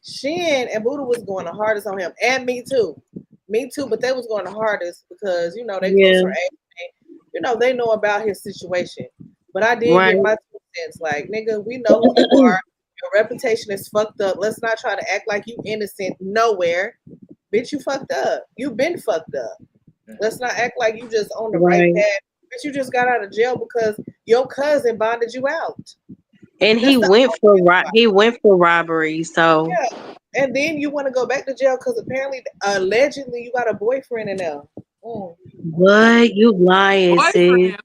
Shin and Buddha was going the hardest on him, and me too. But they was going the hardest because they Yeah, closer age. They know about his situation. But I did right. give my 2 cents, like nigga, we know who you are. Your reputation is fucked up. Let's not try to act like you innocent nowhere, bitch. You fucked up. You been fucked up. Let's not act like you just on the right Right. path. But you just got out of jail because your cousin bonded you out. And That's the only reason why. he went for robbery, so Yeah. And then you want to go back to jail because apparently, allegedly, you got a boyfriend in there. Mm. what? You lying, sis. Boyfriend.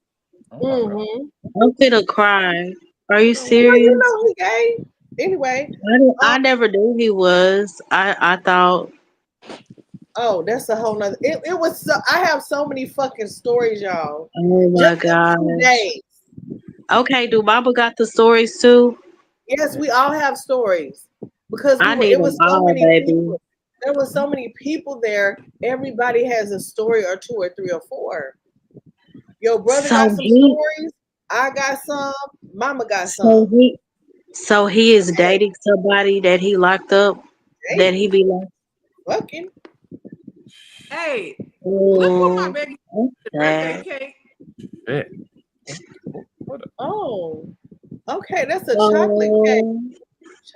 Oh my god. Mm-hmm. I'm finna cry. Are you Well, you serious? know he gay. Anyway, I never knew he was. I thought, oh, that's a whole nother. It was. I have so many fucking stories, y'all. oh Just my in god. 2 days. Okay, do Mama got the stories too? Yes, we all have stories because I It need them was so all, many baby. people. There was so many people there. Everybody has a story or two or three or four. Your brother got So some he, stories. I got some. Mama got so some. he, so he is dating somebody that he locked up. That he Dating, be like, fucking. Hey, look what my oh, baby the birthday that. cake. Shit. What Oh, okay. That's a chocolate cake. Oh,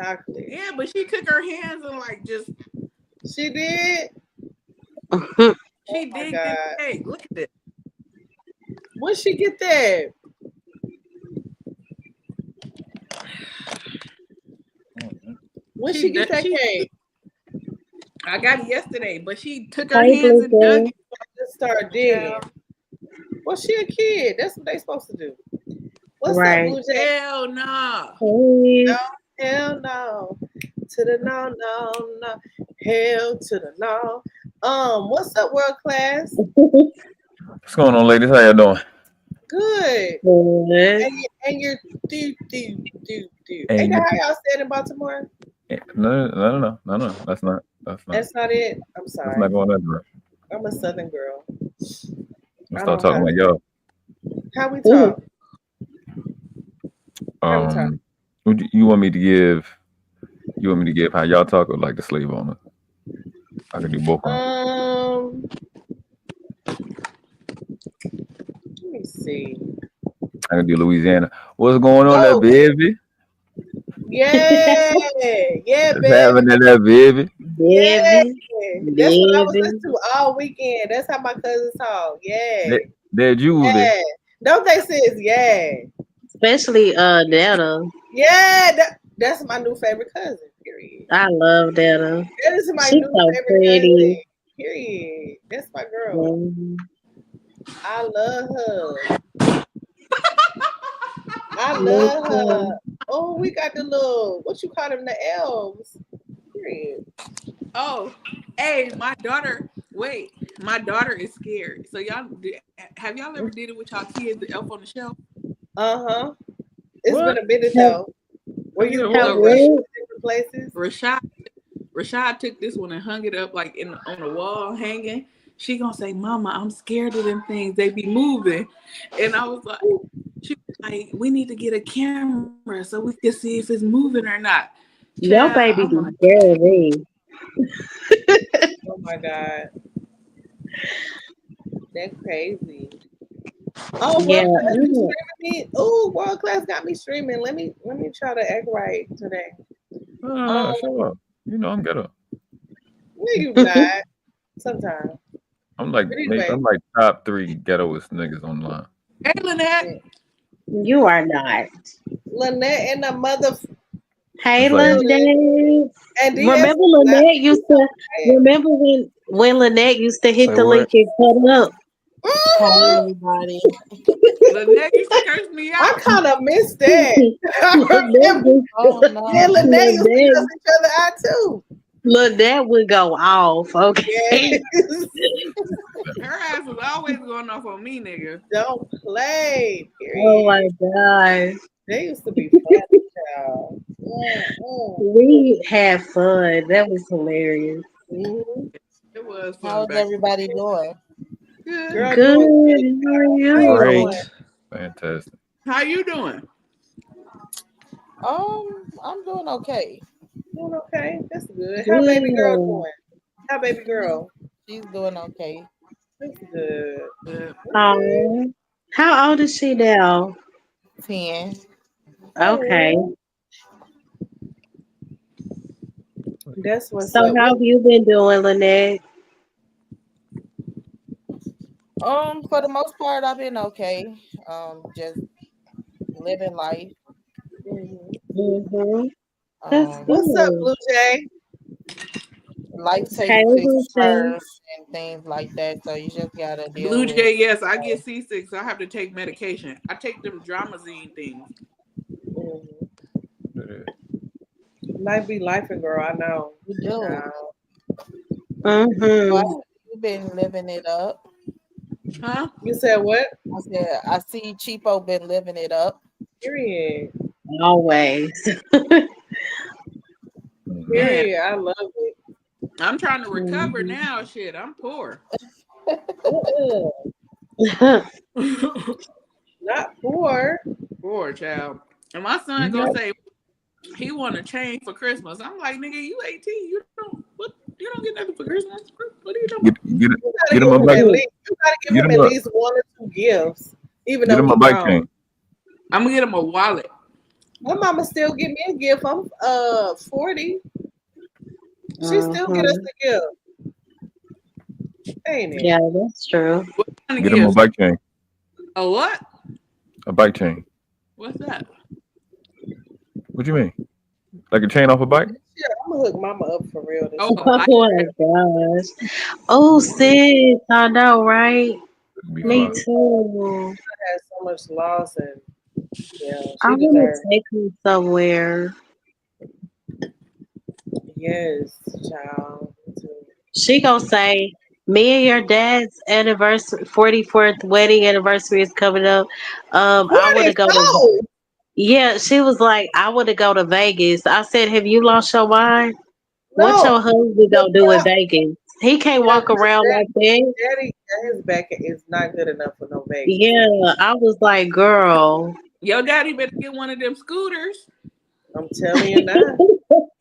Chocolate. Yeah, but she took her hands and like just She did. Oh she my digged in god. the cake. Look at this. Where'd she get that? mm-hmm. Where'd she She get that she cake? I got it yesterday, but she took her hey, hands and dug Blueberry. it. Just start digging. Child. Well, she a kid. That's what they supposed to do. What's up, Right. Blue Jay? Hell nah. Hey, No, hell no. To the no, no, no. Hell to the no. What's up, world class? What's going on, ladies? How y'all doing? Good. good. And you're do. Ain't And that you, how y'all said in Baltimore? no. That's That's not it. I'm not sorry. going that direction. I'm a Southern girl. Let's I start don't talking have like y'all. how we Ooh, talk. How we talk. Um, you want me to give? You want me to give how y'all talk or like the slave owner? I can do both of them. Let me see. I can do Louisiana. What's going on there, Go. baby? Yeah. Yeah, What's baby. happening there, baby? Yeah. baby, That's what I was baby. listening to all weekend. That's how my cousins talk. Yeah. That, that Juvie. Yeah. Don't they say it's yeah? Especially Dana. Yeah. That's my new favorite cousin. Period. I love Dana. That is my She's new so favorite pretty. cousin. Period. That's my girl. Mhm. I love her. I Me love her. too. Oh, we got the little what you call them, the elves. Period. Oh, hey, my daughter. Wait, my daughter is scared. So have y'all ever did it with y'all kids? The Elf on the Shelf. Uh-huh. It's been What? a minute Have, though. Where I did you what? have go So with what? different places. Rashad took this one and hung it up like in on the wall hanging. She gonna say, "Mama, I'm scared of them things. They be moving," and I was like, "She was like, we need to get a camera so we can see if it's moving or not." Your Child, I'm baby like, be scared of me. Oh my god. That's crazy. Oh, Yeah. world class be streaming me. Oh, world class got me streaming. Let me try to act right today. No, Um, show up. You know I'm ghetto. no, you not. Sometimes. But anyway, I'm like top three ghettoest niggas online. "Hey, Lynette." yeah. You are not. Lynette and the mother Hey, It's like building. Lynette. And DS Remember not Lynette used to bad. remember when Lynette used to hit say the what? link and cut up. Hey Mhm. everybody. Lynette used to curse me I out. kind of missed that. I Lynette, remember. Oh Me and no. Lynette used to Lynette, cuss each other out too. Lynette would go off, okay? Yes. Her ass was always going off on me, nigga. Don't play. Oh Period. my god. They used to be funny, child. Mm-mm. We had fun. That was hilarious. Mhm. It was fun How's back. everybody doing? Good. Girl, Good. doing great. How are How you you? doing? Great. Fantastic. How you doing? I'm doing okay. Doing okay. That's good. How baby girl Good. doing? How baby girl? She's doing okay. That's good. Good. Okay. Oh, how old is she now? 10. Okay. Oh, that's what's So up. how What? have you been doing, Lynette? For the most part, I've been okay. Just living life. Mhm. Mm-hmm. That's Um, What's up, good. Blue Jay? Life takes Hey, its Lucy. turns and things like that, so you just gotta deal Blue with. Jay, yes, I get seasick, so I have to take medication. I take them Dramazine things. Mhm. Yeah. Might be life and girl. I know. You do. Child. So Mm-hmm. you've been living it up. Huh? You said what? I said I see Cheapo been living it up. Period. Always. Mhm. Man, Period. I love it. I'm trying to recover Mm-hmm. now. Shit, I'm poor. Uh-uh. Not poor. Poor child. And my son gonna Yeah. say he want a chain for Christmas. I'm like, nigga, you 18. You don't what? You don't get nothing for Christmas. What are you talking Get about? get You gotta get give him a him bike. at least. You gotta give Get him him at a least one or two gifts, even get though him he a bike grown. chain. I'm gonna get him a wallet. My mama still give me a gift. I'm 40. She still get us Mm-hmm. a gift, ain't it? Yeah, that's true. What kind of Get him a gifts? bike chain. A what? A bike chain. What's that? What you mean? Like a chain off a bike? Yeah, I'm gonna hook mama up for real this Oh, a time. Oh bike my strap. gosh. Oh, sis, I know, right? It'd be Me fine. Mhm. too. Had so much loss and yeah, I she want deserved. to take her somewhere. Yes, child. Me too. She gonna say, "Me and your dad's anniversary, 44th wedding anniversary is coming up. I want to go to." 44. Yeah, she was like, "I want to go to Vegas." I said, "Have you lost your mind? What No, your husband the gonna do in Vegas? He can't yeah, walk around like that." daddy, his back is not good enough for no Vegas. Yeah, I was like, "Girl." Your daddy better get one of them scooters. I'm telling you now.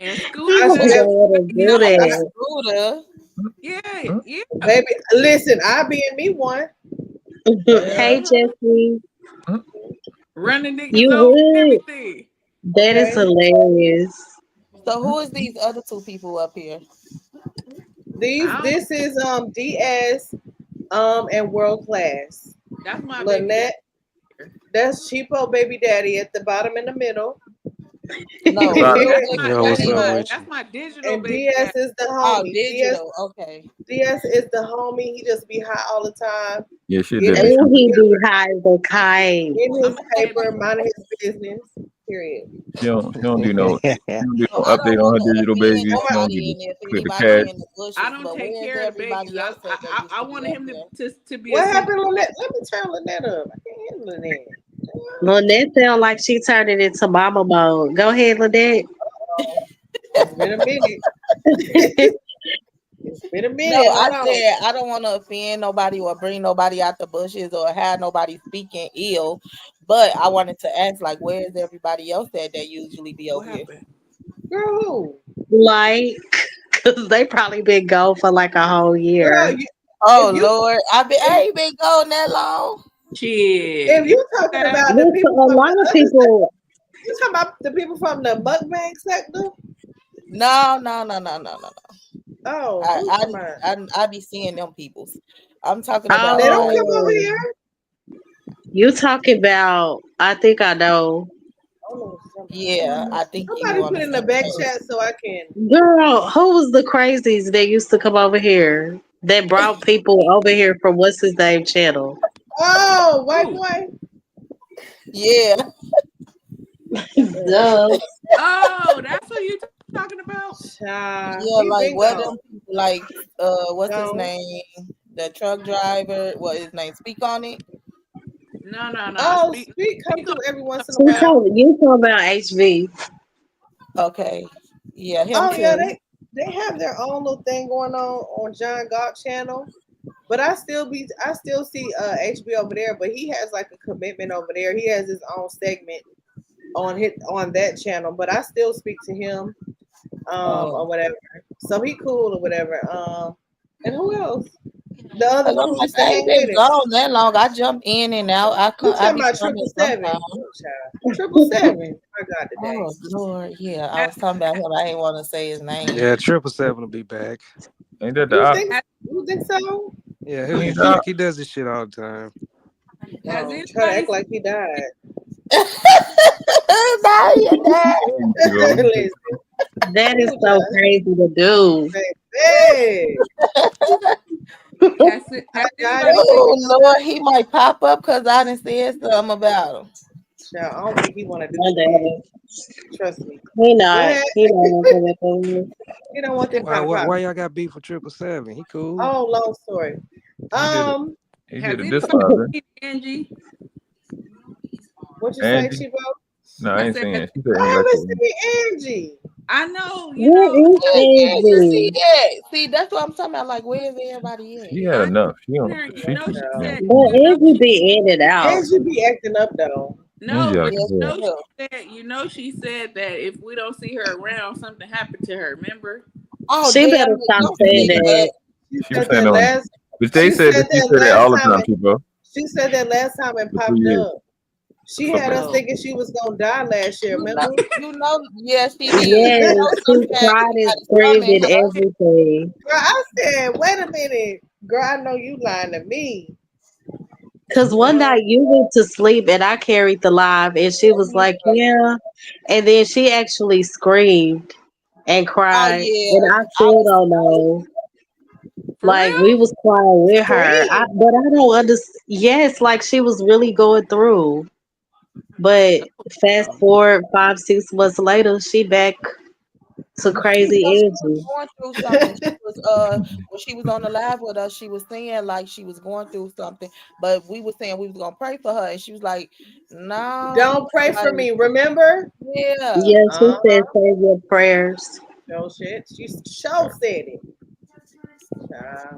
And He I scooters wasn't in still, gonna Vegas. do Not a that. scooter. Yeah, Huh? yeah. baby. Listen, I be in me one. Hey, Yeah. Uh-huh. Jesse, Huh? Running niggas you over and would. everything. That is Okay. hilarious. So Huh? who is these other two people up here? These, I don't know. this is DS and world class. That's my baby daddy Lynette, here. that's cheapo baby daddy at the bottom in the middle. No, About who That's is my Yo, who what's that's is up my the with that's you? my digital And baby DS daddy. is the oh homie. digital? Okay. DS is the homie. He just be high all the time. yeah, she Getting did the his, Oh, truth. he getting, be high as a kite. getting I'm his gonna say paper, minding his business. Period. She don't do no So I don't update on want her to digital offend baby. She don't nobody, give a and if click the anybody cash. in the I bushes, don't but take where's care of the babies. everybody else that used I to be wanted up him here? to be a What CPS. happened, Lynette? Let me turn Lynette up. I can't handle Lynette. Lynette sound like she turned it into mama mode. Go ahead, Lynette. Oh, it's been a minute. It's been a No, minute. I Hold on. said I don't want to offend nobody or bring nobody out the bushes or have nobody speaking ill, but I wanted to ask, like, where's everybody else that usually be What over here? happened? Girl, who? Like, cause they probably been gone for like a whole Girl, year. you, if Oh you Lord, if, I ain't been gone that long. if Shit. you talking Yeah. about the Listen, people a from lot the of other sect, people. you talking about the people from the mukbang sector? No, no, no, no, no, no, no. Oh, I who you I talking about? I be seeing them peoples. I'm talking They about don't like come over Oh, here. you talking about? I think I know, I don't know what you're talking about. yeah. I think you Somebody on put the in the same back page. chat so I can. girl. Who was the crazies that used to come over here? That brought people over here from what's his name channel? Oh, white Ooh. boy. Yeah, Duh. Oh, that's what you talking about? Child, yeah. he Like been what gone. them people like? What's his Gone. name? The truck driver. What his name? Speak on it. No, no, no. Oh, Speak speak come speak on through every once in a You while. talking about HV? Okay. Yeah, him Oh yeah, too. they have their own little thing going on John Galt channel. But I still see HB over there, but he has like a commitment over there. He has his own segment on that channel, but I still speak to him. or Oh. whatever. So he cool or whatever. And who else? The other Cause one I'm who like, used to I ain't hang with been him. gone that long. I jump in and out. You I talking be about coming 777? sometimes. Oh, child. 777. My God, today. Oh Lord, yeah. I Has, was talking about him. I ain't want to say his name. Yeah, 777 will be back. Ain't that the You op? think? has, You think so? Yeah, He he'll be ain't the op. back. He does this shit all the time. has Try to anybody act like he died. Now you there. You Listen, That is ooh, so child, crazy to do. baby. has I died anybody and seen Oh figured it Lord, out. he might pop up because I done said something about him. Child, I don't think he want to do My shit. daddy. Trust me. He Go not. ahead. He not gonna put that. He don't want them Why, kind of why, problems. why y'all got beef with 777? He cool. Oh, long story. He did it. Um, He has did it this anybody time, man. seen Angie? what you say, Angie? Chibo? No, I I ain't said, seen has it. She said I ain't like haven't it. seen Angie. I know, Where is Where's Angie Angie? at? See, that's what I'm talking about. Like, where's everybody She had I enough. She seen don't. her. You She. know, she Child. said, But you know, Angie be in and out. Angie be acting up though. no, Angie but like at? a Yes, you girl. know, yeah. she said that if we don't see her around, something happened to her. Remember? Oh She damn better it! stop Don't She saying say said, that. that. She she was said saying that on. last. But they She said that said she that said it last all the time. time, people. She said that last time it For popped years. up. She For had like, us Oh, thinking she was gonna die last year. You know, Remember? yes, she did. Yes, You know, she sometimes cried you and gotta screamed summon and her. everything. Girl, I said, wait a minute, girl. I know you lying to me. Cause one Girl, night you went to sleep and I carried the live and she was like, yeah. And then she actually screamed and Oh cried. And yeah, I I still was. don't know. for Like real? we was crying with her. scream. But I don't understand. Yes, like she was really going through. But fast Oh, forward 5, 6 months later, she back to No, crazy she was Angie. going through something. She was when she was on the live with us, she was saying like she was going through something, but we were saying we was gonna pray for her, and she was like, "No, Don't pray like for me. Remember? yeah." Yeah, she Uh said huh. save your prayers. No shit. She show said it.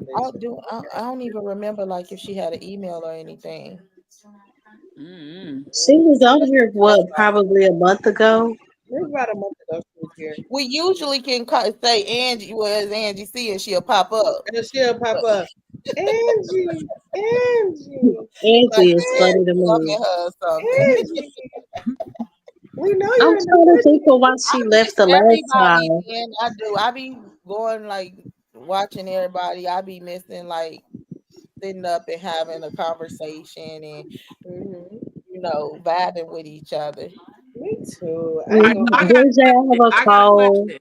Listen. I don't even remember like if she had an email or anything. mm-hmm. She was on here what, probably a month ago. Maybe about a month ago she was here. We usually can say Angie, where's Angie C, and she'll pop up. And she'll pop up. Angie, Angie, Like Angie is yeah, funny to me. summon her or something. Angie. We know I'm you're in the trying to think of why I she miss left the last everybody, time. man. I do. I be going like watching everybody. I be missing like sitting up and having a conversation and hmm vibing with each other. Me too. I All ain't right, gonna so I lie. got a DJ, I have question. a I got a cold. question.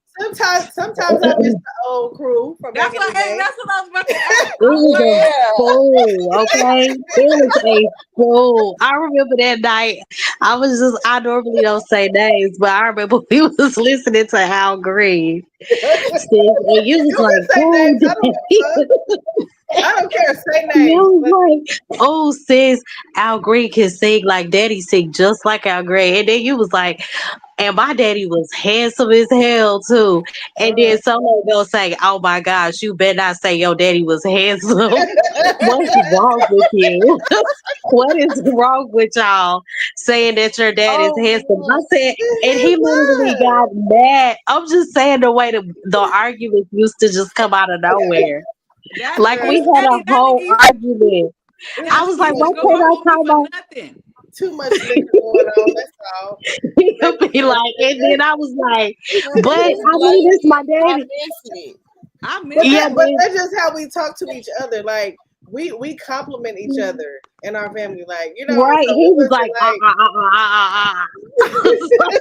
Sometimes I miss the old crew from back That's in what. the Hey, day. that's what I was about to ask. It I was was about to a ask. Yeah. fool, okay? It was a fool. I remember that night. I normally don't say names, but I remember we was listening to Al Green. Sis, and you was You like, can say oh, names. I don't give a fuck. I don't care. Say you names. But was like, oh, sis, Al Green can sing like Daddy sing just like Al Green. And then you was like, and my daddy was handsome as hell too. And then uh-huh. someone gonna say, "Oh my gosh, you better not say your daddy was handsome." What's wrong with you? What is wrong with y'all saying that your dad is Oh handsome? I yeah. said, and He he literally was. got mad. I'm just saying the way the arguments used to just come out of nowhere. That's Like we Girl, had a hey, that nigga whole used argument. it's I that just was nigga too like, used much to why go can't liquor. off I on me talk for about nothing. Too much liquor going on. That's all. Too He'll be much like, and then liquor. I was like, but Just I mean, like it's my I daddy. miss it. I But miss Yeah, that, that. but then that's just how we talk to each other. Like we compliment each other in our family. Like right, so he it was wasn't like, I was like,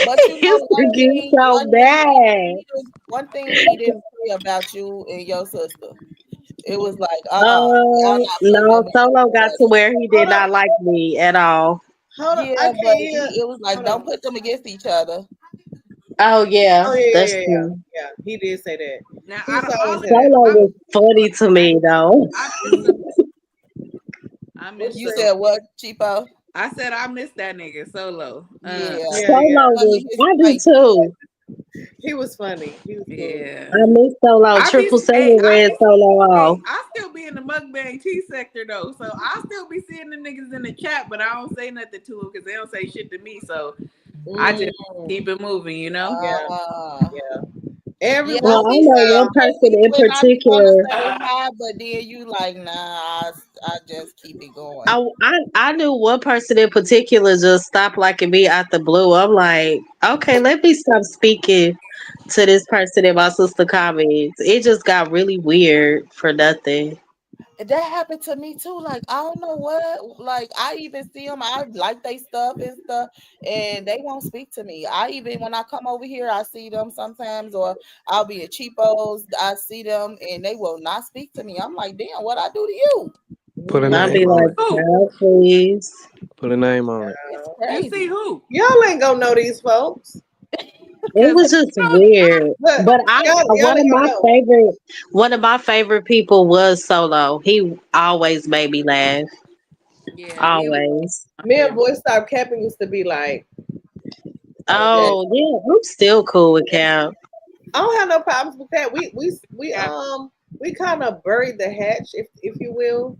But you he know used to get so he bad. one thing he didn't say about you and your sister. It was like, y'all not putting them No, against Solo each got to other. where he hold did up, not like me at all. hold up. I Yeah, but can't hear. it was like, Hold don't on. put them against each other. Oh Oh yeah, yeah, yeah, that's yeah, yeah. true. Yeah, he did say that. Now, He out used of to all always of say that. them, Solo I was miss funny to Solo. me though. I miss Solo. I What miss you You say? said Solo. what, cheapo? I said I miss that nigga Solo. Yeah. Yeah, yeah. Solo Funny was, his I do face. too. He was funny. He was cool. Yeah. I miss Solo. I be Triple hey, Seven I ran be Solo off. hey, I still be in the mukbang T sector though, so I still be seeing the niggas in the chat, but I don't say nothing to them because they don't say shit to me. So I just Mm. keep it moving, you know? Yeah, Uh, yeah. yeah, Everyone Well, I I be know now. one seeing person cases in when I be want to particular. say hi, but then you like, nah, I just keep it going. I knew one person in particular just stopped liking me out the blue. I'm like, okay, let me stop speaking to this person in my sister comments. It just got really weird for nothing. And that happened to me too. Like I don't know what. Like I even see them. I like they stuff and stuff, and they won't speak to me. I even when I come over here, I see them sometimes, or I'll be at cheapos. I see them, and they will not speak to me. I'm like, damn, what I do to you? Put a I'll Mm, be name on like, it. Who? child, please. Put a name on it. It's You see crazy. who? y'all ain't gonna know these folks. It Because was just I weird. Look, But I y'all ain't gonna know. one of my favorite people was Solo. He always made me laugh. yeah, he was Always. my Me and favorite. Boy Stop Capping used to be like, okay. Oh yeah, I'm still cool with Cap. I don't have no problems with that. Yeah. We kind of buried the hatch, if you will.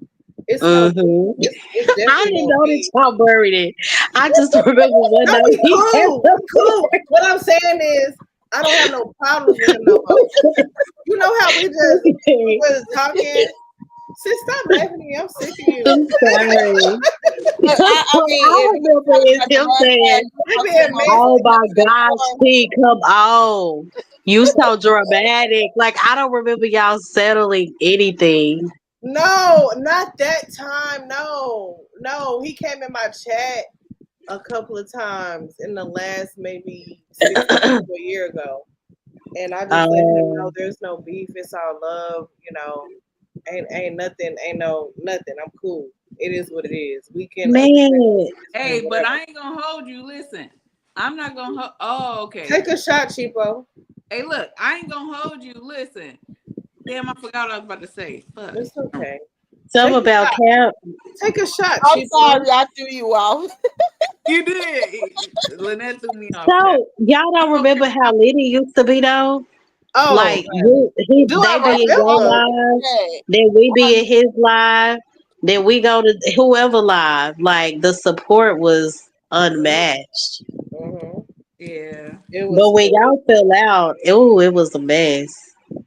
It's no beef. Hmm. It's I definitely didn't no know that beef. y'all buried it. I just remember one No, night we he kept cool. We cool. What I'm saying is, I don't have no problems with him no more. You know how we was talking. Sis, stop laughing at me. I'm sick of you. I'm sorry. But I What mean, I if you remember talking is about the him last time saying, you We talked to him being on "Oh messy. my gosh, the T, come on. You so dramatic." Like I don't remember y'all settling anything. No, not that time. No, no. He came in my chat a couple of times in the last maybe 6 months to a year ago. And I just let him know Oh there's no beef, it's all love, ain't nothing, ain't no nothing. I'm cool. It is what it is. We can agree to man. disagree, Hey, but whatever. I ain't gonna hold you. Listen, I'm not gonna hold. Oh, okay. Take a shot, Cheapo. Hey, look, I ain't gonna hold you. Listen. Damn, I forgot what I was about to say. Fuck. It's okay. Something Take a about shot. Cap. Take a shot, I'm Cheapo. sorry, I threw you off. You did. Lynette threw me off, child. So y'all I'm don't over here remember with my how Liddy used to be though? Oh, Like honey. Do they I be in your remember? live, Hey, then we be I in his live, then we go to whoever live. Like the support was unmatched. Hmm. yeah. It But was when y'all fell out, it was a mess.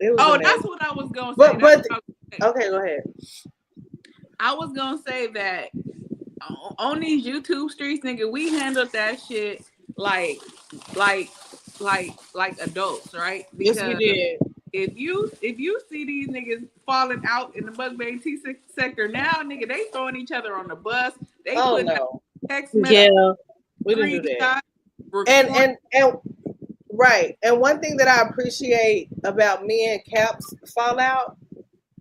it was a Oh, mess. that's what I was gonna say. But That's but what I was gonna say. okay, go ahead. I was gonna say that on these YouTube streets, nigga, we handled that shit like, like, like adults, right? Yes, we Because did. if you see these niggas falling out in the mukbang sector now, nigga, they throwing each other on the bus. They Oh putting out no, text message Yeah. we didn't do that. screenshots, And recording. and and right. And one thing that I appreciate about me and Cap's fallout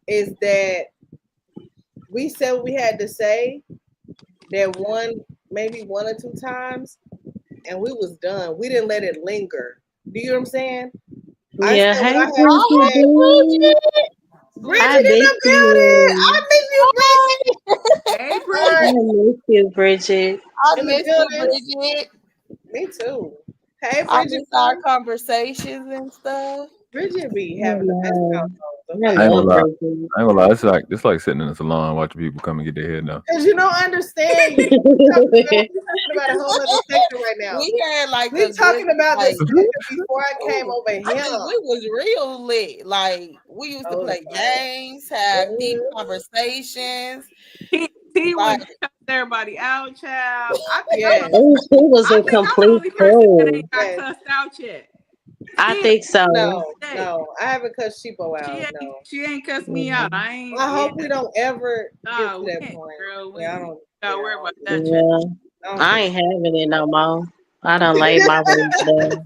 is that we said what we had to say. That maybe one or two times, and we was done. We didn't let it linger. Do you know what I'm saying? I Yeah. said what Hey I had to Bridget say. Boo. Bridget. I Bridget in miss the building. I you. miss you, Bridget. Hey, All I Bridget. right, miss you, Bridget. I in the miss you, building. Bridget. Me too. Hey, I Bridget. miss our conversations and stuff. Bridget be I having the best know. households, I I ain't okay? gonna love lie. Bridget. I ain't gonna lie. It's like sitting in a salon watching people come and get their hair done. Because you don't understand. We talking about a whole other sector right now. We had like We a good talking about the like sector before I came ooh, over I here. think we was real lit. Like we used to Oh, play sorry. games, have deep conversations. T Like would cuss everybody out, child. I think I'm Yes, the Oh, she was I a think I'm the complete only person that fool. ain't got yes. cussed out yet. I Still, think so. No, hey, no. I haven't cut Sheepo she out. ain't No. she ain't cussed me out. Mm, I ain't. I Yeah, hope we don't ever get to nah, we that ain't, point. girl. Yeah, I We don't. gotta Yeah, worry I about don't think that shit. yeah. I don't I think ain't having it no more. I done laid my roots down.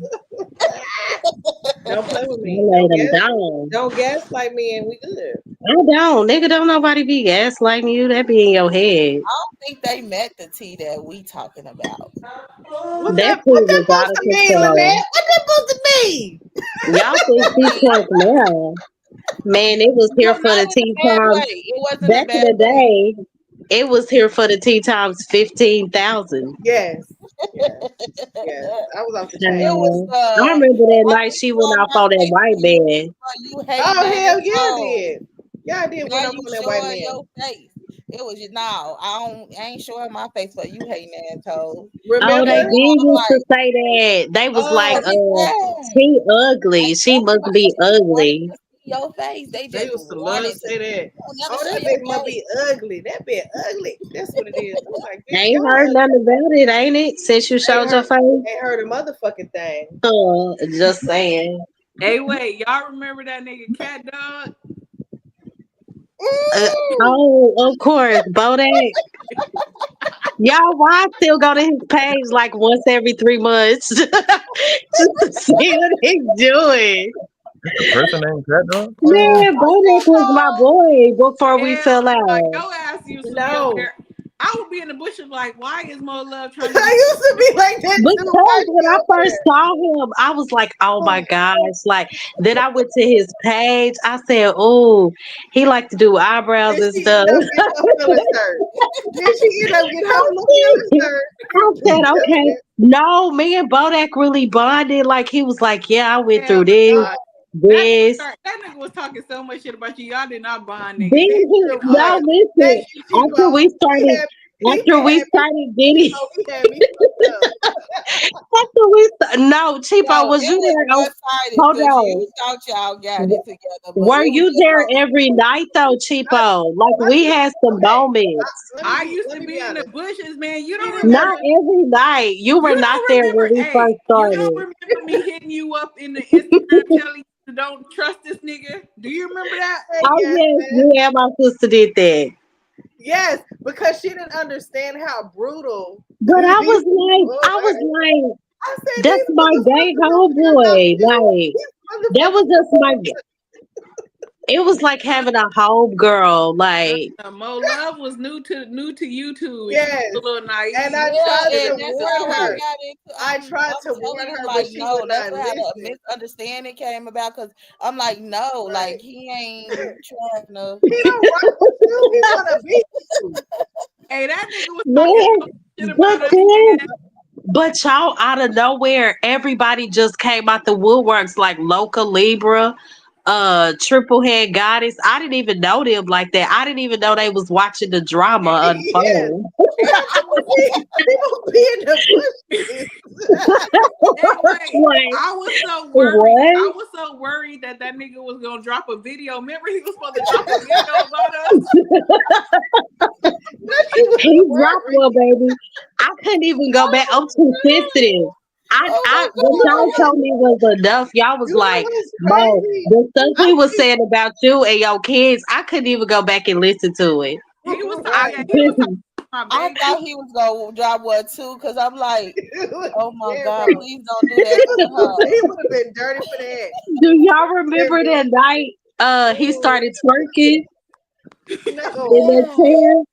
Don't play with I me. laid them down. Don't gaslight me, and we good. I don't. Nigga, don't nobody be gaslighting you. That be in your head. I don't think they met the tea that we talking about. That What food that was out supposed of to mean, control. Lynette? What that supposed to mean? Y'all think I she mean, drunk now. Man, it was no, here for not the in a tea bad way. times. It wasn't a Back in bad the way. day, it was here for the tea times 15,000. Yes, yes, yes. I was off the It chain. was I remember that rub night this she went on off my on that face white when you man. you hating Oh hell yeah, I asshole. did. Yeah, I did. Now Went up you on that white showing man. your face. It was just no. I ain't showing my face for you hating assholes. Oh, Remember? they And did I was used to like, say that. They was like, Oh, every time. she ugly. Like She must everybody be just wanted ugly. to see your face. They they just used to love to wanted to. say that. You don't never Oh, show that your bitch must face. be ugly. That bitch ugly. That's what it is. I'm like, bitch, Ain't y'all heard ugly. nothing about it, ain't it? Since you Ain't showed your heard, face. ain't heard a motherfucking thing. Just saying. Hey, wait, y'all remember that nigga Cat Dog? Uh, Mm. oh, of course, Bodak. Y'all, why I still go to his page like once every 3 months just to see what he's doing? It's a person named Cat Dog. Man, Oh, Bodak was my boy before we fell Hell no, out. your ass used to be over No. there. I would be in the bushes like, why is Mo Love trying to get I used to be like that too. Because Why when she I over first there? saw him, I was like, oh my Oh, gosh. Like, then I went to his page. I said, oh, he like to do eyebrows did and she stuff. end up getting her feelings hurt? Did she end up getting her little feelings hurt? I said, okay. No, me and Bodak really bonded. Like, he was like, yeah, I went hell through this, nah. this. That nigga was talking so much shit about you. Y'all did not bond, Then nigga. he, Sure no, was. listen. Thank you, Chico. He After we had me, started getting, Chico, he had me fucked up. no, Cheapo, no, was it you was there? Oh, one sided hold because you on. thought y'all got it together, but Were it was you just there on every night though, I, Cheapo? Like I we did, had some okay. moments. Used Let to me be be in the honest. bushes, man. You She don't didn't remember? Not ever. every night. You were You not don't there when remember? we first Hey, you don't started. remember me hitting you up in the Instagram telling you don't trust this nigga? Do you remember that? Say Oh yes, yes, man. yeah, my sister did that. Yes, because she didn't understand how brutal But these people I was are. like, I said that's these my gay motherfuckers don't care about homeboy. you. Like These that was motherfuckers just don't my. It was like having a home girl. Uh, Like Mo Love was new to YouTube, and she was Yes. a little And naive. I yeah, tried to and that's warn how I her. got into. I tried I'm to telling warn you, her, but like, she no, would that's not how the listen. misunderstanding came about. Cause I'm like, no, Right. like he ain't trying to. He don't rock with you. He wanna beat you. Hey, that nigga was talking man, so much shit but about us, then man. but y'all out of nowhere, everybody just came out the woodworks like Loca Libra, Triple Head Goddess. I didn't even know them like that. I didn't even know they was watching the drama Yes. unfold. And people be in the bushes. Hey, wait. Like, I was so worried. I what? was so worried that nigga was gonna drop a video. Remember, he was supposed to drop a video about us. She was He dropped worried. one, baby. I couldn't even go back. I'm too sensitive. Oh my What You know y'all god! what? told me was enough. Y'all was You know like, what's Mo, crazy? the stuff I he was think saying about you and your kids, I couldn't even go back and listen to it. He was I yeah, right. he was talking couldn't. about my I baby. thought he was gonna drop one too. Cause I'm like, It was oh my god, terrible. please don't do that to her. He would have been dirty for that. Do y'all remember Serious. that night he Ooh, started twerking in no, that Yeah, chair?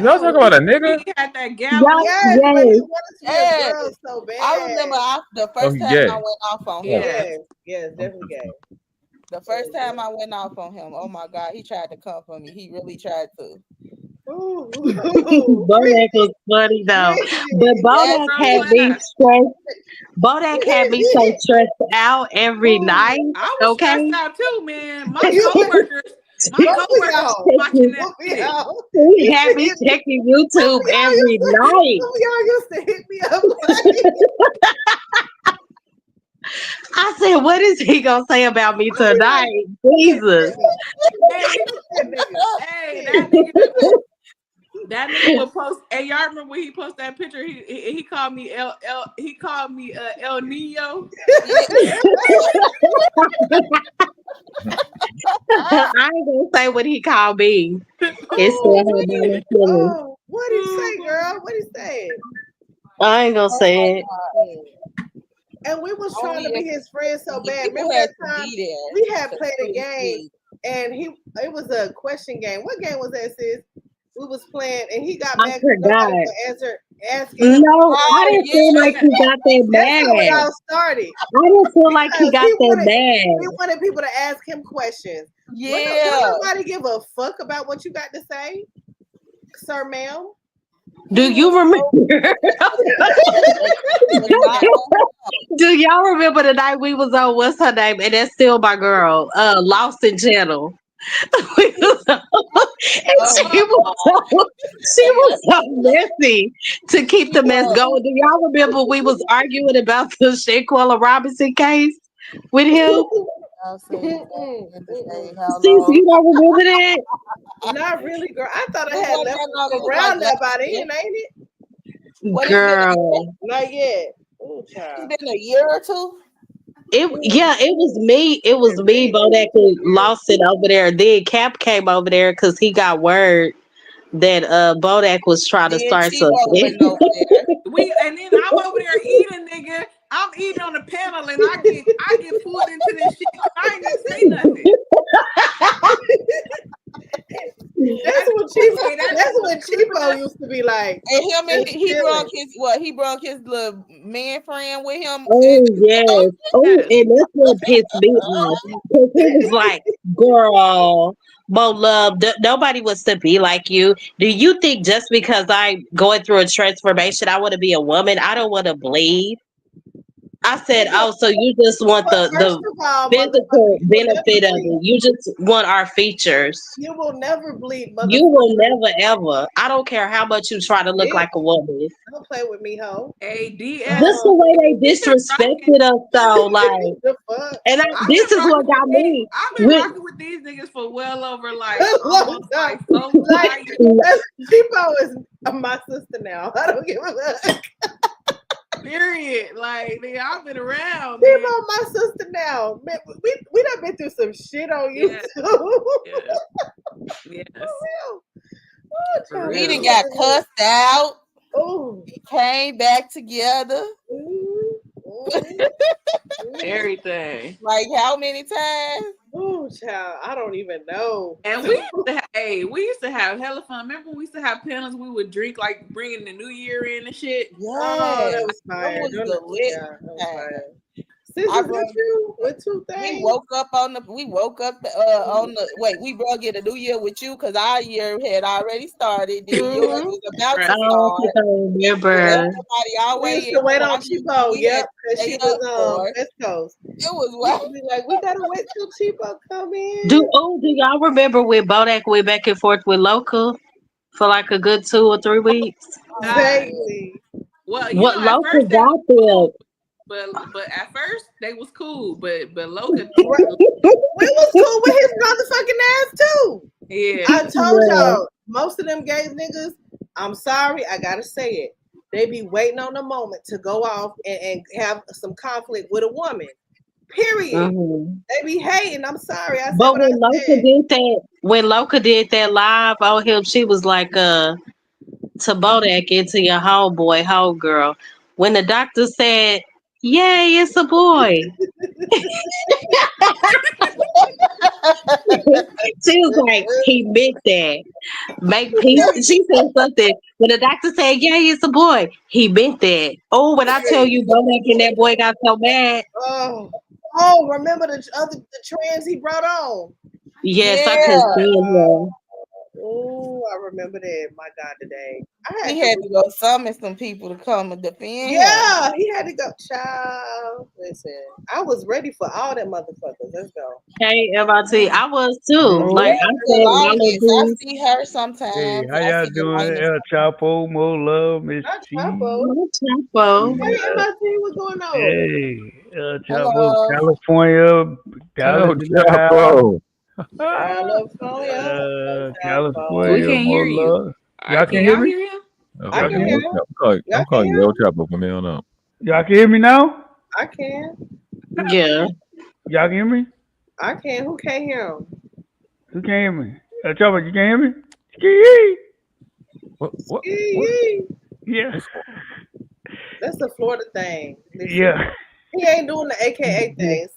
Y'all no. talking about a nigga? He had that Y'all, gavel. Yes, but he yes. wanted to be a yeah. girl so I remember bad. the Oh, first he time I gay. went off on Oh, him. Yes. Yes, yes, I'm definitely gay. confused. The first time I went off on him, oh my god, he tried to come for me. He really tried to. Ooh, Bodak was funny though. But Breezy. Yes, Bodak World had he. me class. stressed. Bodak had me so stressed out every Ooh, night. I was stressed Okay. out too, man. you, My both of coworkers y'all, was watching that both of shit. y'all He used to had me hit me. checking YouTube every night. Both of y'all used to hit me up like, I said, what is he gonna say about me I'll be like, tonight? shit, Jesus. nigga, Hey, shit, nigga. hey, that nigga would post. Hey, y'all remember when he posted that picture? He called me he called me El Nino. Yeah. I ain't gonna say what he called me. It's still Oh, hurt my feelings. oh, what did he say, girl? What did he say? I ain't gonna Oh my say it. god. Hmm. And we was trying Only to be if his friend so the bad. people Remember had that to time be there we had to played a truly game see. and it was a question game. What game was that, sis? We was playing and he got I mad because nobody forgot. would answer asking him. No, I Oh didn't yeah. feel like he got that That's how it mad. all started I didn't feel like he because got that mad. he wanted people to ask him questions. Don't Yeah. nobody give a fuck about what you got to say, sir, ma'am. Do He was you so remember? he was not on. Do y'all remember the night we was on what's her name? And that's still my girl, Lost in Channel. We was and Oh my God. she was so messy to keep She the mess was. going. Do y'all remember we was arguing about the Shaquella Robinson case with him? I'll say exactly and to say how Sis, long. you don't remember that? Not really, girl. I thought I It had wasn't left that long. It was like around that by last year. then, ain't it? What, it's been a year? Girl. Not yet. Oh, It's child. been a year or two? It was me. It was It me, really Bo, that was could weird. lost it over there. Then Cap came over there because he got word that Bodak was trying to Then start Chibo something. went over there. And then I'm over there eating, nigga. I'm eating on the panel, and I get pulled into this shit because I ain't even say nothing. That's And what I say that That's nigga was what clipping Cheapo us. used to be like. And him and Just he chilling. brought his what? He brought his little man friend with him. Oh yes. Oh, Yes. and that's what pissed me off. Because he was like, girl, Mo Love, nobody wants to be like you. Do you think just because I'm going through a transformation, I want to be a woman? I don't want to bleed. I said, Nigga, oh, so you just want but first the of all, motherfucker, physical you will never benefit of bleed. it. You just want our features. You will never bleed, You will motherfucker. never ever. I don't care how much you try to look Bitch, like a woman. don't play with me, ho. ADS. Just the Um, way they We've been rocking. disrespected us, though, like, the fuck? and I've this been is what rocking with got me I've been with. rocking with these niggas for well over like A long almost time. like so Like, 5 years. Cheapo is my sister now. I don't give a fuck. Period. Like, nigga, I've been around, man. Cheapo, my sister now. Man, we done been through some shit on Yeah, YouTube. yeah, yes, Oh, for child, He real. done got cussed out. oh. He came back together. Everything. Like how many times? Oh, child, I don't even know. And we used to have hella fun. Remember when we used to have panels? We would drink like bringing the new year in and shit. Oh, Yes. that was That fire. was the lit Yeah, that was time. fire. Sis, I is that brought you with two we things? woke up on the wait, we brought get a new year with you because our year had already started. Then yours Mm-hmm. was about Right. to I don't start. think I remember. Everybody We always used to wait on Cheapo, we had yep, to because stay she up was for it. West Coast. It was We used what? to be like, we gotta wait till Cheapo come in. Do y'all remember when Bodak went back and forth with Loca for like a good 2 or 3 weeks? God. Vaguely. Well, What at Loca first they was got there? cool, but at first they was cool, but Loca, Right. We was cool with his motherfucking ass too. yeah, I told Yeah. y'all, most of them gay niggas, I'm sorry, I gotta say it. They be waiting on the moment to go off and have some conflict with a woman. Period. Mhm. They be hating. I'm sorry. I said But what I said. When Loca did that live on him, she was like, to Bodak into your homeboy, homegirl. When the doctor said, yay, it's a boy. She was like, he meant that. Make peace. She said something. When the doctor said, yay, it's a boy, he meant that. Oh, when I tell you, Bodak and that boy got so mad. Oh, remember the trends he brought on? Yes, I couldn't Yeah. stand him. Oh, I remember that. My God, today I had He to. had to go summon some people to come and defend him. Yeah, he had to go. Child, listen, I was ready for all them motherfuckers. Let's go. Hey, MIT, I was too. Yo, Like I said, Yolanda, I Malibu, see her hey, sometimes. how I y'all see doing? Yolanda. El Chapo, Mo Love, Miss Not T. Chapo. no Chapo. Hey, Yeah, MIT, what's going on? hey, El Chapo, Hello. California, Dallas El in the house. Chapo. California, we California, can't Mo hear you. Love. All right, Y'all can can hear y'all me? hear him? I Y'all can can Okay. hear hear me? him. I'm Y'all can calling hear you El him. Chapo from here on out. Y'all can hear me now? I can. Yeah. Y'all can hear me? I can. Who can't hear him? Who can hear me? El Chapo, you can hear me? Ski. What? Yee. Yeah, What's going That's a Florida thing. Listen, yeah, he ain't doing the AKA yeah. thing.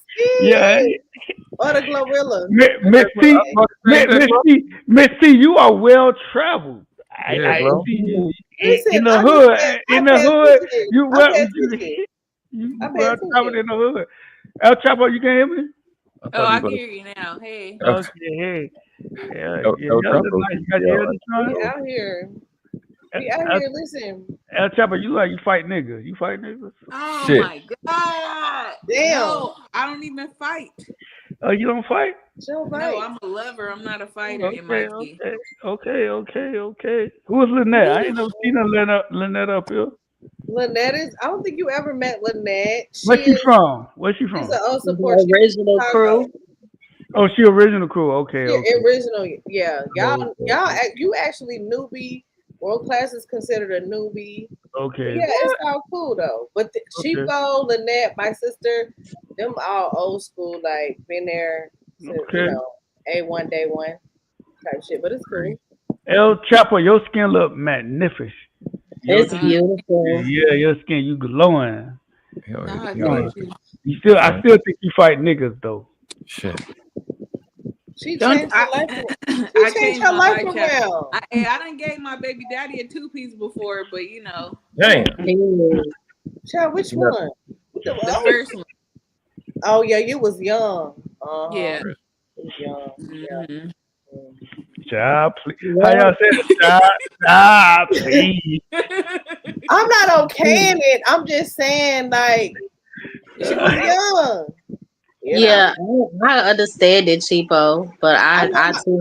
Yeah, Yee. Or the Glorilla. Miss on? C, Miss C, you are well traveled. Yeah, I bro. see you Listen, in the I just hood. said I In the pay hood, attention. you I well, pay attention. I you pay well traveled attention. in the hood. El Chapo, you can hear me? I Oh, thought you I were can going hear you now. Hey. to. Okay, hey, yeah, El yeah, that's Chapo nice. You got your PTR. eldest We son? out here. We out El, here. Listen. El Chapo, you like you fight niggas? You fight niggas? Oh Shit. my God. Damn. No, I don't even fight. Oh, you don't fight? She don't No, fight. I'm a lover. I'm not a fighter, Okay, MIT. okay. Who is Lynette? I Woo. ain't never seen her Lynette up here. Lynette is. I don't think you ever met Lynette. Where She she is. from? Where she She's from? an old support. The She's original from crew. Chicago. Oh, she original crew. Okay, She okay. original. Yeah, Okay, you actually newbie. World class is considered a newbie. But okay, yeah, it's all cool though. But okay, Chico, Lynette, my sister, them all old school. Like been there since okay. A1 day one type shit. But it's cool. El Chapo, your skin look magnificent. It's Uh, beautiful. Yeah, your skin, you glowing. Hell yeah. God, Hell Glowing. thank yeah. you. I still think you fight niggas though. Shit. She Don't changed her I? life. She I changed changed her my life life chapter. around. I done gave my baby daddy a 2-piece before, but you know Damn. Yeah. Child, which Yeah. one? the first one. Oh yeah, you was young. Yeah. You was young. Yeah. Mhm. Child, please. How Well, y'all say it? Child, please. I'm not okaying it. I'm just saying, like, she was young. You know, yeah, I understand it, cheapo, but I too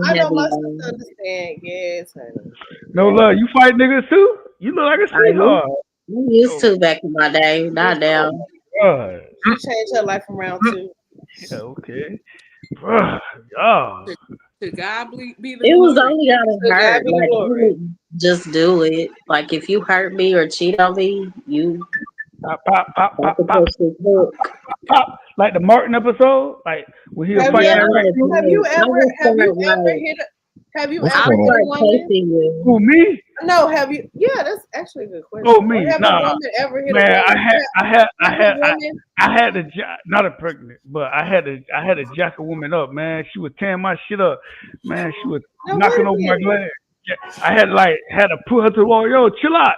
I know heavy my on. sister understand. Yes, honey. No Yes. love. You fight niggas too? You look like a I used, sweetheart. I used Oh, to back in my day, not oh now. my God. She changed her life around too. Yeah, okay. Bruh, y'all. To God be the It was glory. only gotta To God hurt. be the Like I glory. would just do it. Like if you hurt me or cheat on me, you Pop, pop, pop, got to pop, pop, push this hook. pop. Like the Martin episode? Like when he was Have you fighting Yeah, that I'm ever white gonna dude? do it. I will have start you ever like hit have you What's ever I'll going hit on? a start woman? chasing you. Who, me? No, have you? Yeah, that's actually a good Oh, question. Or me? have a Nah. woman ever hit a Man, woman? Have a woman? I had to not a pregnant, but I had to jack a woman up, man. She was tearing my shit up, man. She was No, wait knocking a over my minute. glass. Yeah, I had to put her to the wall. Yo, chill out,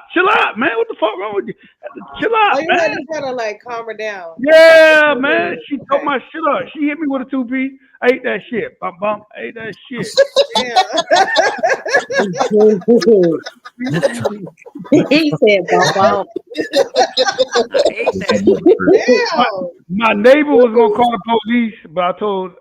man. What the fuck wrong with you? Had to chill out, Oh, you had man. to kind of like calm her down. Yeah, man. She tore Okay. my shit up. She hit me with a 2-piece. I ate that shit. Bump, bump. I ate that shit. Yeah. He said, "Bob, I hate that Jesus shit. Christ. My, Damn. my neighbor was gonna call the police, but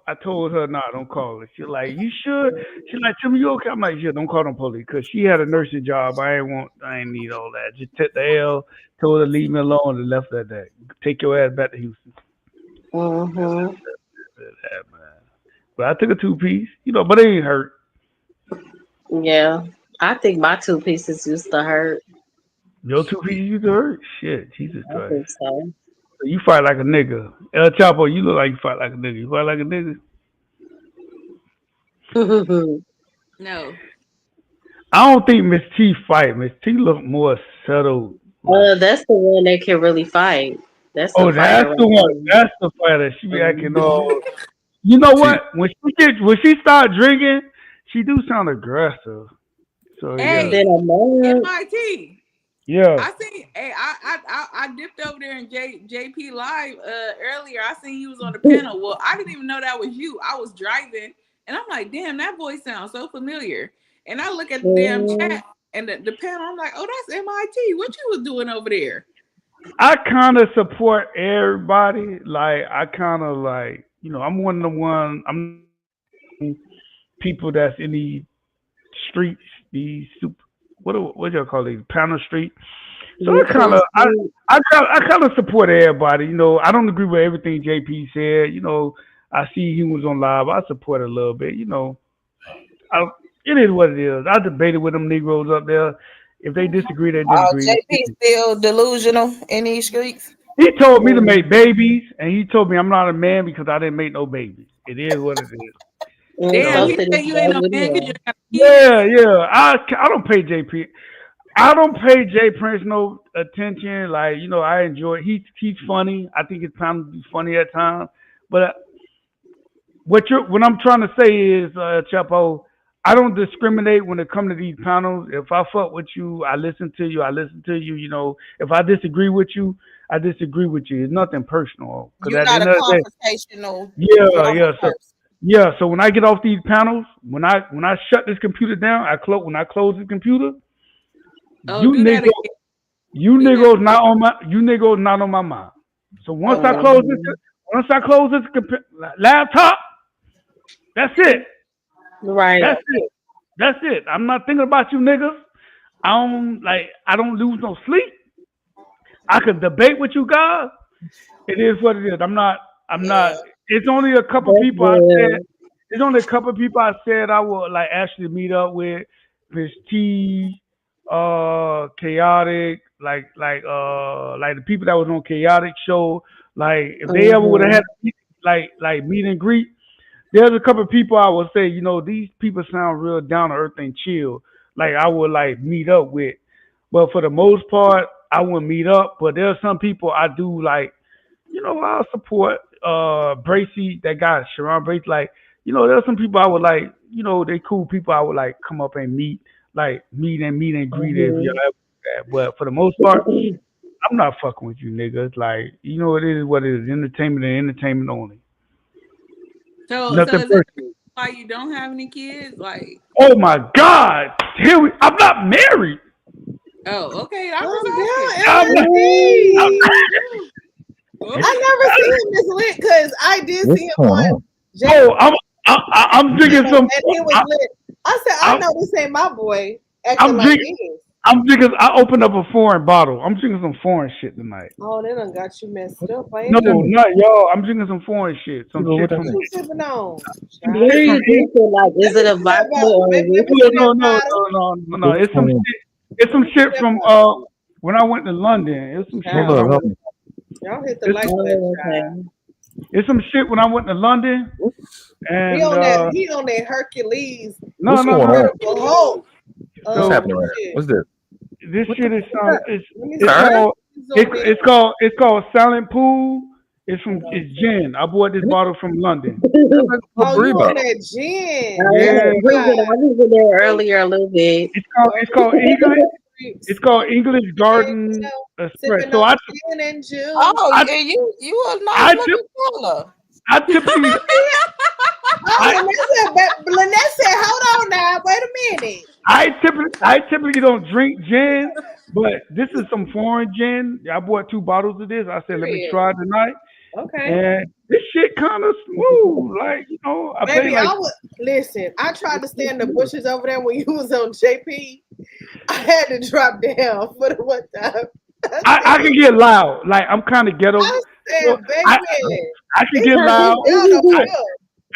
I told her, nah, don't call it. She's like, you sure? She's like, Timmy, you okay? I'm like, yeah, don't call them police, cause she had a nursing job. I ain't need all that. Just took the L, told her leave me alone, and left that day. Take your ass back to Houston. mm-hmm. That, man. But I took a 2-piece, but it ain't hurt. Yeah, I think my 2 pieces used to hurt. Your 2-piece used to hurt. Shit, Jesus I Christ. think so. You fight like a nigga. El Chapo, you look like you fight like a nigga. You fight like a nigga. No. I don't think Miss T fight. Miss T look more settled. Like, That's the one that can really fight. That's the oh, that's fighter the right one. there. That's the fighter. She be acting Mm-hmm. all. You know See, what? When she start drinking, she do sound aggressive. So yeah, Then Hey, a man, MIT. yeah. I seen. Hey, I dipped over there in JP live earlier. I seen you was on the panel. Well, I didn't even know that was you. I was driving, and I'm like, damn, that voice sounds so familiar. And I look at the damn chat and the panel. I'm like, oh, that's MIT. What you was doing over there? I kind of support everybody. Like I kind of like I'm one of the one. I'm not one of them people that's in these streets. These super. What y'all call these? Panel street. So YouTube. I kind of support everybody. I don't agree with everything JP said. I see he was on live. I support it a little bit. I, it is what it is. I debated with them Negroes up there. If they disagree, they disagree. JP still delusional in these streets. He told me to make babies, and he told me I'm not a man because I didn't make no babies. It is what it is. Damn, So he said said it's you ain't no over man because here. you got kids. Yeah. I don't pay JP. I don't pay Jay Prince no attention. Like I enjoy. He's funny. I think his panels be funny at times. But what I'm trying to say is, Chapo, I don't discriminate when it comes to these panels. If I fuck with you, I listen to you. I listen to you. If I disagree with you, I disagree with you. It's nothing personal. Because You're at the not end a of the day, confrontational yeah. drama So person. yeah. So when I get off these panels, when I shut this computer down, when I close the computer, Oh, you do that niggas, again. you Do that niggas again. not on my mind. So once I Mm-hmm. close this laptop, That's it. Right. That's it. That's it. I'm not thinking about you niggas. I don't lose no sleep. I can debate with you guys. It is what it is. I'm Yeah. not it's only a couple That's people I said good. it's only a couple people I said I would like actually meet up with. Miss T, Chaotic, like the people that was on Chaotic show. Like if they ever would have Mm-hmm. had like meet and greet, there's a couple of people I would say, these people sound real down to earth and chill. Like I would like meet up with. But for the most part, I wouldn't meet up. But there are some people I do like, I'll support Bracy, that guy, Sharon Bracy. Like, there's some people I would like, they cool people I would like come up and meet, like meet and greet if y'all Mm-hmm. ever do that. But for the most part, I'm not fucking with you niggas. Like, it is what it is. Entertainment and entertainment only. So Nothing is that personal. why you don't have any kids? Like, Oh my God. I'm not married. oh, okay. I'm Calm just asking. down, I'm not, I'm, LSD. Okay. I never seen him this lit because I did What's see him going on on? oh, JP I'm drinking channel, some, and he was I, lit. I said, I I'm, know this ain't my boy acting I'm like drinking, this. I opened up a foreign bottle. I'm drinking some foreign shit tonight. Oh, they done got you messed up. I No, ain't know. not y'all. I'm drinking some foreign shit. Some What shit that from, What mean? you sipping on? What Child? are shit from you drinking? Like, is it a What vodka about, or a baby, let me No, see whiskey? that no, no, bottle. no, no, no. What's It's some going on? shit. It's Let some me see shit that from bottle. when I went to London. It's some shit Hold when Child, I up, went. help me. y'all hit the It's light some, button, Oh, child. okay. it's some shit when I went to London. He And on that. He on that Hercules, no, What's no, going no. on? Incredible Hulk. What's So happening right now? Shit. What's this? this What the shit is fuck is that? Let me it's see. Sir? called He's on there. it's called Silent Pool. Hold on. It's gin. I bought this bottle from London. That's like a Oh, you Febreze on bottle. that gin? Yeah, Yeah, drinking. I was in there earlier a little bit. it's called English. It's called English Yeah, Garden Express. sipping So on gin and juice. Oh, I and you a nice I tip looking fella. I typically Oh, I Lynette said, hold on now, wait a minute. I typically don't drink gin, but this is some foreign gin. I bought 2 bottles of this. I said, let me Period. try it tonight. Okay. And this shit kind of smooth. Like, I pay Baby, like I would listen. I tried to stand in the bushes over there when you was on JP. I had to drop down for the one time. I can get loud. Like I'm kind of ghetto. I So said, I baby, I can it's get going loud. down over I, here.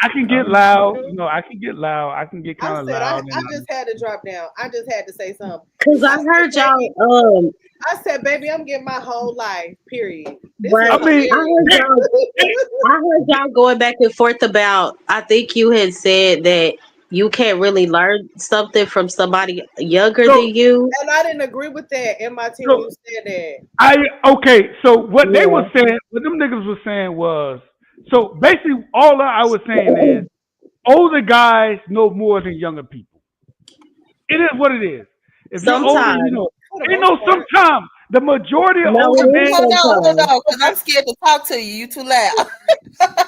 I can get loud. I can get loud. I can get I kind of said, loud. I just had to drop down. I just had to say something. Cause I I said, heard baby, y'all. I said, baby, I'm getting my whole life. Period. This Right. is I mean, I heard hilarious. y'all. I heard y'all going back and forth about. I think you had said that you can't really learn something from somebody younger so than you. And I didn't agree with that in my team when so you said that. I okay. So what they were Yeah. saying, what them niggas were saying was, so basically all I was saying is, older guys know more than younger people. It is what it is. If you're older, Sometimes. For the ain't most no part. sometimes. The majority of No, older it is men. Hold sometimes. on, because Okay, I'm scared to talk to you. You too loud.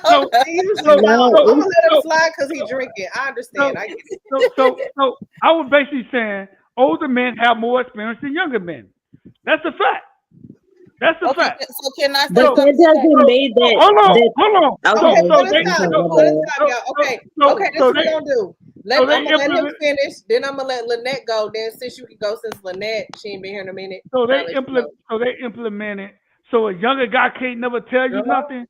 so He usually so loud. No, I'm so gonna let him so slide because he drinking. I so understand. I get it. so I was basically saying older men have more experience than younger men. That's a fact. That's a Okay, fact. so can I but say So something that to that? doesn't mean so that hold on. Okay, okay. for So the they top, Okay, my so for the bad. top, so y'all. so Okay, so, okay. This so is what they we're gonna do. so they I'm gonna let him implement finish. Then I'm gonna let Lynette go. Then since you can go, since Lynette she ain't been here in a minute, so I'll they let you implement go. so they implemented so a younger guy can't never tell you nothing.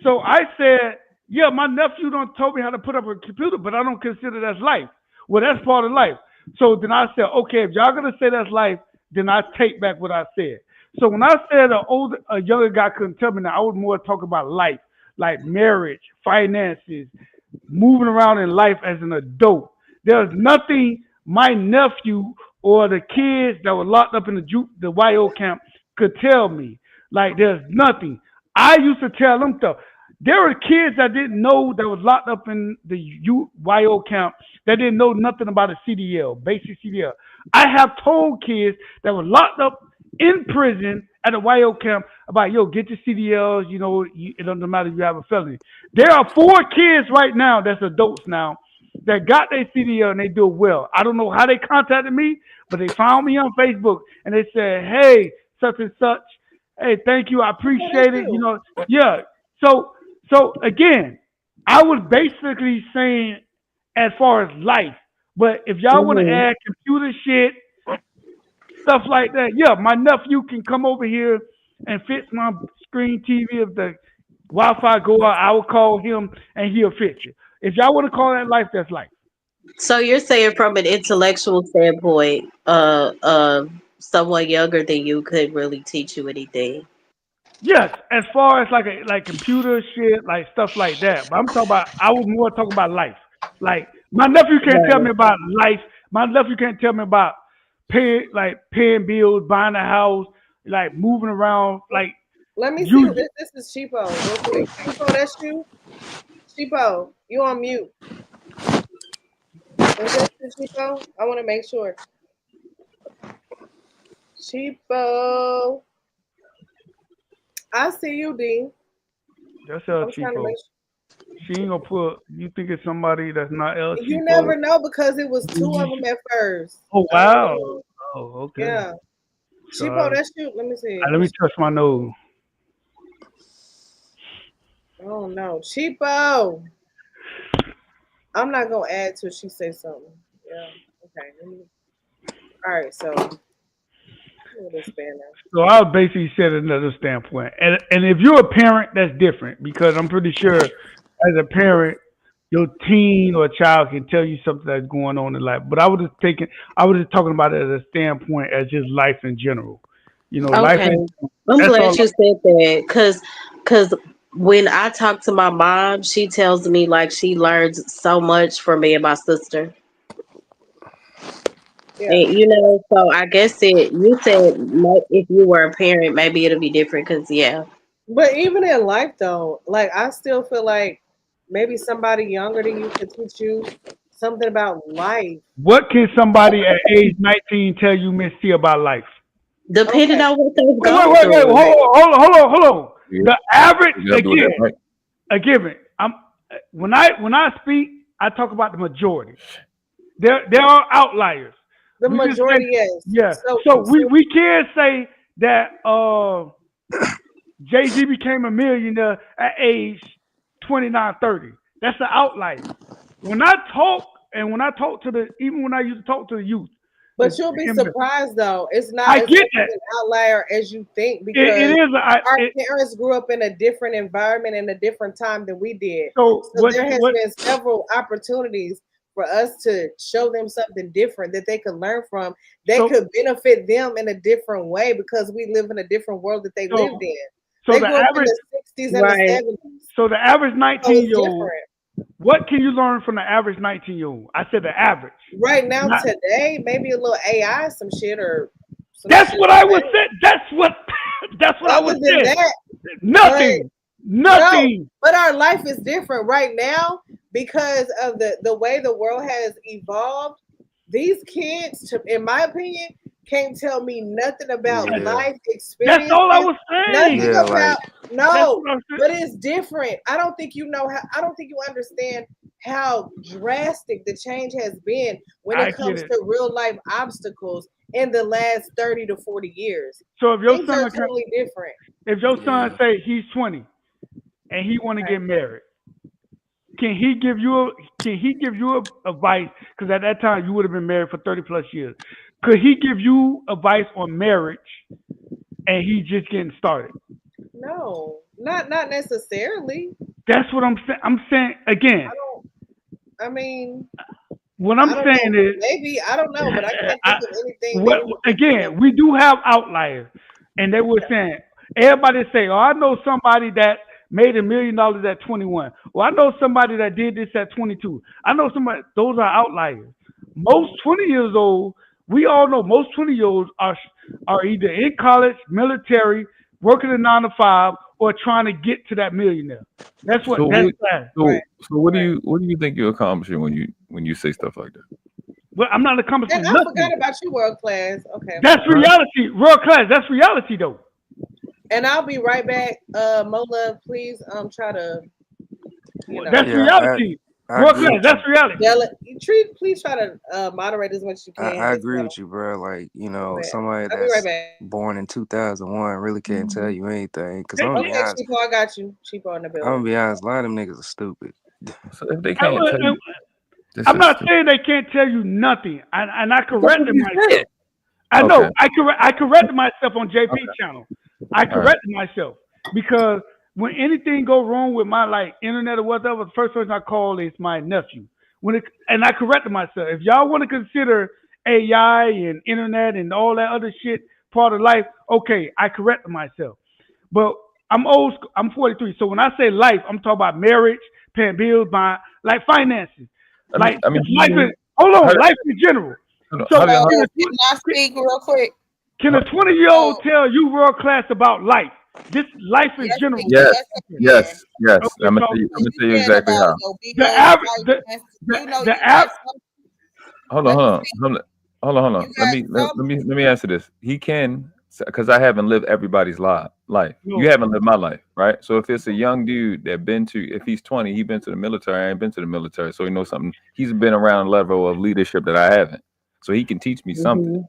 So I said, yeah, my nephew don't told me how to put up a computer, but I don't consider that's life. Well, that's part of life. So then I said, okay, if y'all gonna say that's life, then I take back what I said. So when I said a younger guy couldn't tell me that, I was more talking about life, like marriage, finances, moving around in life as an adult. There's nothing my nephew or the kids that were locked up in the YO camp could tell me. Like there's nothing. I used to tell them stuff. There were kids that didn't know that was locked up in the YO camp that didn't know nothing about a CDL, basic CDL. I have told kids that were locked up in prison at a YO camp about, yo, get your CDLs, it doesn't matter if you have a felony. There are 4 kids right now that's adults now that got their CDL and they do well. I don't know how they contacted me, but they found me on Facebook and they said, hey, such and such. Hey, thank you. I Okay, that's appreciate it. you. Yeah. So again, I was basically saying as far as life. But if y'all want to Mm-hmm. add computer shit, stuff like that, yeah, my nephew can come over here and fix my screen TV. If the Wi-Fi go out, I will call him and he'll fix it. If y'all want to call that life, that's life. So you're saying from an intellectual standpoint, someone younger than you could really teach you anything. Yes, as far as like computer shit, like stuff like that. But I'm talking about. I was more talking about life. Like my nephew can't tell me Right. about life. My nephew can't tell me about paying bills, buying a house, like moving around. Like Let me see you, who this is. Cheapo, real quick. Cheapo, that's you. Cheapo, you on mute. Is that you, Cheapo? I want to make sure. Cheapo, I see you, D. that's El I'm trying to make Cheapo. sure. She ain't gonna put. You think it's somebody that's not El You Cheapo? never know because it was two of You- them at first. Oh wow. Oh okay. Yeah. So Cheapo, that's you. Let me see. let me touch my nose. Oh no, Cheapo. I'm not gonna add to it. She say something. Yeah. Okay. All right. So look at this banner. So I'll basically set another standpoint. And if you're a parent, that's different because I'm pretty sure as a parent, your teen or child can tell you something that's going on in life. But I was just talking about it as a standpoint as just life in general. You know, life Okay. in I'm that's all. glad you said that because when I talk to my mom, she tells me like she learns so much from me and my sister. Yeah. And so I guess you said if you were a parent, maybe it'll be different because yeah. But even in life though, like I still feel like maybe somebody younger than you could teach you something about life. What can somebody at age 19 tell you, Miss T, about life? Depending Okay. on what they've Wait, gone wait. Hold through. Right. on, hold on, hold on, hold on. Yeah, The average you gotta do that again. right. Again, I'm when I speak, I talk about the majority. There are outliers. The We can say majority, yes. yeah. So So we so we can say that Jay Z became a millionaire at age 29, 30. That's the outlier. When I talk when I talk to the even when I used to talk to the youth, but you'll be surprised though. It's not I as get much that. of an outlier as you think It because is. our parents grew up in a different environment and a different time than we did. So So there has been several opportunities for us to show them something different that they could learn from that so could benefit them in a different way because we live in a different world that they lived so in. so They the grew up in average the 60s and the Right. 70s. so the average So 19 it's year old. different. What can you learn from the average 19-year-old? I said the average. Right now, Not, today, maybe a little AI, some shit or some that's shit what like I was that. saying. That's what I was Other than saying. that, but Nothing. no, Nothing. but our life is different right now because of the way the world has evolved. These kids, in my opinion, can't tell me nothing about Yeah, life That's all I experiences, was nothing saying. yeah, about like That's no. what I was saying. But it's different. I don't think you know how. I don't think you understand how drastic the change has been when I it get comes it. to real life obstacles in the last 30 to 40 years. So Things are totally different. if your son yeah, say he's 20 and he want to Okay. get married, can he give you advice? Because at that time you would have been married for 30 plus years. Could he give you advice on marriage and he just getting started? No, not necessarily. That's what I'm saying. I'm saying I again. don't. I mean, What I I'm don't saying know. is, Maybe I don't know, but I can't I, think of anything that what he would give me. again? We do have outliers, and they were saying everybody say, "Oh, I know somebody that made $1 million at 21. Well, I know somebody that did this at 22. I know somebody." Those are outliers. Most 20 years old, we all know most 20-year olds are either in college, military, working a 9 to 5, or trying to get to that millionaire. That's what So that's what? that. Right, So what do right. you think you're accomplishing when you say stuff like that? Well, I'm not And accomplishing I forgot nothing. about you, world class. Okay, That's hold on. Huh? reality, world class. That's reality, though. And I'll be right back. Mola, please try to, you That's know, yeah. reality, I world agree class. with That's you. reality. yell it. You treat please try to moderate as much as you can I as agree well. with you, bro. Like, My bad. somebody I'll be right that's back. born in 2001 really can't tell you anything. Cause They- I'm gonna be Okay, honest. Cheapo, I got you. Cheapo in the I'm gonna building. be honest. A lot of them niggas are stupid. So if they can't tell you, I'm not saying they can't tell you nothing, and I corrected myself. said. I know Okay. I corrected myself on JP Okay. channel. I corrected myself because when anything go wrong with my like internet or whatever, the first person I call is my nephew. And I corrected myself. If y'all want to consider AI and internet and all that other shit part of life, okay, I corrected myself. But I'm old. I'm 43. So when I say life, I'm talking about marriage, paying bills, my like finances, like life. Hold on, life in general. So Can I speak real quick? Can a 20-year-old tell you world class about life? This life in general. Yes. Okay, I'm gonna tell you exactly how. The average, Hold on. Let me answer this. He can, because I haven't lived everybody's life. No. You haven't lived my life, right? So if it's a young dude that if he's 20, he's been to the military. I ain't been to the military, so he knows something. He's been around a level of leadership that I haven't, so he can teach me something.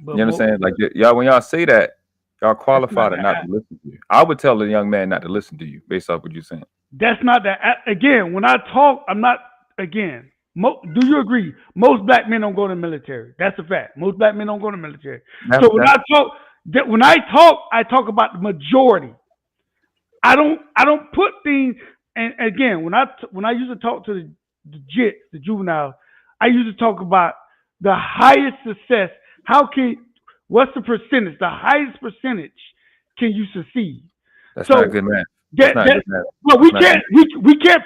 You understand? Like y'all, when y'all say that, y'all qualified not to listen to you. I would tell a young man not to listen to you based off what you're saying. That's not that. Again, when I talk, I'm not. Again, do you agree? Most black men don't go to the military. That's a fact. Most black men don't go to the military. So when I talk about the majority. I don't put things. And again, when I used to talk to the juveniles, I used to talk about the highest success. What's the percentage? The highest percentage can you succeed? That's not a good man. Well, we can't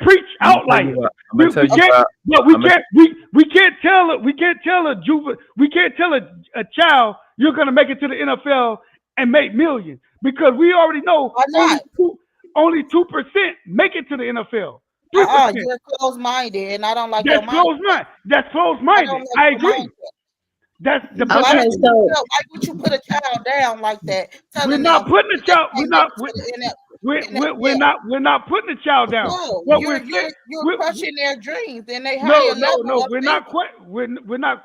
preach outliers. We can't tell a child you're gonna make it to the NFL and make millions because we already know only 2% make it to the NFL. 3%. You're closed-minded, and I don't like That's closed-minded. That's closed-minded. I agree. That's the why would you put a child down like that? We're not putting a child. We're not putting a child down. No, you're crushing their dreams, and they higher level. No. We're not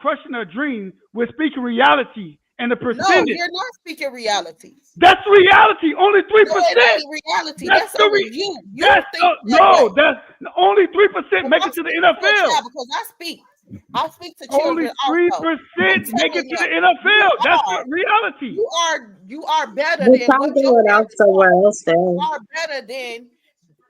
crushing their dreams. We're speaking reality and the percentage. No, you're not speaking reality. That's reality. Only 3%. No, it ain't reality. That's only you. That's only 3% make it to the NFL. Because I speak to children. Only 3% make it to the NFL. That's not reality. You are better than what you are better than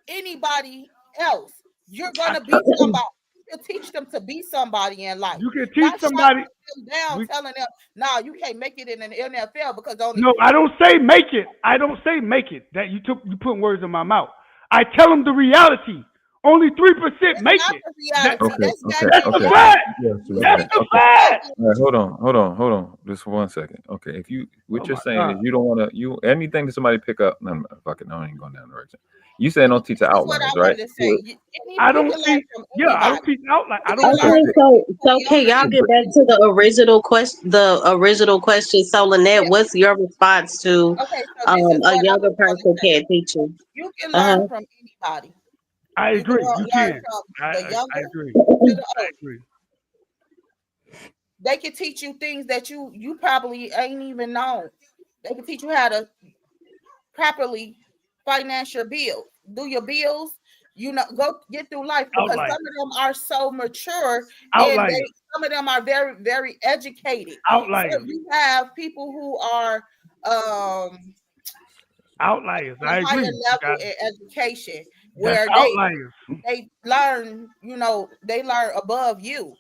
anybody else. You're gonna be somebody. You can teach them to be somebody in life. You can teach somebody down, telling them, "No, you can't make it in an NFL because only." No, I don't say make it. I don't say make it. That you put words in my mouth. I tell them the reality. Only 3% make it. That's a fact. That's a fact. All right, hold on. Just 1 second. Okay, if what you're saying is you don't want to anything that somebody pick up. No, fuck it. No, I ain't going down the direction. You saying don't teach the outliners, right? I don't teach. Yeah, I don't teach outliners. So can y'all get back to the original question? The original question. So Lynette, what's your response to a younger person can't teach you? You can learn from anybody. I agree. You can. I agree. I agree. They can teach you things that you probably ain't even known. They can teach you how to properly finance your bills, do your bills. Go get through life because some of them are so mature and some of them are very, very educated. Outliers. So you have people who are outliers. I agree. Higher level in education. Where they learn, they learn above you.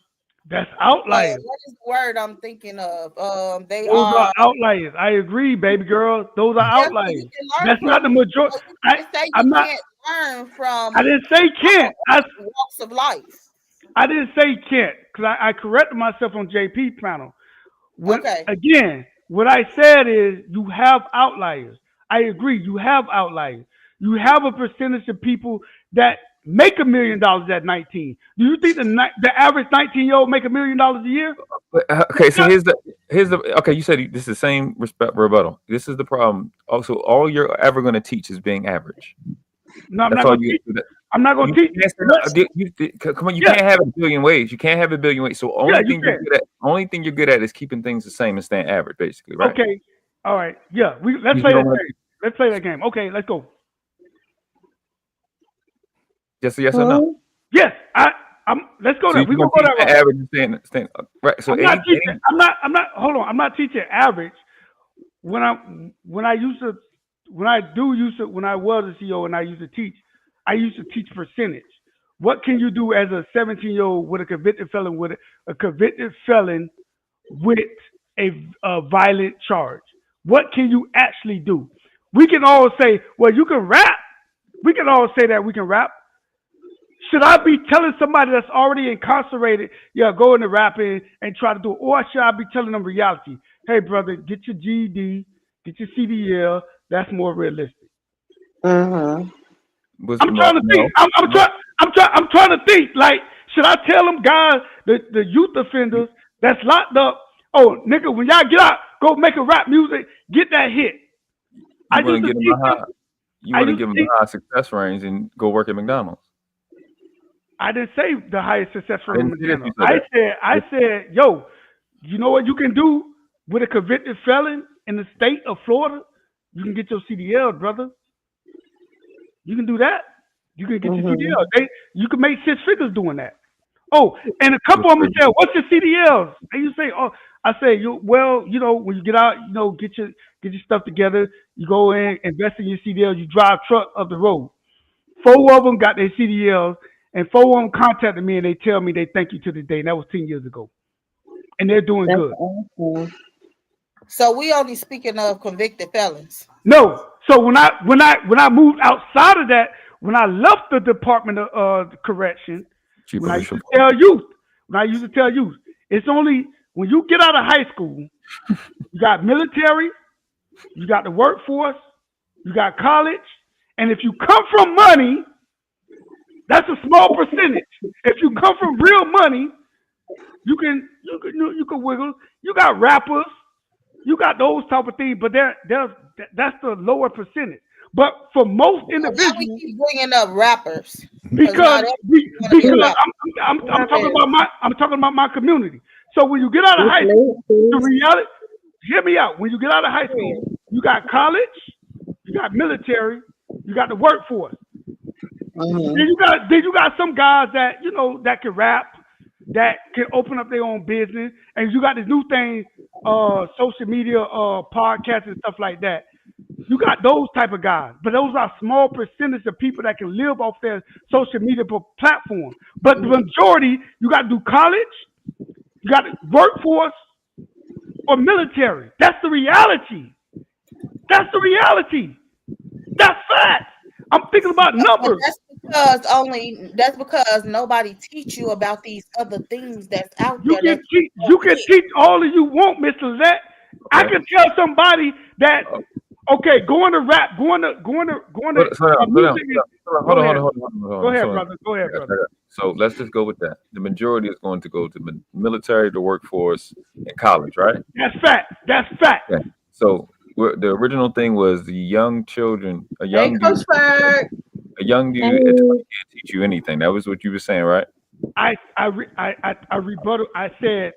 That's outliers. What is the word I'm thinking of? Those are outliers. I agree, baby girl. Those are outliers. That's not the majority. I'm not. Can't learn from. I didn't say can't. Walks of life. I didn't say can't because I corrected myself on JP panel. Again, what I said is you have outliers. I agree. You have outliers. You have a percentage of people that make $1 million at 19. Do you think the average 19-year-old make $1 million a year? Okay, so here's the okay. You said this is the same rebuttal. This is the problem. Also, all you're ever going to teach is being average. No, I'm not going to teach. I'm not going to teach. Come on, you can't have a billion ways. You can't have a billion ways. So only thing you're good at is keeping things the same and staying average, basically, right? Okay, all right, yeah. Let's play that game. Let's play that game. Okay, let's go. Just a yes or no. Yes, let's go So there. you're We're gonna gonna go teach that the route. average and staying right. So I'm not teaching. I'm not. Hold on. I'm not teaching average. When I when I used to when I do used to when I was a CEO and I used to teach percentage. What can you do as a 17-year-old with a convicted felon a convicted felon with a violent charge? What can you actually do? We can all say, well, you can rap. We can all say that we can rap. Should I be telling somebody that's already incarcerated, yeah, go into rapping and try to do it? Or should I be telling them reality? Hey, brother, get your GED, get your CDL. That's more realistic. Mm-hmm. I'm trying to think. No, no. I'm trying to think. Like, should I tell them guys, the youth offenders that's locked up, oh, nigga, when y'all get out, go make a rap music, get that hit. I You want used to to get them teach a them. high. You I want to used give to them teach. a high success range and go work at McDonald's. I didn't say the highest success I rate in didn't see that McDonald's. you said I said, yo, you know what you can do with a convicted felon in the state of Florida? You can get your CDL, brother. You can do that. You can get your Mm-hmm. CDL. You can make 6 figures doing that. Oh, and a couple of them that. say, "What's your CDLs?" And you say, "Oh, I say, well, when you get out, get your stuff together. You go in, invest in your CDLs. You drive truck up the road. 4 of them got their CDLs, and 4 of them contacted me, and they tell me they thank you to the day. And that was 10 years ago, and they're doing That's good. awesome. So we only speaking of convicted felons. No, so when I moved outside of that, when I left the Department of Correction, Chief when I used official. to tell youth, it's only when you get out of high school, you got military, you got the workforce, you got college, and if you come from money, that's a small percentage. If you come from real money, you can wiggle. You got rappers, you got those type of things, but that's the lower percentage. But for most Now we individuals, keep bringing up rappers because not everybody want to be a rapper. I'm talking about my community. So when you get out of high school, the reality, hear me out. When you get out of high school, you got college, you got military, you got the workforce. Mm-hmm. Then you got some guys that that can rap, that can open up their own business, and you got this new thing, social media, podcasts and stuff like that. You got those type of guys, but those are small percentage of people that can live off their social media platform. But the majority, you got to do college, you got to workforce, or military. That's the reality. That's the reality. That's fact. I'm thinking about numbers. That's because nobody teach you about these other things that's out You there. can teach all of you want, Mr. Lizette. I can tell somebody that going to rap, going to music. Hold on. Go ahead, brother. So let's just go with that. The majority is going to go to the military, the workforce, and college, right? That's fact. Okay. So the original thing was the young children, a young dude can't teach you anything. That was what you were saying, right? I rebuttal. I said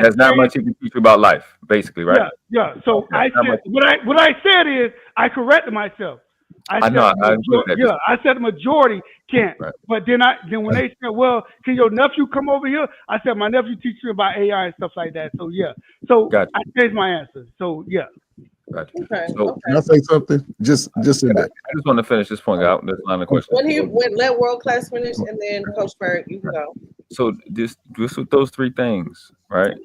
there's not much he can teach you about life, basically, right? Yeah. So I said what I said is I corrected myself. I said the majority can't. Right. But then when they said, well, can your nephew come over here? I said my nephew teaches you about AI and stuff like that. So yeah. So gotcha. I changed my answer. So yeah. Gotcha. Okay. So can I say something? Just in that. I just want to finish this point out. This line of questions. Let World Class finish, and then Coach Berg, you can go. So just with those 3 things, right?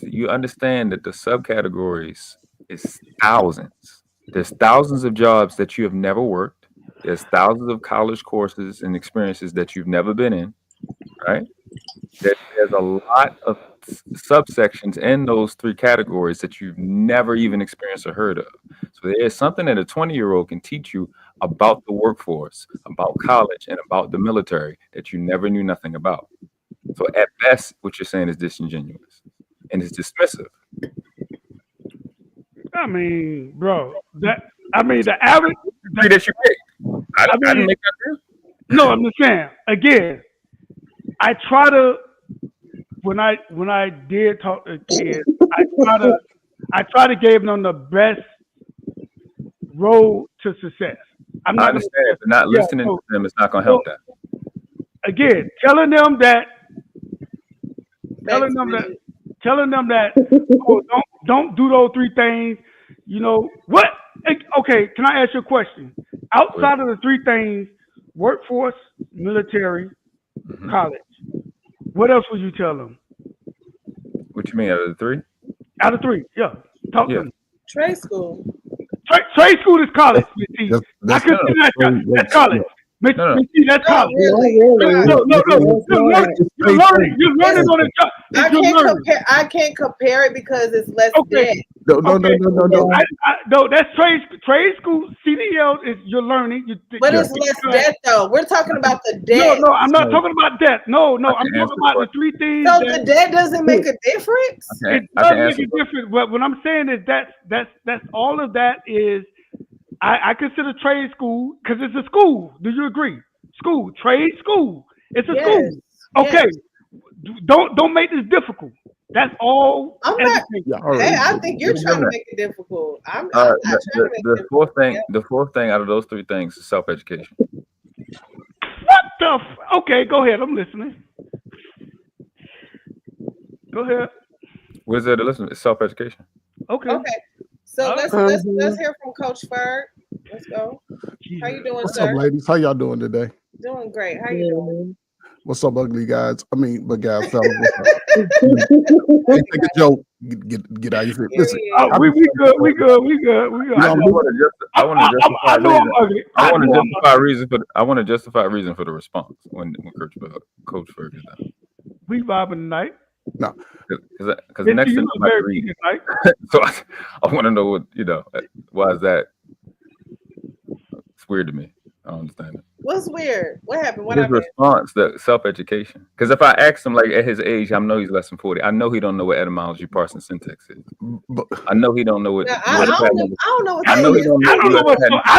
You understand that the subcategories is thousands. There's thousands of jobs that you have never worked. There's thousands of college courses and experiences that you've never been in, right? There's a lot of subsections in those 3 categories that you've never even experienced or heard of. So there's something that a 20-year-old can teach you about the workforce, about college, and about the military that you never knew nothing about. So at best, what you're saying is disingenuous and it's dismissive. I mean, bro, the average that you picked. I didn't make that. No, I'm just saying. Again, I try to when I did talk to kids, I try to give them the best road to success. I understand, but not listening to them is not going to help that. again, telling them that, Thanks, Bridget. telling them that, oh, don't do those three things. You know what? Okay, can I ask you a question? Outside of the three things, workforce, military, college, what else would you tell them? What you mean out of the three? Out of three, yeah. Talk to Yeah. me. Trade school. Trade school is college, Miss T. I That's consider that's college. Miss No. T, that's Not college. really. No. That's You're not. learning. You're learning on the job. I can't compare it because it's less Okay. debt. No. No, that's trade school. CDL is you're learning. But it's less debt though. We're talking about the debt. No, I'm not talking about debt. No, I'm can talking answer about the the three things. So that, the debt doesn't make a difference. it I does can make answer a difference. But what I'm saying is that's all of that is. I consider trade school because it's a school. Do you agree? School, trade school. It's a school. Okay. Yes. Don't make this difficult. That's all. I'm not. Yeah, all Hey, right. I think you're trying to make it difficult. I'm not trying to make it difficult. The fourth thing out of those three things is self-education. What the? Okay, go ahead. I'm listening. Go ahead. Where's there to listen? It's self-education. Okay. Okay. So let's hear from Coach Ferg. Let's go. How you doing, What's sir? up, ladies? How y'all doing today? Doing great. How you doing? What's up, ugly guys? I mean, but guys, fellas. Hey, take a joke. Get out of your feet. Listen, Oh, we good. We good. I want to justify a reason for the response when Coach Ferg is done. We vibing tonight. No, because next thing I read, so I want to know what why is that? It's weird to me. I don't understand it. What's weird? What happened? What His happened? response, the self-education. Because if I ask him, like at his age, I know he's less than 40. I know he don't know what etymology, parsing, syntax is. but I know he don't know what. Now, I don't know what that I know he is. don't know. I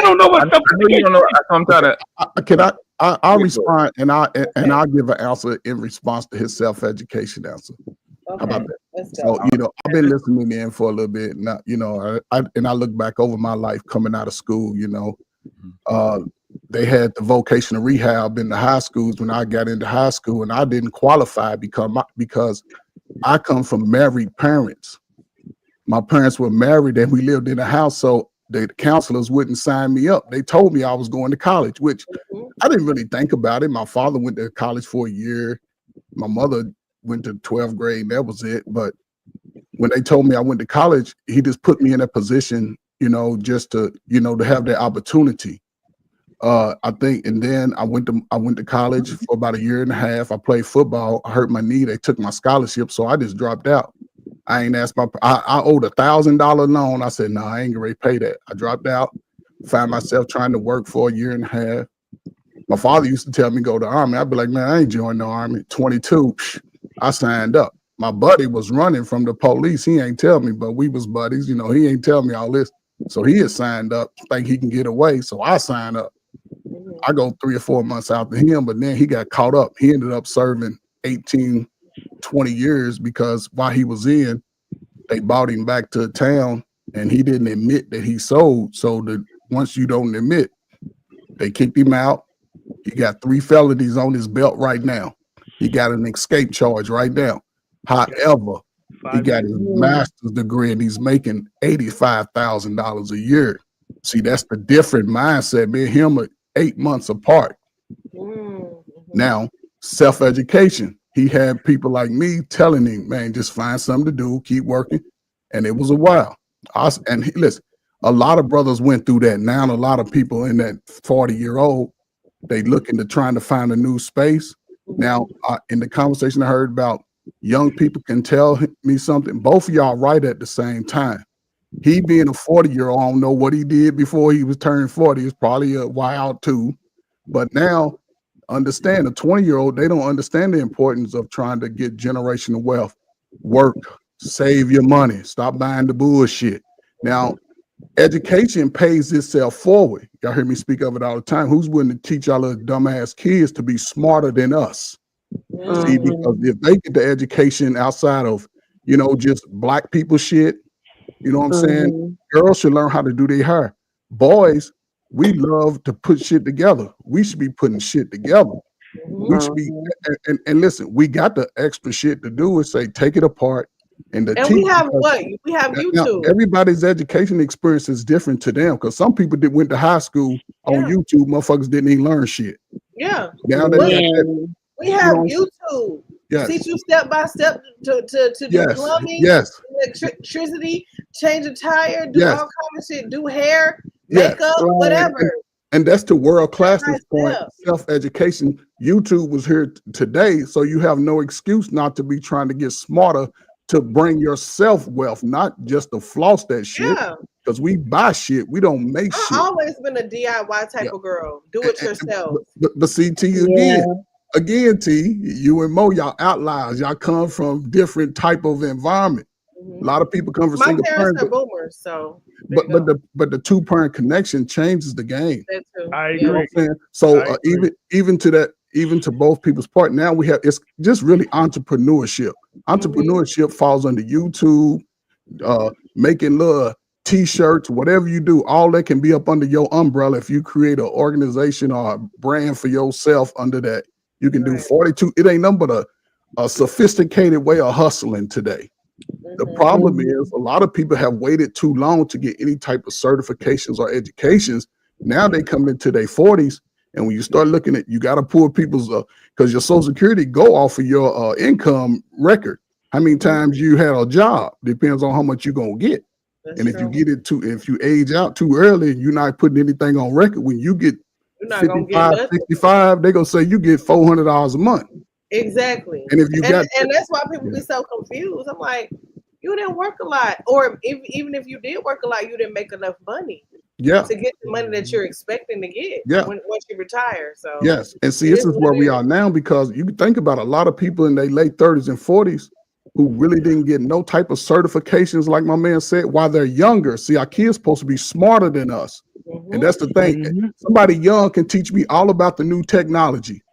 don't know what I know you don't know. I'm trying to. can I'll respond and I'll give an answer in response to his self-education answer. Okay, How about that? let's go. So I've been listening in for a little bit, and I look back over my life coming out of school. They had the vocational rehab in the high schools when I got into high school, and I didn't qualify because I come from married parents. My parents were married, and we lived in a house, so the counselors wouldn't sign me up. They told me I was going to college, which I didn't really think about it. My father went to college for a year. My mother went to 12th grade, and that was it. But when they told me I went to college, he just put me in a position, just to have that opportunity. I think, and then I went to college for about a year and a half. I played football. I hurt my knee. They took my scholarship, so I just dropped out. I ain't asked I owed $1,000 loan. I said, no, I ain't gonna ready to pay that. I dropped out. Found myself trying to work for a year and a half. My father used to tell me go to the Army. I'd be like, man, I ain't joining the Army. 22, I signed up. My buddy was running from the police. He ain't tell me, but we was buddies. He ain't tell me all this. So he had signed up, think he can get away. So I signed up. I go 3 or 4 months after him, but then he got caught up. He ended up serving 18, 20 years because while he was in, they brought him back to town and he didn't admit that he sold. So once you don't admit, they kicked him out. He got 3 felonies on his belt right now. He got an escape charge right now. However, he got his master's degree and he's making $85,000 a year. See, that's the different mindset. Me and him are 8 months apart. Now, self-education. He had people like me telling him, man, just find something to do, keep working. And it was a while. Listen, a lot of brothers went through that. Now, a lot of people in that 40-year-old, they looking to trying to find a new space. Now, in the conversation I heard about young people can tell me something. Both of y'all right at the same time. He being a 40-year-old, I don't know what he did before he was turning 40. It's probably a while too. But now, understand a 20-year-old, they don't understand the importance of trying to get generational wealth. Work, save your money, stop buying the bullshit. Now, education pays itself forward. Y'all hear me speak of it all the time. Who's willing to teach our little dumbass kids to be smarter than us? See, because if they get the education outside of, just black people shit, you know what I'm saying? Girls should learn how to do their hair. Boys, we love to put shit together. We should be putting shit together. We should be and listen, we got the extra shit to do is say take it apart and And teach we have because what? We have now YouTube. everybody's education experience is different to them because some people that went to high school on Yeah. YouTube, motherfuckers didn't even learn shit. Yeah. Now they But got that, we have know, YouTube. yes, Teach you step by step to do yes, plumbing, yes, electricity, change a tire, do yes, all kind of shit, do hair, yes. makeup, And, whatever. and that's to world Step by class's point, step. self-education. YouTube was here today, so you have no excuse not to be trying to get smarter to bring yourself wealth, not just to floss that shit. Yeah. Because we buy shit, we don't make I've shit. always been a DIY type Yeah. of girl. Do it yourself. But see, T, again, T, you and Mo, y'all outliers. Y'all come from different type of environment. A lot of people come from My single parents parents, are boomers, so but the two parent connection changes the game. that too. I You know what agree. I'm saying? So I agree. even to both people's part, now we have it's just really entrepreneurship. Entrepreneurship falls under YouTube, making little t-shirts, whatever you do, all that can be up under your umbrella. If you create an organization or a brand for yourself under that, you can do 42. It ain't nothing but a sophisticated way of hustling today. The problem is a lot of people have waited too long to get any type of certifications or educations. Now they come into their 40s, and when you start looking at, you got to pull people's because your Social Security go off of your income record. How many times you had a job depends on how much you're gonna get. That's And if true. you get it if you age out too early, you're not putting anything on record. When you get You're not gonna get 55, nothing. 65, they're gonna say you get $400 a month. Exactly. And if you got and that's why people be so confused. I'm like, you didn't work a lot, or even if you did work a lot, you didn't make enough money yeah, to get the money that you're expecting to get Yeah. once you retire. So yes. And see, it this is is what where it we is. are now because you can think about a lot of people in their late 30s and 40s who really didn't get no type of certifications, like my man said, while they're younger. See, our kids supposed to be smarter than us. And that's the thing. Somebody young can teach me all about the new technology,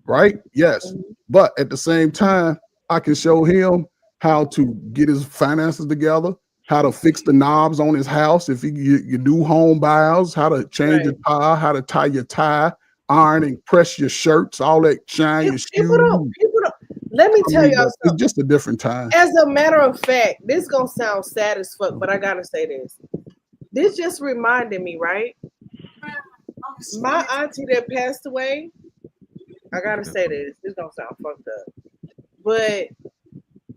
right? Yes. But at the same time, I can show him how to get his finances together, how to fix the knobs on his house, if you do home buys, how to change your tire, how to tie your tie, iron and press your shirts, all that, shine your People shoes. don't. Let me tell y'all It's something. just a different time. As a matter of fact, this gonna sound sad as fuck, but I gotta say this. This just reminded me, right? My auntie that passed away. I gotta say this. This gonna sound fucked up, but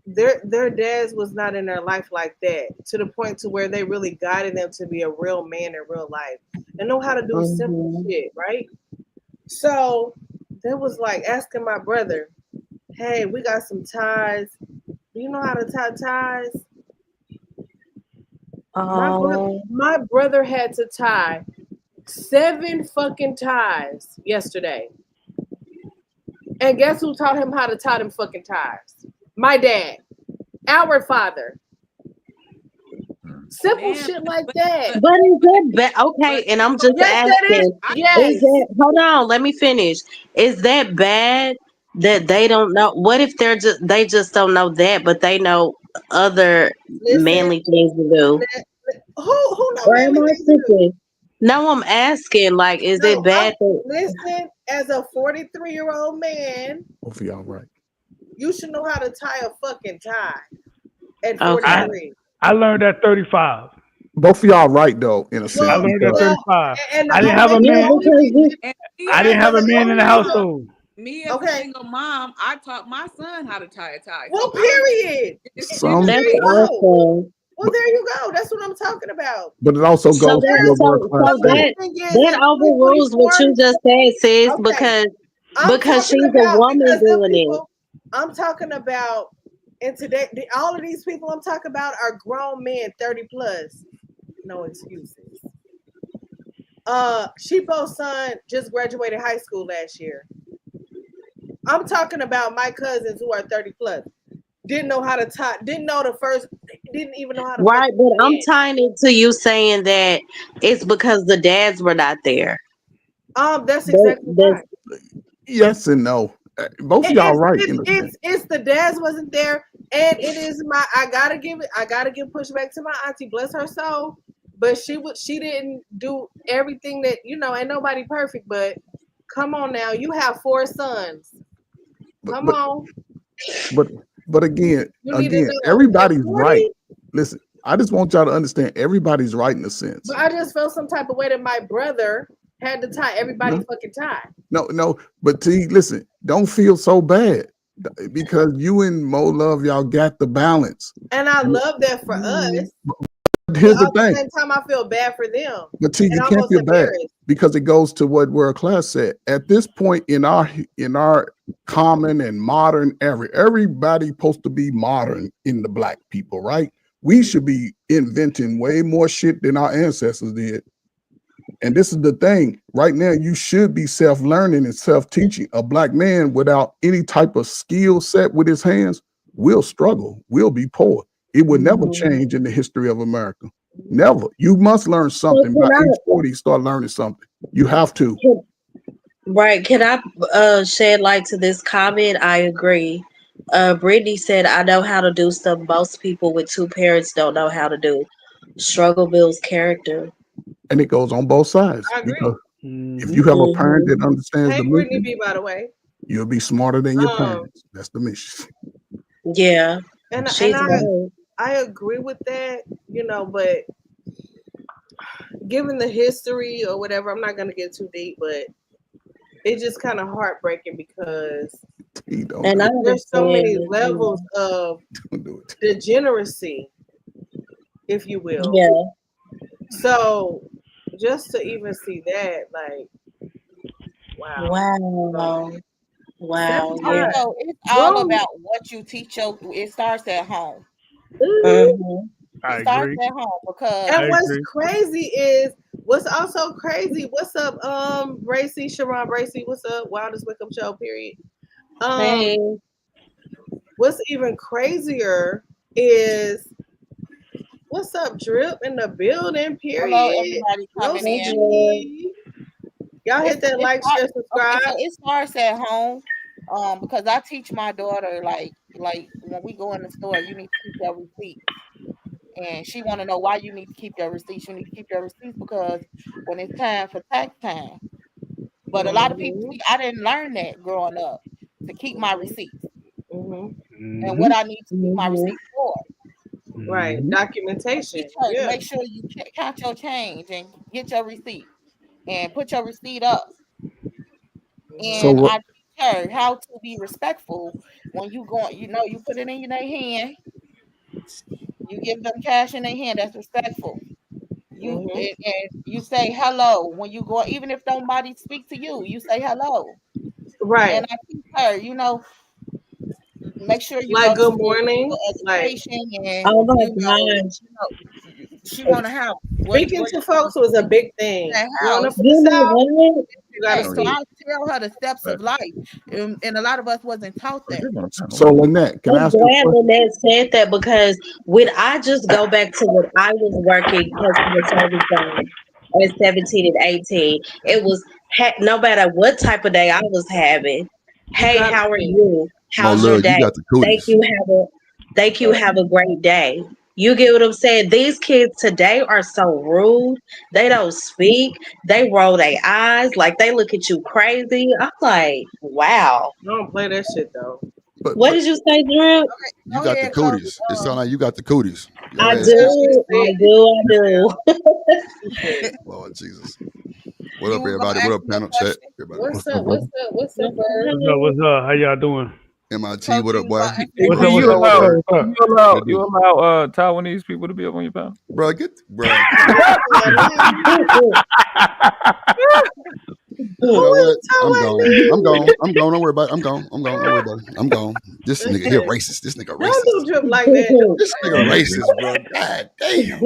their dads was not in their life like that to the point to where they really guided them to be a real man in real life and know how to do simple shit, right? So they was like asking my brother, "Hey, we got some ties. Do you know how to tie ties?" My brother had to tie 7 fucking ties yesterday. And guess who taught him how to tie them fucking ties? My dad. Our father. Simple shit like that. But is that bad? Okay, and I'm just asking. Yes. Hold on, let me finish. Is that bad that they don't know? What if they just don't know that, but they know other manly things to do? Who know Or am manly I things to do? thinking? No, I'm asking. Like, is it bad? Listen, as a 43-year-old man, Both of y'all right. you should know how to tie a fucking tie at Okay. 43. I learned at 35. Both of y'all right though, in a sense. I learned at 35. And I didn't have a man. I didn't have a man in the household. Me as a single mom, I taught my son how to tie a tie. Well, period. That's awesome. Well, there you go. That's what I'm talking about. But it also goes So to your work class. that overrules what you just said, sis, because she's a woman doing it. I'm talking about, and today, all of these people I'm talking about are grown men, 30 plus. No excuses. Sheepo's son just graduated high school last year. I'm talking about my cousins who are 30 plus. Didn't know how to tie, didn't even know how to. Right, but I'm tying it to you saying that it's because the dads were not there. That's exactly right. Yes and no. Both of y'all right. It's the dads wasn't there, and it is I gotta give pushback to my auntie, bless her soul. But she didn't do everything that, ain't nobody perfect, but Come on now, you have 4 sons. But Come but on, but again, you need to know. At everybody's 40, right. Listen, I just want y'all to understand everybody's right in a sense. but I just felt some type of way that my brother had to tie everybody's fucking tie. No, but listen, don't feel so bad because you and Mo Love, y'all got the balance. And I love that for us. Here's But the at the thing. same time, I feel bad for them. But T, you And can't almost feel bad embarrassed. because it goes to what World Class said. At this point in our common and modern era, everybody's supposed to be modern in the black people, right? We should be inventing way more shit than our ancestors did. And this is the thing. Right now, you should be self-learning and self-teaching. A black man without any type of skill set with his hands will struggle, will be poor. It will never change in the history of America. Never. You must learn something. By age 40, start learning something. You have to. Right. Can I shed light to this comment? I agree. Brittany said, I know how to do stuff most people with 2 parents don't know how to do. Struggle builds character. And it goes on both sides. I agree. Because if you have a parent that understands Hey, the Brittany mission, B, by the way. you'll be smarter than your parents. That's the mission. Yeah. And She's right. I agree with that, but given the history or whatever, I'm not gonna get too deep, but it's just kind of heartbreaking because there's so many levels of degeneracy, if you will. Yeah. So just to even see that, like, wow. Wow. Yeah. So it's all about what you teach it starts at home. I It starts agree. at home because And what's crazy is what's also crazy. What's up, Bracy, Sharon Bracy? What's up? Wildest Wake Up Show, period. Hey. What's even crazier is what's up, Drip in the building, period. hello, everybody coming in. Y'all hit that like, share, subscribe. Okay, so it starts at home. Because I teach my daughter like when we go in the store, you need to keep your receipts. And she want to know why you need to keep your receipts. You need to keep your receipts because when it's time for tax time. But a lot of people, I didn't learn that growing up to keep my receipts and what I need to keep my receipts for. Right, documentation. Yeah. Make sure you count your change and get your receipt and put your receipt up. And I teach her how to be respectful when you go. You put it in their hand. You give them cash in their hand. That's respectful. And you say hello when you go, even if nobody speak to you. You say hello. Right. And I teach her. Make sure you like go good to morning, education and oh my gosh. She want to have speaking to folks was a big thing. Growing up in You the know South, what? you gotta so speak. I tell her the steps of life, and a lot of us wasn't taught that. So Lynette, can I I'm ask you a glad question? Lynette said that because when I just go back to when I was working customer service at 17 and 18, it was no matter what type of day I was having. Hey, how are you? How's your Love, you day? got the cooties. Thank you. Have a great day. You get what I'm saying? These kids today are so rude. They don't speak. They roll their eyes like they look at you crazy. I'm like, wow. Don't play that shit though. What did you say, Drew? You got the cooties. It sounds like you got the cooties. I do. Lord Jesus. What up, everybody? What up, panel chat? Everybody. What's up, Bird? What's up? How y'all doing? MIT, what up, boy? What's up? You allow Taiwanese people to be up on your panel? Bro, bro. You know what? I'm gone. Don't worry about it. I'm gone. Don't worry about it. I'm gone. This nigga here racist. This nigga racist. Don't do Drip like that. This nigga racist, bro. God damn.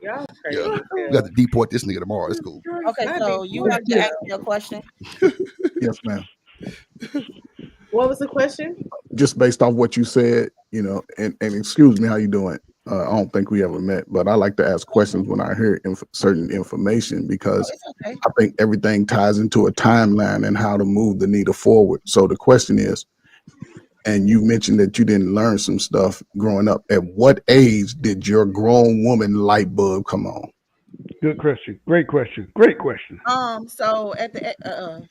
Y'all crazy. Yeah. We got to deport this nigga tomorrow. It's cool. Okay, so you have to ask me a question. Yes, ma'am. What was the question? Just based off what you said, and excuse me, how you doing? I don't think we ever met, but I like to ask questions when I hear certain information because I think everything ties into a timeline and how to move the needle forward. So the question is, and you mentioned that you didn't learn some stuff growing up. At what age did your grown woman light bulb come on? Good question. Great question. Great question. So at the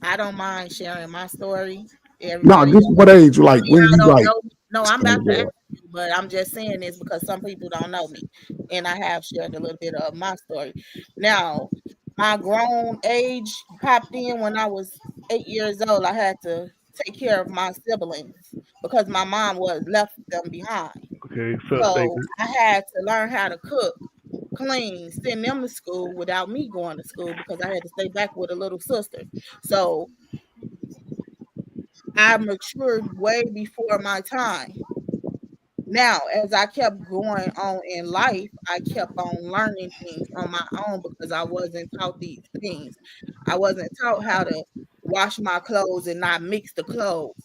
I don't mind sharing my story. No, Everybody, this is what age, like when y'all you don't like, know me. No, I'm oh about to ask Lord. you, but I'm just saying this because some people don't know me, and I have shared a little bit of my story. Now, my grown age popped in when I was 8 years old. I had to take care of my siblings because my mom was left them behind. Okay, So substatement. I had to learn how to cook, clean, send them to school without me going to school because I had to stay back with a little sister. So I matured way before my time. Now, as I kept going on in life, I kept on learning things on my own because I wasn't taught these things. I wasn't taught how to wash my clothes and not mix the clothes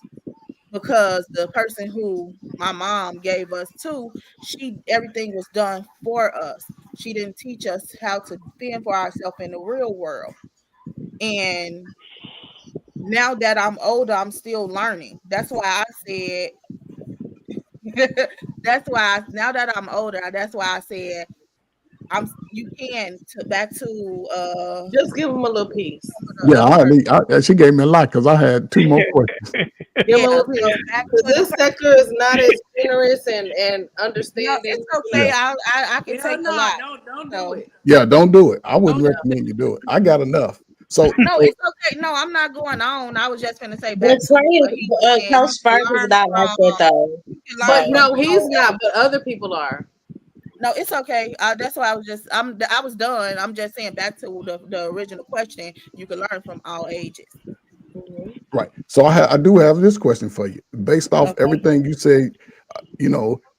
because the person who my mom gave us to, she everything was done for us. She didn't teach us how to fend for ourselves in the real world. And now that I'm older, I'm still learning. That's why I said that's why now that I'm older, that's why I said you can to back to Just give them a little piece. some of the Yeah, other person. she gave me a lot because I had two more questions. Give them Yeah, a little so piece. back Because to the this person. sector is not as generous and No, understanding. it's okay. Yeah. I can Hell take a no, lot. don't do So it. Yeah, don't do it. I wouldn't Don't do recommend you do it. I got enough. So, no, it's okay. No, I'm not going on. I was just gonna say But back to what he was Trey, saying. Coach You can Spark is learn not like that from though. you can learn But So from no, he's all not. ages. But other people are. No, it's okay. That's why I was done. I'm just saying back to the original question. You can learn from all ages. Mhm. right. So I do have this question for you. Based off Okay. everything you say,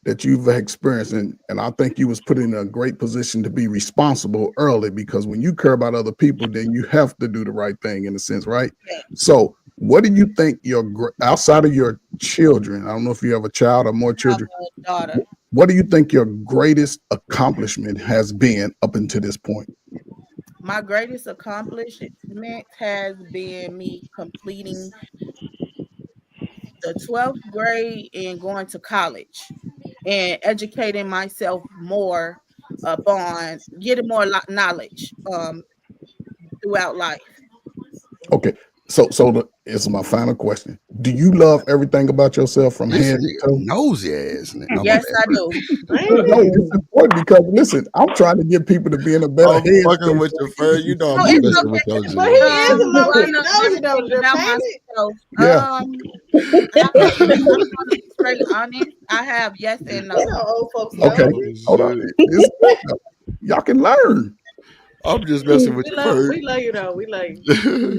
that you've experienced, and I think you was put in a great position to be responsible early because when you care about other people, then you have to do the right thing in a sense, right? Yeah. So, what do you think outside of your children? I don't know if you have a child or more I have children. a daughter. What do you think your greatest accomplishment has been up until this point? My greatest accomplishment has been me completing the 12th grade and going to college and educating myself more upon getting more knowledge throughout life. Okay. This is my final question. Do you love everything about yourself from This head to nigga toe? nosy ass. Oh my Yes, bad. I do. Ain't No, it? it's important because listen, I'm trying to get people to be in a better I'm fucking headspace with so your they can fur. You know I'm No, just it's succeed. messing with okay. your But he G. is a low key One nosy though, thing about Japan. myself, Yeah. I'm gonna be straight honest. I have yes and You no. know, old folks Okay. Oh nosy. Hold on. shit. It's good though. Y'all can learn. I'm just messing with We your love, fur. we love you though. We love you.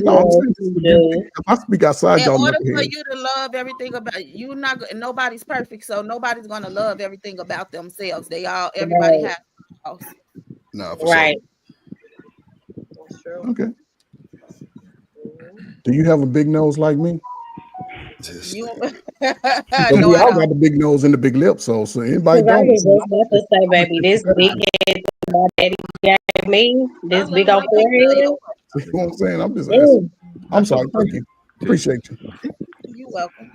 No, I'm yes, saying this is you a good thing. do. If I speak outside, In y'all order never for hear. you to love everything about you, not nobody's perfect, so nobody's gonna love everything about themselves. Everybody Right, has flaws. Nah, for sure. right. That's true. Okay. Mhm. Do you have a big nose like me? This You nigga. Because no, we I all don't. got the big nose and the big lips. So anybody Because I don't, was just about to say, I'm gonna baby, take this the big test. head my daddy gave me, I this love big old my Let me big tell you forehead. what. You know what I'm saying? I'm just asking. Mm. I I'm sorry. told Thank you. you. Appreciate you. You welcome.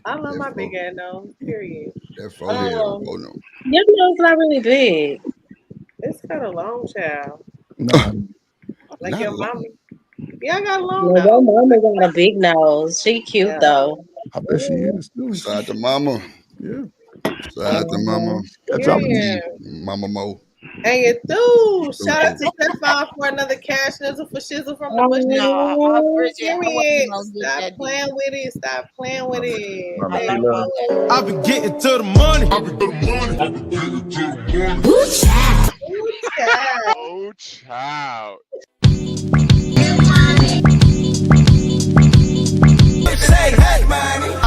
I love That my fo big ass nose. Period. that forehead. Um, Oh no. Your nose not really big. it's kind of long, child. No, Like Not your long. mama. Yeah, I got a long Yeah, your nose. mama got a big nose. She cute Yeah. though. I bet she is too. Shout out to mama. Yeah. Shout out to mama. Mhm. Catch up with Period. Mama Mo. And you do. Shout out Stupid. to Stefan for another cash nizzle for shizzle from the bush. No, Oh, Bridget, I wasn't Period. gonna get Stop that deep. playing with it. Stop playing with it. Mama I Thank love Sheila. all that. you. I be getting to the money. I be getting to the money. Ooh, child. Oh, child.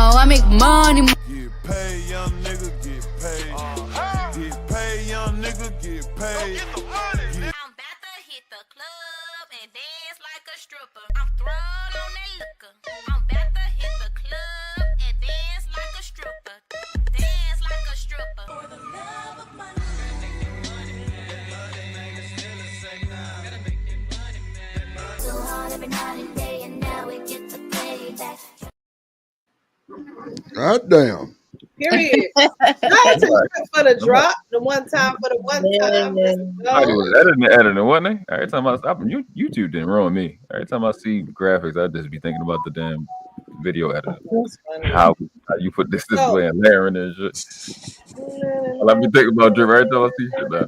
Oh, I make money. Get paid, young nigga, get paid. Get paid, young nigga, get paid. I'm about to hit the club and dance like a stripper. I'm throwed on that liquor. I'm about to hit the club and dance like a stripper. Dance like a stripper. For the love of money. So hard every night and day, and now we get to pay back. God damn. Period. Shout out to Drip for the drop, the one time for the one time. Let's Somebody go. was editing, wasn't they? Every time YouTube didn't ruin me. Every time I see graphics, I just be thinking about the damn video editor. That's funny. How you put this So- way and layering and shit. Let me think about Drip every time I see shit now.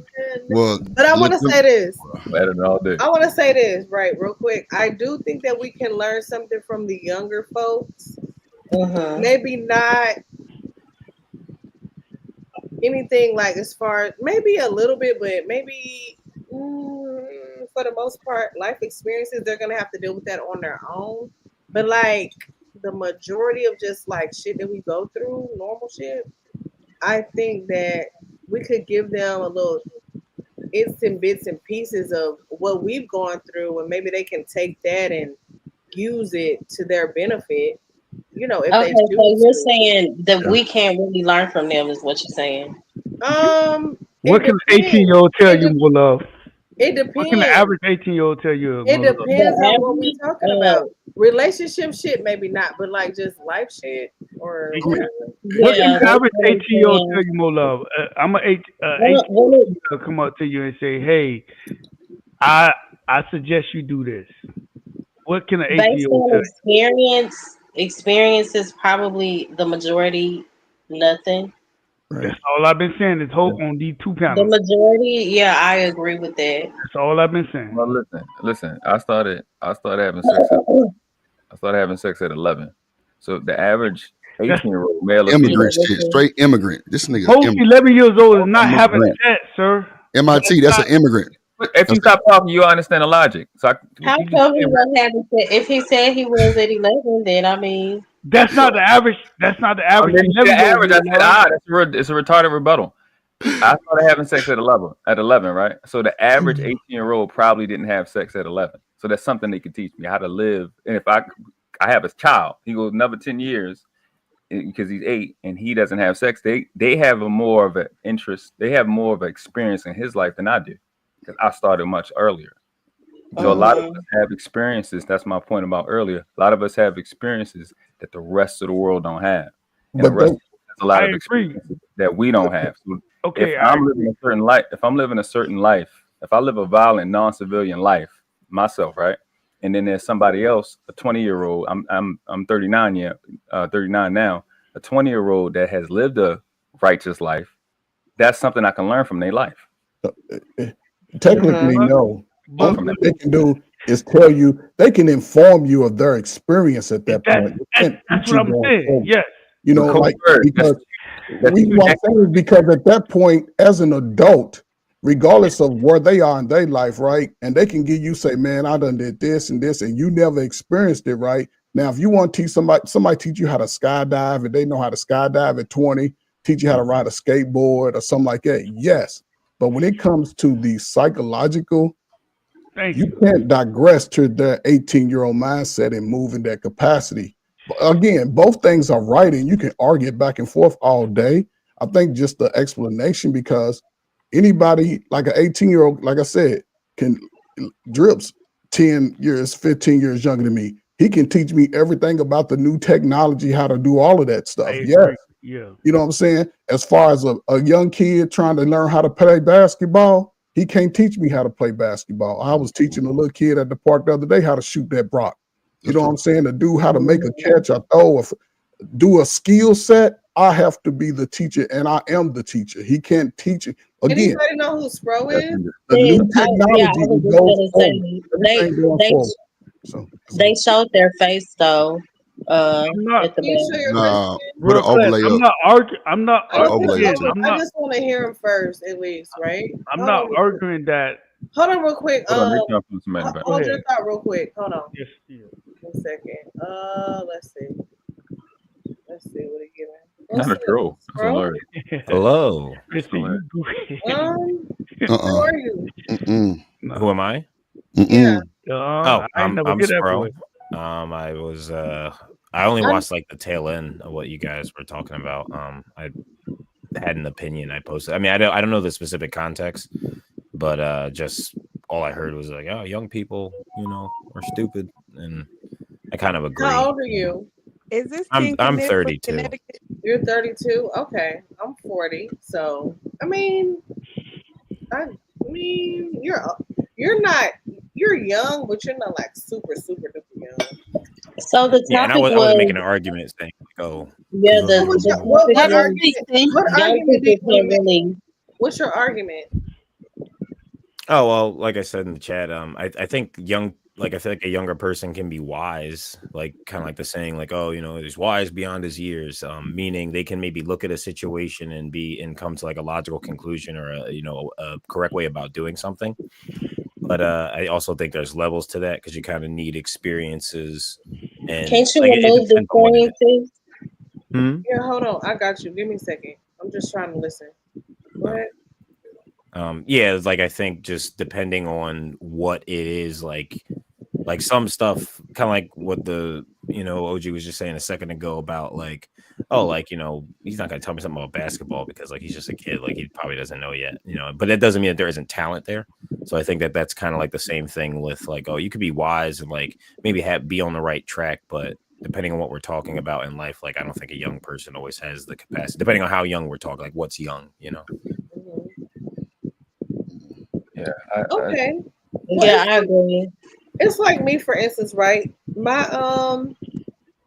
Well, But I want to say this. I'm editing all day. I want to say this, right, real quick. I do think that we can learn something from the younger folks. Maybe not anything like as far, maybe a little bit, but maybe for the most part, life experiences, they're going to have to deal with that on their own. But like the majority of just like shit that we go through, normal shit, I think that we could give them a little instant bits and pieces of what we've gone through, and maybe they can take that and use it to their benefit. You know, if Okay, they so choose you're to. saying that we can't really learn from them, is what you're saying? What can an 18-year-old tell you, more love? It depends. What can the average 18-year-old tell you? It more love? depends on what we're talking about. Relationship shit, maybe not, but like just life shit or whatever. What can the average 18-year-old tell you, more love? I'm an 18-year-old come up to you and say, "Hey, I suggest you do this." What can an Based 18-year-old on tell you? experience is probably the majority nothing. That's all I've been saying. This whole on these two The panels. majority, yeah, I agree with that. That's all I've been saying. Well, listen. I started having sex. I started having sex at 11. So the average 18-year-old male or Immigrant female, shit, straight immigrant. This nigga. Post Immigrant. 11 years old is not having Immigrant. sex, sir. MIT, that's an immigrant. if you stop talking, you understand the logic. So How come he was having sex? If he said he was at 11, then I mean, That's not the average. That's not the I average. mean, the average. I said, it's a retarded rebuttal. I started having sex at 11, right? So the average 18-year-old probably didn't have sex at 11. So that's something they could teach me how to live. And if I have a child, he goes another 10 years because he's 8 and he doesn't have sex. They have a more of an interest. They have more of an experience in his life than I do because I started much earlier. So a lot of us have experiences. That's my point about earlier. A lot of us have experiences that the rest of the world don't have. And the rest has a lot of experiences that we don't have. So okay, if I'm living a certain life, if I live a violent non-civilian life myself, right? And then there's somebody else, a 20-year-old. I'm 39 39 now. A 20-year-old that has lived a righteous life. That's something I can learn from their life. Technically, no. What they can do is tell you, they can inform you of their experience at that point. That's what I'm saying. Yes. You know, like because because at that point, as an adult, regardless of where they are in their life, right? And they can give you say, man, I done did this and this, and you never experienced it, right? Now, if you want to teach somebody teach you how to skydive, and they know how to skydive at 20, teach you how to ride a skateboard or something like that, yes. But when it comes to the psychological, you can't digress to their 18-year-old mindset and move in that capacity. But again, both things are right, and you can argue back and forth all day. I think just the explanation, because anybody like an 18-year-old, like I said, Drip's 10 years, 15 years younger than me. He can teach me everything about the new technology, how to do all of that stuff. Yes. Yeah. You know what I'm saying? As far as a young kid trying to learn how to play basketball, he can't teach me how to play basketball. I was teaching a little kid at the park the other day how to shoot that Brock. You know what I'm saying? To do how to make a catch, or throw, or do a skill set. I have to be the teacher, and I am the teacher. He can't teach it. Again, anybody know who Spro is? The new technology they showed their face though. I'm not. At the Nah, put an overlay I'm up. not arguing. I'm not. I Again, just want to hear him first, at least, right? I'm not arguing that. Hold on, real quick. Hold Hold your thought, real quick. Hold on. Yes. Yeah. 1 second. Let's see. Let's see what he giving. Not a troll. That's hilarious. Hello. How are you? Who am I? Yeah. I'm Spro. I only I'm- watched like the tail end of what you guys were talking about. I had an opinion I posted. I mean, I don't know the specific context, but just all I heard was like, oh, young people, are stupid, and I kind of agree. How old are you? Is this I'm 32. Connecticut? You're 32. Okay, I'm 40. So I mean, you're not you're young, but you're not like super super duper young. So the Yeah, and topic I wasn't was, making an argument saying like, oh, yeah, because the, What was the your topic what was argument? What young argument do people you want to can't make? really. What's your argument? oh well, like I said in the chat, I think I feel like a younger person can be wise, like kind of like the saying, like, oh, he's wise beyond his years, meaning they can maybe look at a situation and come to like a logical conclusion or a correct way about doing something. But I also think there's levels to that because you kind of need experiences, and Can't you like it remove the depends on what it is. experiences? Yeah, hold on. I got you. Give me a second. I'm just trying to listen. Go ahead. Yeah, it's like I think just depending on what it is, like some stuff, kind of like what the OG was just saying a second ago about like, oh, like he's not gonna tell me something about basketball because like he's just a kid, like he probably doesn't know yet, but that doesn't mean that there isn't talent there. So I think that that's kind of like the same thing with like, oh, you could be wise and like maybe be on the right track, but depending on what we're talking about in life, like I don't think a young person always has the capacity, depending on how young we're talking, like what's young. Yeah. Okay. Well, Yeah, I agree. it's like me, for instance, right? My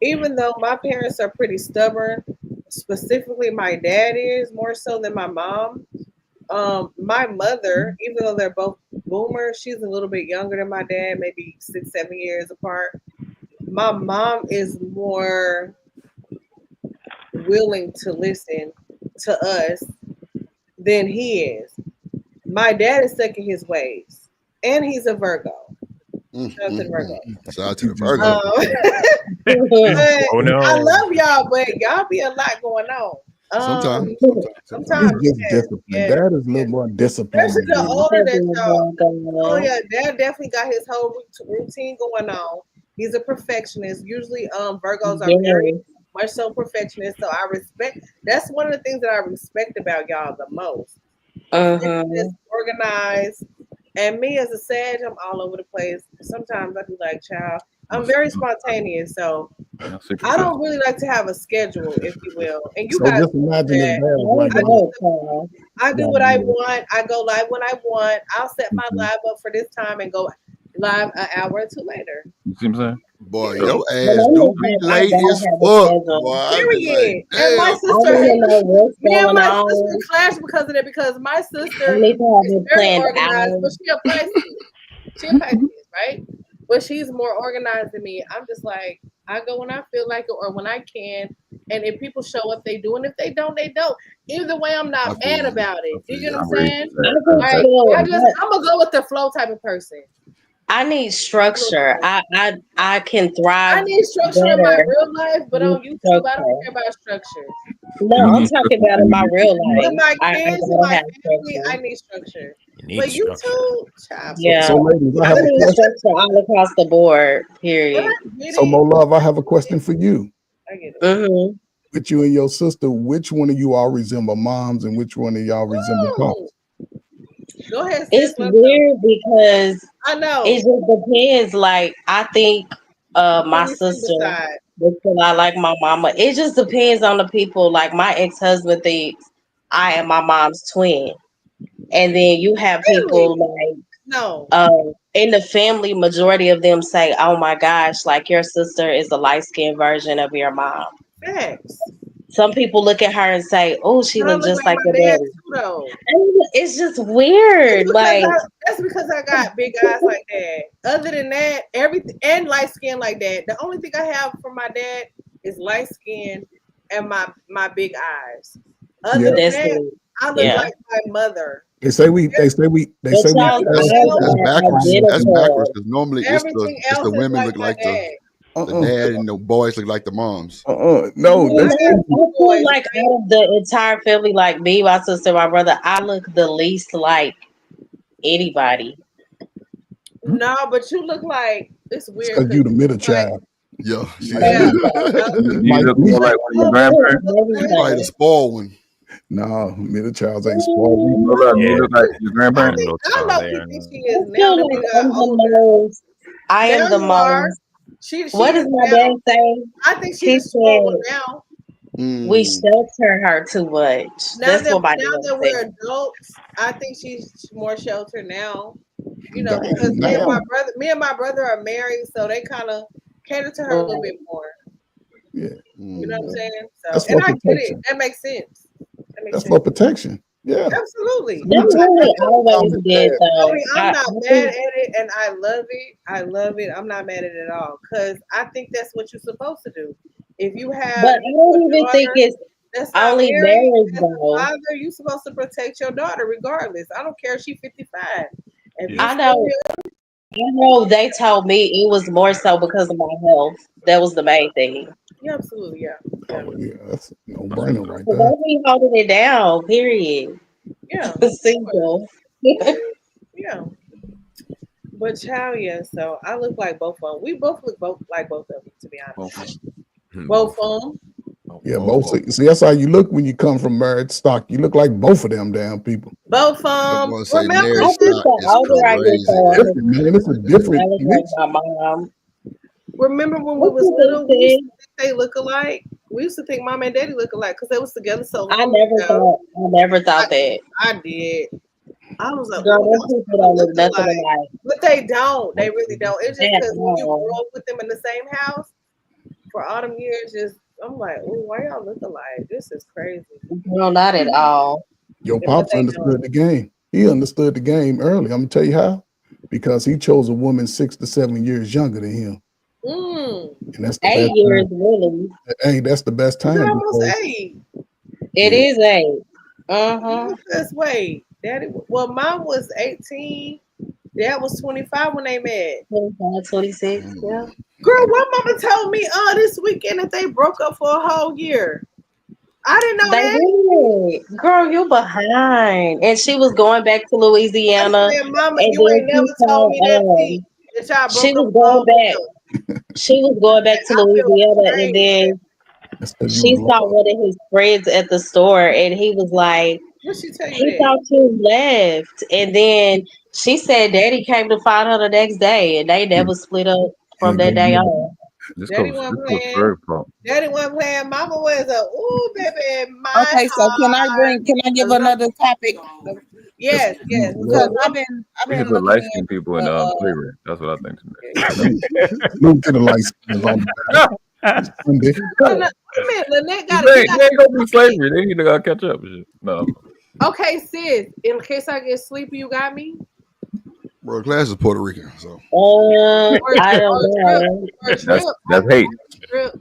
even though my parents are pretty stubborn, specifically my dad is more so than my mom. My mother, even though they're both boomers, she's a little bit younger than my dad, maybe 6, 7 years apart. My mom is more willing to listen to us than he is. My dad is stuck in his ways, and he's a Virgo. Shout out to the Virgo. Shout out to the Virgo. But Oh no! I love y'all, but y'all be a lot going on. Sometimes. Sometimes, It's just yeah, discipline. yeah. Dad is a little more disciplined. Especially the than you. older that y'all. Oh yeah, Dad definitely got his whole routine going on. He's a perfectionist. Usually, Virgos are very Yes. much so perfectionist. So I respect. That's one of the things that I respect about y'all the most. Uh-huh. Organized. And me as a Sag, I'm all over the place. Sometimes I be like, child, I'm very spontaneous, so I don't really like to have a schedule, if you will. And you So guys just know imagine if that. Dad was like, I do what I want. I go live when I want. I'll set my live up for this time and go live an hour or two later. You see what I'm saying? Boy, Yeah. your But ass I'm do just be like, I late don't as have a fuck. schedule. Boy, I be like, Period. And my damn. I sister don't even know what's me and going my on. sister clash because of that because my I sister need to have is it very planned organized, out. but she a Pisces. She a Pisces, right? But she's more organized than me. I'm just like, I go when I feel like it or when I can. And if people show up, they do. And if they don't, they don't. Either way, I'm I not feel mad you. about it. I You feel get you. what I'm I'm ready saying? for that. I just Like, feel, I'm going to go with the flow type of person. I need structure. I can I thrive need structure in my better real life, but with on YouTube, I don't structure. care about structure. No, You I'm need talking structure about in in your my real YouTube With life. my I kids and gotta my have family, I structure. need structure. You need But structure. YouTube, child, Yeah, so ladies, I I have a need question. structure all across the board. but Period. I get So it. Mo Love, I have a question for you. I get it. Mm-hmm. With you and your sister, which one of you all resemble moms and which one of y'all resemble Ooh, pops? go ahead, It's sis. Let us know. weird because I it know. just depends. Like I think Who my you see sister beside? because I like my mama. It just depends on the people. Like my ex-husband thinks I am my mom's twin. And then you have people Really? like No. in the family, majority of them say, "Oh my gosh, like your sister is a light skinned version of your mom." Facts. Some people look at her and say, "Oh, she But I looked look just like like my your dad daddy." too, though. And it's just That's weird. because Like, I got big eyes like that. Other than that, everything and light skin like that. The only thing I have from my dad is light skin and my big eyes. Other Yeah, than that's that, it. I look Yeah. like my mother. they say we they But say we y'all's Everything share eyes else, That's are backwards. That's backwards identical. because normally everything it's the else is women like look my like dad. the uh-uh, dad and the boys look like the moms. no, I that's got I two feel boys, like right? out of the entire family, like me, my sister, my brother, I look the least like anybody. No, but you look like it's weird because because you the you middle look like child. Yeah, she Like yeah. you, Yep. You Mike, look you, more But like one of your you grandparents. look you probably the crazy. spoiled one. no, middle childs ain't spoiled. You look like you Yeah, look like your I I'm a grandparents. think middle I child low there. key think she I is now. feel That like nigga got I'm the older. most. I am Now the you are. most. She What is does my now. dad say? I think she He the spoiled one said, now. We shelter her too much. Now That's that what my now dad that said. we're adults, I think she's more sheltered now. You know, Damn, because now. me and my brother are married, so they kind of cater to her a little bit more. Yeah. You know what I'm saying? So, That's and for I get it. protection. That makes sense. That makes That's sense. for protection. Yeah. Absolutely. They really always did though. I'm not I mad think, at it, and I love it. I love it. I'm not mad at it at all because I think that's what you're supposed to do. If you but have I don't a even think daughter it's that's not only married, marriage as a though. father, you're supposed to protect your daughter regardless. I don't care if she's 55. If you I still know. here, I know. They told me it was more so because of my health. That was the main thing. yeah, absolutely, yeah, yeah, Oh yeah, that's a no brainer right So there. they be holding it down. Period. yeah, Single. yeah. But child, yeah. So I look like both of them. We both look like both of them, to be honest. Both of them. Yeah, both. See, that's how you look when you come from married stock. You look like both of them damn people. Both That of them. boy say Remember, marriage I think stock the is older I get, crazy, the man. Different, man. It's a I different look like mix. my mom. remember when we What was you think, little, we used sis? to think they look alike. We used to think mom and daddy look alike because they was together so I long never ago. thought. I never I, thought that. I did. I was like, Girl, ooh, them those people people don't look look nothing alike. alike But they don't. They really don't. It's just at because when you all. grow up with them in the same house for all them years, just I'm like, oh, why y'all look alike? This is crazy. No, not at all. Your But pops they understood don't. the game. He understood the game early. I'm gonna tell you how. Because he chose a woman 6 to 7 years younger than him, Mm. and that's the best 8 years, time. really. Hey, that's the best Is it time almost because 8? It yeah, is 8. Uh-huh. Because wait, daddy. Well, mom was 18. Dad was 25 when they met. 25, 26. Yeah. Girl, what mama told me this weekend that they broke up for a whole year. I didn't know They that. did. Girl, you behind. And she was going back to I Louisiana. said, Mama, And you ain't then never told me that tea. That y'all she broke up was for a going whole back. year. She was going back to I feel Louisiana, and ashamed. then that's because you she was saw lost. one of his friends at the store, and he was like, What she tell you he that? thought you left. And then she said Daddy came to find her the next day, and they never split up from Here that go day Miller. on. This Daddy goes wasn't this goes playing. very far. Daddy wasn't playing. Mama was a ooh baby, my Okay, so heart. can I give Hello. another topic? That's Yes, you yes. was Because lost. I've We should been put looking light skinned people in into play rate. That's what I think. Look at the light skins on the back. Sunday. Oh, no, wait a minute. Lynette They got to get out. ain't gonna be slavery. They need to gotta catch up. And shit. No, Okay, sis. In case I get sleepy, you got me. World class is Puerto Rican, so I don't Or drip. know. Or drip. that's hate. Drip.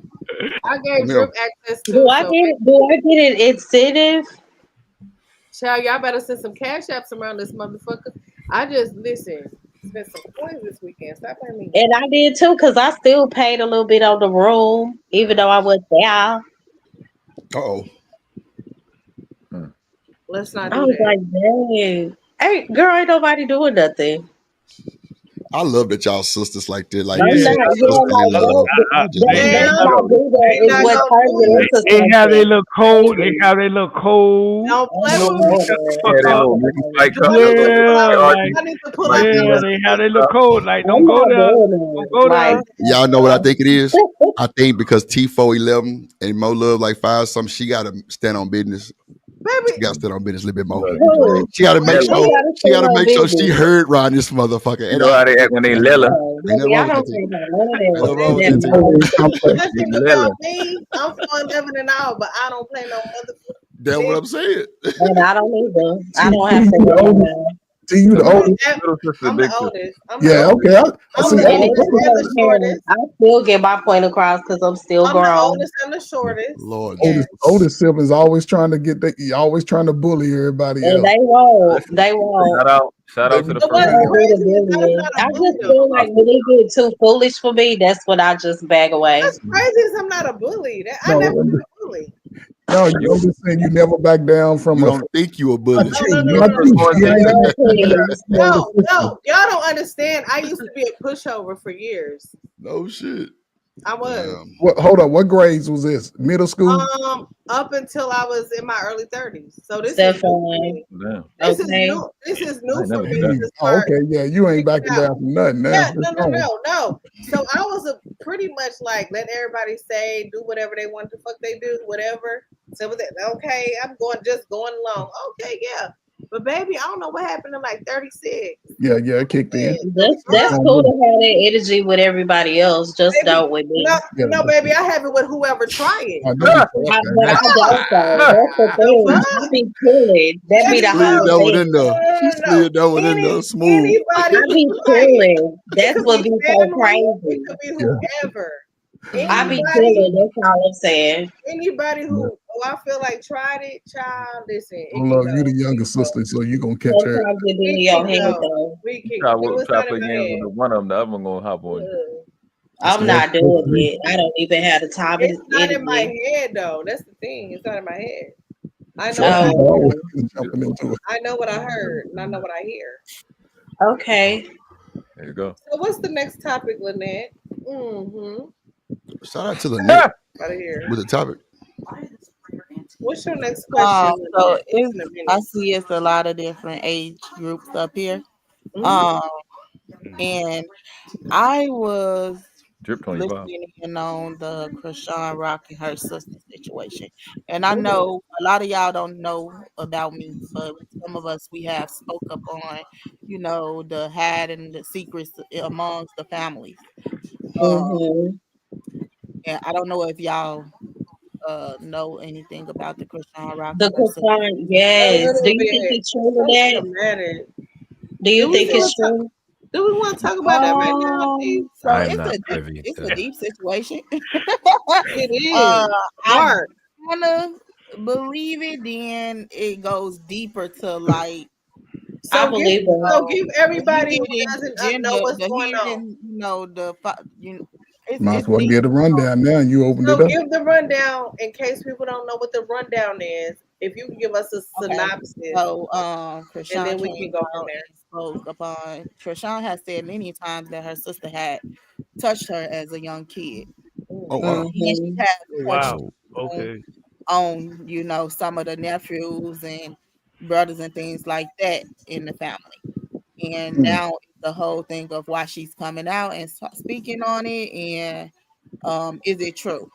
I let gave me know. drip access Do too. I So, get an incentive? child, y'all better send some cash apps around this motherfucker. I just listen. Spent some coins this weekend. Stop playing me. And I did too, because I still paid a little bit on the room, even though I wasn't there. Uh-oh. Let's not I do was that. like, dang. Hey, girl, ain't nobody doing nothing. I love that y'all sisters like that. Like I'm this Yeah, is not, my yeah, sister in like love. I just love Damn, let's that. not do that they is not what gonna turns do it it. into they have their something. little code. They have their little code. Don't play You know, with when me. you Oh, shut the Yeah, fuck they up. little mini fight Do I cup. need to pull up? Yeah, They like I need to pull Like up yeah, and they have their little code. Like don't I'm go not there. doing Don't it. go Like, there. y'all know what I think it is? I think because T411 and Mo Love like 5 something, she gotta stand on business. She baby. gotta stand on business a little bit more. who? She gotta make Who sure Wait, gotta stand on she business? heard Ron this motherfucker. You And know how they act when they lila. Oh, ain't nothing baby, wrong I with that don't too. care about none of Ain't that. nothing wrong with listen. that Never too. mind. Unless You you lila. about me, I'm 4'11" and all, but I don't play no That's what motherfucker. I'm saying. And I don't either. I See, don't see have to you the wear oldest. mine. See you the The oldest. little sister, I'm the big sister. oldest. I'm the Yeah, oldest. okay. I I'm see. the And it oldest and the doesn't care. shortest. I still get my point across because I'm still I'm the grown. oldest and the shortest. Lord Yes. Jesus. Oldest siblings always trying to always trying to bully everybody And else. they won't. Listen, They won't. shout They out to be the But first I what's don't one. do the crazy is I'm bullying. not a I bully just though. feel like when they get too foolish for me, that's when I just back away. What's crazy is I'm not a bully. I never no, been a bully. no. You I'm just saying you never back down from You a don't think you a not bully. No, you, no, no, you not no, the you. first See, I one. ain't Girl, saying please. you older no, sister. no. Y'all don't understand. I used to be a pushover for years. No shit. I was. Yeah. What? Hold on. What grades was this? Middle school? Up until I was in my early 30s. So this is new for Stefan. me. Damn. This is Okay. new. This is I new ain't for never did me that. to Oh, start okay. Yeah, you ain't figuring backing out. down from nothing now. Yeah, It's no, no, on. no, no. So I was a pretty much like let everybody say, do whatever they want to fuck they do, whatever. So with that, okay, I'm just going along. Okay, yeah. But baby, I don't know what happened in like 36. Yeah, yeah, it kicked in. The That's fuck? On cool me. to have that energy with everybody else. Just Baby, don't with no, me. Yeah, no, baby, I have it with whoever try it. I know you correct, But man. I don't though. Ah, That's the the thing. I fuck? be chilling. That be Any the Slid whole no, that one in thing. there. no, She no, no, no. slid that one in there smooth. Anybody I who be like chilling. it That's could what be be so family, it crazy. could be Yeah. whoever. I be Anybody, chilling. That's all I'm saying. anybody Yeah. who I feel like tried it, child, listen, it Hold can on, you go. the We younger can go. sister, so you gonna catch her. Sometimes it be We in your can head go. though. We You can try no, it's try to not in play my games with head. the one of them, the other one gonna hop on you. It's I'm the not other doing sister. it. I don't even have the time It's and not in my energy. head though. That's the thing. It's not in my head. I know what Trust I me, Oh, dog. okay. Jumping into it. I know what I heard, and I know what I hear. Okay. There you go. So what's the next topic, Lynette? Mm-hmm. Shout out to Lynette Out of here. with the topic. What's your next question, So Lynette? It's it's in a I minute. see it's a lot of different age groups up here. Mm-hmm. Um, and I was Drip 25. listening in on the Krishan Rock and her sister situation, and I Mm-hmm. know a lot of y'all don't know about me, but some of us we have spoke up on, the had and the secrets amongst the families. Um, Mm-hmm. and I don't know if y'all know anything about the Krishan Rock The and her sister. concern, A yes. Do little you think bit. it's true with So that? traumatic. Do Do you we think want it's to talk? true? Do we want to talk about that right now, Chief? So I'm not privy it's to a that. deep situation. It uh, is I dark. wanna believe it, then it goes deeper to like I So give believe it. give the everybody who hidden doesn't know gender, what's the going on. hidden, Might as it's well deep. get a rundown now. You opened So it up. give the rundown in case people don't know what the rundown is. If you can give us a Okay. synopsis, So, and Krishan then we came can go from out there. and spoke upon. Krishan has said many times that her sister had touched her as a young kid, Oh Mm. wow. and she Mm-hmm. had Oh, touched wow. So on, Okay. some of the nephews and brothers and things like that in the family. And Mm. now the whole thing of why she's coming out and speaking on it, and is it true?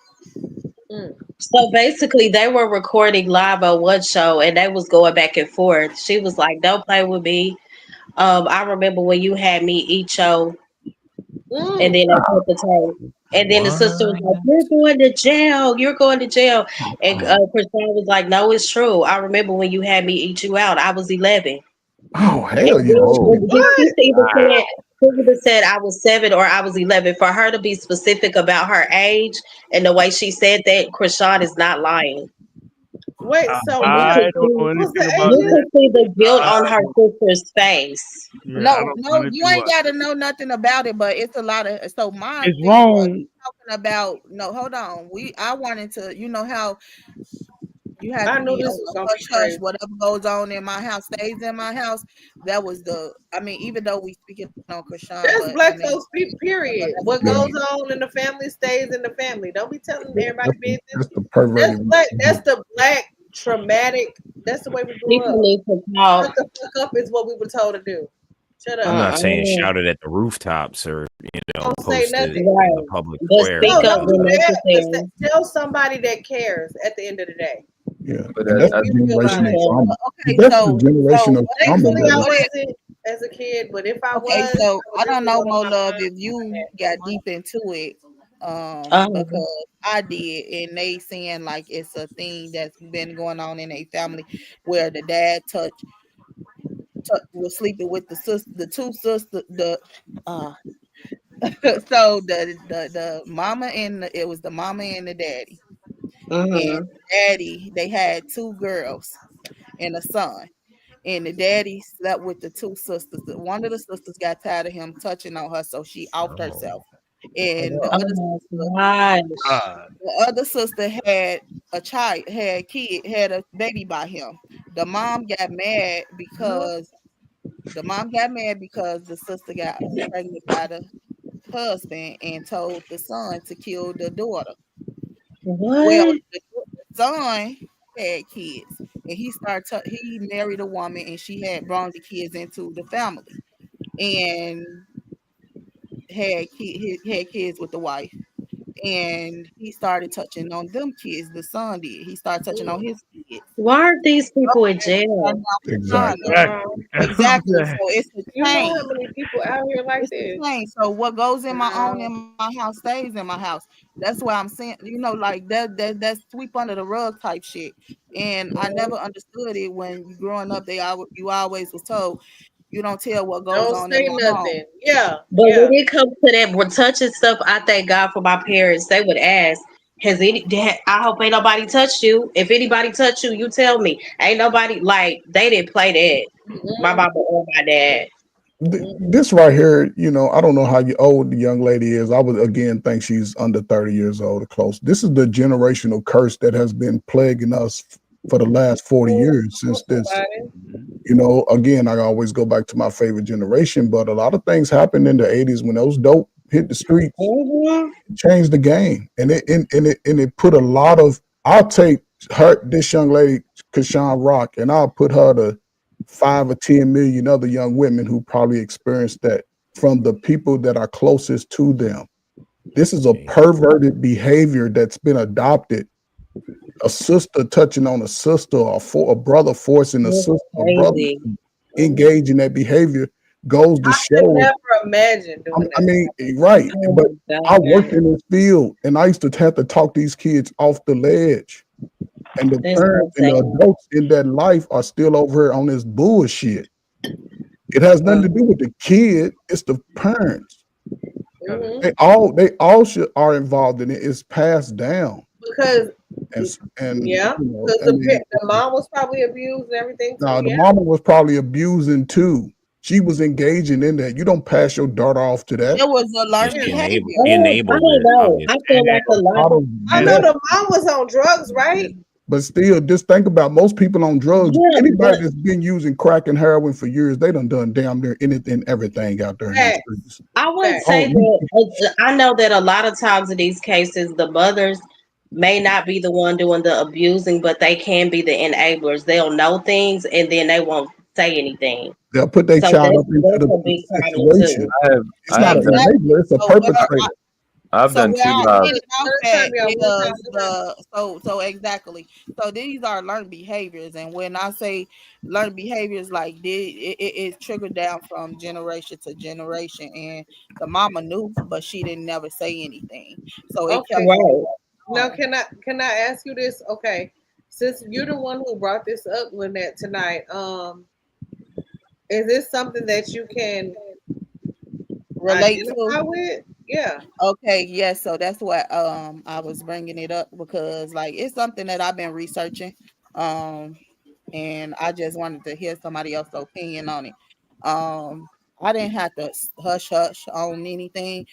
Mm. So basically, they were recording live on one show, and they was going back and forth. She was like, "Don't play with me." I remember when you had me eat your, and Mm. then they put the tape. And then the sister was like, what? "You're going to jail. You're going to jail." And Oh, Christine was like, "No, it's true. I remember when you had me eat you out. I was 11." oh, hell And yeah. then She Whoa. when she What? either said I was 7 or I was 11. For her to be specific about her age and the way she said that, Krishan is not lying. Wait. I, So And you what? I can don't see, know What's the anything about you that. ages? can see the guilt I on her don't, sister's face. man, I No, don't know no, you anything ain't about got that. to know nothing about it, but it's a lot of. So my It's thing was wrong. talking about. No, hold on. I wanted to, how you had I to knew be on this was a gonna be hush hush. crazy. Whatever goes on in my house stays in my house. That was the. I mean, even though we speaking on Krishan, but That's I black mean, folks but period. that's What yeah, goes on in the family stays in the family. Don't be telling everybody business. that's the That's perverted. black. That's the black traumatic. That's the way we grew People up. need to Shut talk. the fuck up is what we were told to do. Shut I'm up. not saying Uh-uh. shout it at the rooftops or Don't say post it nothing. in the Right. public But square, speak No, but up don't do when that. Just necessary. tell somebody that cares at the end of the day. Yeah, But and Let's that's that, the be real about generational it. Okay. trauma. okay. That's the So generational what? trauma Thankfully, I that What it? wasn't as a kid, but if I Okay, was, so I would I don't definitely know, go to Mo my Love, mom if you got deep into it, Um, because I did, and they saying like it's a thing that's been going on in a family where the dad was sleeping with the two sisters, uh, so the mama and it was the mama and the daddy, and mm-hmm. daddy they had two girls and a son. And the daddy slept with the two sisters. One of the sisters got tired of him touching on her, so she offed oh, herself. And Oh my gosh. God. the other sister had a child, had a baby by him. The mom got mad because the sister got pregnant by husband and told the son to kill the daughter. Well, What? the son had kids, and he married a woman, and she had brought the kids into the family, and had kids with the wife. And he started touching on them kids. The son did. He started touching on his kids. Why aren't these people in And jail? now he's trying Exactly. to- Exactly. Wow. That's what I'm Exactly. So saying. it's a You know chain. how many people out here like It's this? a chain. So what goes Wow. in my house stays in my house. That's why I'm saying, like that's sweep under the rug type shit. And I never understood it when you growing up. You always was told you don't tell what goes Don't on in say my home. nothing. Yeah, But when yeah. it comes to that, we're touching stuff. I thank God for my parents. They would ask, "Has any? I hope ain't nobody touched you. If anybody touched you, you tell me. Ain't nobody like they didn't play that. My Mm-mm, mama or my dad. mm-mm. This right here, I don't know how old the young lady is. I would again think she's under 30 years old or close. This is the generational curse that has been plaguing us for the last 40 Come years on, since this. somebody. Again, I always go back to my favorite generation, but a lot of things happened in the 80s when those dope hit the streets, Mm-hmm. changed the game. And it put a lot of I'll take this young lady, Kashawn Rock, and I'll put her to 5 or 10 million other young women who probably experienced that from the people that are closest to them. This is a Okay. perverted behavior that's been adopted. A sister touching on a sister, or a brother forcing a It's sister, a brother crazy. to engage in that behavior goes to I could show. never imagine doing I that. mean, right. Oh But my I God. worked in this field and I used to have to talk these kids off the ledge. And the It's parents and the insane. adults in that life are still over here on this bullshit. It has nothing to do with the kid, it's the parents. Hmm. They all should are involved in it. It's passed down. Because And yeah, because I mean, the mom was probably abused and everything too. now the Yeah. mama was probably abusing too. She was engaging in that. You don't pass your daughter off to that. It was a Yeah, learned she Yeah. enabled behavior. I enabled don't it, know. I obviously. feel And like a A lot lot of of I mess. know the mom was on drugs, right? But still, just think about most people on drugs. yeah, but Anybody that's been using crack and heroin for years, they done damn near anything, everything out there in these Facts. streets. I would Facts. say Oh, you, that I know that a lot of times in these cases, the mothers may not be the one doing the abusing, but they can be the enablers. They'll know things and then they won't say anything. they'll put their So child up into that's a the big problem too. situation. I have It's I not have an done Exactly. enabler; it's a So perpetrator. I've done where two I First ended off time at y'all went is out there. so exactly. So these are learned behaviors, and when I say learned behaviors, like this, it trickled down from generation to generation, and the mama knew, but she didn't never say anything. So it kept Okay. Right. Now on. can I ask you this? Okay. Since you're the one who brought this up, Lynette, tonight, is this something that you can Relate identify to. with? Yeah. Okay, yes, so that's what I was bringing it up because like it's something that I've been researching. Um and I just wanted to hear somebody else's opinion on it. Um, I didn't have to hush hush on anything.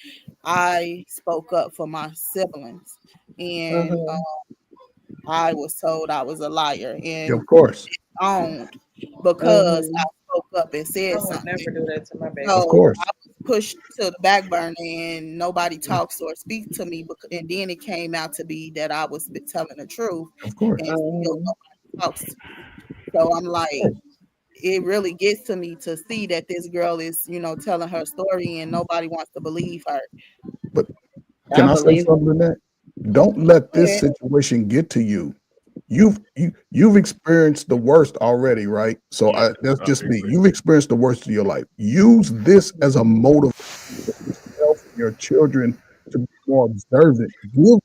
I spoke up for my siblings, and Hmm. I was told I was a liar Yeah, and of course, owned because I Hmm. spoke up and I said would something. never do that to my baby. of So course, I was pushed to the back burner, and nobody talks or speak to me. And then it came out to be that I was telling the truth, of course, and still Hmm. nobody talks to me. So I'm of like, course. it really gets to me to see that this girl is, telling her story and nobody wants to believe her. But I can I say believe something in that? Don't let this Yeah. situation get to you. You've experienced the worst already, right? So Yeah, that's I just agree. me. You've experienced the worst of your life. Use this as a motive for yourself and your children to be more observant. Give them,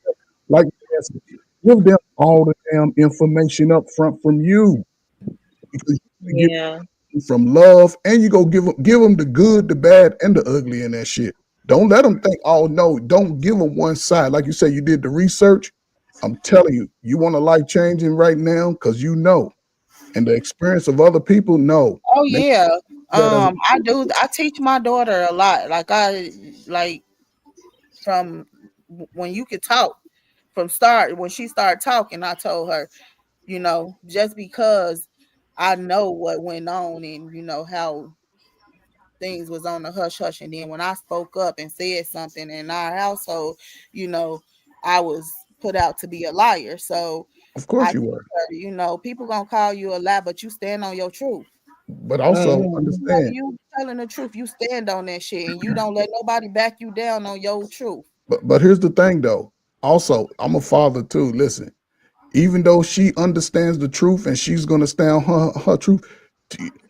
like I said, give them all the damn information up front from you because you give yeah. them from love and you go give them the good, the bad, and the ugly in that shit. Don't let them think, oh no, don't give them one side. Like you say, you did the research. I'm telling you, you want a life changing right now because you know, and the experience of other people, no. Oh Make yeah. that as I do. I teach my daughter a lot. Like from when you could talk from start when she started talking, I told her, just because I know what went on and how things was on the hush hush. And then when I spoke up and said something in our household, you know, I was put out to be a liar. So Of I course you tell were. her, you know, people gonna call you a lie, but you stand on your truth. But also So understand. you telling the truth, you stand on that shit, and you don't let nobody back you down on your truth. But here's the thing though. Also, I'm a father too. Listen, even though she understands the truth and she's gonna stand on her truth,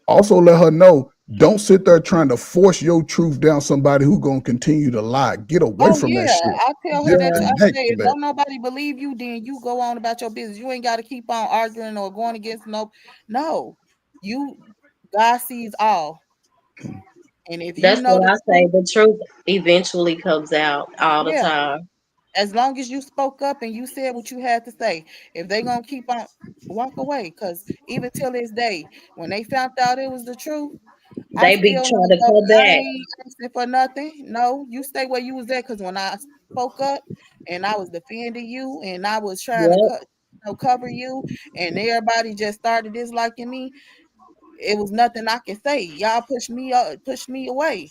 also let her know. Don't sit there trying to force your truth down somebody who gonna continue to lie. Get away Oh from that yeah, shit. I tell her that. I Disconnect say, from if that. don't nobody believe you, then you go on about your business. You ain't got to keep on arguing or going against no. You God sees all, and if you That's know what the I say. truth, The truth eventually comes out all the yeah. time. As long as you spoke up and you said what you had to say, if they gonna keep on, walk away. Cause even till this day, when they found out it was the truth, I They be still trying want to to go. come I back. ain't asking for nothing. No, you stay where you was at. Cause when I spoke up and I was defending you and I was trying to Yep. cover you, and everybody just started disliking me, it was nothing I could say. Y'all pushed me away.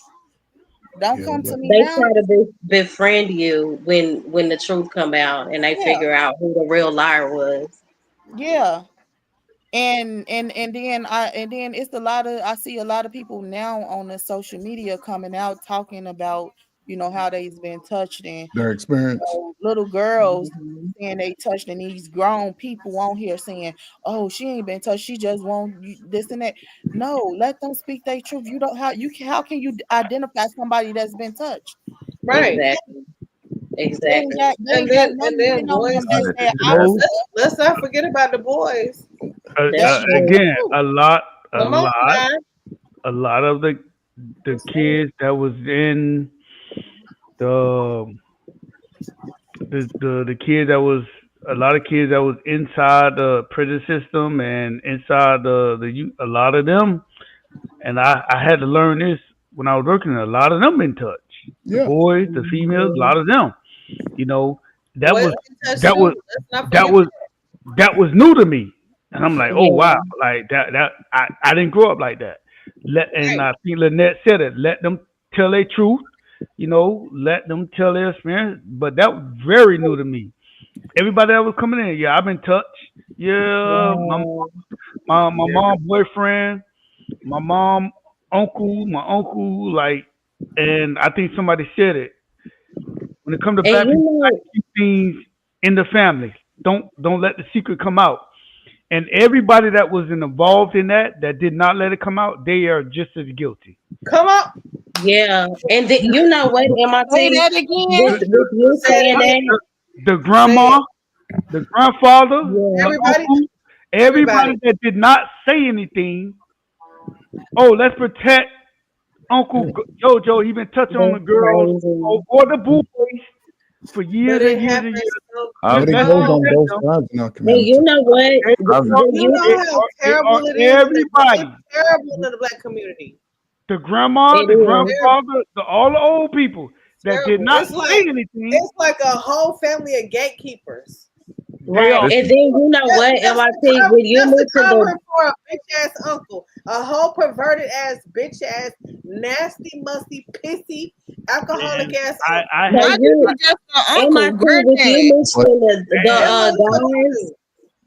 Don't Yeah, come but to me They now. try to befriend you when the truth come out and they Yeah, figure out who the real liar was. yeah. And then it's a lot of, I see a lot of people now on the social media coming out talking about, how they've been touched, and their experience. little girls Mhm. saying they touched, and these grown people on here saying, oh, she ain't been touched, she just won't this and that. No, let them speak their truth. You don't how can you identify somebody that's been touched? Right. Exactly. They ain't Exactly. got they And ain't got then nothing on boys, them that Right. said I was Most, let's not forget about the boys. That's That's true. again, true. a lot, a Come on lot, now. a lot of the kids that was in the the kids that was a lot of kids that was inside the prison system and inside a lot of them, and I had to learn this when I was working. A lot of them been touched. The Yeah. boys, the females, a Mhm. lot of them. You know, that Boys was can touch that too. was Let's not that forget was that was new to me, and I'm like, oh wow, Yeah. like I didn't grow up like that. that. And Right. I think Lynette said it. Let them tell their truth. Let them tell their experience. But that was very new to me. Everybody that was coming in, yeah, I've been touched. Yeah, Wow. my mom boyfriend, my mom uncle, my uncle, like, and I think somebody said it. When it comes to And black you people, like, know, keep things in the family. Don't let the secret come out. And everybody that was involved in that did not let it come out, they are just as guilty. Come on. yeah. And you know what, say MIT, that The, again. with you Say it saying again. that, the Say grandma, it. the grandfather, yeah. the Everybody. uncle, Everybody. everybody that did not say anything. Oh, let's protect Uncle Jojo. He been touching on the That's girls crazy. or the boys for But years and it years and happens years. so I've But it Let's goes on young. protect both them. sides in our And you community. know what? They The, are, the You you they know how are, they are terrible it is in it's everybody. terrible in the black community. The grandma, it the is. Terrible. grandfather, all the old people that did Terrible. not say anything. It's like a whole family of gatekeepers. They Right. are. And listen. then you know what, MIT, when you Just to mentioned the cover for a bitch ass uncle, a whole perverted ass bitch ass, nasty, musty, pissy, alcoholic And ass I uncle. no Why had this you is just an uncle, MIT, with you granddad? But mentioning the and Them guys, motherfuckers.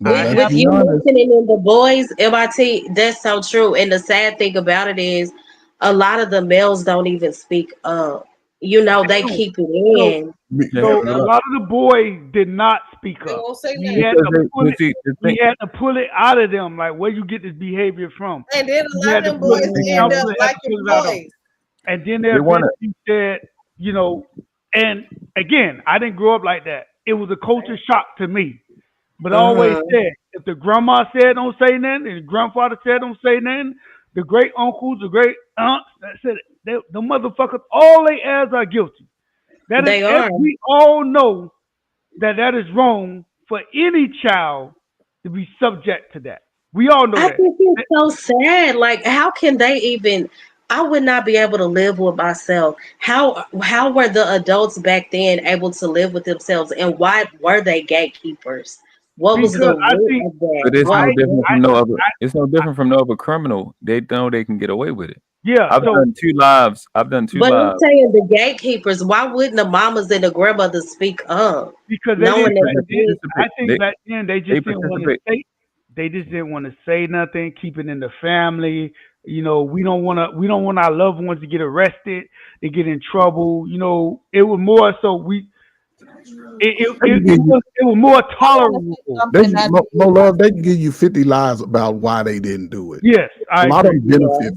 but I let's have with be you honest. mentioning in the boys, MIT, that's so true. And the sad thing about it is a lot of the males don't even speak up. You know, they to. keep it So in. Yeah, so Yep. a lot of the boys did not speak They up. won't say He nothing. had because to they, pull but it. see, the thing, He had to pull it out of them. Like, where you get this behavior from? And then a He lot of had to them pull it. boys The Yeah. end up counselor had to liking pull it out of them. boys. And then they there want been to. he said, and again, I didn't grow up like that. It was a culture shock to me. But I always Uh-huh. said, if the grandma said don't say nothing, and the grandfather said don't say nothing, the great uncles, the great aunts, that said the motherfuckers, all they as are guilty. That is, They are. we all know that is wrong for any child to be subject to that. We all know I that. think it's so sad. Like, how can they even? I would not be able to live with myself. How were the adults back then able to live with themselves, and why were they gatekeepers? What was the Because I root think of that? But it's no I different I from no other. I, It's no different from no other criminal. They know they can get away with it. Yeah. I've So done two lives. I've done two But I'm lives. saying the gatekeepers, why wouldn't the mamas and the grandmothers speak up? because they Knowing didn't, that They the kids I participate. think back then they They just didn't want to participate. say. They just didn't want to say nothing. Keep it in the family. We don't want our loved ones to get arrested. They get in trouble. It was more so we. They can give you It was more I want to say tolerable. they something that more love. They can give you 50 lies about why they didn't do it. Yes, A I lot of agree. them benefit.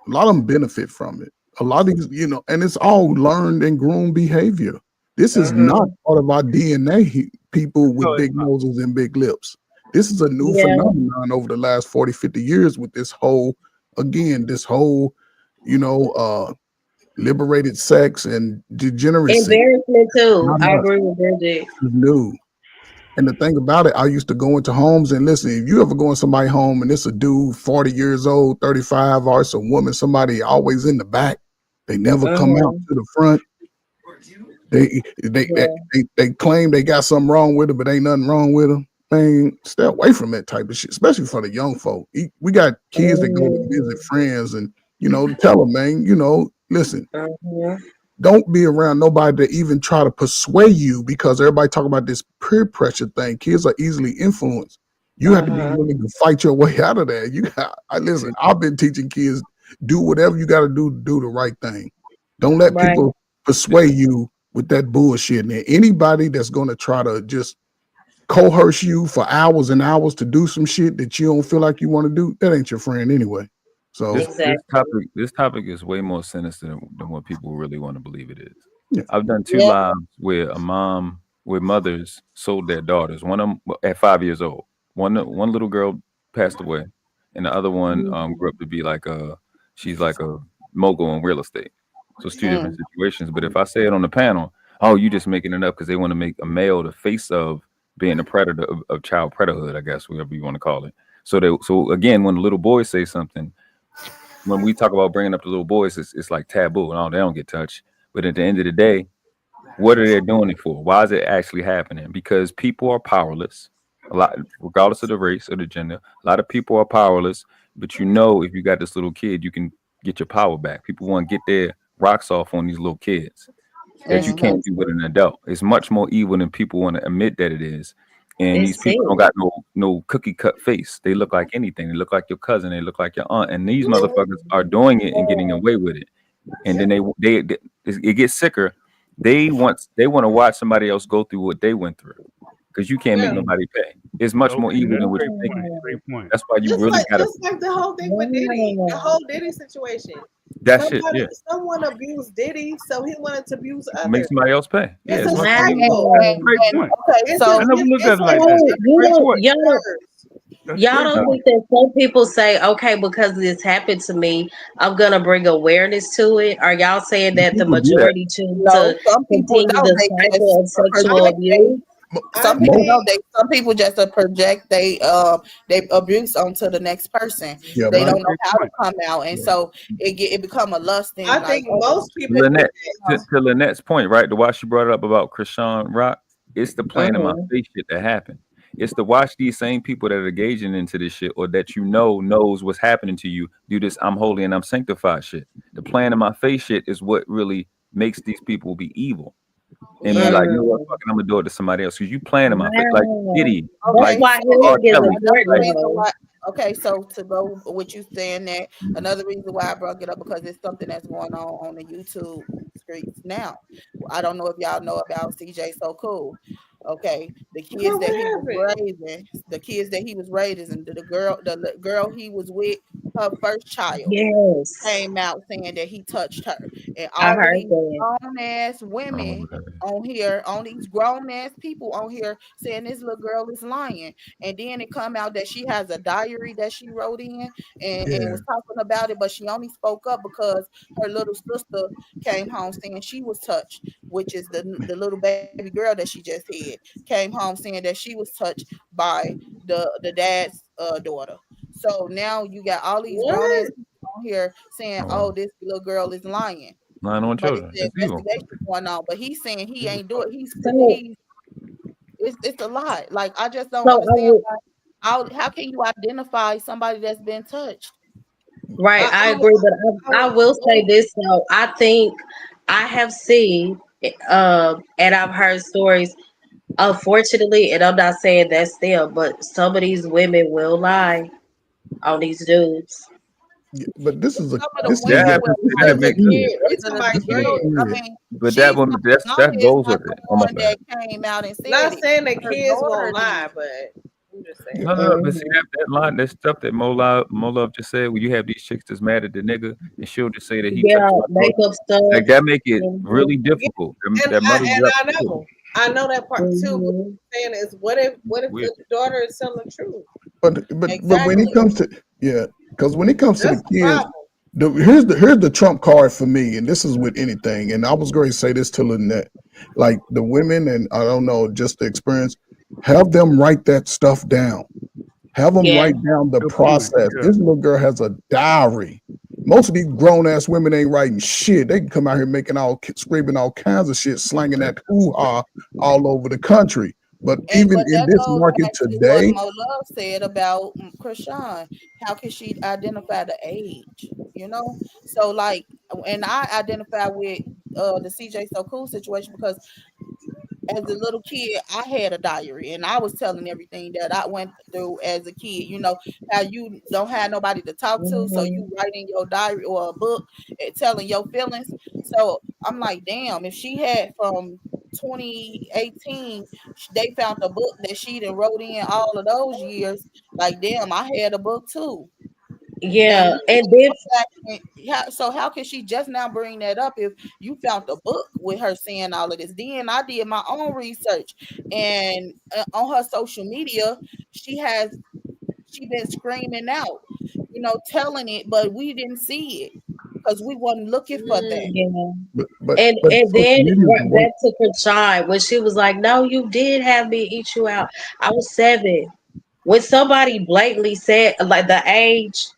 A lot of them benefit from it. A lot of these, and it's all learned and groomed behavior. This is not Mhm. part of our DNA. People No, with it's big not. noses and big lips. This is a new Yeah. phenomenon over the last 40, 50 years with this whole, you know, uh, liberated sex and degeneracy. Embarrassment too. Not I us. agree with Bridget. This is new. And the thing about it, I used to go into homes and listen. If you ever go in somebody's home and it's a dude, 40 years old, 35, or it's a woman, somebody always in the back, they never come out Mhm. to the front. Yeah. They claim they got something wrong with it, but ain't nothing wrong with them. Man, stay away from that type of shit, especially for the young folk. We got kids that go to visit Mhm. friends and tell them, man, listen, Mhm. don't be around nobody to even try to persuade you because everybody talk about this peer pressure thing. Kids are easily influenced. You have to be Mhm. willing to fight your way out of that. I listen. I've been teaching kids do whatever you got to do the right thing. Don't let Right. people persuade you with that bullshit. And anybody that's going to try to just coerce you for hours and hours to do some shit that you don't feel like you want to do, that ain't your friend anyway. So Exactly. This topic is way more sinister than what people really want to believe it is. yeah, I've done two yeah. lives where mothers sold their daughters. One of them at 5 years old. One little girl passed away, and the other one grew up to be she's like a mogul in real estate. So it's two different Mm. situations. But if I say it on the panel, oh, you just making it up because they want to make a male the face of being a predator of child predatorhood, I guess, whatever you want to call it. So again, when the little boys say something, when we talk about bringing up the little boys, it's like taboo. No, they don't get touched. But at the end of the day, what are they doing it for? Why is it actually happening? Because people are powerless. A lot, regardless of the race or the gender, a lot of people are powerless. But if you got this little kid, you can get your power back. People want to get their rocks off on these little kids that you Mm-hmm. can't do with an adult. It's much more evil than people want to admit that it is. And these It's sick. people don't got no cookie cut face. They look like anything. They look like your cousin. They look like your aunt. And these motherfuckers are doing it and getting away with it. And then it gets sicker. They want to watch somebody else go through what they went through because you can't make Yeah. nobody pay. It's much more Okay, evil that's than a what great you think it point. is. Great point. That's why you Just really like gotta. just like the whole thing with Diddy, the Wow. whole Diddy situation. That shit, yeah, Someone abused Diddy, so he wanted to abuse make others. somebody else pay. Yeah, It's it's a much more And, evil. cycle. That's a Wow. great and point. okay, It's I so a never it's, looked at it's it a like So that. it's a That's a you great don't point. reverse. That's a y'all great don't Nah, point. think that some people say, okay, because this happened to me, I'm gonna bring awareness to it? Are y'all saying that the people do that. majority choose no, to some people continue don't. the They cycle just of I sexual project. abuse? I Some people most think don't. Some people just project they abuse onto the next person. yeah, They That's most a don't know great how to point. come out, and so it become a lust I thing. Like, think oh, most people Lynette, project. to Lynette's point, right? The why she brought it up about Krishan Rock, it's the playing in my Mm-hmm. face shit that happened. It's to watch these same people that are engaging into this shit or that knows what's happening to you do this I'm holy and I'm sanctified shit. The playing in my face shit is what really makes these people be evil and be yeah. like, you know what, Mm. fucking I'm gonna do it to somebody else. Because you playing in my face. Like Wow. Diddy, That's like Okay, why so R. healing is Kelly. another Like important, reason though. why. Okay, so to go with you saying that, another reason why I brought it up because it's something that's going on the YouTube streets now. I don't know if y'all know about CJ So Cool. Okay, Girl, what happened? the kids that he was raising, the girl he was with, her first child Yes. came out saying that he touched her, and I all of heard these that. grown ass oh women my God. on here, on these grown ass people on here saying this little girl is lying, and then it come out that she has a diary that she wrote in and yeah, was talking about it, but she only spoke up because her little sister came home saying she was touched, which is the little baby girl that she just had, came home saying that she was touched by the dad's daughter. So now you got all these grown ass What? people on here saying, Oh "Oh, wow. this little girl is lying," Lying on but it's children. an It's evil. investigation going on. But he's saying he ain't do it. So, It's a lie. Like, I just don't so I understand would, how can you identify somebody that's been touched? Right, I, I I, agree, but I I, will say this though. I think I have seen, and I've heard stories. Unfortunately, and I'm not saying that still, but some of these women will lie on these dudes. Yeah, but this is a Some of the this is That a women young happens. will this lie, is That a but makes. the, kid. we the, talking the, about the This is a girl, kids. I kid. mean, But that she's woman, not, that Mama is goes not with the it. Oh my one bad. that came out and said Not it. saying that Her kids won't daughter lie, did. but I'm just Yeah, saying. No, no, no. But see Hmm. that line, that stuff that Mo Love just said, where you have these chicks that's mad at the nigga, and she'll just say that he Yeah, touched my daughter. makeup Like stuff. that make it Hmm. really Yeah, difficult. and That muddles it up. I know that part too. But Hmm. what I'm saying is, what if Weird. the daughter is telling the truth? but when it Exactly. comes to yeah, because when it comes to the That's the kids, problem. here's the trump card for me, and this is with anything. And I was going to say this to Lynette, like the women, and I don't know, just the experience. Have them write that stuff down. Have them Yeah. write down the Good point. process. Yeah. This little girl has a diary. Most of these grown ass women ain't writing shit. They can come out here making screaming all kinds of shit, slanging that hoo ha all over the country. But And even but in that this goes market back to what today, Mo Love said about Krishan. How can she identify the age? You know, so like, and I identify with the CJ So Cool situation because as a little kid, I had a diary and I was telling everything that I went through as a kid. You know, how you don't have nobody to talk to, so Hmm. you write in your diary or a book telling your feelings. So I'm like, damn, if she had from 2018, they found a book that she done wrote in all of those years. Like, damn, I had a book too. And Yeah, you and can't then come back so how can she just now bring that up if you found the book with her saying all of this? Then I did my own research, and on her social media, she has she been screaming out, telling it, but we didn't see it because we wasn't looking for that. Mm, yeah, but and social then media is right one. back to Krishan when she was like, "No, you did have me eat you out. I was 7." When somebody blatantly said like the age,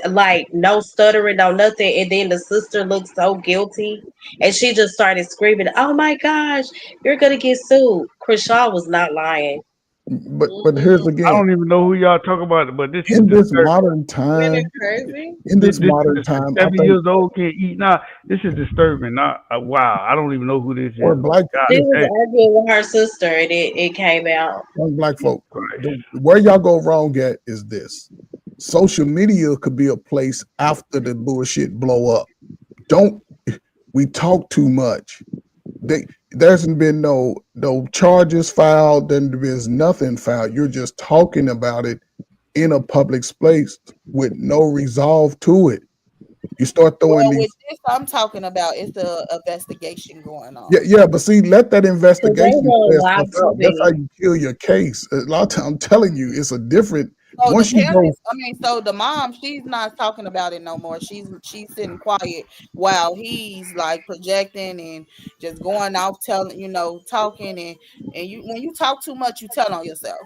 like no stuttering, no nothing, and then the sister looked so guilty, and she just started screaming, "Oh my gosh, you're gonna get sued!" Krishan was not lying. But here's mm-mm. I again, don't even know who y'all talk about, but this is in this disturbing. modern Isn't it time, crazy? in this This modern is time, I 7 think years old can't eat now. This is disturbing. Not wow. I don't even know who this where is. black God She listen, was damn. arguing with her sister, and it came out. young black Jesus folk, Christ. where y'all go wrong at is this: social media could be a place after the bullshit blow up. Don't we talk too much? There hasn't been no charges filed, then there's nothing filed. You're just talking about it in a public space with no resolve to it. You start throwing Well, with these, this, I'm talking about it's a investigation going yeah, on. yeah, but see, let that So they investigation were on clear live stuff out. That's how TV. you kill your case. A lot of times, I'm telling you, it's a different. So the Once you go, parents, I mean, so the mom, she's not talking about it no more. She's sitting quiet while he's like projecting and just going off telling, talking and you when you talk too much, you tell on yourself.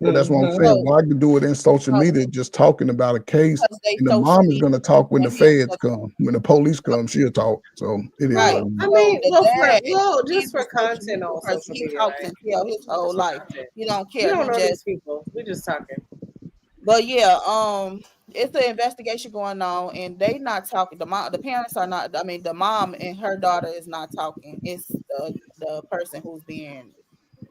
well, that's what I'm Hmm. saying. So Well, I can do it in social uh, media, just talking about a case, because they and the social mom is media going to talk when the and he feds come, when the police come. She'll talk. So it is what right. it I is. So mean, the dad, just he's for the social content media on person. social He media, talks right? and tell his whole Just for life. content. He don't We care. don't He know just these people. We just talking. But yeah, it's an investigation going on, and they not talking. The parents are not. I mean, the mom and her daughter is not talking. It's the person who's being,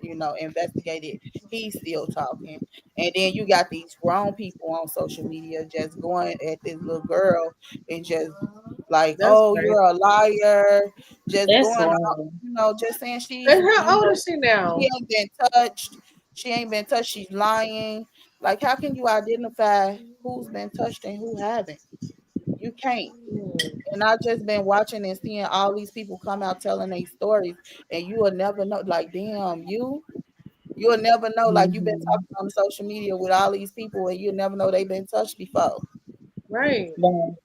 investigated. He's still talking, and then you got these grown people on social media just going at this little girl and just like, That's oh, crazy. you're a liar, just That's going out, wrong. just saying she's, And how old is she she now? ain't been touched. She ain't been touched. She's lying. Like, how can you identify who's been touched and who haven't? You can't. Hmm, And I've just been watching and seeing all these people come out telling their stories, and you will never know. Like, damn, you'll never know. Like, you've been Hmm. talking on social media with all these people, and you'll never know they've been touched before. right. No,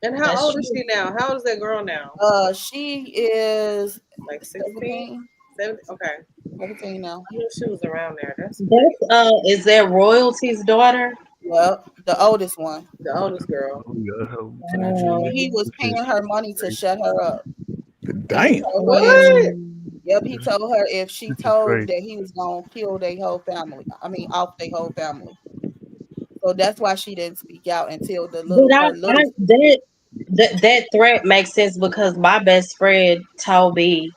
And how that's old is true. she now? How old is that girl now? She is Like 16? 17, 17? Okay. 17 now. I knew she was around there. That's crazy. That's is that royalty's daughter? Well, the oldest one. The oldest girl. Oh, yeah. So, Oh. He was this paying her money to crazy. shut her up. And he Damn. told her if What? Yep, he told her if she This is told crazy. that he was gonna kill their whole family. I mean, off their whole family. So that's why she didn't speak out until the But little her I little that threat makes sense because my best friend told me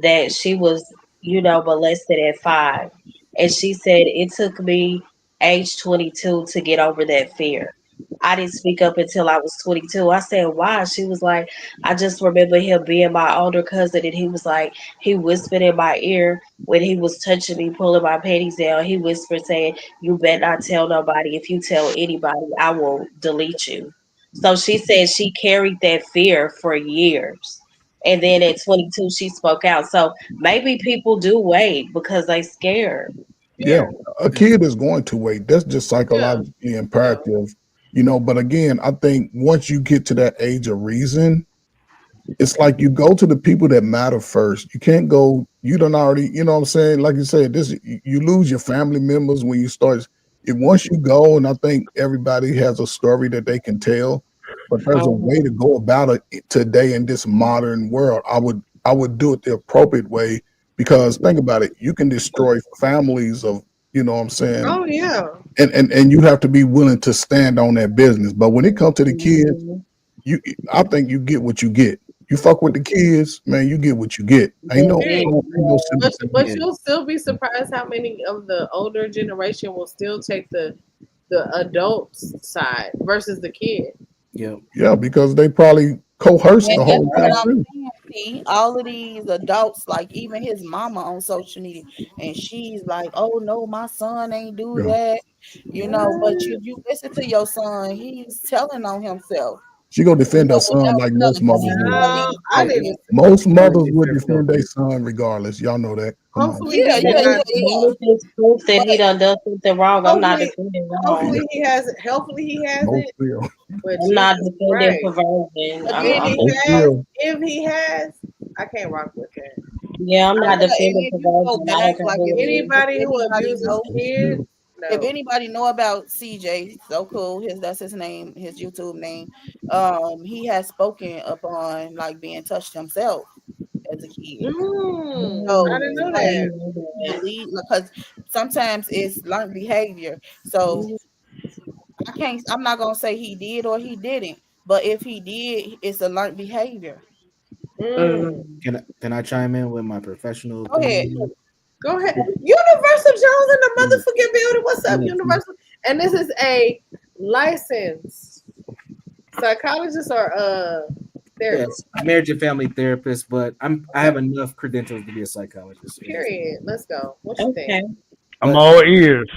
that she was, molested at 5, and she said it took me age 22 to get over that fear. I didn't speak up until I was 22. I said, why? She was like, I just remember him being my older cousin, and he was like, he whispered in my ear when he was touching me, pulling my panties down. He whispered, saying, "You better not tell nobody. If you tell anybody, I will delete you." So she said she carried that fear for years. And then at 22, she spoke out. So maybe people do wait because they scared. Yeah, Yeah, a kid is going to wait. That's just yeah, psychologically yeah. imperative, But again, I think once you get to that age of reason, it's like you go to the people that matter first. You can't go, you don't already, you know what I'm saying? Like you said, you lose your family members when you start. If once you go, and I think everybody has a story that they can tell, but there's a way to Mhm. go about it today in this modern world. I would do it the appropriate way because think about it, you can destroy families of, what I'm saying, Oh yeah. and you have to be willing to stand on that business. But when it comes to the kids, Mhm. you I think you get what you get. You fuck with the kids, man, you get what you get. Ain't That's no Period. it. ain't no Yeah. sympathy. But Yeah, you'll still be surprised how many of the older generation will still take the adults side versus the kid. yep. Yeah, because they probably coerced And the that's whole what thing Right. I'm too. saying. See, all of these adults, like even his mama on social media, and she's like, "Oh no, my son ain't do Yeah. that," But What? you listen to your son, he's telling on himself. She gonna defend her son Without like most telling, because mothers he would. don't No, even I know Hey, didn't. his. Most I want mothers to be would fair though. defend their son regardless. Y'all know that. Come on. Hopefully Yeah, he did yeah, not. That, yeah, that yeah. is just proof that But he done something wrong. I'm not Hopefully, defending wrong. hopefully he hasn't. Hopefully he Most hasn't. will. But I'm not Jesus defending Christ, perversion. but when then he Most has, will. if he has, I can't rock with that. Yeah, I'm I not yeah, and defending if you go perversion. I back, don't care like who it is. if anybody who anybody abuses know, Most kids, will. if no. anybody know about CJ, so cool. That's his name, his YouTube name. He has spoken upon like being touched himself as a kid. I Mm, didn't So know I like that. didn't know that. believe because sometimes it's learned behavior. So I'm not gonna say he did or he didn't, but if he did, it's a learned behavior. Mm. Mm. Can I chime in with my professional Go ahead. opinion? Go ahead. Universal Jones in the Yeah, motherfucking building. What's up, yeah, Universal? And this is a licensed psychologist or yes. therapist. Marriage and family therapist, but I Okay. have enough credentials to be a psychologist. Period. Let's go. What you think? Okay. I'm But all ears.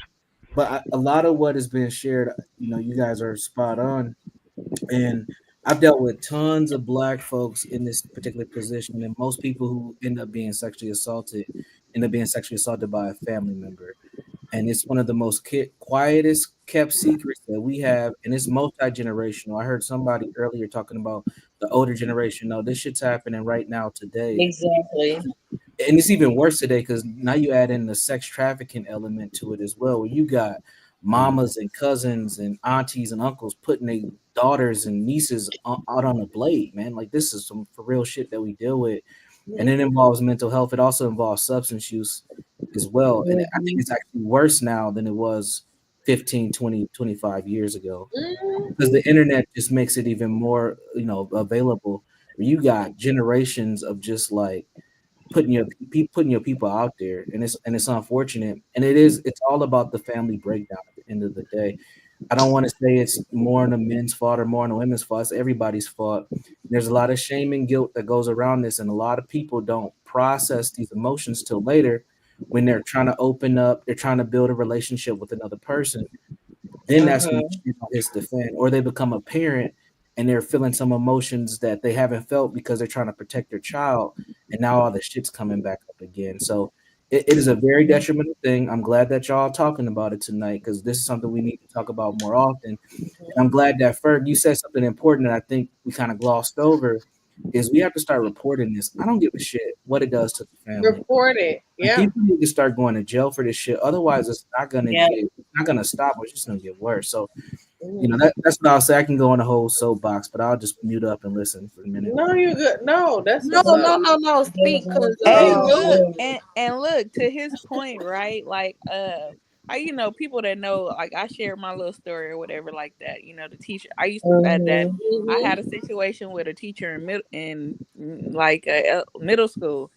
a lot of what has been shared, you guys are spot on. And I've dealt with tons of black folks in this particular position, and most people who end up being sexually assaulted by a family member. And it's one of the most quietest kept secrets that we have, and it's multi-generational. I heard somebody earlier talking about the older generation. No, this shit's happening right now today, Exactly. and it's even worse today because now you add in the sex trafficking element to it as well, where you got mamas and cousins and aunties and uncles putting their daughters and nieces out on a blade, man. Like this is some for real shit that we deal with, and it involves mental health. It also involves substance use as well, and I think Mhm. it's actually worse now than it was 15, 20, 25 years ago because Mm-hmm. the internet just makes it even more available, where you got generations of just like putting your people out there, and it's unfortunate, and it's all about the family breakdown at the end of the day. I don't want to say it's more on the men's fault or more on the women's fault. It's everybody's fault. There's a lot of shame and guilt that goes around this, and a lot of people don't process these emotions till later when they're trying to open up, they're trying to build a relationship with another person, then that's when Mhm. shit hits the fan, or they become a parent and they're feeling some emotions that they haven't felt because they're trying to protect their child, and now all the shit's coming back up again. So it is a very detrimental thing. I'm glad that y'all talking about it tonight because this is something we need to talk about more often. And I'm glad that Ferg, you said something important that I think we kind of glossed over. Is we have to start reporting this. I don't give a shit what it does to the family. Report it. And Yeah. people need to start going to jail for this shit. Otherwise, Yeah. it's not gonna stop. It's just gonna get worse. So Mhm. that's what I'll say. I can go in a whole soapbox, but I'll just mute up and listen for a minute. No, you good. No, that's No, what's up. no, no, no. There was Speak, no cause No, Hey, you good. look, good. Yeah. and look to his point, right? Like, people that know, like I shared my little story or whatever like that. The teacher I used to that Mhm. I had a situation with a teacher in middle school.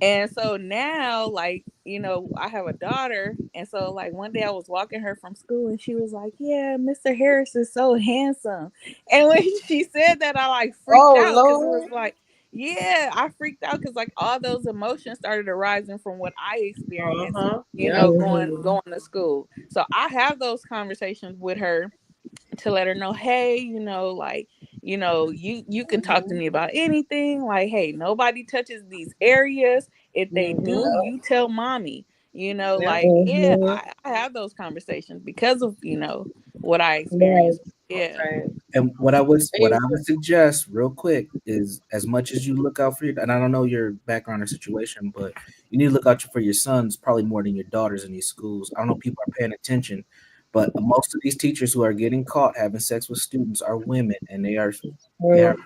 And so now, like, I have a daughter. And so, like, one day I was walking her from school and she was like, yeah, Mr. Harris is so handsome. And when she said that, I like freaked Oh out because it was Lord. like, yeah, I freaked out because like all those emotions started arising from what I experienced, Yep. going to school. So I have those conversations with her to let her know, hey, like, you can talk to me about anything. Like, hey, nobody touches these areas. If they do, you tell mommy. Yep. Like, yeah, Mhm. I have those conversations because of what I Right. experienced. Yeah. Right. And what I And would suggest real quick is as much as you look out for your, and I don't know your background or situation, but you need to look out for your sons probably more than your daughters in these schools. I don't know if people are paying attention, but most of these teachers who are getting caught having sex with students are women, and they are black.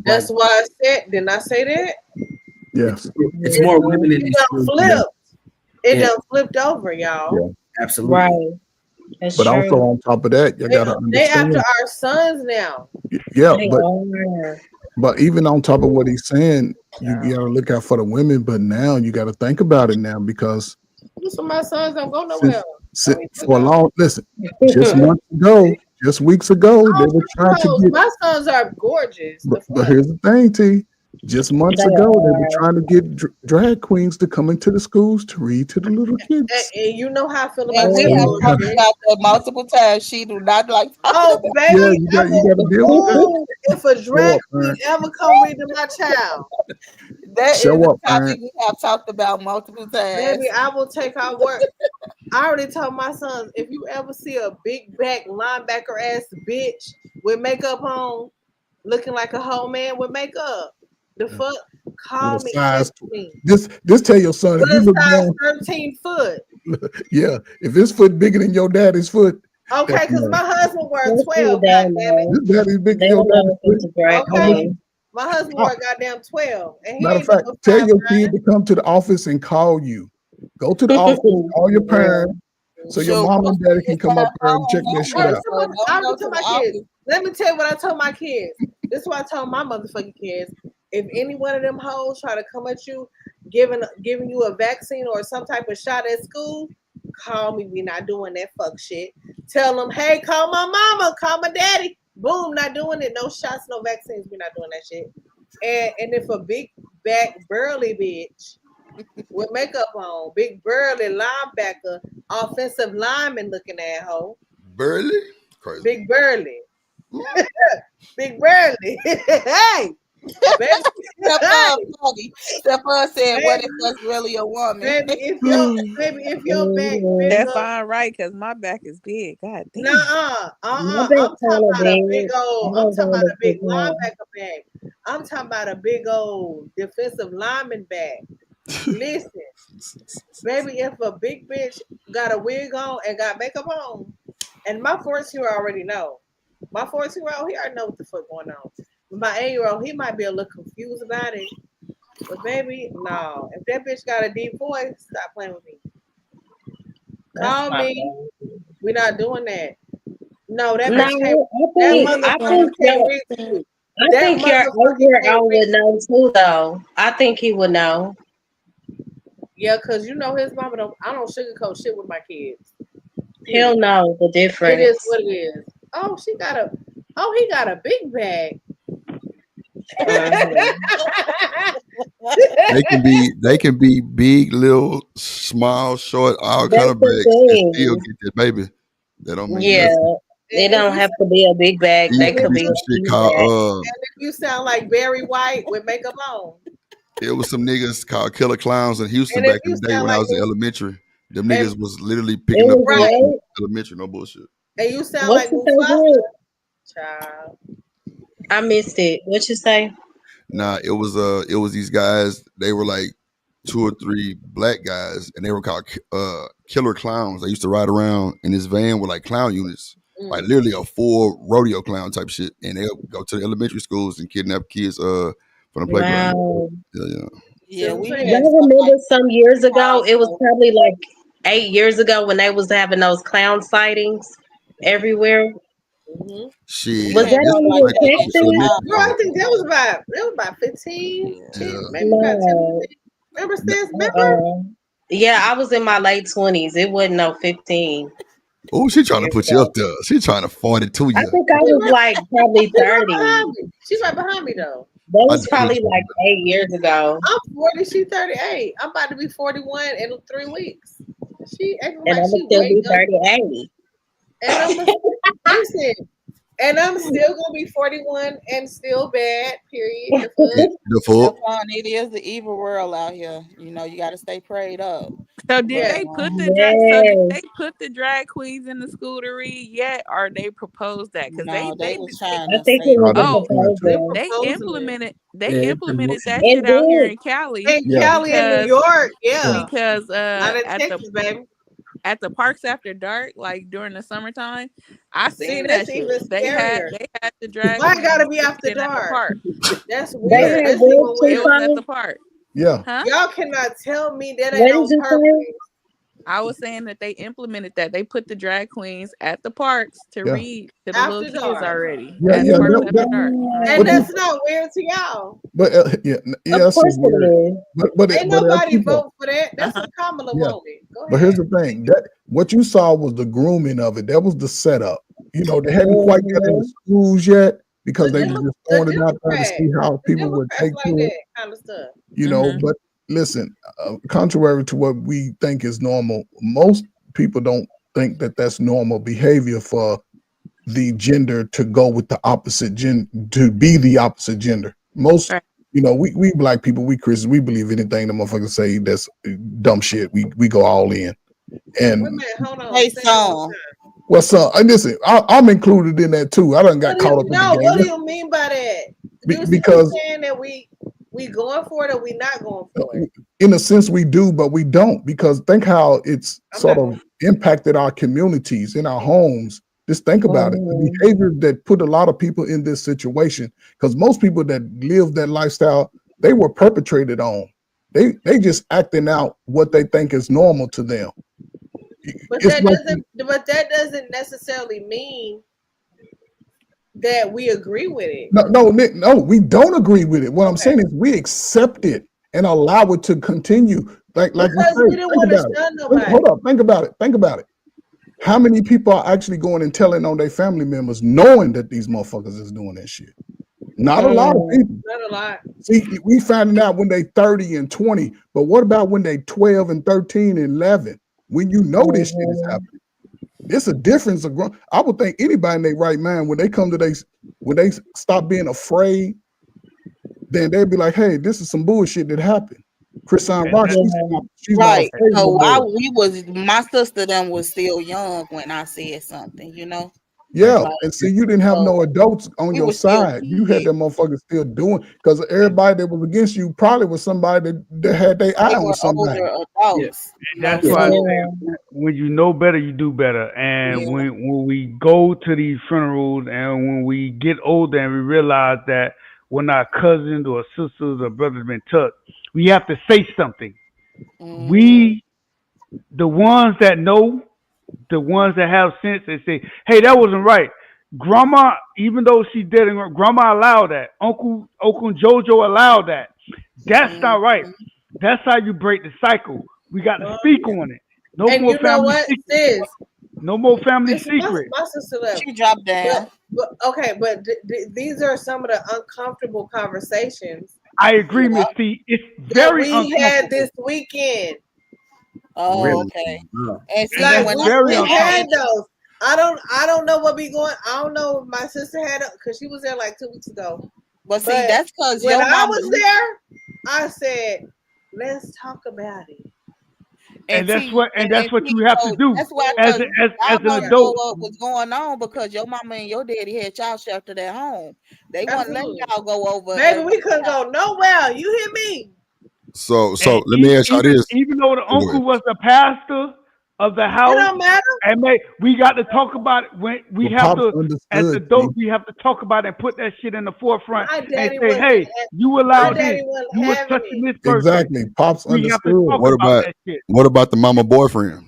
that's why I said, didn't I say that? It's Yes. it's more women in It these done schools than men. flipped. It Yeah, done flipped over, y'all. Yeah. absolutely. Right. That's But also true. on top of that, you They, gotta they after understand. our sons now. Yeah, They are. but even on top of what he's saying, you Child. gotta look out for the women. But now you gotta think about it now because Most of my sons don't go nowhere. since, I mean, for a long listen, just months ago, just weeks ago, they oh, were trying to no, get. my sons are gorgeous. The But fuck? here's the thing, T. Just They months ago, they were are. trying to get drag queens to come into the schools to read to the little kids. And you know how I feel And about we that have So talked bullshit. about that multiple times. She do not like talking Oh, about yeah, baby, I you will. got to deal with it. Ooh, if a Show drag up, queen man. ever come read to my child, that is Show up, a man. topic we have talked about multiple times. baby, I will take our work. I already told my sons, if you ever see a big back linebacker ass bitch with makeup on, looking like a whole man with makeup, the fuck, With call a me, size. text me. This tell your son if With you a look size down, 13 foot. yeah, if his foot bigger than your daddy's foot, that's Okay, because man. my husband wear Most 12, people god don't damn it. know. This daddy's bigger They than your don't know daddy's if foot. it's a drag How much? Okay. queen. My husband How, wear goddamn 12. And he matter of ain't fact, no tell 5'9". your kid to come to the office and call you. Go to the office, call your Yeah. parents, so your Sure, mom most and of daddy can his come up time there and check phone that at shit I work, out. so don't already go told to my the kids. office. Let me tell you what I told my kids. This is what I told my motherfucking kids. If any one of them hoes try to come at you, giving you a vaccine or some type of shot at school, call me. We not doing that fuck shit. Tell them, hey, call my mama, call my daddy. Boom, not doing it. No shots, no vaccines. We not doing that shit. And if a big back burly bitch with makeup on, big burly linebacker, offensive lineman looking at hoe, Burley? Crazy. big burly. Big Burley. Hey, baby. Stefan Hey, funny. Stefan said, "What baby. if that's really a woman?" Baby, if your back Mhm. That's bigger, all right because my back is big. God damn. nah, My I'm back kind talking of about a big big. I old. I'm don't talking go about to a big big one. linebacker back. I'm talking about a big old defensive lineman back. Listen, baby, if a big bitch got a wig on and got makeup on, and my 14-year already know. My 14-year, he already know what the fuck going on. But my 8-year, he might be a little confused about it. But baby, no. If that bitch got a deep voice, stop playing with me. That's Call my me. bad. We're not doing that. No, that No, bitch can't. That I motherfucker think can't your read you. I That think your motherfucker can't 8-year-old read would you. know too, though. I think he would know. Yeah, cause you know his mama don't. I don't sugarcoat shit with my kids. He'll Period. know the It is difference. what it is. Oh, she got a. Oh, he got a big bag. Uh-huh. They can be big, little, small, short, all kind That's of the bags and still thing. get that baby. That don't mean Yeah, nothing. it If don't you have to be a big bag. It They used and to if could be be you a some shit teeny called bag. and if you sound like Barry White with makeup on, it was some niggas called killer clowns in Houston and if back in you the day sound when I like was in elementary. Them and niggas was literally It picking up was kids right, from what? elementary, no bullshit. and you sound What like you say, Mufasa, good? child. I missed it. What you say? Nah, it was these guys. They were like two or three black guys, and they were called killer clowns. They used to ride around in this van with like clown units, like Mm. literally a full rodeo clown type shit. And they'll go to the elementary schools and kidnap kids from the playground. Wow. Yeah, yeah. See Yeah, what I'm we saying? had Y'all stuff like remember some years ago? that It was also. probably like 8 years ago when they was having those clown sightings everywhere. Mm-hmm. Shit, Was We that had it's on one like even like that in so many. Texas? Girl, I Chicago. think that was about 15, Yeah. 10, Yeah. maybe about 10 or No. 15. Remember, Stas? Remember? Yeah, I was in my late 20s. It wasn't no 15 Oh, she trying to years put you ago. up there. She trying to 42 I you. think I She was right, like probably she right 30. behind me. She right behind me, though. That I was definitely probably told like you 8 years ago. I'm 40, she 38. I'm about to be 41 in 3 weeks. She acting And like I'm gonna she still way be younger. 38. And listen, and I'm still gonna be 41 and still bad, period. The that. fuck? The Have fuck? fun. It is the evil world out here. You know, you got to stay prayed up. So did But Yeah. they put the drag? So did Yes. they put the drag queens in the school to read yet, or they proposed that? Because no, they was trying I to think it say was Nah, a they was oh trying to. They proposal. they proposing it. implemented that And shit out here then, in Cali In Yeah. Cali and New because York, yeah. because Not in at the Texas, baby. parks after dark, like during the summertime, I See, seen that's that shit. even scarier. They had the drag Why it gotta queens be after reading at the dark? park. That's they Yeah, weird. had That's what, even it weird. was at Tupac? the park, Yeah. huh? Y'all cannot tell me that ain't What did on you say? purpose. I was saying that they implemented that. They put the drag queens at the parks to Yeah. read to the little After kids dark. already Yeah. at the Yeah. parks That, after that, dark. And but Hmm. you, that's not weird to y'all. but yeah, Of yes, course it's it weird. is. Ain't But nobody people, vote for that. That's Uh-huh. what Kamala yeah. wanted. Go But here's ahead. the thing: that what you saw was the grooming of it. That was the setup. You know, they hadn't quite got in the Mm-hmm. schools yet because The they were Demo- just the throwing it out there to Democrats, see how the people would Democrats take like to it. that kind of stuff. You know, Hmm. but listen, contrary to what we think is normal, most people don't think that that's normal behavior for the gender to go with the opposite gender, to be the opposite gender. Most, Right. you know, we black people, we Christians, we believe anything the motherfuckers say that's dumb shit. We go all in. Wait a And minute, hold on. hey Say it one more song. time. what's up? And listen, I'm included in that too. I done What got do you caught up in the no? What do game you mean by that? You see what I'm because saying? That we going for it or we not going for it? in a sense we do, but we don't because think how it's I'm sort not of going. impacted our communities in our homes. Just think about it. The Mm-hmm. behavior that put a lot of people in this situation, because most people that live that lifestyle, they were perpetrated on. They just acting out what they think is normal to them. But It's that like doesn't. But that doesn't necessarily mean that we agree with it. no, Nick, no, we don't agree with it. What I'm Okay. saying is we accept it and allow it to continue. Like we Because we say, didn't think want to about it. shun nobody. Hold up, think about it. Think about it. How many people are actually going and telling on their family members, knowing that these motherfuckers is doing that shit? Not a lot of people. Not a lot. See, we finding out when they 30 and 20, but what about when they 12 and 13 and 11? When you know this shit is Mm-hmm. happening. It's a difference of I would think anybody in their right mind when they come to when they stop being afraid, then they'd be like, hey, this is some bullshit that happened. Christine And Rock, that, Yeah. she's not Right. afraid no So more. we was my sister them was still young when I said something, you know? Right. Yeah, Like and see, you didn't have so no adults on we your was still side. You had kids. them motherfuckers still doing because everybody that was against you probably was somebody that had their eye They on were somebody. older yeah, adults, you and know. that's why I So Yeah. say when you know better, you do better. And yeah. when we go to these funerals and when we get older and we realize that when our cousins or sisters or brothers been touched, we have to say something. Mm-hmm. We, the ones that know, the ones that have sense, they say, "Hey, that wasn't right." Grandma, even though she dead, and Grandma allowed that. Uncle Jojo allowed that. That's not right. Mm-hmm. That's how you break the cycle. We got to Uh, speak on it. No and more you know family what, secrets. sis? No more family My, secrets. my sister left. She dropped down. But okay, but these are some of the uncomfortable conversations I agree, Yeah. Miss T. It's that very we had uncomfortable, this weekend. Oh, Really? okay. Wow. And and see, that's Like when we very we I had had uncomfortable. those. I don't know what be going. I don't know if my sister had because she was there like 2 weeks ago. but see, But that's because when your I mama was there, I said, "Let's talk about it." and T And and that's what T, you have to so do that's why as because as y'all an don't Yeah, know adult. what was going on because your mama and your daddy had child shelter at home. They wouldn't let absolutely, y'all go over baby. at one We couldn't time. go nowhere. You hear me? So And let me ask y'all this. even though the Oh, go ahead. uncle was the pastor of the It house, don't matter. and we got to talk about it when we Well, have Pops to, as understood me. adults, we have to talk about it and put that shit in the forefront My and daddy say, wasn't. hey, you My allowed this. daddy wasn't You was having touching it. this person. Exactly. Pops We have to understood. talk What about about that shit. what about the mama boyfriend?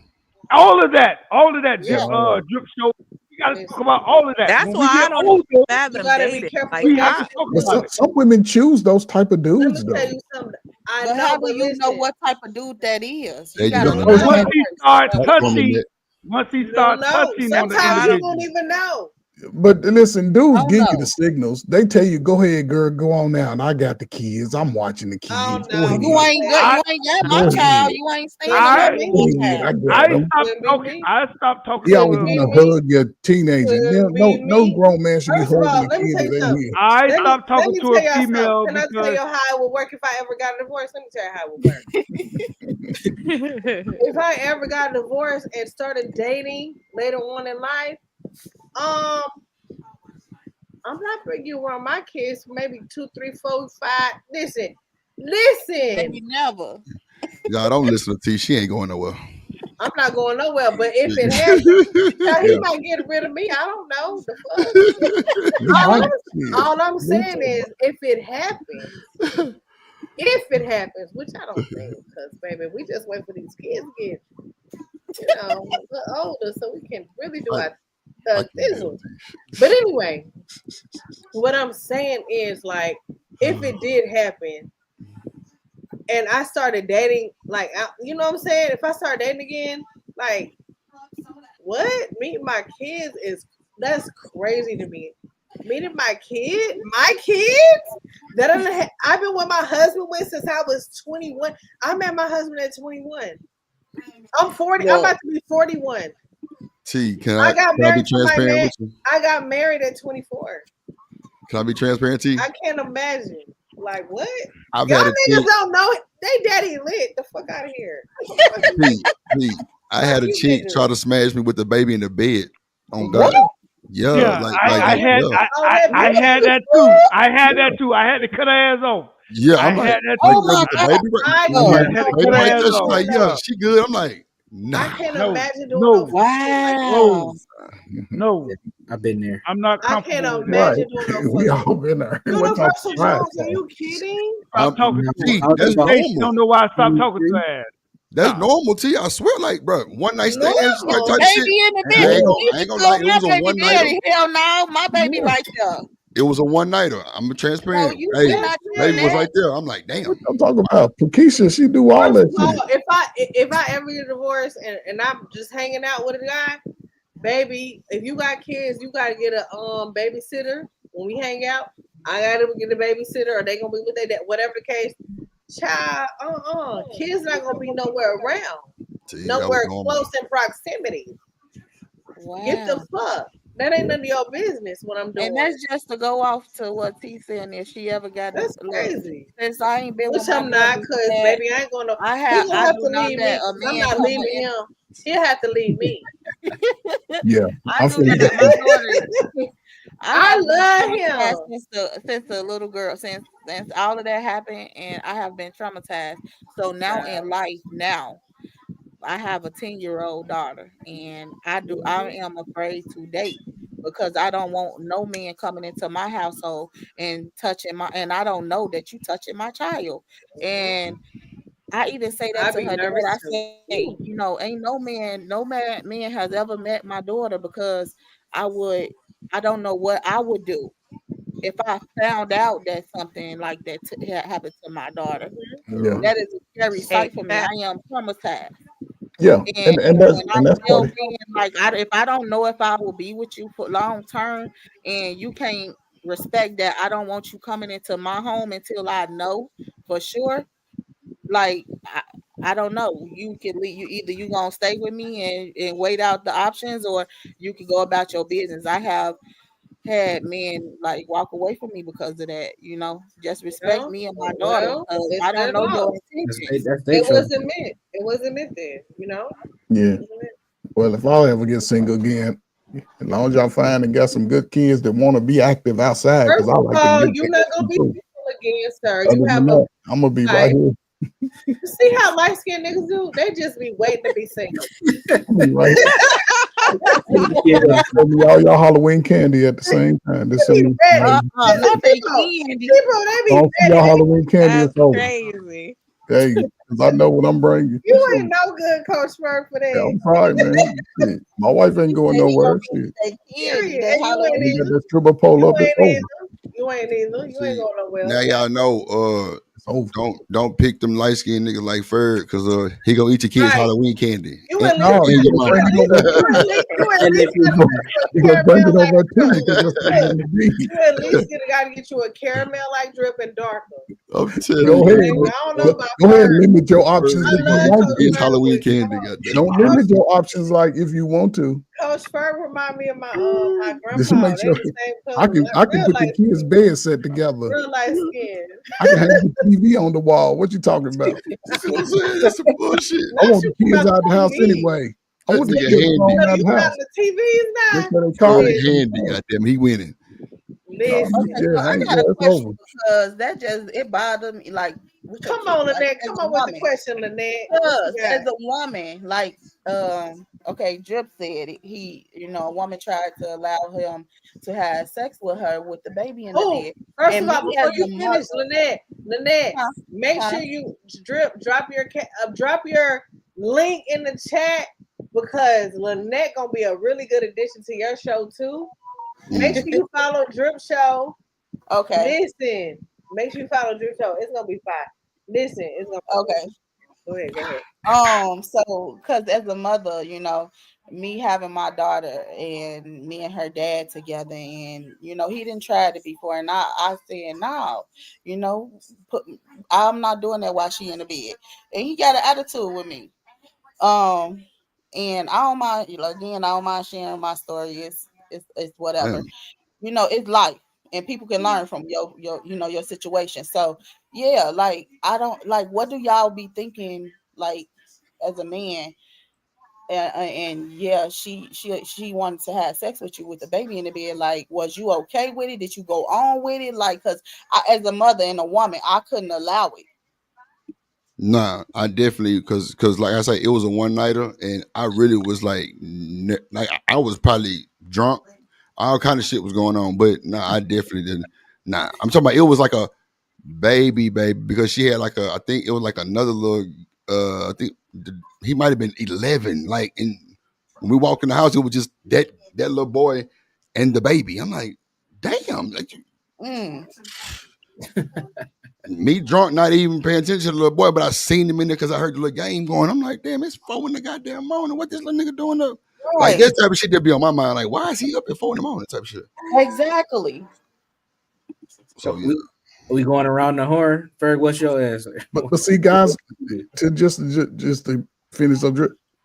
all of that, Yeah. drip show. We got to talk about all of that. That's When why we I get don't older, You fathom gotta be dating. careful Like we with have that to I, shit. talk But about it. some women choose those type of Let me dudes tell though. you something. I But know, how but do you know listen, what type of dude that is? There You you gotta go. you know But know. once him he first. starts Talk to him, touching, Annette. once he You don't starts know. touching on the Sometimes you individual, won't even know. But listen, dudes Oh give you the no. signals. They tell you, "Go ahead, girl, go on now." And I got the kids. I'm watching the Oh kids. Go no, ahead, You ain't good. I You ain't got my go child. ahead. You ain't couldn't standing I up be for me. my Yeah, I child. got them. Couldn't be me. I stopped talking Yeah, I to was Couldn't gonna be the me. hug your teenager. Couldn't No, be no me. grown man should be First of hugging all, a let me kid tell you that ain't something. here. I Let me stopped let talking me to tell a y'all something. female Can I tell because you how it would work if I ever got a divorce? Let me tell you how it would work. If I ever got a divorce and started dating later on in life, um, I'm not bringing you around my kids for maybe 2, 3, 4, 5. Listen. Maybe never. Y'all don't listen to T. She ain't going nowhere. I'm not going nowhere. But if it Shit. happens, hell, he Yeah, might get rid of me. I don't know. The fuck. you All might. I'm, Yeah. all I'm Listen, saying is, if it happens, which I don't think, because baby, we just wait for these kids to get, a little older, so we can really do I, our I thug can't deal thizzle. with this. But anyway, what I'm saying is, like, if it did happen, and I started dating, like, you know what I'm saying? If I start dating again, like, what? Meeting my kids that's crazy to me. Meeting my kids that I've been with my husband with since I was 21. I met my husband at 21. I'm 40. I'm Look, about to be 41. T, can I got I be married to my transparent man. with you? I got married at 24. Can I be transparent, T? I can't imagine. Like, what? I've Y'all had a niggas chick, don't know it. They daddy lit. The fuck out of here. T, T. I Fuck had a you chick niggas. try to smash me with the baby in the bed. On What? God. Yeah, yeah, Oh, yeah. that I had bitch. that too. I had that too. I had to cut her ass off. Yeah, I I'm like, had that like, oh too. like my with the God. baby, I when I he can't had to baby cut her right ass there, imagine she off. like, doing yeah, no. she good. I'm like, I nah. can't No, imagine doing no no, fuck shit like that. no, Wow. no. I've been there. I'm not I can't comfortable with that. right. imagine doing no We fuck shit. all been there. What type of Universal right? Jones, are you kidding? Stop I'm talking No, to her. T, To that's this about day, she normal. don't know why I stopped talking to 23. her ass. That's Stop. normal, T. I swear, like, bro, one night stand, Your type Normal. shit. baby in the bed. I ain't You gonna, need I to ain't gonna lie. tell It my was a baby one nighter. daddy. Hell no, my baby Yeah. right there. It was a one nighter. I'm No, transparent. you Hey, better That's not doing baby was it. that. right there. I'm like, damn. What I'm talking about? Keisha, she do all First that of all, shit. if I ever get a divorce and I'm just hanging out with a guy, baby, if you got kids, you gotta get a babysitter when we hang out. I gotta get a babysitter, or they gonna be with their dad, whatever the case. Child, kids not gonna be nowhere around, T, that was nowhere normal. close in proximity. Get the Wow. fuck. That ain't none of your business what I'm And doing. that's just to go off to what T saying. If she ever got a That's look, crazy. since I ain't been with Which my I'm not, daughter cause that baby, I ain't gonna. I He gonna have do to not leave let me, a cause I'm man not come leaving in. him. He'll have to leave me. Yeah, I I'm do finna not. get My this. daughter. I I have been love traumatized him. since the little girl since all of that happened, and I have been traumatized. So now in Child. life, now I have a 10-year-old daughter, and I Mhm. am afraid to date because I don't want no man coming into my household and touching my, and I don't know that you touching my child. And I even say that I to be her daughter. nervous I too. say, ain't no man has ever met my daughter because I would, I don't know what I would do if I found out that something like that had happened to my daughter. Yeah, That is a scary sight for me. Exactly. I am traumatized. yeah, And when I'm and that's part still of being like, if I don't know if I will be with you for long term, and you can't respect that, I don't want you coming into my home until I know for sure. Like I don't know. You can leave. You either you gonna stay with me and wait out the options, or you can go about your business. I have had men like walk away from me because of that. Just respect Well, me and my daughter well, because they I said don't it know your all. intentions. That's their It choice. wasn't meant. It wasn't meant then. yeah. Wasn't meant. Well, if I'll ever get single again, as long as y'all find and got some good kids that want to be active outside, because First I of like to all, get you're not gonna active be too. single again, sir. Other You have than a that, I'm gonna be right life. here. You see how light skinned niggas do? They just be waiting to be single. I'm gonna be right Yeah, here. Send me all y'all Halloween candy at the same time. Just They send be me. ready. Listen, Not they candy. people, they be Don't see y'all ready. Halloween candy. That's It's over. crazy. There you go. because I know what I'm bringing. You ain't no good, Coach Smurf, for Yeah, that. I'm sorry, man. Shit. My wife ain't going He nowhere. gonna Shit. get that candy, Period. that And you ain't We Halloween. got either. that stripper pole You up. It's ain't over. either. You ain't either. You ain't See, going nowhere. now y'all know. It's over. Don't pick them light skinned niggas like Ferg, because he gonna eat your kids' Right. Halloween candy You and, at least No, and you your gonna money. bring it over too. you at And least if you gotta get you a You gonna bring it caramel like over too drip. because that's what it's gonna be. You at least gotta get you a caramel like drip and darker. I'm telling Go you, ahead. Baby, I don't know about Go ahead and Ferg. limit your Ferg options I if gonna you love eat want Coach his to. Ferg, Halloween but candy. Goddamn. Don't Coach, limit your options like if you want to. Coach Ferg remind me of my my Just grandpa. make They sure the same I color, can like I can real put the light kids' skin. bed set together. Real light skin. I can hang the TV on the wall. What you talking about? That's what I'm saying. That's some bullshit. I Not want you the kids about out the the house TV. anyway. I That want the nigga kids handy. thrown So out you the got house. the TVs That's now? what they call Ferg it. Listen, handy. Goddamn, he winning. No, listen. Okay, yeah, so I got yeah, a it's question over. because that just it bothered me. Like with your Come kid, on, like Lynette. as Come a on with the woman, question, Lynette. What you because got? as a woman, like okay, Drip said it, he, a woman tried to allow him to have sex with her with the baby in the Oh, bed, first and of me all, as before you a mother, finish, Lynette, huh, make huh, sure you drop your link in the chat because Lynette gonna be a really good addition to your show too. Make sure you follow Drip Show. okay, Listen, make sure you follow Drip Show. It's gonna be fine. Listen, it's gonna be okay. good. Go ahead. So because as a mother, me having my daughter and me and her dad together, and he didn't try it before, and I said no, you know, put I'm not doing that while she in the bed, and he got an attitude with me. Um, and I don't mind, again, I don't mind sharing my story. It's whatever, Damn. it's life. And people can learn from your situation. So yeah, like I don't like what do y'all be thinking like as a man, and yeah, she wanted to have sex with you with the baby in the bed. Like, was you okay with it? Did you go on with it? Like, because as a mother and a woman, I couldn't allow it. Nah, I definitely because like I say, it was a one nighter, and I really was like, like I was probably drunk, all kind of shit was going on, but nah, I definitely didn't. Nah, I'm talking about it was like a baby because she had like I think it was like another little I think he might have been 11, like, and when we walked in the house, it was just that little boy and the baby. I'm like, damn, like Mm. me drunk, not even paying attention to the little boy, but I seen him in there because I heard the little game going. I'm like, damn, it's 4 in the goddamn morning. What this little nigga doing up? Like, Right. that type of shit that be on my mind. Like, why is he up at 4 in the morning? Type of shit. Exactly. So yeah, We going around the horn. Ferg, what's your answer? But see, guys, to just to finish up,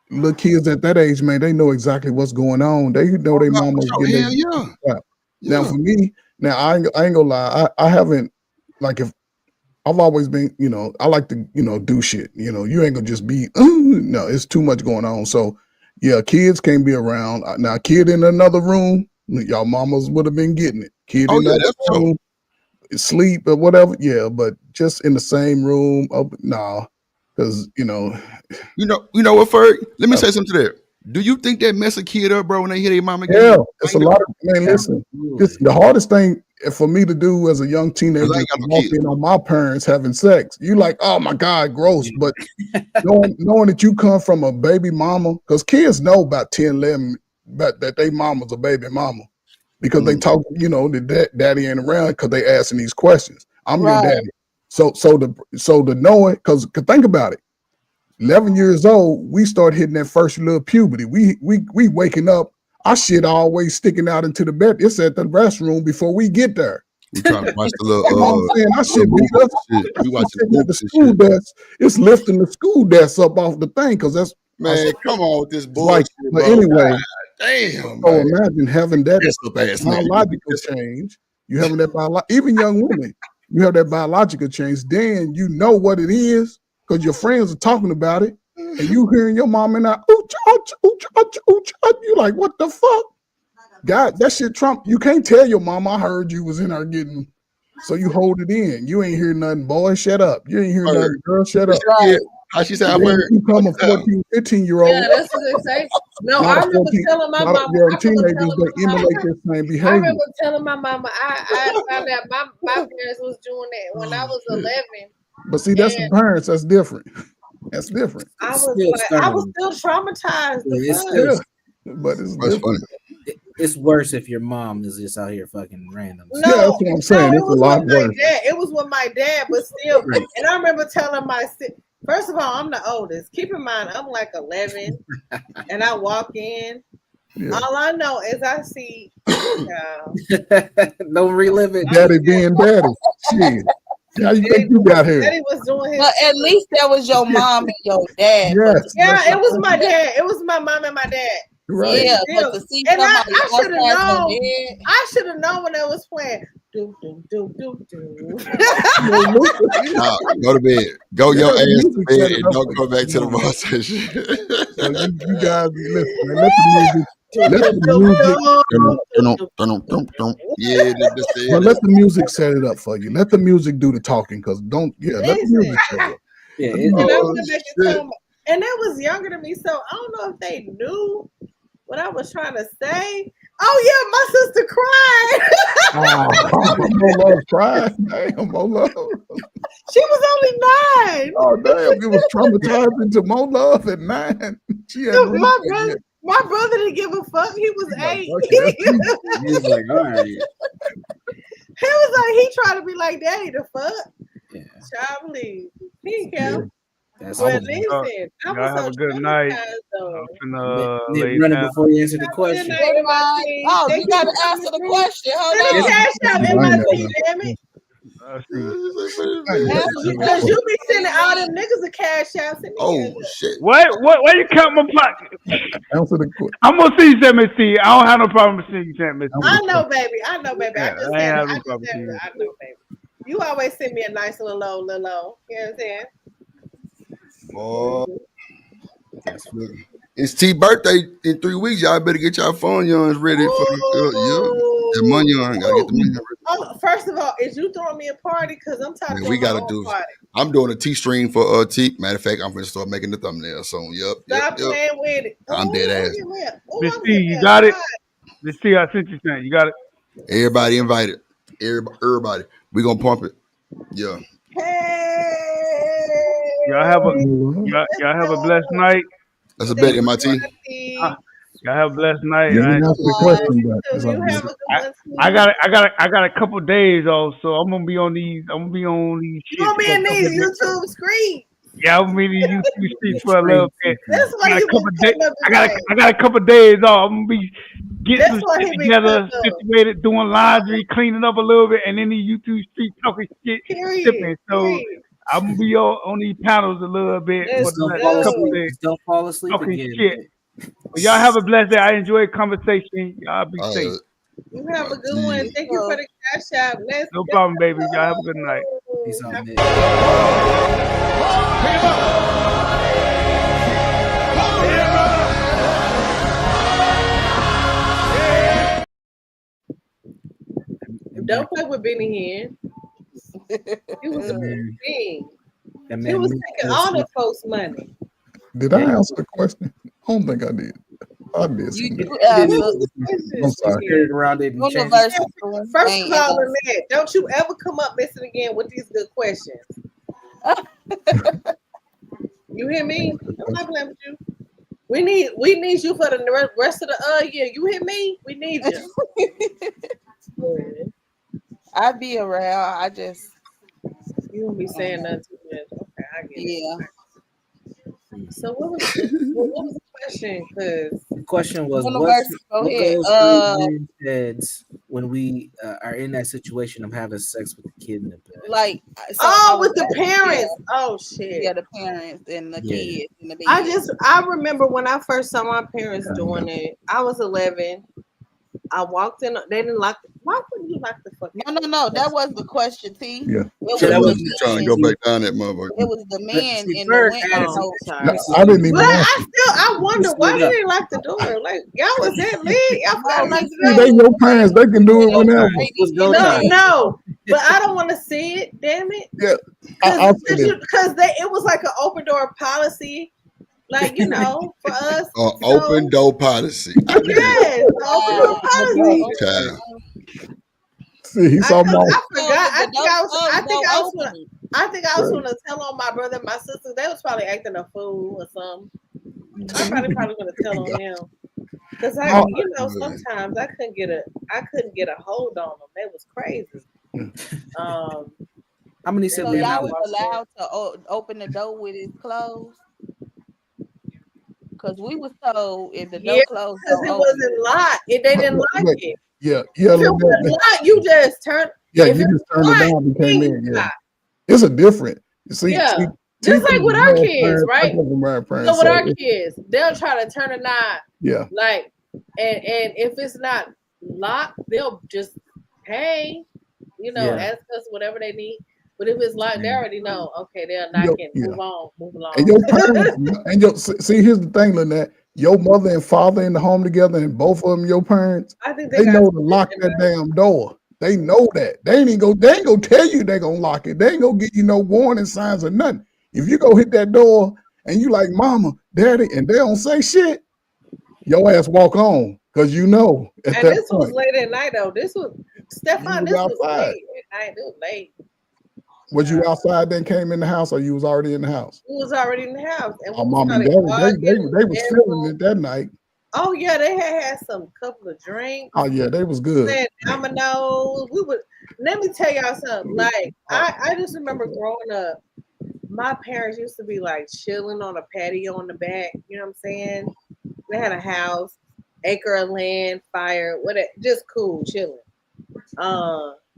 little kids at that age, man, they know exactly what's going on. They know oh their no, for mama's sure, getting hell yeah, their crap. Now, yeah. for me, now I ain't gonna lie, I haven't like if I've always been, I like to, do shit. You ain't gonna just be, no, it's too much going on. So, yeah, kids can't be around. Now, kid in another room, y'all mamas would have been getting it. Kid Oh in yeah, another that's for sure. room, sleep or whatever. Yeah, but just in the same room, nah, because You know what, Ferg? Let me uh, say something to that. Do you think that mess a kid up, bro, when they hear their mama getting yeah, it's a banged lot around? of man. Listen, Absolutely. the hardest thing for me to do as a young Because I teenager is ain't got to no walk kids. in on my parents having sex. You like, oh my god, gross, but knowing that you come from a baby mama, because kids know about 10, 11, that they mama's a baby mama because they Mm. talk, the daddy ain't around because they asking these questions. I'm your Right. daddy. So to know it, because think about it. 11 years old, we start hitting that first little puberty. We waking up, our shit always sticking out into the bed. It's at the restroom before we get there. We trying to watch the little You know what I'm saying? Our little shit be movies us. and shit. Our We shit watching sitting at the movies and school shit. desk. It's lifting the school desk up off the thing because that's our Man, come on with this it's like, bullshit, but bro. anyway, God damn, so man. imagine having that Messed up ass nigga. You biological change. You having that even young women, you have that biological change. Then you know what it is because your friends are talking about it, and you hearing your mom and I, ooch, ouch, ooch, ouch, ooch, ouch. You like, what the fuck? God, that shit Trump. You can't tell your mom I heard you was in there getting. So you hold it in. You ain't hear nothing, boy. Shut up. You ain't hear Ferg. nothing, girl. Shut What up. she Right. said? How she said? And I then Ferg? you How become a she sound? 14, 15 year Yeah, old. that's what they say. No, Not I a remember 14, telling my not a, mama. your I remember teenagers, telling my they mama. emulate that same I behavior. remember telling my mama I found out my parents was doing that when I was 11. But see, that's the parents. That's different. That's different. I It's was still like, I was stern. still traumatized. The It's fuck? still Yeah, but it's That's different. funny. it's worse if your mom is just out here fucking random. No, Yeah, that's what I'm saying. no, it It's a was lot with my worse. dad. It was with my dad, but still. Right. And I remember telling first of all, I'm the oldest. Keep in mind, I'm like 11, and I walk in. Yeah. All I know is I see. Don't relive it. Daddy being daddy. Shit. How you think you got here? Daddy was doing his. But at least that was your mom and your dad. Yes. Yeah, it was my dad. It was my mom and my dad. Right. Yeah, Still. but to see And somebody I should have outside known. your dad. I should have known when I was playing. Do do do do do. Nah, go to bed. Go your Yeah, ass to music bed set it and up don't for come back to the you. boss and shit. So you guys listen, man, let the music Yeah, that's but it. let the music set it up for you. Let the music do the talking, because let the music set it up. Yeah, And I Oh, went back and shit. told my, and they was younger than me, so I don't know if they knew what I was trying to say. Oh yeah, my sister cried. Mo Love cried. Damn, Mo Love. She was only 9. Oh damn, it was traumatized into Mo Love at 9. She had My brother didn't give a fuck. He was 8. he was like, all right. He was like, he tried to be like, Daddy, the fuck? Yeah. Child, please. He didn't care. That's But all. listen, I Y'all was have so a good night. traumatized, though. I'm finna Nick, lay running down. before you answer the Good question. night, Never MIT. mind. Oh, Thank you got to for coming answer the through. question. Hold Send a on. cash out, MIT, damn it. Let's see. Because you be sending all them niggas a cash out. Send me Oh shit. What you count my pocket? Answer the question. I'm gonna see you, Miss T. I don't have no problem with seeing you, Miss T. I know, baby. I know, baby. Yeah, I just I ain't said, have no problem with you. I know, baby. You always send me a nice little low. You know what I'm saying? Boy. It's T birthday in 3 weeks. Y'all better get y'all phone yours ready for the that money on. Gotta get the money ready. Oh, first of all, is you throwing me a party? Because I'm tired of Man, we doing my gotta own do. party. I'm doing a T stream for T. Matter of fact, I'm gonna start making the thumbnail soon. Stop playing with it. I'm dead ass. Miss T, you got it. Miss T, I sent you something. You got it. Everybody invited. Everybody. We gonna pump it. Yeah. Hey. Y'all have a blessed night. That's a bet, MIT. Y'all have a blessed night. You didn't answer the question, but You have a good one, too. I got a couple days off, so I'm gonna be on these. You gonna be in these YouTube screens. Yeah, I'm gonna be in YouTube streets for a little bit. That's why you been cutting up I got a couple days off. I'm gonna be getting some why shit he been together, cutting up. situated, doing laundry, cleaning up a little bit, and then the YouTube street talking shit, sipping. So I'm gonna be on these panels a little bit for the next couple days. Just don't fall asleep Talking again. shit. Well, y'all have a blessed day. I enjoyed conversation. Y'all be safe. You have a good one. Thank you for the cash out. No problem, baby. Y'all have a good night. Peace out, man. Don't play with Benny Hinn. He was a big thing. He was taking all the folks' money. did I answer the question? I don't think I did. I did. I'm sorry. Around it and First of all, Lynette, don't you ever come up missing again with these good questions. You hear me? I'm not playing with you. We need you for the rest of the year. You hear me? We need you. I be around. I just you won't be saying nothing too much. Okay, I get it. Yeah. So what was the question? Because the question was, what goes through heads when we are in that situation of having sex with the kid in the bed? Like, with the parents. Yeah. Oh shit. Yeah, the parents and the kids in the bed. I remember when I first saw my parents doing it. I was 11. I walked in. They didn't lock. Why wouldn't you lock the fucking? No. That was the question, T. Yeah. That wasn't trying to go back down that motherfucker. It was the man in the window. I didn't even. But I wonder why they didn't lock the door. Like y'all was that lit. Y'all felt like they your parents. They can do it whenever. No, but I don't want to see it. Damn it. Yeah. Because it was like an open door policy. Like, you know, for us. Open door policy. Yes, open door policy. Child. See, he's talking about. I forgot. I think I was. I think I was gonna tell on my brother and my sister. They was probably acting a fool or something. I probably gonna tell on them. Cause No, sometimes I couldn't get a hold on them. They was crazy. How many So siblings? y'all you was allowed to open the door with it closed? Cause we was told if the door closed, because it wasn't locked. They didn't like it. Yeah, If it wasn't locked, you just turn. Yeah, if you just turned it down and came in. Yeah, locked. it's a different. See, Yeah. see, Just like with our kids, right? So So with our kids, they'll try to turn a knob. Yeah. Like, and if it's not locked, they'll just ask us whatever they need. But if it's locked, they already know. Okay, they'll knock it. Move along. And your parents, and your see, here's the thing, Lynette. Your mother and father in the home together, and both of them your parents. I think they know to lock that damn door. They know that. They ain't gonna tell you they gonna lock it. They ain't gonna give you no warning signs or nothing. If you go hit that door and you like mama, daddy, and they don't say shit, your ass walk on because you know. And this was late at night though. This was Stefan. This was outside. late at night. It was late. Was you outside then came in the house, or you was already in the house? We was already in the house, and my mom and daddy, they was feeling it that night. Oh yeah, they had some couple of drinks. Oh yeah, they was good. Playing dominoes. We would. Let me tell y'all something. Like I just remember growing up, my parents used to be like chilling on a patio in the back. You know what I'm saying? They had a house, acre of land, fire, whatever, just cool, chilling.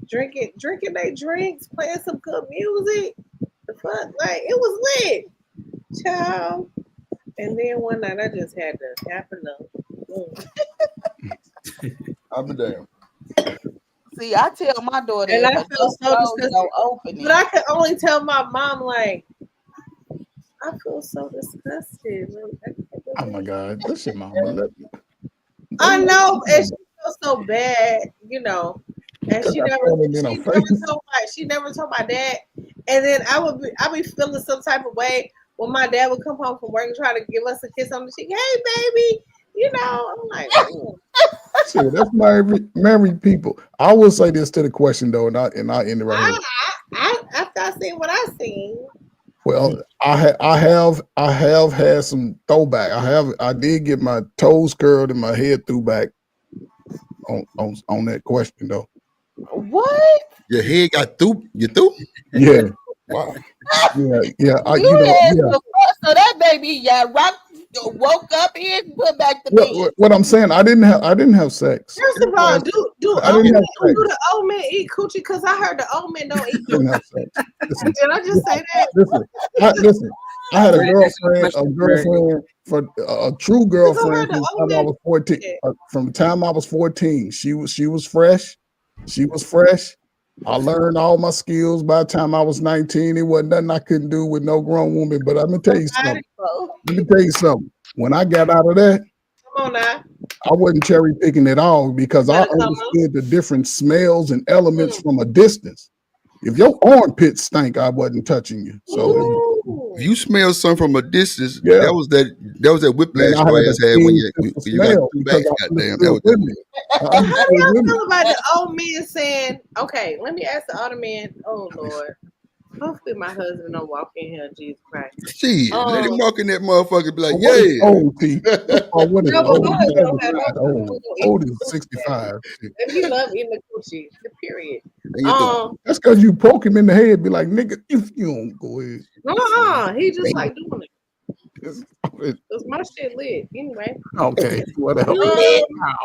Drinking their drinks, playing some good music. The fuck, like it was lit, child. And then one night I just had to happen to. I'll be damn. See, I tell my daughter, and I felt so disgusted. But I could only tell my mom, like, I feel so disgusted. Oh my God, that's your mama. I know, and she feels so bad, you know. And she never told my dad. And then I be feeling some type of way when my dad would come home from work and try to give us a kiss on the cheek. Hey, baby, you know. I'm like, sure, that's married people. I will say this to the question though, and I end it right here. After I seen what I seen. Well, I have had some throwback. I did get my toes curled and my head threw back on that question though. What? Your head got through? You through? Yeah. Wow. Yeah. So that baby woke up and put back the bed. What I'm saying, I didn't have sex. First of all, do the old men eat coochie? Because I heard the old men don't eat coochie. Did I just say that? Listen. I had a girlfriend for a true girlfriend from the time I was 14. From the time I was 14, she was fresh. She was fresh. I learned all my skills by the time I was 19. It wasn't nothing I couldn't do with no grown woman. But let me tell you something. When I got out of that, come on now. I wasn't cherry picking at all because I understood the different smells and elements from a distance. If your armpit stank, I wasn't touching you. So if you smell something from a distance, that was that whiplash your ass had when you got back. Goddamn, that was How do y'all feel about the old men saying, okay, let me ask the other men, oh Lord. Hopefully my husband don't walk in here, Jesus Christ. Shit, let him walk in that motherfucker, be like, old is 65. And he love eating the coochie, the period. That's because you poke him in the head, be like, nigga, if you don't go ahead. He just like doing it. Cause my shit lit anyway. Okay, whatever.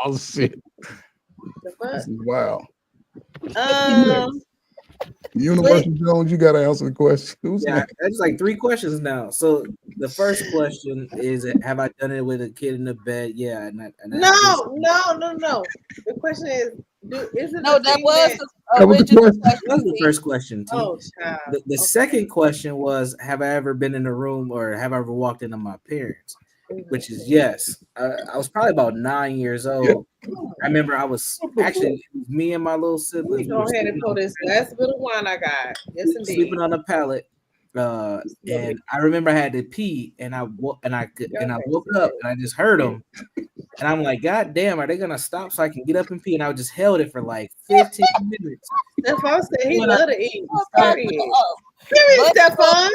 Oh shit. This is wild. Universal Jones, you gotta answer the question. That's like 3 questions now. So the first question is, have I done it with a kid in the bed? Yeah. No. The question is, that was the first question. Oh, child. The second question was, have I ever been in a room or have I ever walked into my parents? Which is yes. I was probably about 9 years old. I remember I was actually me and my little siblings. Go ahead and pour this last bit of wine I got. Yes, indeed. Sleeping on a pallet. and I remember I had to pee, and I woke up, and I just heard them, and I'm like, God damn, are they gonna stop so I can get up and pee? And I just held it for like 15 minutes. Stephon said he When I- love to eat. Period. But Stephon.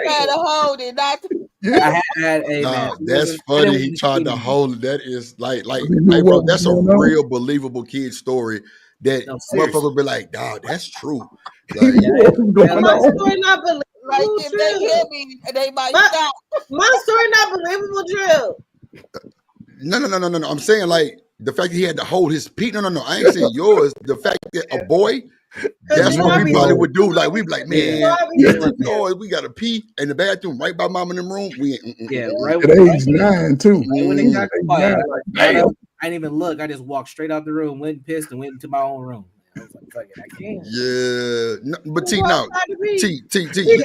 try to hold it, not to I had a Nah, man. that's I funny. didn't He want tried to see hold it. That is like, You know hey, bro, what was that's a going on? real believable kid story that No, seriously. motherfucker be like, dog, that's true. He Like, knew what was going My on. story not believable. like if they Drill. hear me, they might My- stop. My story not believable, Drill. no. I'm saying like the fact that he had to hold his pee. No. I ain't saying yours. The fact that a boy, that's you know what I we be probably saying- would do. Like we'd be like, You know man, I be you saying- know, we got to pee in the bathroom right by mom in the room. We ain't. Yeah, right. At age 9 too. Right when it got Age quiet, 9, like, damn. I didn't even look. I just walked straight out the room, went and pissed, and went into my own room. I was like, fuck it, I can't. Yeah, no, but T, Well, no, outside of me. T,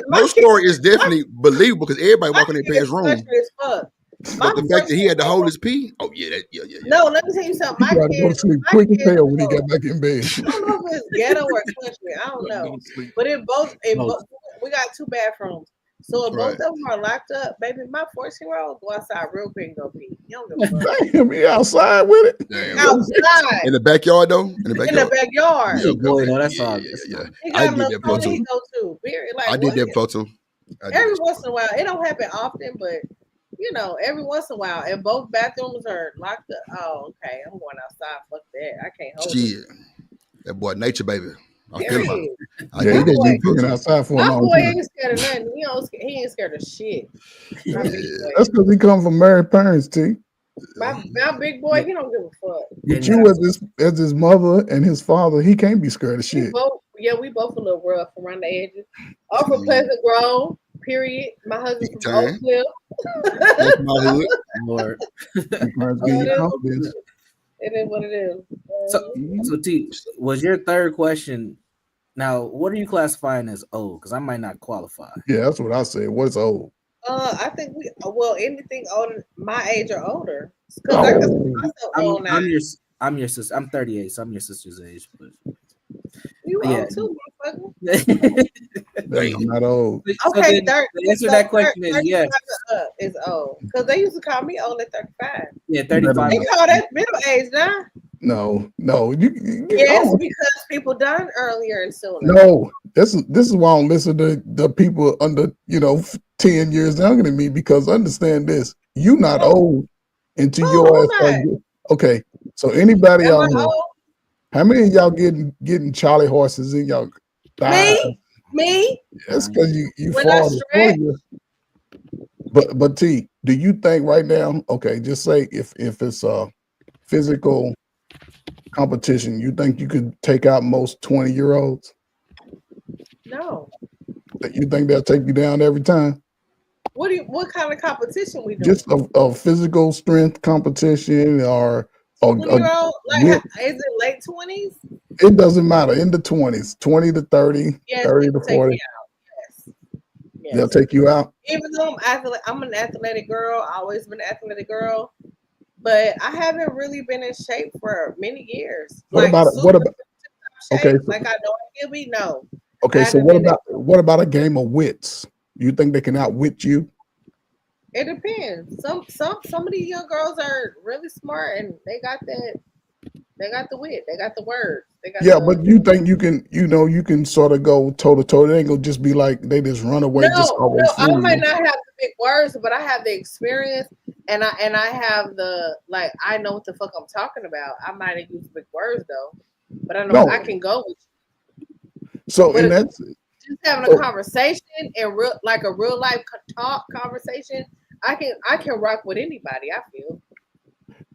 My your kid- story is definitely believable because everybody My walking in kid their is parents' room. country as fuck. But the fact that he had to hold his pee, oh yeah, yeah. No, let me tell you something. He My tried to go to kids, sleep my quick as kids hell when he go- got back in bed. I don't know if it's ghetto or country. I don't know. But we got 2 bathrooms. So if both Right. of them are locked up, baby, my 14-year-old go outside real quick and go pee. He don't give a fuck. Damn, he outside with it. Damn. Outside. In the backyard though, in the In the backyard. backyard. Yeah, Boy, okay. no, that's Yeah, all. yeah, That's yeah. all. He I got a did little that before corner he too. go to. Period. Like, I did that before too. Every once in a while. It don't happen often, but you know, every once in a while. And both bathrooms are locked up. Oh, okay. I'm going outside. Fuck that. I can't hold it. Shit, that boy, nature baby. I feel him. Period. I Yeah, he did just that been before peeing too. outside for a My long boy time. ain't scared of nothing. He ain't scared of shit. My big boy. That's because he come from married parents, T. My big boy, he don't give a fuck. But you as his mother and his father, he can't be scared of We shit. both a little rough around the edges. All from Pleasant Grove, period. My husband's from Oak Time. Cliff. That's my hood. Lord. Your parents give you confidence. It is what it is. So T, was your third question? Now, what are you classifying as old? Because I might not qualify. Yeah, that's what I said. What's old? I think anything older, my age or older. Because I consider myself old now. I'm your sister. I'm 38, so I'm your sister's age. But You yeah. old too, motherfucker. That's not old. Okay, the answer to that question is yes. Is old. Because they used to call me old at 35. Yeah, 35. They call that middle age now. No. You Yes, old. because people done earlier and sooner. No, this is why I don't listen to the people under 10 years younger than me, because understand this: you not old until your ass start okay. So anybody Am I out here, old? how many of y'all getting Charlie horses in y'all thighs? Me? That's because you When I fall stretch. But T, do you think right now? Okay, just say if it's a physical competition, you think you could take out most 20-year-olds? No. You think they'll take you down every time? What kind of competition we doing? Just a physical strength competition or 20-year-old? Like, is it late 20s? it doesn't matter. In the 20s, 20 to 30, Yes, 30 people to take 40. me out. Yes. They'll take you out. Even though I'm an athletic girl, I've always been an athletic girl, but I haven't really been in shape for many years. What about okay? Like I know I can be. No. Okay, so what about a game of wits? You think they can outwit you? It depends. Some of these young girls are really smart and they got the wit, they got the words. But you think you can sort of go toe to toe. They ain't gonna just be like they just run away. No, I might not have the big words, but I have the experience and I have the I know what the fuck I'm talking about. I might have used big words though, but I know I can go with you. So in that just having a conversation and a real life talk conversation, I can rock with anybody. I feel.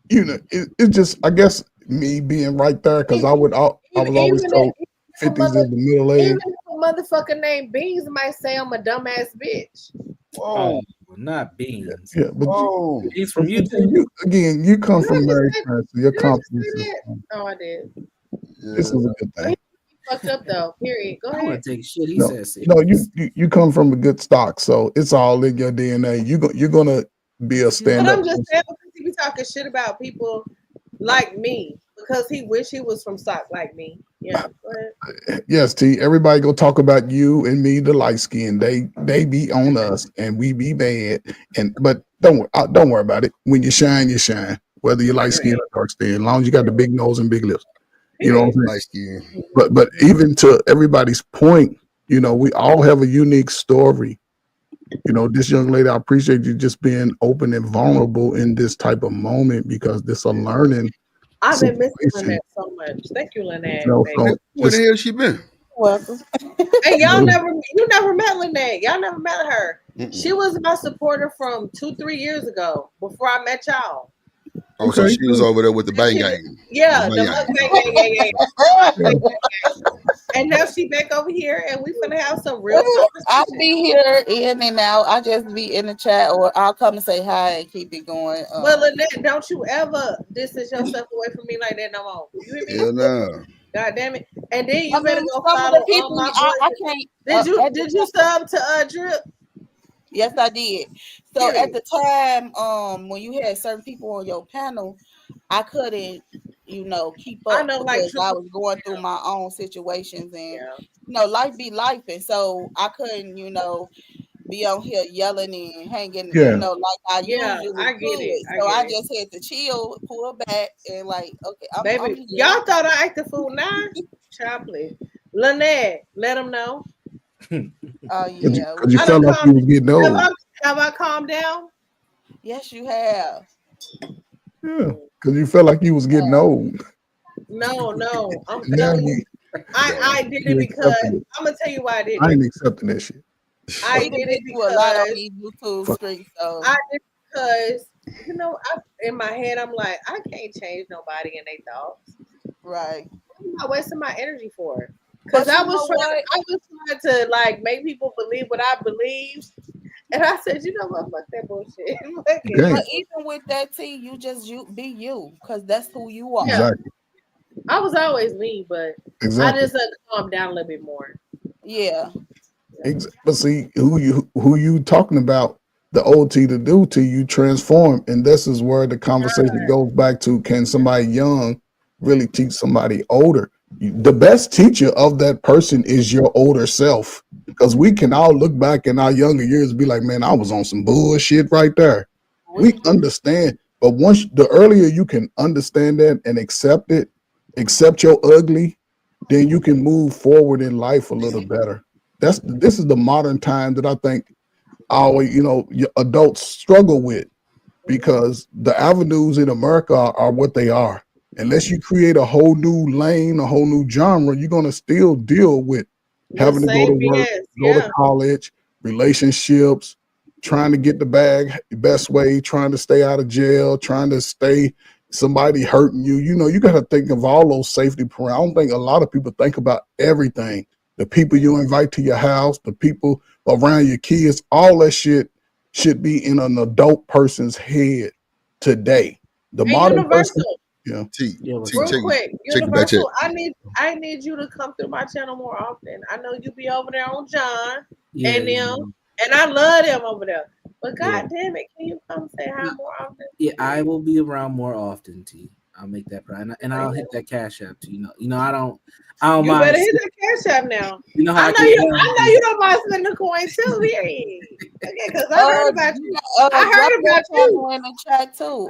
It's just, I guess, me being right there, because I was always told 50s is the middle age. Even if a motherfucker named Beans might say I'm a dumbass bitch. Oh, not Beans. Yeah, but Beans from YouTube. You come from married parents, so your confidence is. Oh, I did. This is a good thing. Fucked up though. Period. Go ahead. I want to take shit. He says. No, you come from a good stock, so it's all in your DNA. You're gonna be a stand-up. But I'm just saying because you be talking shit about people like me because he wish he was from stock like me. Yeah, go ahead. Yes, T. Everybody go talk about you and me, the light skin. They be on us and we be bad. And but don't worry about it. When you shine, you shine. Whether you light skin Period. or dark skin, as long as you got the big nose and big lips. You know what I'm Period. saying? Light skin. But even to everybody's point, we all have a unique story. This young lady, I appreciate you just being open and vulnerable in this type of moment because this a learning I've been missing situation. Lynette so much. Thank you, Lynette, baby. So Where the just hell she been? Welcome. And you know, you never met Lynette. Y'all never met her. Mm-mm. She was my supporter from 2-3 years ago before I met y'all. Oh, so okay, she was cool. over there with the And bang she, gang. The yeah, bang the gang. mukbang, gang. Yeah, And now she back over here, and we finna have some real I'll conversation. be here in and out. I just be in the chat, or I'll come and say hi and keep it going. But Lynette, don't you ever distance yourself away from me like that no more. You hear me? Hell no. God damn it! And then I you better mean, go some of the follow people my I boys. can't. Did you sub to Drip? Yes, I did. So at Period. the time, when you had certain people on your panel, I couldn't, keep I up know, like because I triple. was going through my own situations, and Yeah, life be life, and so I couldn't, be on here yelling and hanging, yeah, like I yeah. usually I get it. could. I So get I it, just had to chill, pull back, and like, okay, I'm baby. here. Y'all thought I acted fool now? Child, please. Lynette, let them know. Oh because you, yeah, 'cause you I felt done like you calmed. was getting Have old. I have I calmed down? yes, you have. Yeah, because you felt like you was getting old. No, no. I'm Now telling you, you I did it you because accepting it. I'm gonna tell you why I did I it. ain't accepting that shit. I He done did been it through a lot on because these YouTube Fuck. streets, so I did it because in my head I'm like I can't change nobody and they thoughts. right. What am I wasting my energy for? Because But you know what? I was trying to like make people believe what I believe, and I said, you know what, fuck that bullshit. Fuck You it. But can't. even with that T, you just be you, because that's who you are. Yeah, Exactly. I was always me, but I Exactly. just had to calm down a little bit more. Yeah. But see, who you talking about the OT to do to you transform, and this is where the conversation goes back to: can somebody young really teach somebody older? The best teacher of that person is your older self, because we can all look back in our younger years and be like, "Man, I was on some bullshit right there." We We understand, but once the earlier you can understand that and accept it, accept your ugly, then you can move forward in life a little better. This is the modern time that I think our adults struggle with, because the avenues in America are what they are. Unless you create a whole new lane, a whole new genre, you're gonna still deal with The having to go to same work, BS, go to yeah. college, relationships, trying to get the bag the best way, trying to stay out of jail, trying to stay somebody hurting you. You got to think of all those safety parameters. I don't think a lot of people think about everything. The people you invite to your house, the people around your kids, all that shit should be in an adult person's head today. The And modern person, Universal, yeah, T, Yeah, what's T, real up? quick, check the back check. Universal. I need you to come through my channel more often. I know you be over there on John Yeah, and them, and I love them over there. But yeah, god damn it, can you come say hi more often? yeah. I will be around more often, T. I'll make that, and I'll hit that cash app too. I don't You mind. better hit that cash app now. You know how I I know get you. down, I know T. you don't mind spending the coin too. Period. Okay, because I heard about you. I Drop heard your about you. channel in the chat too.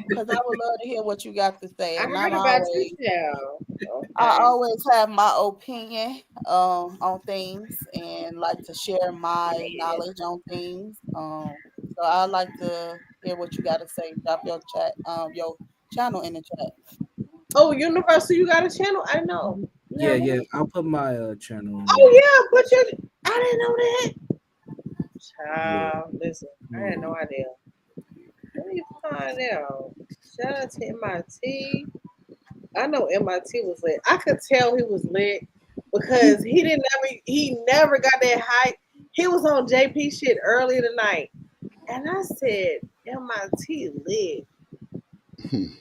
Because I would love to hear what you got to say. I And heard about you, child. I Okay. always have my opinion on things and like to share my knowledge on things. So I like to hear what you got to say. Drop your channel in the chat. Oh, Universal, you got a channel? I know. Yeah, Yeah. yeah. I'll put my channel in Oh there. yeah, but you. I didn't know that. Yeah. Child, listen, I had no idea. Let me find out. Shout out to MIT. I know MIT was lit. I could tell he was lit because he never got that hype. He was on JP shit earlier tonight. And I said, MIT lit.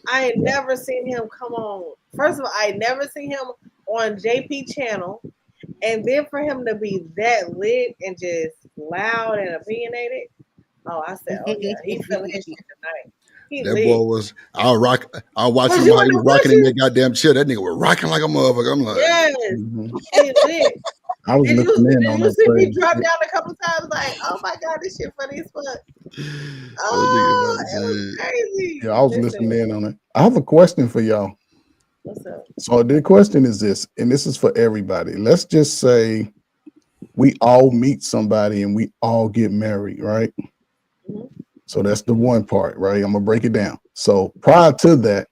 I had never seen him come on. First of all, I had never seen him on JP channel. And then for him to be that lit and just loud and opinionated, oh, I said, oh yeah, he feeling his shit tonight. He That boy lit. was. I was watching Was him you how in he the was rocking in bushes? that goddamn chair. That nigga was rocking like a motherfucker. I'm like, Yes. Mhm. He lit. I was Did listening in you on did you that see me crazy drop shit. down a couple times like, oh my god, this shit funny as fuck. that nigga Oh, about it was to crazy. Yeah, I was Listen, listening in on it. I have a question for y'all. what's up? So the question is this, and this is for everybody. Let's just say we all meet somebody and we all get married, right? Mhm. So that's the one part, right? I'm gonna break it down. So prior to that,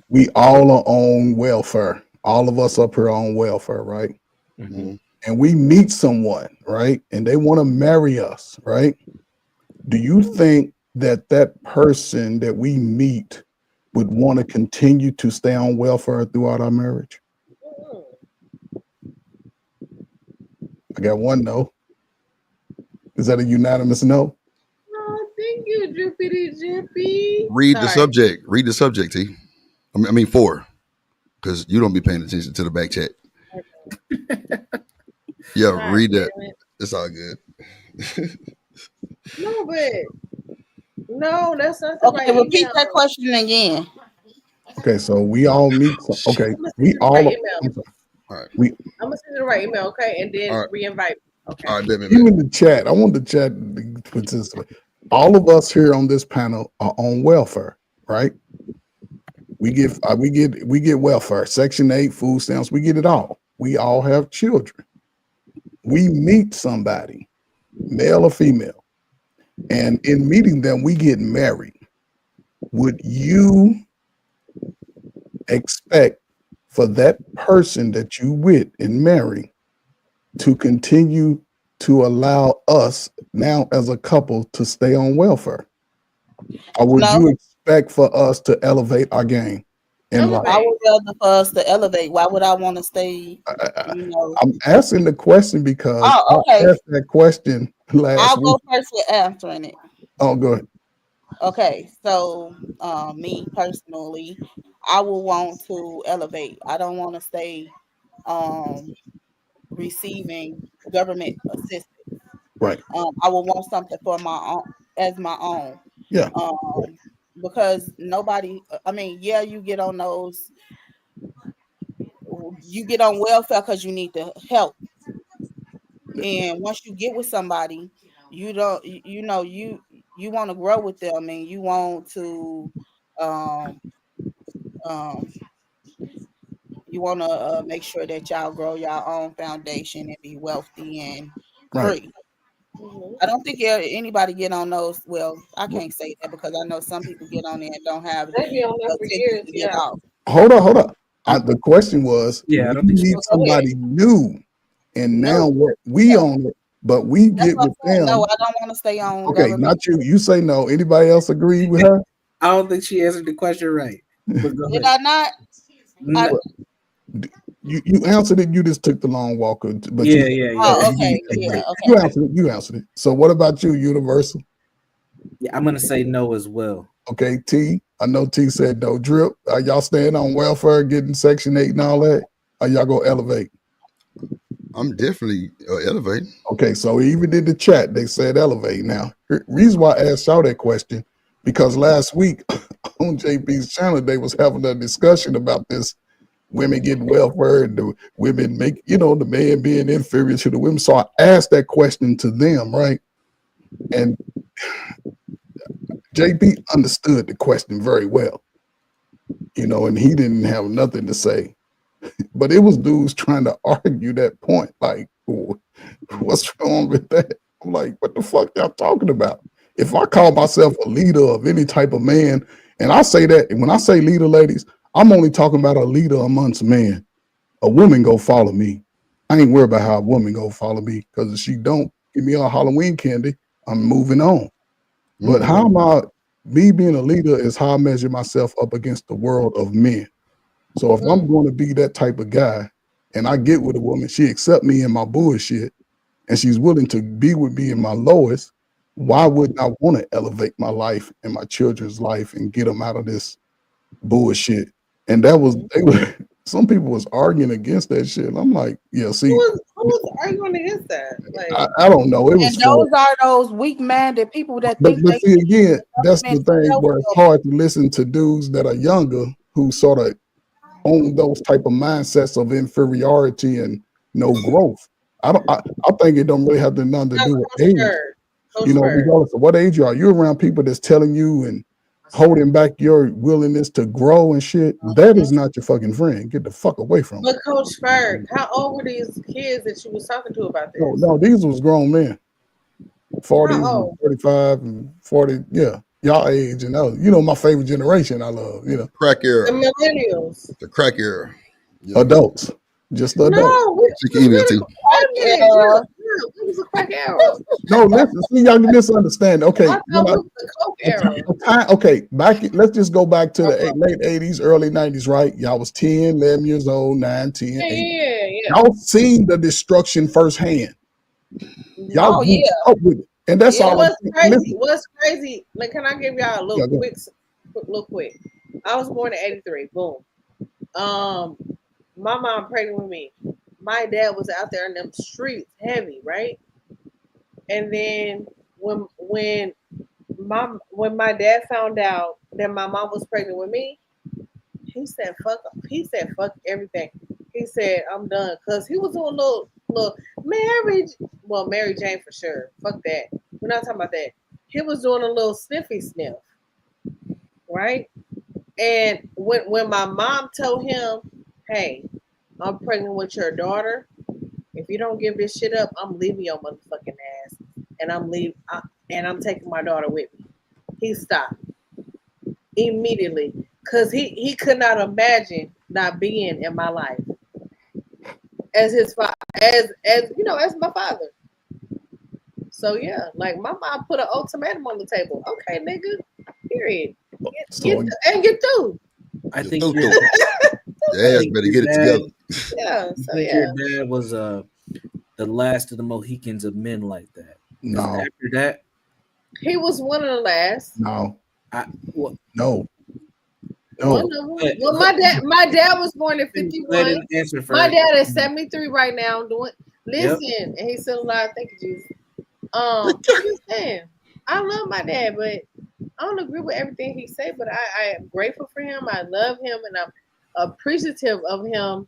we all are on welfare. All of us up here are on welfare, right? Mhm. say. And we meet someone, right? And they want to marry us, right? Do you think that that person that we meet would want to continue to stay on welfare throughout our marriage? Mhm. I got one no. Is that a unanimous no? Oh, thank you, Drippity Drippy. Read the Sorry. subject. Read the subject, T. I mean four, because you don't be paying attention to the back chat. Yeah, God read that. damn it. It's all good. No, but no, that's not the right Okay, repeat email. that question again. Okay, so we all meet. Okay, I'm gonna send we you the right all. email. I'm sorry, All right. we I'm gonna send you the right email, okay? And then All right. re-invite me. Okay. All right, bet, bet, you bet. in the chat. I want the chat to participate. All of us here on this panel are on welfare, right? We get welfare, Section 8, food stamps. We get it all. We all have children. We meet somebody, male or female, and in meeting them, we get married. Would you expect for that person that you with and marry to continue to allow us now as a couple to stay on welfare? Or would No, you expect for us to elevate our game in life? I Elevate. would rather for us to elevate. Why would I want to stay? I, You know. am asking the question because I Oh, okay. asked that question last I'll week. go first with answering it. Oh, go ahead. Okay, so me personally, I will want to elevate. I don't want to stay um receiving government assistance. Right. I will want something for my own as my own. Yeah. Um, because nobody. I mean, yeah, you get on welfare because you need the help. And once you get with somebody, you don't you know you want to grow with them and you want to um um you want to make sure that y'all grow your own foundation and be wealthy and Right. free. Mm-hmm. I don't think anybody get on those. Well, I can't say that because I know some people get on there and don't have They be on there the for intention years, to get yeah. off. Hold on. The question was, Yeah, I we don't think so. meet Well, go ahead. somebody new, and now No, what we yeah, own it, but we that's get what with I'm saying. No, them. I don't want to stay on Okay, government. not you. You say no. Anybody else agree with her? I don't think she answered the question right. But go Did ahead. I not? I, N- You answered it. You just took the long walk, but you yeah, said yeah, no. yeah. oh, You She okay, didn't did say yeah, no. right. You okay. answered it. You answered it. So what about you, Universal? Yeah, I'm gonna say no as well. Okay, T. I know T said no. Drip. Are y'all staying on welfare, getting Section 8 and all that? Are y'all gonna elevate? I'm definitely elevating. Okay, so even in the chat, they said elevate. Now, reason why I asked y'all that question, because last week on JP's channel, they was having a discussion about this women getting welfare and the women make, the man being inferior to the women. So I asked that question to them, right? And JP understood the question very well, and he didn't have nothing to say. But it was dudes trying to argue that point. Like, what's wrong with that? I'm like, what the fuck y'all talking about? If I call myself a leader of any type of man, and I say that, and when I say leader, ladies, I'm only talking about a leader amongst men. A woman go follow me. I ain't worried about how a woman go follow me, because if she don't give me all Halloween candy, I'm moving on. But Mm-hmm. how am I, me being a leader is how I measure myself up against the world of men. So if I'm going to be that type of guy and I get with a woman, she accept me in my bullshit and she's willing to be with me in my lowest, why wouldn't I want to elevate my life and my children's life and get them out of this bullshit? And that was, some people was arguing against that shit. And I'm like, yeah, Who see, was Who was arguing against that? Like, I don't know. It was And for, those are those weak-minded people that but think they see can again, that's the government thing tell where it's them. hard to listen to dudes that are younger who sort of own those type of mindsets of inferiority and no growth. I don't. I think it don't really have nothing to no, do with Coach age. Bird. You Coach know, Bird. regardless of what age you are, you're around people that's telling you and holding back your willingness to grow and shit. That is not your fucking friend. Get the fuck away from them. But Coach Bird, how old were these kids that you was talking to about No, this? no, these was grown men, How 40s and old? 35 and 40. Yeah, y'all age and you know my favorite generation. I love Crack The era. millennials. The crack era. Yeah. adults, just the adults. No, we She can was email really too. wait a minute, Yeah. it was a crack era. No, listen, see y'all misunderstand. Okay, I thought it was the coke era. okay, let's just go back to the late 80s, early 90s, right? Y'all was 10, 11 years old, 9, 10, 8. Yeah. Y'all seen the destruction firefirsthand. Y'all Oh grew yeah. up with it. And that's Yeah. all I'm saying. Listen, What's crazy? Like, can I give y'all a yeah, little go quick? I was born in '83. Boom. My mom pregnant with me. My dad was out there in them streets, heavy, right? And then when my dad found out that my mom was pregnant with me, he said fuck everything. He said I'm done because he was doing little Mary Jane for sure. Fuck that. We're not talking about that. He was doing a little sniffy sniff, right? And when my mom told him, "Hey, I'm pregnant with your daughter. If you don't give this shit up, I'm leaving your motherfucking ass, and I'm taking my daughter with me." He stopped immediately because he could not imagine not being in my life as his father, as my father. So yeah, like my mom put an ultimatum on the table. Okay, nigga, period. So And get through. I The think through your, through. I Yeah, think better your get it dad, together. Yeah. I So think yeah. your dad was the last of the Mohicans of men like that. 'Cause no, after that, He was one of the last. no, I well, no, One no. of them. but, Well, my dad was born in go ahead 51. and answer My first. dad is 73 right now. Yep. Listen, and he's still alive. Thank you, Jesus. I'm just saying, I love my dad, but I don't agree with everything he say. But I am grateful for him. I love him, and I'm appreciative of him.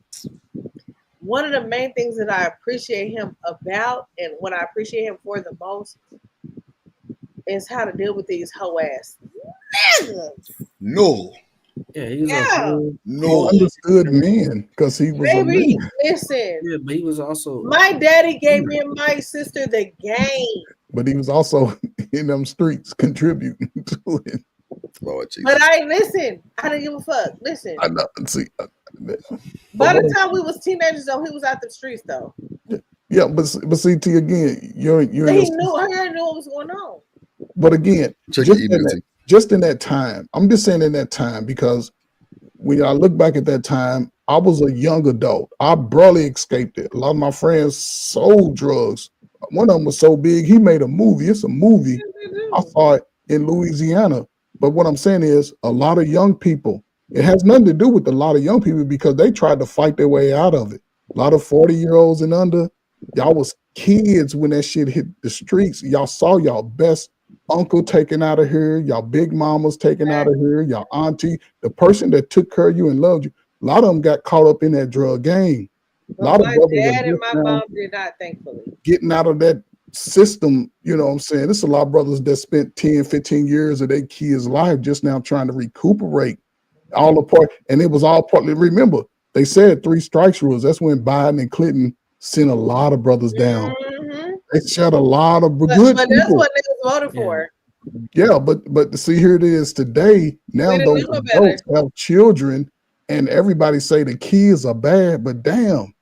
One of the main things that I appreciate him about, and what I appreciate him for the most, is how to deal with these hoe ass niggas. No. Yeah, he was a Yeah, He No. understood men because he was a baby, man, listen. yeah, but he was also My daddy gave me and my sister the game, but he was also in them streets contributing to it. Lord but Jesus. I didn't give a fuck. Listen, I know. See, by the time we was teenagers, though, he was out the streets, though. yeah, but see, T again, you and your He sister. knew, I already knew what was going on. But again, Check your email too. just in that time, I'm just saying in that time because when I look back at that time, I was a young adult. I barely escaped it. A lot of my friends sold drugs. One of them was so big, he made a movie. It's a movie. I saw it in Louisiana. But what I'm saying is, a lot of young people, it has nothing to do with a lot of young people because they tried to fight their way out of it. A lot of 40-year-olds and under, y'all was kids when that shit hit the streets. Y'all saw y'all best uncle taken out of here, y'all big mamas taken out of here, y'all auntie, the person that took care of you and loved you. A lot of them got caught up in that drug game. A But lot of my brothers are dad and just my now mom did not, thankfully. getting out of that system. You know what I'm saying? There's a lot of brothers that spent 10, 15 years of their kids' life just now trying to recuperate all the part. And it was all partly, remember, they said 3 strikes rules. That's when Biden and Clinton sent a lot of brothers down. Mm-hmm. They shot a lot of But good that's people. what niggas voted yeah. for. Yeah, but see, here it is today. Now We didn't those know no better. adults have children, and everybody say the kids are bad, but damn,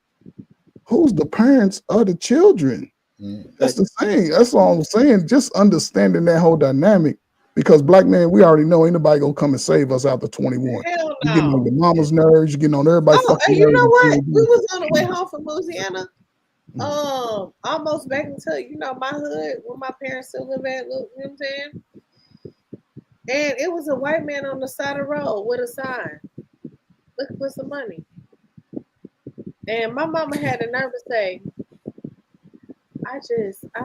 who's the parents of the children? That's But the thing. That's all I'm saying. Just understanding that whole dynamic. Because black man, we already know ain't nobody gonna come and save us after 21. Hell You getting on no. your mama's nerves, you getting on everybody's Oh, fucking and you nerves. know what? You We can't was on the way home from Louisiana. do Almost back into my hood where my parents still live at. Look, you know what I'm saying? And it was a white man on the side of the road with a sign looking for some money. And my mama had the nerve to say, I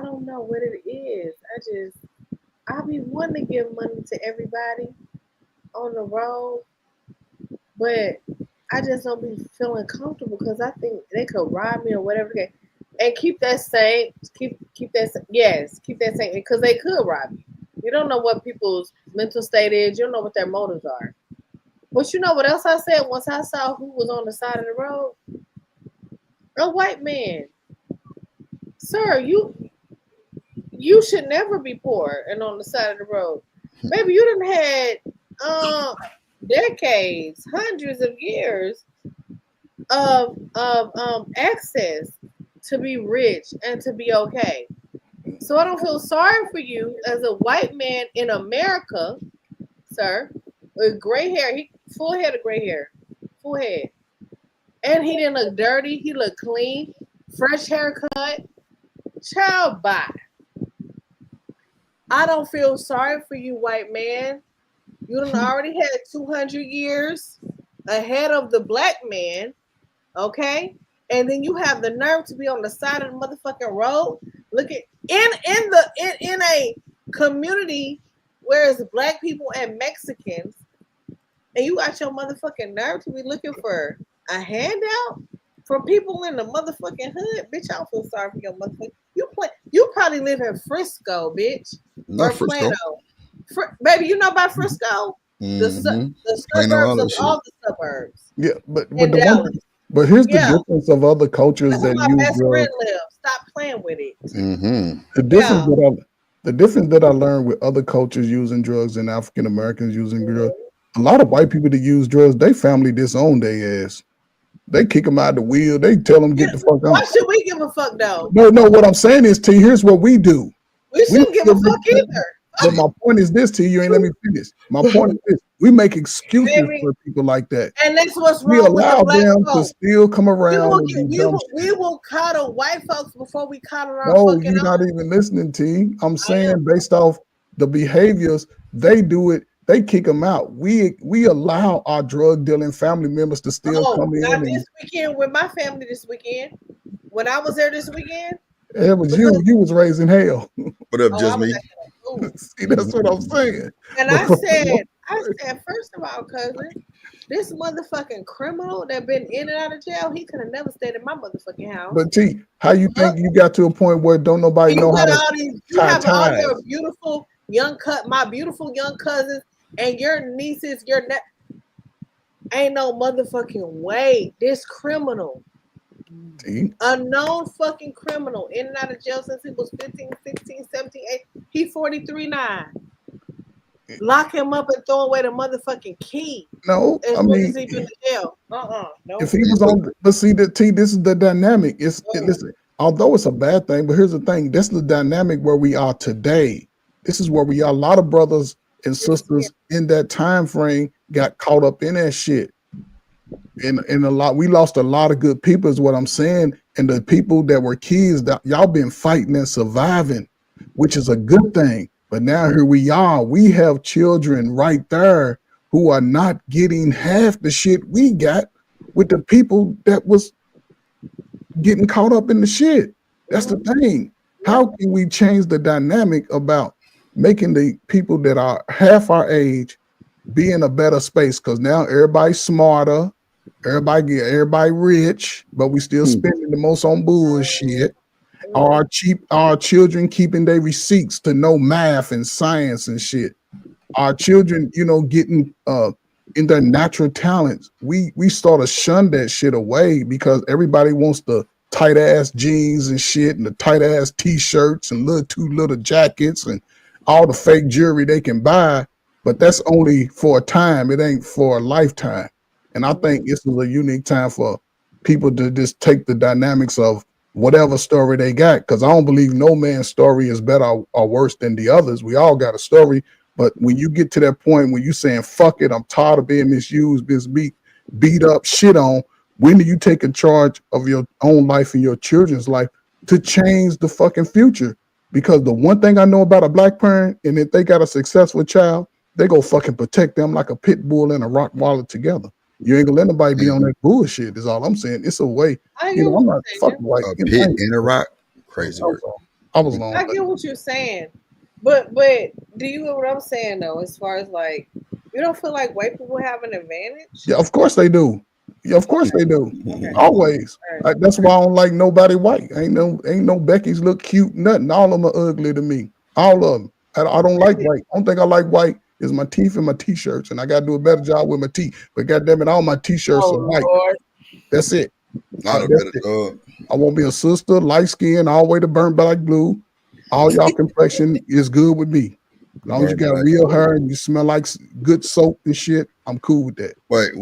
don't know what it is. I be wanting to give money to everybody on the road, but I just don't be feeling comfortable because I think they could rob me or whatever. And keep that same, keep that same because they could rob you. You don't know what people's mental state is. You don't know what their motives are. But you know what else I said once I saw who was on the side of the road? A white man. Sir, you should never be poor and on the side of the road. Maybe you done had decades, hundreds of years of access to be rich and to be okay. So I don't feel sorry for you as a white man in America, sir, with gray hair. He full head of gray hair, full head, and he didn't look dirty. He looked clean, fresh haircut. Child, bye. I don't feel sorry for you, white man. You done already had 200 years ahead of the black man, okay? And then you have the nerve to be on the side of the motherfucking road. Look at in a community where it's black people and Mexicans, and you got your motherfucking nerve to be looking for a handout from people in the motherfucking hood. Bitch, I don't feel sorry for your motherfucking. You probably live in Frisco, bitch. Not Or Frisco. Plano. Baby, you know about Frisco? The Plano, suburbs all of that shit. all the suburbs. Yeah, but In the Dallas. one, but here's the Yeah. difference of other cultures That's that where my use best friend drugs. lives. Stop playing with it. The difference the difference that I learned with other cultures using drugs and African Americans using drugs. A lot of white people that use drugs, they family disown their ass. They kick them out the wheel. They tell them get the fuck Why out. should we give a fuck though? No, what I'm saying is, T, here's what we do. We shouldn't give a fuck either. But my point is this, T, you ain't let me finish. My point is this: we make excuses Baby, for people like that. and that's what's We wrong with the allow black them to folks. still come We around will, and get, do dumb we will coddle white folks before we coddle our No, fucking you're not own. even listening, T. I'm I saying am. based off the behaviors, they do it. They kick them out. We allow our drug dealing family members to still Oh, come in, not and this weekend with my family this weekend. When I was there this weekend, it was you. You was raising hell. What up, I just was me? acting a fool. See, that's what I'm saying. And But, I said, first of all, cousin, this motherfucking criminal that been in and out of jail, he could have never stayed in my motherfucking house. but T, how you think you got to a point where don't nobody know how to You tie have all ties? your beautiful my beautiful young cousins and your nieces, ain't no motherfucking way. This criminal, T, a known fucking criminal, in and out of jail since he was 15, 16, 17, 18. He 43 now. Lock him up and throw away the motherfucking key. no, As I long mean, as he been in jail. No. if he was on, but see, T, this is the dynamic. Listen, although it's a bad thing, but here's the thing: this is the dynamic where we are today. This is where we are. A lot of brothers and sisters in that time frame got caught up in that shit, and a lot. We lost a lot of good people, is what I'm saying. And the people that were kids, that y'all been fighting and surviving, which is a good thing. But now here we are. We have children right there who are not getting half the shit we got with the people that was getting caught up in the shit. That's the thing. How can we change the dynamic about making the people that are half our age be in a better space? Because now everybody's smarter, everybody rich, but we still spending the most on bullshit. Our children keeping their receipts to know math and science and shit. Our children, getting in their natural talents. We sort of shun that shit away because everybody wants the tight ass jeans and shit and the tight ass t-shirts and two little jackets and all the fake jewelry they can buy. But that's only for a time. It ain't for a lifetime. And I think this is a unique time for people to just take the dynamics of whatever story they got, because I don't believe no man's story is better or worse than the others. We all got a story, but when you get to that point when you saying fuck it, I'm tired of being misused, beat up, shit on, when do you take a charge of your own life and your children's life to change the fucking future? Because the one thing I know about a black parent, and if they got a successful child, they go fucking protect them like a pit bull and a rock wallet together. You ain't gonna let nobody be on that bullshit. Is all I'm saying. It's a way. I'm not fucking like a pit and a rock. Crazy I work. was long. I get what you're saying, but do you get what I'm saying though? As far as like, you don't feel like white people have an advantage? Yeah, of course they do. Yeah, of course they do. Okay. Always. All right. That's why I don't like nobody white. Ain't no Becky's look cute, nothing. All of them are ugly to me. All of them. I don't like white. Only thing I like white is my teeth and my t-shirts, and I gotta do a better job with my teeth. But goddamn it, all my t-shirts Oh are white. Lord. That's it. Not a That's better it. dog. I won't be a sister, light skin, all the way to burnt black blue. All y'all complexion is good with me. As long as you Burn got black real and blue. hair and you smell like good soap and shit, I'm cool with that. Wait.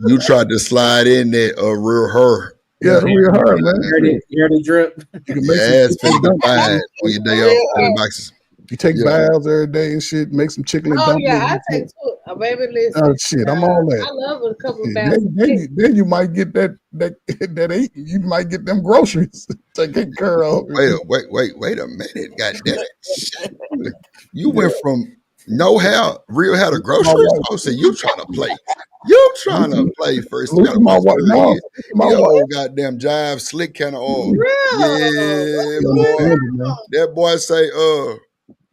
You tried to slide in that real her. Yeah, the real hair, man. You heard it drip. You can make Your some ass chicken finna and get dumplings. fine on your day off Real for the hard. boxes. You take Yeah. baths every day and shit, make some chicken and Oh yeah, dumplings I and take shit. two. Baby, listen. Oh shit, I'm all that. I love a couple of Shit, baths. then you might get that eight. You might get them groceries taken care of. Wait a minute. God damn it. Shit. You went from no hair, real hair to My groceries? wife. Oh, so you trying to play. You trying to play first. You Salute gotta to my watch wife. No, your, salute to my your wife. old goddamn jive slick kind of oil. Yeah, You boy. understand it, man. That boy say,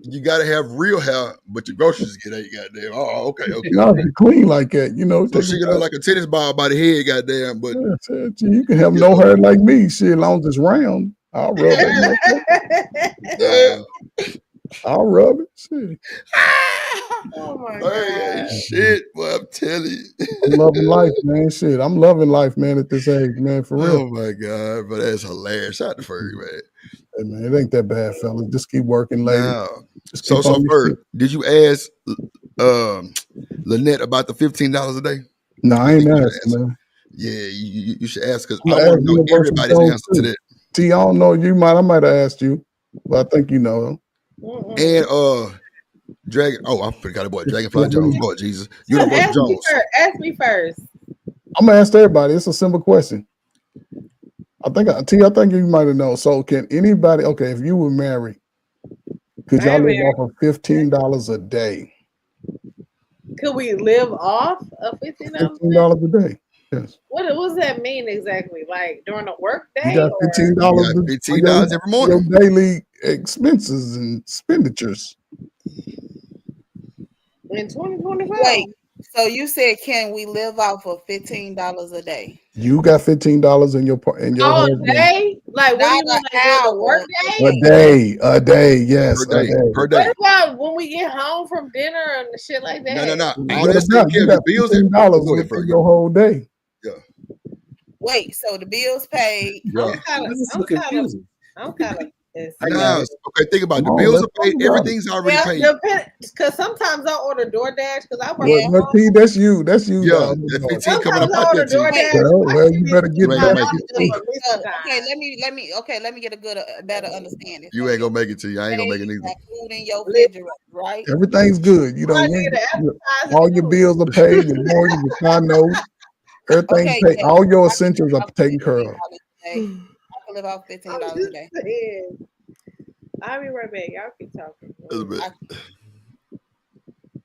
you gotta have real hair, but your groceries get ain't goddamn. Oh, okay. Not be clean like that, So take a she can look like a tennis ball by the head, goddamn, but yeah, shit, you can have you no know, hair like me, shit, as long as it's round. I'll rub that motherfucker. nah. I'll rub it. Shit. Oh my Hey, god. shit, boy, I'm telling you. I'm loving life, man. Shit. I'm loving life, man, at this age, man, for real. Oh my god, but that's hilarious. Shout out to Fergie, man. Hey, man, it ain't that bad, fellas. Just keep working, ladies. Now, Just so keep on your Ferg, shit. did you ask Lynette about the $15 a day? No, I I ain't think you should asking, ask. man. Yeah, you should ask because I'm I gonna want ask to know Universal everybody's Jones answer to too. that. See, I don't know. I might have asked you, but I think you know. And Dragon. Oh, I forgot about Dragonfly Just Jones. really, Lord Jesus, Universal Ask me Jones. first. Ask me first. I'm gonna ask everybody. It's a simple question. I think you might have known. So, can anybody? Okay, if you were married, could I y'all ain't live married. off of $15 a day? Could we live off of $15 a day? $15 a day. Yes. What does that mean exactly? Like during a work You day got or You $15 got for $15 every your morning. daily expenses and expenditures. in 2025? Wait. So you said, can we live off of $15 a day? You got $15 in your All husband day? Like what do Not you an mean like during the work hour. A day? a day. day, yes, Per a day. day. Per What day. about when we get home from dinner and shit like that? No. All What that's taken about care you of. The got bills. $15 Go ahead, for Ferg. your whole day? Yeah. Wait, so the bills paid. Yeah. This is so I'm kind of confusing. I got Now, it. okay, think about it. Come The on, bills let's are talk paid. about it. Everything's already Yeah, paid. depend because sometimes I order DoorDash because I work Well, Yeah. from but home. T, that's you. That's you, Yeah, dog. that 15 coming Sometimes up I out order there, T. Wait. DoorDash. My Well, shit you be better get You ain't back. gonna $15 make it. Wait. for Lisa time. Let me get a better understanding. You So ain't you gonna make it, T. I ain't gonna make it pay either. got food in your Listen, refrigerator, right? Everything's good. I need an All appetizer your too. bills are paid. Your mortgage, your car note, everything's Okay, paid. yes. All your I can essentials live are off taken care $15 of. a day. I can live off I'm $15 a just day. saying. I'll be right back. Y'all keep talking. A little bit. I,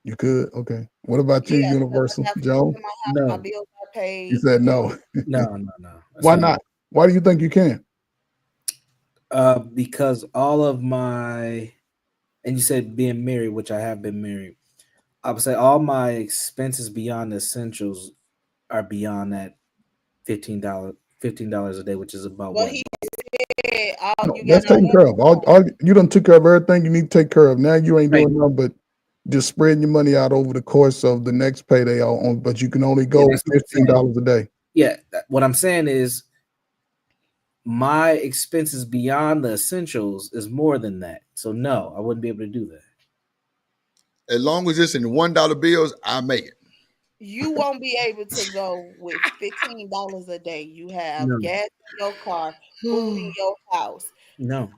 You could? Okay. What about you, yeah, because I Universal have food Joe? in my house. My No, bills are You paid. said no. no. That's Why not. not? Why do you think you can? Because all of my, and you said being married, which I have been married. I would say all my expenses beyond the essentials are beyond that $15 a day, which is about Well, what? he said, No, you got that's no taken care of. money. You done took care of everything you need to take care of. Now you ain't Right. doing nothing but just spreading your money out over the course of the next payday on, but you can only Yeah, go that's what I'm saying. $15 a day. Yeah, what I'm saying is my expenses beyond the essentials is more than that. So no, I wouldn't be able to do that. As long as it's in $1 bills, I make it. You won't be able to go with $15 a day. You have No, gas in your car, food in your house. no.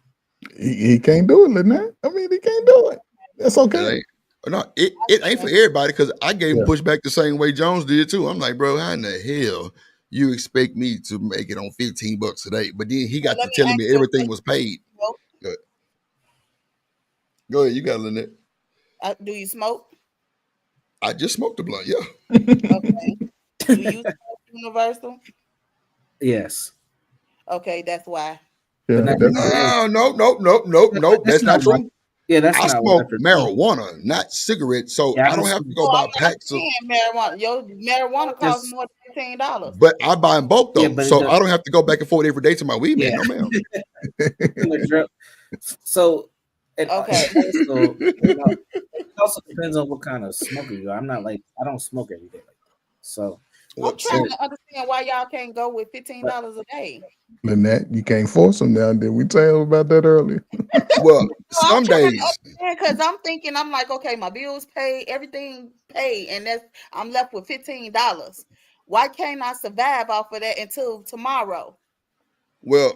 He can't do it, Lynette. I mean, he can't do it. That's It okay. ain't. No, it ain't for everybody because I gave him Yeah. pushback the same way Jones did too. I'm like, bro, how in the hell you expect me to make it on $15 a day? But then he So got let to me telling ask me you a everything question. was paid. Smoke? Go ahead, you got it, Lynette. Do you smoke? I just smoked a blunt, yeah. Okay. Do you smoke Universal? Yes. Okay, that's why. But Yeah, now, that's No. that's That's not not why. true. Yeah, that's I not why smoke for me. marijuana, not cigarettes, so Yeah, I I don't don't have to smoke. go Oh, buy I'm not packs of. saying marijuana. Your marijuana costs Just more than $15. But I buy them both yeah, though, but it so does. I don't have to go back and forth every day to my weed man. Yeah, No, ma'am. the drug. So Okay. and also, you know, it also depends on what kind of smoker you are. I'm not like I don't smoke every day like that. So, I'm Well, trying see, but to understand why y'all can't go with $15 but a day. Lynette. You can't force them now. Did we tell you about that earlier? well, No, I'm some trying to days, understand because I'm thinking I'm like, okay, my bills paid, everything paid, and that's I'm left with $15. Why can't I survive off of that until tomorrow? well,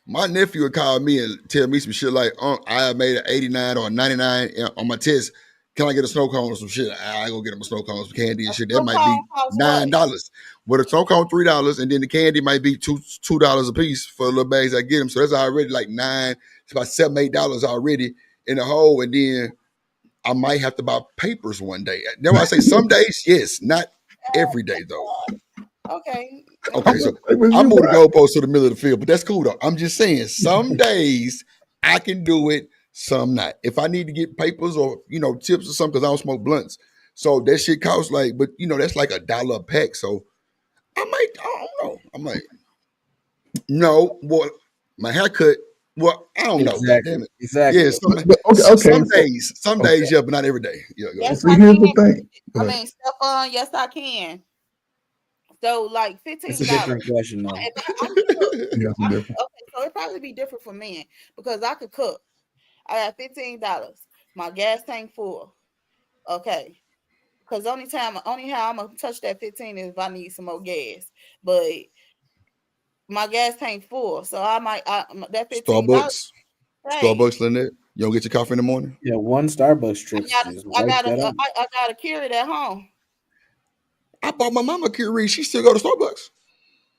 my nephew would call me and tell me some shit like, I made an 89 or a 99 on my test. Can I get a snow cone or some shit? I go get him a snow cone, some candy and A shit. That snow might cone be costs what? $9. Well, the snow cone $3, and then the candy might be $2 a piece for the little bags I get him. So that's already like nine. It's about $7, $8 already in the hole, and then I might have to buy papers one day. Now I say some days, yes, not every day though. Okay, How Okay, okay. much so papers I you moved the buy? goalpost to the middle of the field, but that's cool though. I'm just saying some days I can do it, some not. If I need to get papers or tips or something, because I don't smoke blunts, so that shit costs like, but that's like $1 a pack. So I don't know, I might no. Well, my haircut. Well, I don't know. God damn exactly, it. Yeah, exactly. Okay, some okay. days, yeah, but not every day. Yeah, go Yes, ahead. See, I here's can. the thing. Go I ahead. mean, Stephon, yes, I can. So, like It's a $15. different question though. If I can cook, Yeah, some different. okay, so it probably be different for men because I could cook. I got $15. My gas tank full. Okay. Because only how I'm gonna touch that 15 is if I need some more gas. But my gas tank full, so that $15. Starbucks, Hey, Lynette. You don't get your coffee in the morning. Yeah, one Starbucks I trip got just I wipes got that out. I got a Keurig at home. I bought my mama Curie. She still go to Starbucks.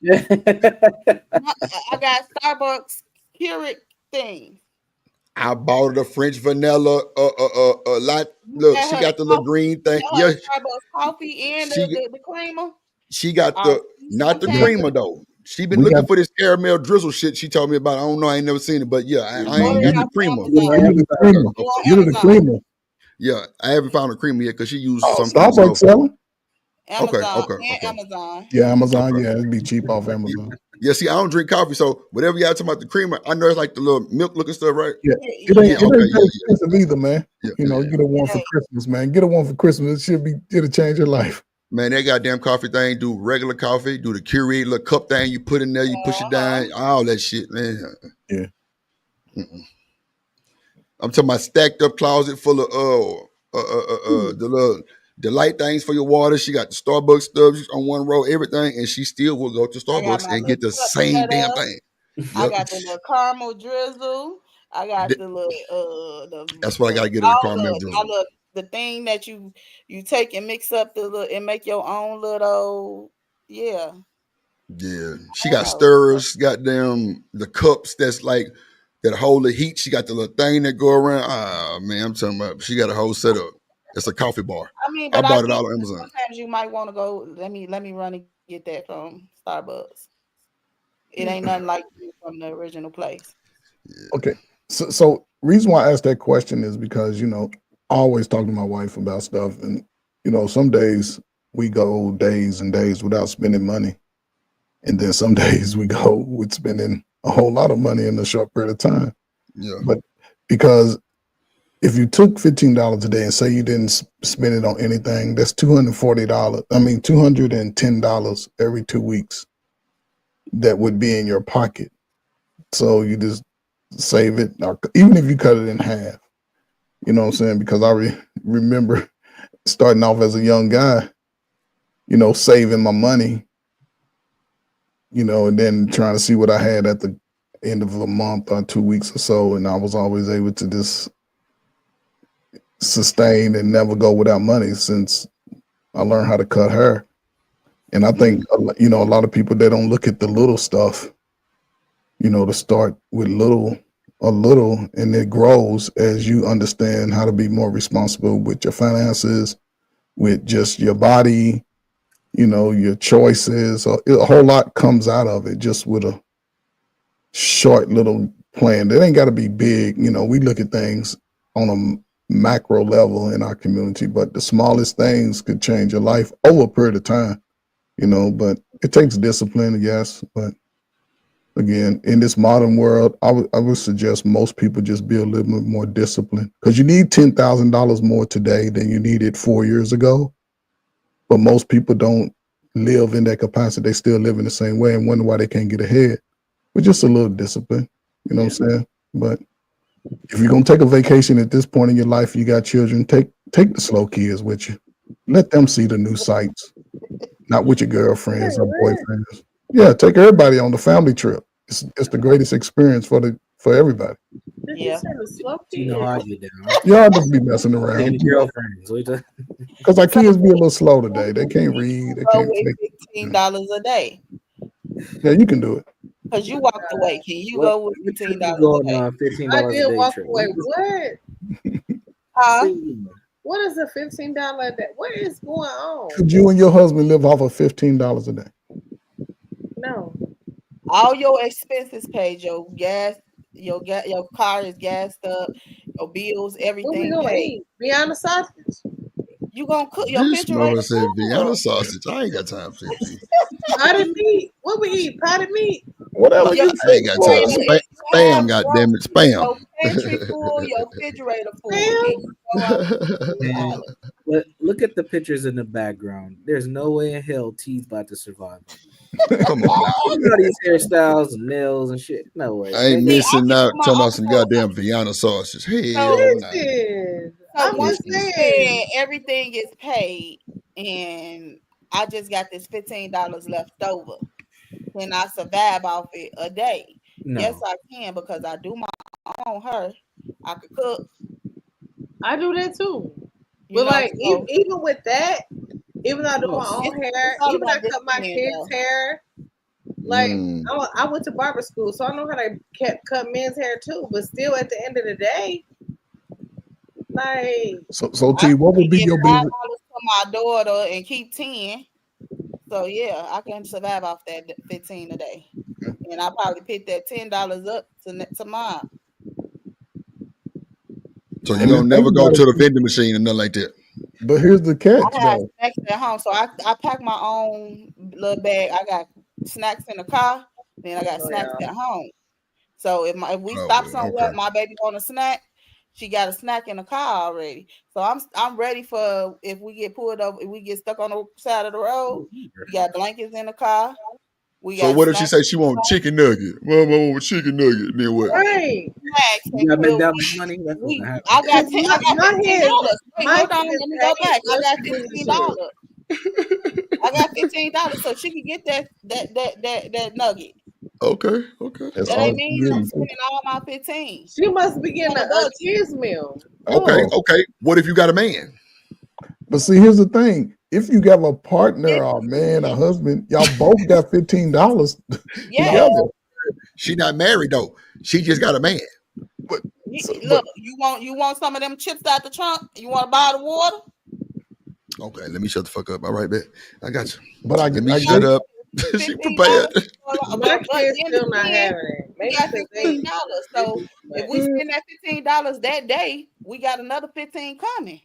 Yeah. I got Starbucks Keurig thing. I bought her the French vanilla. Lot. You Look, got she her the got the little coffee. green You thing. got her Yeah, the Starbucks coffee and she the creamer. she got Oh, the not the Yeah, sometimes creamer though. She been we got looking for this caramel drizzle shit. She told me about. I don't know. I ain't never seen it, but yeah, I order ain't it got you the off creamer. Yeah, Amazon. the Amazon creamer. does. Go on You the Amazon. creamer. Yeah, I haven't found a creamer yet because she used Oh, some kind of Starbucks slow. selling. Okay, Amazon okay, and okay, Amazon. Yeah, Amazon. okay. Yeah, it'd be cheap off Yeah, Amazon. yeah, see, I don't drink coffee, so whatever y'all talking about the creamer, I know it's like the little milk looking stuff, right? Yeah, Yeah, it okay, ain't that expensive either, man. yeah, You yeah, know, yeah. get a one for Hey, Christmas, man. Get a one for Christmas. It'll change your life. Man, that goddamn coffee thing, do regular coffee, do the Keurig little cup thing you put in there, you push it uh-huh. down, all that shit, man. Yeah. Mm-mm. I'm talking about stacked up closet full of the little the light things for your water. She got the Starbucks stuff on one row, everything, and she still will go to I got Starbucks my and little get the cup same set damn up. thing. I Yep. got the little caramel drizzle. I got Th- the little That's what I gotta get her, the all caramel drizzle. the thing that you take and mix up the little and make your own little yeah. Yeah, she All got those stuff. stirrers, goddamn the cups that's like that hold the heat. She got the little thing that go around. Ah man, I'm talking about she got a whole setup. It's a coffee bar. I mean, I but I bought it get all on Amazon. sometimes you might want to go. Let me run and get that from Starbucks. It ain't nothing like you from the original place. Okay. So reason why I asked that question is because I always talk to my wife about stuff, and some days we go days and days without spending money, and then some days we go with spending a whole lot of money in a short period of time. Yeah, But because if you took $15 a day and say you didn't spend it on anything, that's $240. I mean, $210 every 2 weeks that would be in your pocket. So you just save it, or even if you cut it in half. You know what I'm saying? Because I remember starting off as a young guy, saving my money, and then trying to see what I had at the end of a month or 2 weeks or so, and I was always able to just sustain and never go without money since I learned how to cut hair. And I think a lot of people, they don't look at the little stuff, to start with a little, and it grows as you understand how to be more responsible with your finances, with just your body, your choices. A whole lot comes out of it just with short little plan. It ain't got to be big. You know, we look at things on a macro level in our community, but the smallest things could change your life over a period of time. You know, but it takes discipline, yes. But again, in this modern world, I would suggest most people just be a little bit more disciplined because you need $10,000 more today than you needed 4 years ago. But most people don't live in that capacity. They still live in the same way and wonder why they can't get ahead. With just a little discipline, you know what I'm saying? But if you're gonna take a vacation at this point in your life, you got children, take the slow kids with you. Let them see the new sights, not with your girlfriends or boyfriends. Yeah, take everybody on the family trip. It's the greatest experience for everybody. Did you say the slow You know how I kids? get down. Y'all just be messing Taking around. the girlfriends. Because our kids be a little slow today. They can't read. They Go can't with take. $15 a day. Yeah, you can do it. Because you walked away. Can you What go with trip $15 you a going day? on $15 I a did day walk trip? away. What? Huh? What is a $15 a day? What is going on? Could you and your husband live off of $15 a day? No. All your expenses paid. Your gas, your car is gassed up. Your bills, What we everything gonna paid. eat? Beyond the sausage. You gonna cook your This refrigerator mother said Vienna full. sausage. I ain't got time for it. Potted meat. What we eat? Potted meat. Whatever Your you I ain't say. got time. refrigerator is Spam, half goddamn broke. it, spam. Your pantry full. Your refrigerator full. Ma'am? Can you go out with Man, $15? but look at the pictures in the background. There's no way in hell T's about to survive. Come on now. Look at all these hairstyles and nails and shit. No way. I ain't Nigga. See, I missing can out do my talking about own. some goddamn Vienna sausage. Hell So, no. Listen. so I'm once just you saying. said everything is paid, and I just got this $15 left over, can I survive off it a day? No. Yes, I can because I do my own hair. I could cook. I do that too. You But know, like so even with that, even though I do my Yes. own hair, it's all even I about cut my discipline, kids' though. hair, like Mm. I went to barber school, so I know how to cut men's hair too. But still, at the end of the day, like So I T, what would can be get your $5 big? for my daughter and keep 10. So yeah, I can survive off that 15 a day, and I probably pick that $10 up to mine. So you And don't then think never go about to the it. vending machine and nothing like that. But here's the catch, I have though. snacks at home, so I pack my own little bag. I got snacks in the car, then I got oh snacks yeah, at home. So if we Oh stop well. somewhere, Okay. my baby want a snack, she got a snack in the car already. So I'm ready for if we get pulled over, if we get stuck on the side of the road. We got blankets in the car. We So got what if she snacks, say she want chicken nugget? Mama want chicken nugget. Then what? right. snacks, You and got cook. McDonald's money? That's what's We gonna happen. I got Cause I got my head, $15. Wait, my hold on, kid let me go paid back. I got $15. $15. I got $15, so she can get that nugget. Okay, okay, That's That all ain't it's mean I'm getting. spending all my 15 She must be getting on a a budget. kids meal. okay, Oh, okay. What if you got a man? but see, here's the thing. If you got a partner Yes, or a man, a husband, y'all both got $15 yes. together. She not married though. She just got a man. But Look, you want some of them chips out the trunk? You want to buy the water? Okay, let me shut the fuck up. All right, bet. I got you. but I Let me I shut get up. She prepared. $15. My But kids then still not again, having it. we Maybe got because $15. So if we they. spend that $15 that day, we got another 15 coming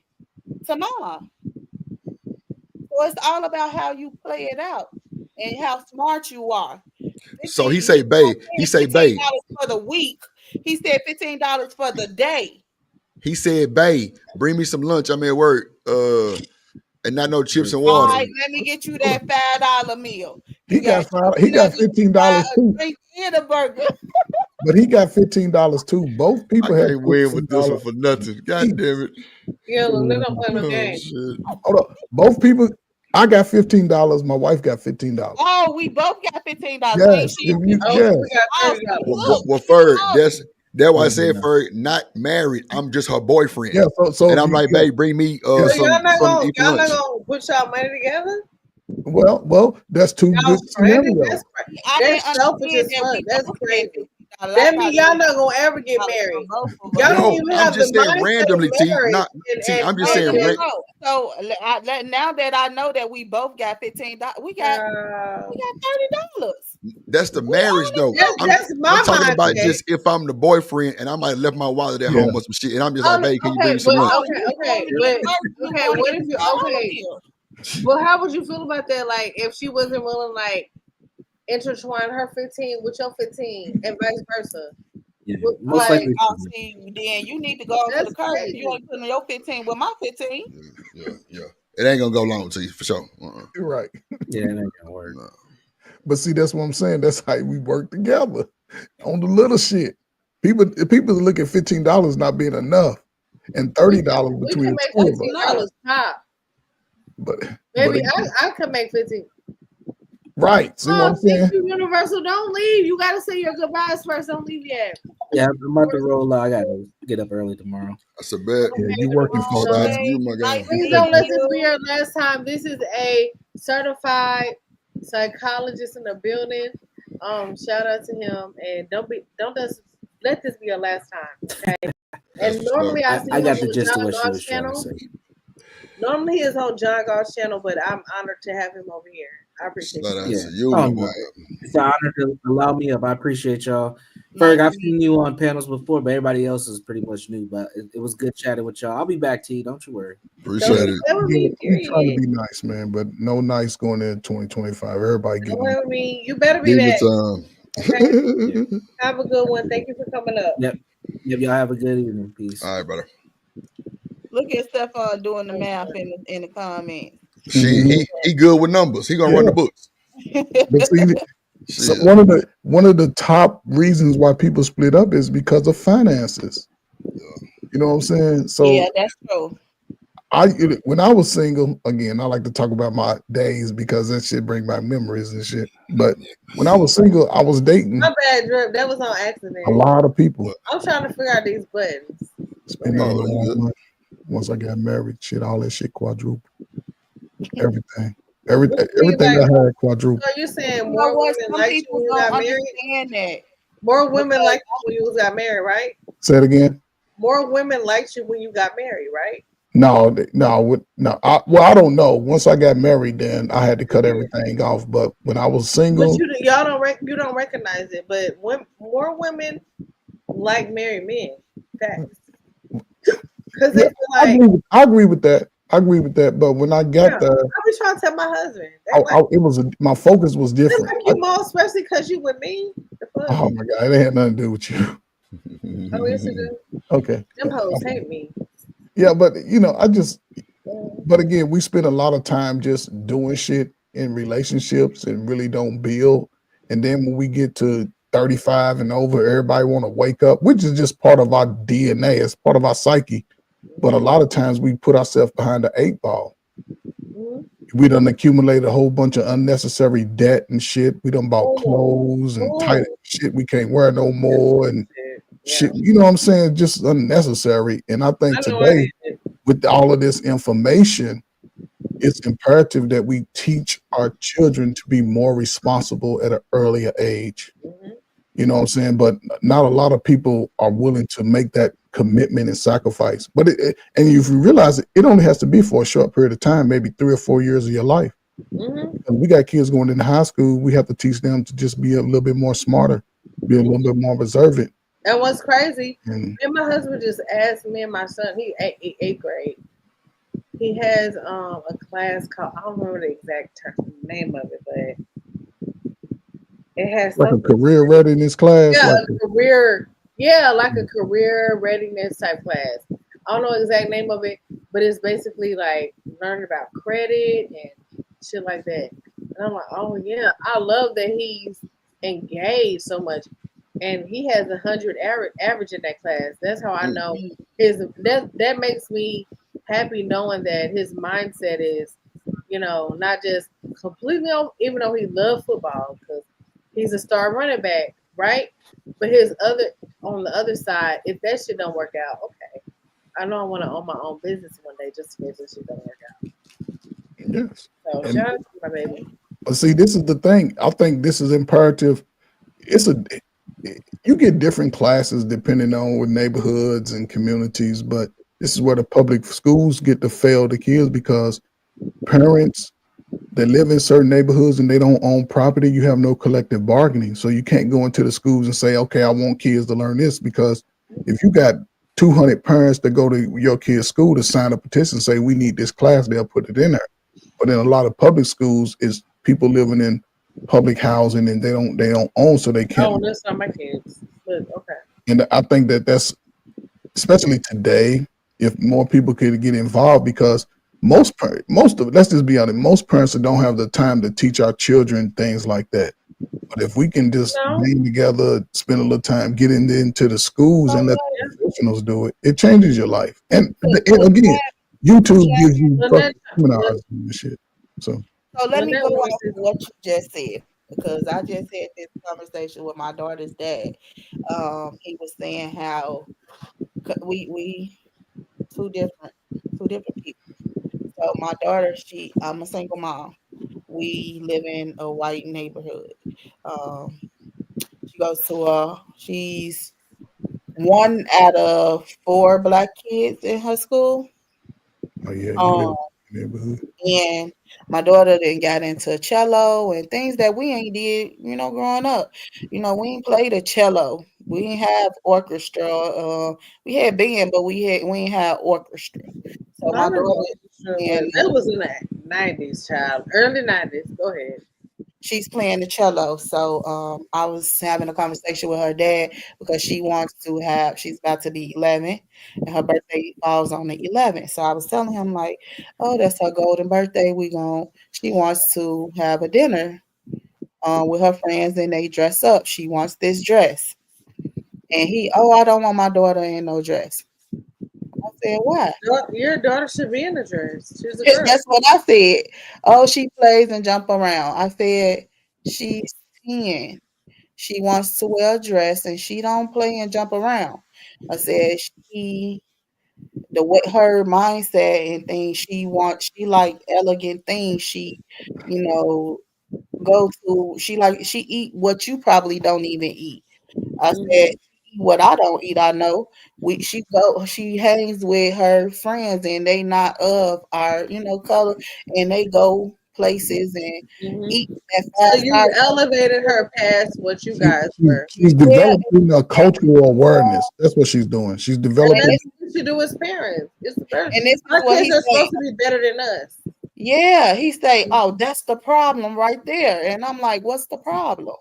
tomorrow. So it's all about how you play it out and how smart you are. So he 15, say, babe. He say, babe. $15 for the week. He said $15 for the day. He said, babe, bring me some lunch. I'm at work. And not no chips and All water. right, let me get you that $5 meal. he You got got five, he chicken got nuggets, $15 a too. drink, and a burger. But he got $15 too. Both I people have can't win with this one $15 for nothing. God each. damn it. Yeah, look, they don't play no Oh game. shit. Hold up. Both people, I got $15. My wife got $15. Oh, we both got $15. We ain't Yes. sharing Oh, 15. so Yes. we got Oh, $30. Well, Ferg, oh, that's why I said No. Ferg, not married. I'm just her boyfriend. Yeah. So And if I'm you, like, yeah, babe, bring me yeah. So y'all not something to gonna eat for lunch. put y'all money together? Well, that's two Y'all good friendly? scenarios. I That's didn't selfish understand as that fuck. we That's both had crazy. That means y'all not gonna ever get married. Y'all don't Yo, even I'm have the just saying mindset randomly, of T. marriage. Not T. I'm just saying. So now that I know that we both got $15, we got $30. That's the marriage, though. That's my I'm talking about mindset. just if I'm the boyfriend and I might have left my wallet at home or some shit, and I'm just like, babe, can you bring me some lunch? What if you Well, how would you feel about that? Like, if she wasn't willing, like, intertwine her 15 with your 15 and vice versa. Yeah, most likely. Then you need to go to the curb. Crazy. You ain't putting your 15 with my 15. Yeah. It ain't gonna go long, T, for sure. You're right. Yeah, it ain't gonna work. No. But see, that's what I'm saying. That's how we work together on the little shit. People look at $15 not being enough, and $30 We between can the two make of us. $15 top. But Maybe again, I can make 15. right. See what I'm saying? Thank you, Universal. Don't leave. You gotta say your goodbyes first. Don't leave yet. Yeah, I'm about to roll out. I gotta get up early tomorrow. That's a bet. Yeah, you working for Shout out to you, my guy. Please don't let this be your last time. This is a certified psychologist in the building. Shout out to him, and don't just let this be your last time. Okay. And normally I see I him got the on gist of John what she Goss was trying to channel. say. Normally he is on John Goss channel, but I'm honored to have him over here. I appreciate Shout out it. to you, my guy. It's an honor to allow me up. I appreciate y'all. Ferg, I've seen you on panels before, but everybody else is pretty much new. But it was good chatting with y'all. I'll be back, T. Don't you worry. Appreciate it. We trying to be nice, man, but no nice going in 2025. Everybody Don't getting worry with me. You better be Give back. it time. Okay? Have a good one. Thank you for coming up. Yep. Y'all have a good evening. Peace. All right, brother. Look at Stephon doing the math in the comments. He good with numbers. He gonna run the books. But see, so one of the top reasons why people split up is because of finances. You know what I'm saying? So yeah, that's true. When I was single, again, I like to talk about my days because that shit bring back memories and shit. But when I was single, I was dating My bad, Drip. That was on accident. a lot of people. I'm trying to figure out these buttons. Spending a lot of money. Once I got married, shit, all that shit quadrupled. Everything. Everything I had quadrupled. So you're saying You know more what? women Some like you people when you don't got married? understand that. More women like you when you got married, right? Say it again. More women liked you when you got married, right? No. I don't know. Once I got married, then I had to cut everything off. But when I was single, But you don't recognize it. But more women like married men. Facts. Because they feel like I agree with that. But when I got there, I was trying to tell my husband. it was my focus was They different. like you more, especially because you with me. The fuck? Oh my god, it had nothing to do with you. Oh, yes, it do. Okay. Them hoes hate me. Yeah, but but again, we spend a lot of time just doing shit in relationships and really don't build. And then when we get to 35 and over, everybody want to wake up, which is just part of our DNA, it's part of our psyche. But a lot of times we put ourselves behind the 8 ball. We done accumulated a whole bunch of unnecessary debt and shit. We done bought clothes and tight shit we can't wear no more and shit. You know what I'm saying? Just unnecessary. And I think today, with all of this information, it's imperative that we teach our children to be more responsible at an earlier age. You know what I'm saying? But not a lot of people are willing to make that commitment and sacrifice. But and if you realize it only has to be for a short period of time, maybe 3 or 4 years of your life. And we got kids going into high school. We have to teach them to just be a little bit more smarter, be a little bit more observant. And what's crazy, and my husband just asked me and my son, he 8th grade. He has a class called, I don't remember the exact name of it, but it has like a career readiness class. Yeah, like a career readiness type class. I don't know the exact name of it, but it's basically like learning about credit and shit like that. And I'm like, oh yeah, I love that he's engaged so much, and he has 100 average in that class. That's how I know that makes me happy knowing that his mindset is, not just completely on, even though he loves football because he's a star running back, right? But on the other side, if that shit don't work out, okay, I know I want to own my own business one day just in case this shit don't work out. Yes. So shout out to my baby. But see, this is the thing. I think this is imperative. you get different classes depending on what neighborhoods and communities, but this is where the public schools get to fail the kids because parents that live in certain neighborhoods and they don't own property, you have no collective bargaining. So you can't go into the schools and say, okay, I want kids to learn this because if you got 200 parents that go to your kid's school to sign a petition and say we need this class, they'll put it in there. But in a lot of public schools, is people living in public housing and they don't own, so they can't. Oh, that's not my kids. But okay. And I think that that's especially today, if more people could get involved, because most of let's just be honest, most parents don't have the time to teach our children things like that. But if we can just No. bring together, spend a little time, get into the schools So and let Yeah. the professionals do it, it changes your life. And so again, YouTube gives you fucking Lynette, seminars and shit. So let me go Lynette off wants of what you just said because I just had this conversation with my daughter's dad. He was saying how we two different people. So my daughter, I'm a single mom. We live in a white neighborhood. Um, she's one out of four black kids in her school. oh yeah, you live Um, in the neighborhood. and my daughter then got into cello and things that we ain't did, growing up. We ain't played a cello. We ain't have orchestra. We had band, but we ain't have orchestra. So I my remember daughter orchestra, and but that was in the 90s, child. Early 90s. Go ahead. she's playing the cello. So I was having a conversation with her dad because she's about to be 11 and her birthday falls on the 11th. So I was telling him like, oh, that's her golden birthday. She wants to have a dinner with her friends and they dress up. She wants this dress. And I don't want my daughter in no dress. I said, why? Your daughter should be in the dress. She's a girl. That's what I said. Oh, she plays and jump around. I said, she's 10. She wants to wear a dress and she don't play and jump around. I said the way her mindset and things she like elegant things. You know, she eat what you probably don't even eat. I said Hmm. what I don't eat, I know. She hangs with her friends and they not of our, color and they go places and Hmm. eat at So fast you star. elevated her past what you She, guys she, were. she's Yeah, developing a cultural awareness. That's what she's doing. She's And and developing. that's this what you do as parents. It's the first. and this is Our what kids he are said. supposed to be better than us. Yeah, he say, "Oh, that's the problem right there." And I'm like, "What's the problem?"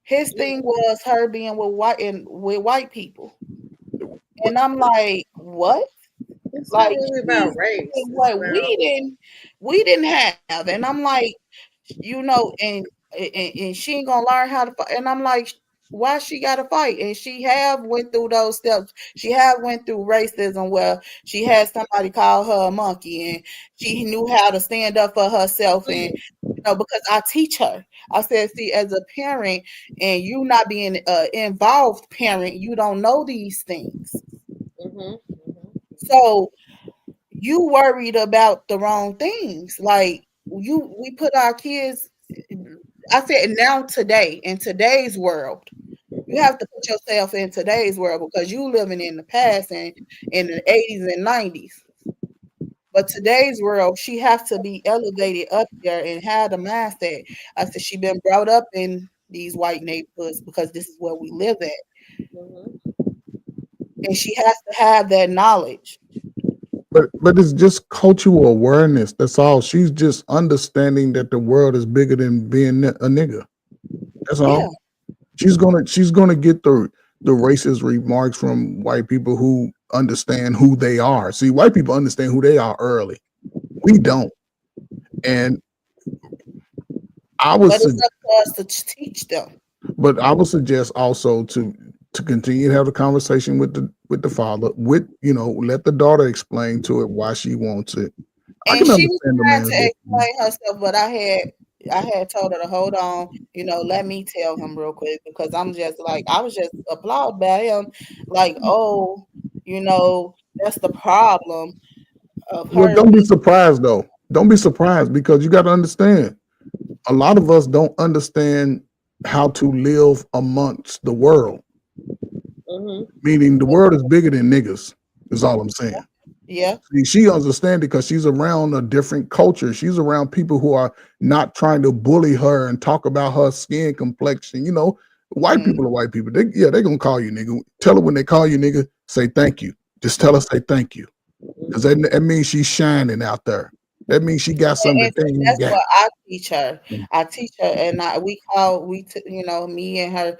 His thing was her being with white people, and I'm like, "What?" It's not Like really about she's race. doing It's what about we didn't have, and I'm like, and she ain't gonna learn how to fight. And I'm like, why she gotta fight? And she have went through those steps. She have went through racism where she had somebody call her a monkey, and she knew how to stand up for herself. And because I teach her, I said, see, as a parent, and you not being involved parent, you don't know these things. hmm So you worried about the wrong things. Like we put our kids. I said now today in today's world, you have to put yourself in today's world because you living in the past and in the 80s and 90s. But today's world, she has to be elevated up there and have the mindset. I said she been brought up in these white neighborhoods because this is where we live at, hmm and she has to have that knowledge. But it's just cultural awareness. That's all. She's just understanding that the world is bigger than being a nigga. That's Yeah, all. She's gonna get the racist remarks from white people who understand who they are. See, white people understand who they are early. We don't. And I would but su- it's up to us to teach them. but I would suggest also to continue to have a conversation with the father, with let the daughter explain to it why she wants it. I And can she was understand the trying man's to decision. explain herself, but I had told her to hold on, let me tell him real quick because I'm just like I was just applauded by him, like, oh, that's the problem of Well, her don't be being surprised though. Don't be surprised because you got to understand. A lot of us don't understand how to live amongst the world. Mhm. Meaning the world is bigger than niggas, is all I'm saying. Yeah. See, she understands it because she's around a different culture. She's around people who are not trying to bully her and talk about her skin complexion. You know, white people are white people. They're gonna call you nigga. Tell her when they call you nigga, say thank you. Just tell her say thank you. Because that means she's shining out there. That means she got something And that they ain't that's got. what I teach her. I teach her, and you know, me and her,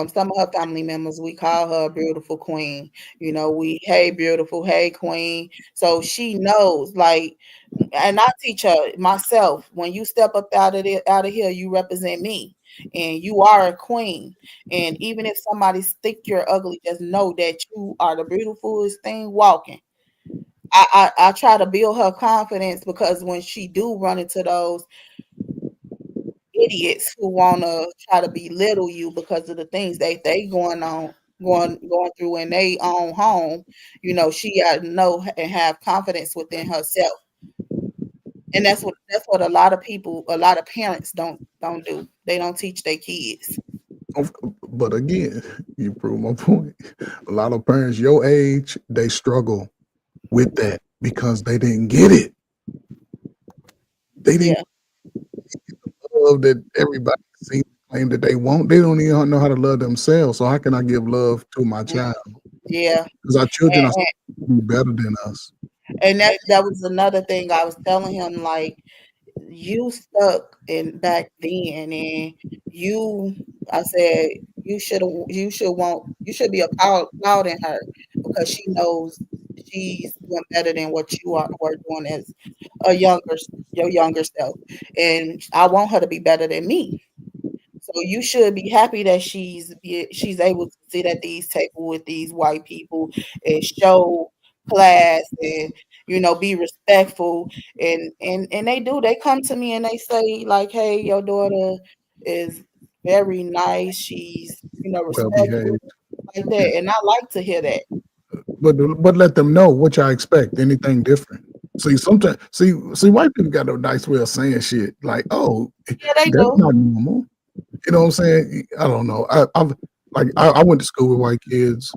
some of her family members, we call her beautiful queen. You know, hey beautiful, hey queen. So she knows, like, and I teach her myself. When you step up out of here, you represent me, and you are a queen. And even if somebody think you're ugly, just know that you are the beautifulest thing walking. I try to build her confidence, because when she do run into those idiots who wanna try to belittle you because of the things they going through in their own home, you know, she got to know and have confidence within herself. And that's what a lot of parents don't do. They don't teach their kids. But again, you prove my point. A lot of parents your age, they struggle with that because they didn't get it. They didn't Yeah. love that everybody seems to claim that they want. They don't even know how to love themselves. So how can I give love to my child? Yeah. Because our children are And, supposed to be better than us. and that was another thing I was telling him, like, you stuck in back then, and you I said you should be applauding her, because she knows she's doing better than what you were doing as a younger your younger self, and I want her to be better than me. So you should be happy that she's able to sit at these table with these white people and show class, and you know, be respectful. And they do. They come to me and they say, like, "Hey, your daughter is very nice. She's, you know, Well respectful," behaved. like Yeah. that. And I like to hear that. But let them know what y'all expect. Anything different. See, sometimes see white people got a nice way of saying shit like, oh, Yeah, they that's do. not normal. You know what I'm saying? I don't know. I went to school with white kids,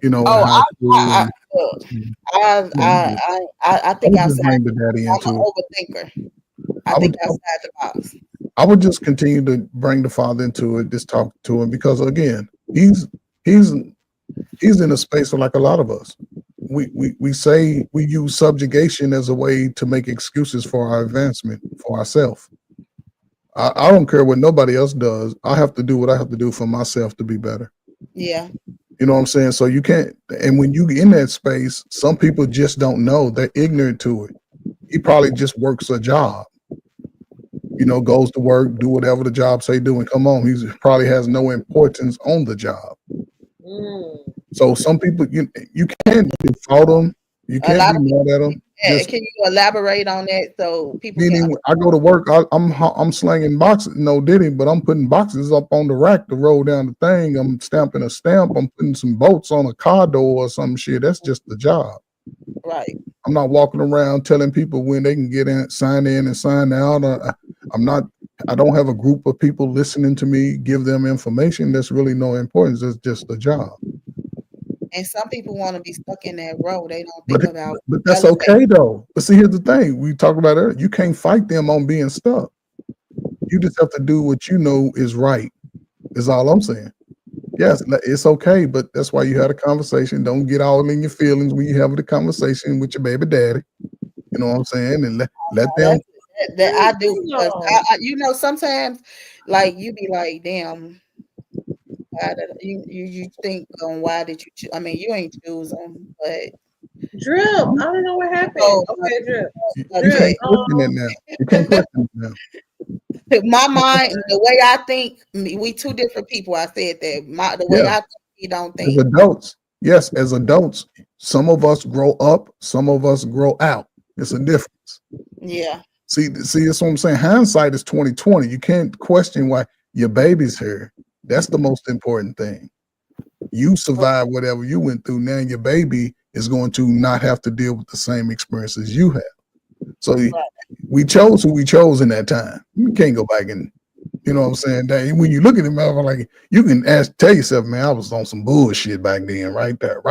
you know, in Oh, high school, I and look, you I know, I I think would just outside. bring the daddy I'm into it. an overthinker. I I think would outside the box. I would just continue to bring the father into it, just talk to him because again, he's he's in a space like a lot of us. We say we use subjugation as a way to make excuses for our advancement for ourselves. I don't care what nobody else does. I have to do what I have to do for myself to be better. Yeah. You know what I'm saying? So you can't, and when you in that space, some people just don't know. They're ignorant to it. He probably just works a job, you know, goes to work, do whatever the job say do, and come on. He probably has no importance on the job. Mm. So some people, you can't fault them. You A can't lot be of mad at them. Just Can you elaborate on that so people can meaning, when I go to work, I'm slinging boxes, no diddy, but I'm putting boxes up on the rack to roll down the thing. I'm stamping a stamp. I'm putting some bolts on a car door or some shit. That's just the job. right? I'm not walking around telling people when they can get in, sign in and sign out. I'm not. I don't have a group of people listening to me give them information. That's really no importance. It's just a job. And some people want to be stuck in that role. They don't But think about but that's elevate. okay though. But see, here's the thing: we talk about it. You can't fight them on being stuck. You just have to do what you know is right. Is all I'm saying. Yes, it's okay, but that's why you had a conversation. Don't get all in your feelings when you have the conversation with your baby daddy. You know what I'm saying? And let them. That's that I do, because No. you know, sometimes, like, you be like, damn, why did you think, why did you choose? I mean, you ain't choose them, but Drip. I don't know what happened. so Okay, Drip. You Drip. can't question it now. You can't question it now. my mind, the way I think, we two different people. I said that the way Yeah, I think, you don't as think. adults, yes, as adults, some of us grow up, some of us grow out. It's a difference. Yeah. See, that's what I'm saying. Hindsight is 2020. You can't question why your baby's here. That's the most important thing. You survived whatever you went through. Now your baby is going to not have to deal with the same experiences you have. So we chose who we chose in that time. We can't go back and You know what I'm saying? That when you look at him, I'm like, you can tell yourself, man, I was on some bullshit back then. Right there is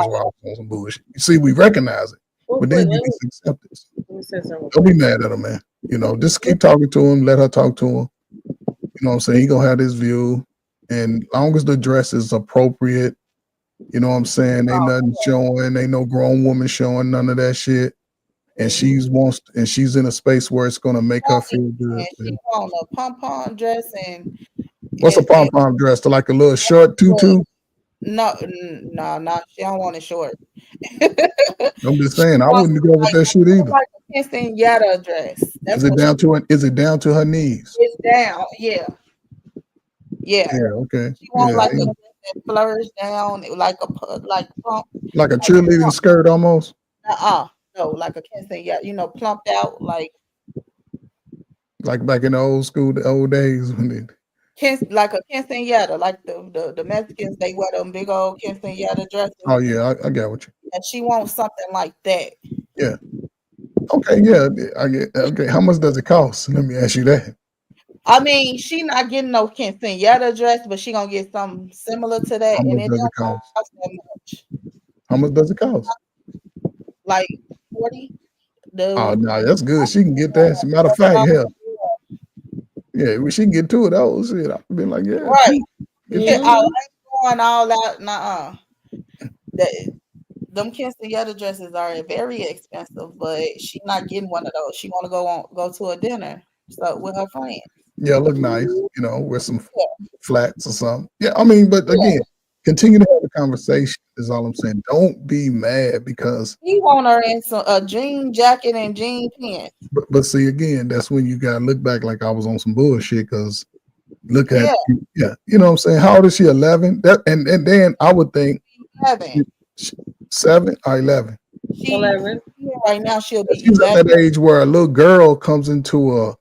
where I was on some bullshit. You see, we recognize it, Well, but wait, then you get acceptance. let me say something. Don't be mad at him, man. You know, just keep talking to him. Let her talk to him. You know what I'm saying? He gonna have this view, and long as the dress is appropriate, you know what I'm saying? Ain't nothing showing. Ain't no grown woman showing none of that shit. And she's in a space where it's gonna make her feel good. And she want a pom-pom dress What's a pom pom dress? To like a little short tutu? no, she don't want it short. I'm just She saying, I wants wouldn't go with that shit either. like a quinceañera dress. Is it down to her knees? It's down, yeah. Yeah, okay. She wants Yeah, like a dress that flourishes down, like a plump, like a cheerleading skirt almost. No, like a quinceañera, plumped out, like back in the old days when like a quinceañera, like the Mexicans, they wear them big old quinceañera dresses. Oh yeah, I got what you. And she wants something like that. Yeah. Okay, yeah, I get. Okay, how much does it cost? Let me ask you that. I mean, she not getting no quinceañera dress, but she gonna get something similar to that, How and much it does don't it cost? cost that much. How much does it cost? Like 40. Oh no, that's good. She can get that. As a matter of fact, hell, yeah, when she can get to it, oh shit, I've been like, yeah, right. get I ain't going all out. Nuh-uh. Them quinceañera dresses are very expensive, but she's not getting one of those. She want to go to a dinner with her friends. Yeah, look nice, with some flats or something. Yeah, I mean, but again, continue to have a conversation is all I'm saying. Don't be mad because he want her in a jean jacket and jean pants. But see, again, that's when you gotta look back like I was on some bullshit because look at you know what I'm saying? How old is she? 11? That and then I would think 11. 7 or 11. 11. Right now she'll be She's 11. at that age where a little girl comes into a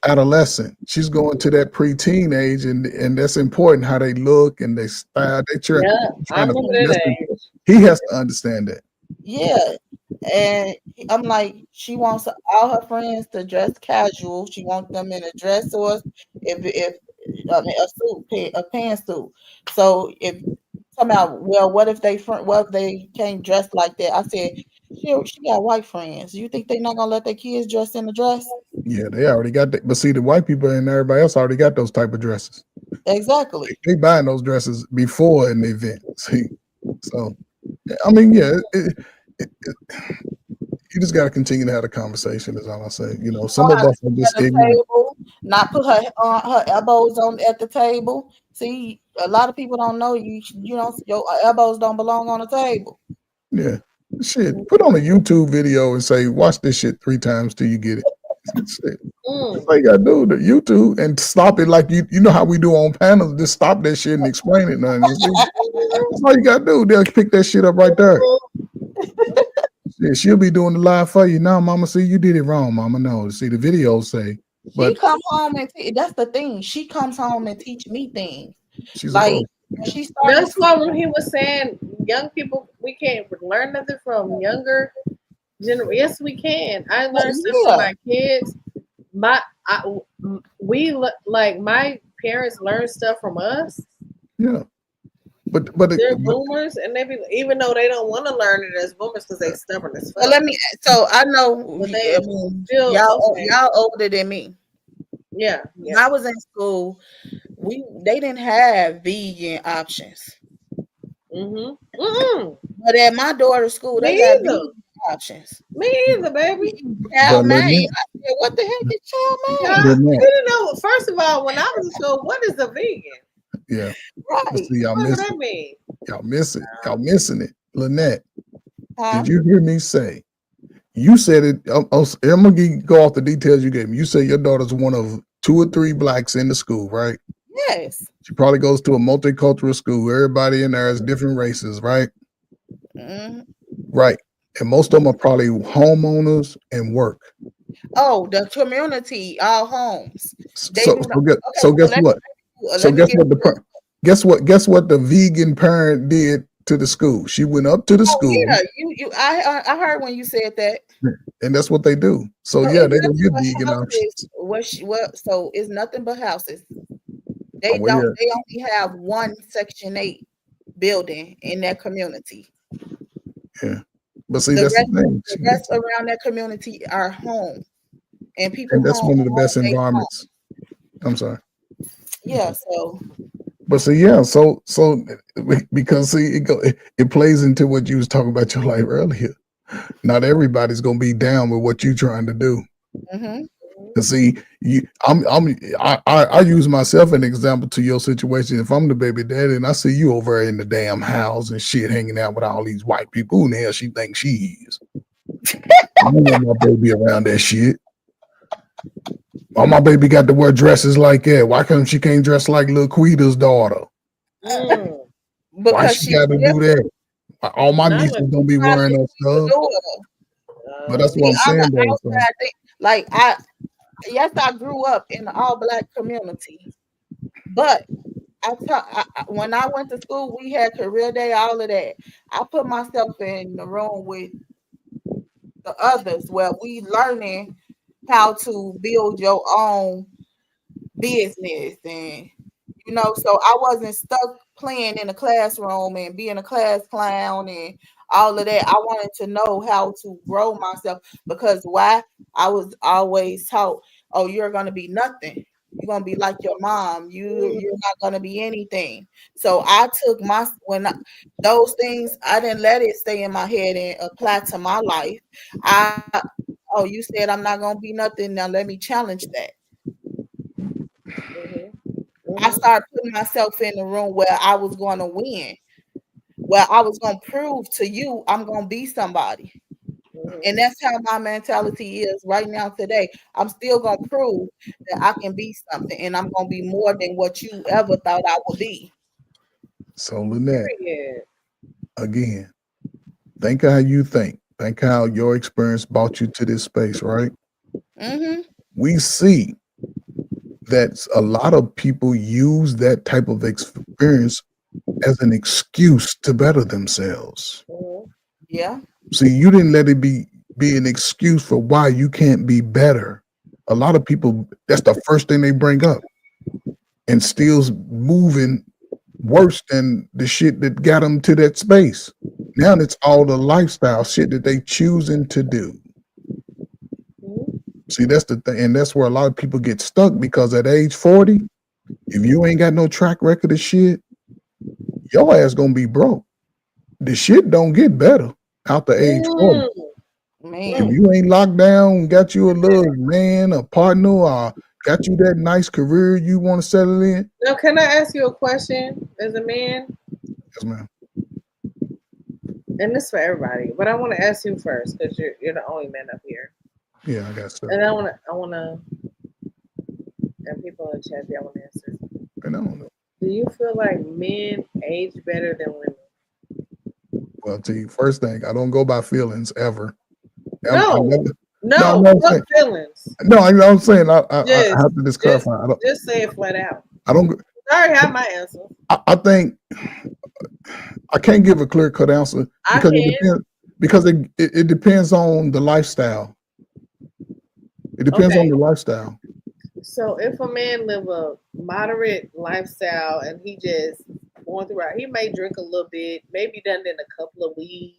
adolescent. She's going to that preteen age, and that's important how they look and they style. I remember that age. He has to understand that. Yeah. And I'm like, she wants all her friends to dress casual. She wants them in a dress or if I mean, a pantsuit. So if somehow, well, what if they can't dress like that? I said, she got white friends. You think they're not gonna let their kids dress in a dress? Yeah, they already got that. But see, the white people and everybody else already got those type of dresses. Exactly. They buying those dresses before an event. See, so I mean, yeah, you just got to continue to have a conversation. Is all I say. Some of us are just ignorant. Table, not put her elbows at the table. See, a lot of people don't know your elbows don't belong on the table. Yeah, shit. Put on a YouTube video and say, watch this shit 3 times till you get it. Shit. That's all you gotta do. The YouTube and stop it like you know how we do on panels. Just stop that shit and explain it. That's all you gotta do. They'll pick that shit up right there. Yeah, she'll be doing the live for you. No, mama, see, you did it wrong, mama. No, see, the videos say. She come home and that's the thing. She comes home and teach me things. She's like that's why when he was saying young people, we can't learn nothing from younger generation. Yes, we can. I learned stuff from my kids. My parents learned stuff from us. Yeah. But they're boomers, and they be even though they don't want to learn it as boomers because they stubborn as fuck. So I know y'all older than me. Yeah. When I was in school, they didn't have vegan options. But at my daughter's school, they got vegan options. Me either, baby. Chow mein. I said, what the heck is chow mein? You didn't know. First of all, when I was in school, what is a vegan? Yeah. Right. See, y'all what does that mean? Y'all miss it. Y'all missing it. Lynette, did you hear me say? You said it. I'm gonna go off the details you gave me. You said your daughter's one of 2 or 3 blacks in the school, right? Yes. She probably goes to a multicultural school. Everybody in there is different races, right? Mm-hmm. Right. And most of them are probably homeowners and work. Oh, the community, all homes. Guess what? Guess what the vegan parent did to the school. She went up to the Oh school, yeah, I heard when you said that. and that's what they do. So So yeah, it's they gonna nothing get but vegan houses. options. So it's nothing but houses. Oh, well, yeah. They only have one Section 8 building in that community. Yeah. But see, that's the thing. The rest around that community are home. And people And that's home one of the best own their home. environments. I'm sorry. Yeah, so But see, yeah, so because see, it plays into what you was talking about your life earlier. Not everybody's gonna be down with what you're trying to do. mm-hmm. Cause see, I use myself an example to your situation. If I'm the baby daddy and I see you over there in the damn house and shit hanging out with all these white people, who the hell she thinks she is? I don't want my baby around that shit. Why my baby got to wear dresses like that? Why come she can't dress like Lil Quita's daughter? Why Because she she's got to do different. that? All my Not nieces a- don't be wearing that stuff. But that's what See, I'm I'm saying an though. So. outside thing. Like yes, I grew up in the all black community, but when I went to school, we had career day, all of that. I put myself in the room with the others where we learning how to build your own business and so I wasn't stuck playing in a classroom and being a class clown and all of that. I wanted to know how to grow myself because why I was always taught, oh, you're gonna be nothing. You're gonna be like your mom. You're not gonna be anything. So I took those things, I didn't let it stay in my head and apply to my life. Oh, you said I'm not gonna be nothing. Now let me challenge that. I started putting myself in the room where I was going to win, where I was going to prove to you I'm going to be somebody. And that's how my mentality is right now today. I'm still going to prove that I can be something and I'm going to be more than what you ever thought I would be. So Lynette, again, think how you think. Think how your experience brought you to this space, right? Mm-hmm. We see that a lot of people use that type of experience as an excuse to better themselves. Yeah. See, you didn't let it be an excuse for why you can't be better. A lot of people, that's the first thing they bring up, and still's moving worse than the shit that got them to that space. Now it's all the lifestyle shit that they choosing to do. See, that's the thing, and that's where a lot of people get stuck because at age 40, if you ain't got no track record of shit, your ass gonna be broke. The shit don't get better after age 40. Man. If you ain't locked down, got you a little man, a partner, or got you that nice career you want to settle in. Now, can I ask you a question as a man? Yes, ma'am. And this for everybody, but I want to ask you first because you're the only man up here. Yeah, I got stuff. And I want to, and people in the chat, I want to answer. And I don't know. Do you feel like men age better than women? Well, I'll tell you, first thing, I don't go by feelings ever. No, what feelings? No, I'm saying I have to just clarify. Just say it flat out. I don't. I already have my answer. I think I can't give a clear cut answer because it depends on the lifestyle. It depends on the lifestyle. So if a man live a moderate lifestyle and he just going through, he may drink a little bit, maybe done in a couple of weeds,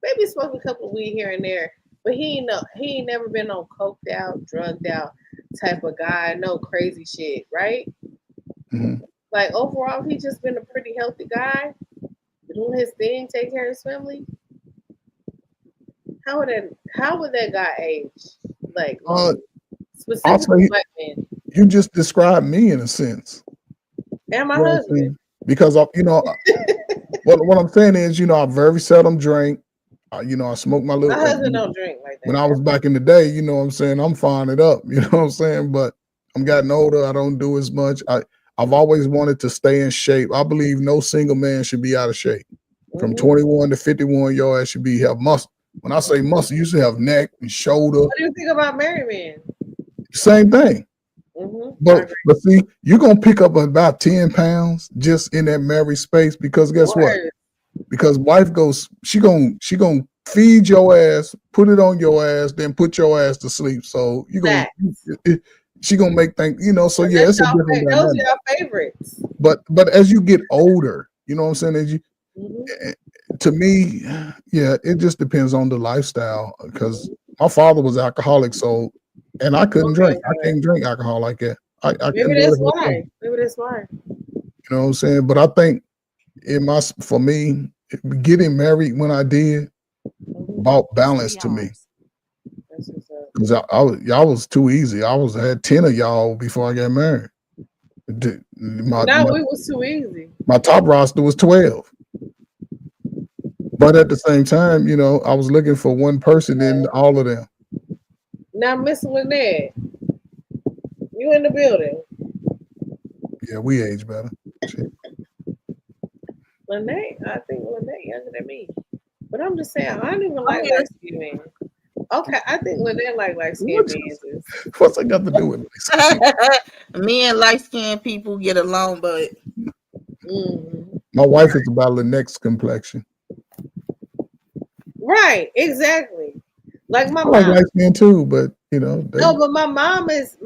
maybe smoke a couple of weed here and there, but he ain't never been on coked out, drugged out type of guy, no crazy shit, right? Mm-hmm. Like overall, he just been a pretty healthy guy, doing his thing, taking care of his family. How would that guy age? Like specifically black men. You just described me in a sense. And my husband. Because what I'm saying is, I very seldom drink. I smoke my little. My husband don't drink like that. When I was back in the day, you know what I'm saying, I'm firing it up. You know what I'm saying? But I'm getting older. I don't do as much. I've always wanted to stay in shape. I believe no single man should be out of shape. From 21 to 51, your ass should have muscle. When I say muscle, you should have neck and shoulder. What do you think about married men? Same thing. But see, you're gonna pick up about 10 pounds just in that married space because guess what? because wife goes, she gonna feed your ass, put it on your ass, then put your ass to sleep. So you gonna she gonna make things, so And yeah, that's it's a different those are dynamic. your favorites. But as you get older, you know what I'm saying? Mhm. To me, yeah, it just depends on the lifestyle. Because my father was alcoholic, so and I couldn't drink. I can't drink alcohol like that. I couldn't Maybe do that's it. why. Maybe that's why. You know what I'm saying? But I think for me, getting married when I did brought balance to me. That's what's up. Because y'all was too easy. Had 10 of y'all before I got married. No, it was too easy. My top roster was 12. But at the same time, I was looking for one person in all of them. Now, Miss Lynette, you in the building? Yeah, we age better. Shit. Lynette, I think Lynette younger than me. But I'm just saying, I don't even like light skinned men. Okay, I think Lynette like light skinned men. What's that got to do with it? Me and light skinned people get along, but My wife is about Lynette's complexion. Right, exactly. Like my I like mom. light skin too, but No, but my mom is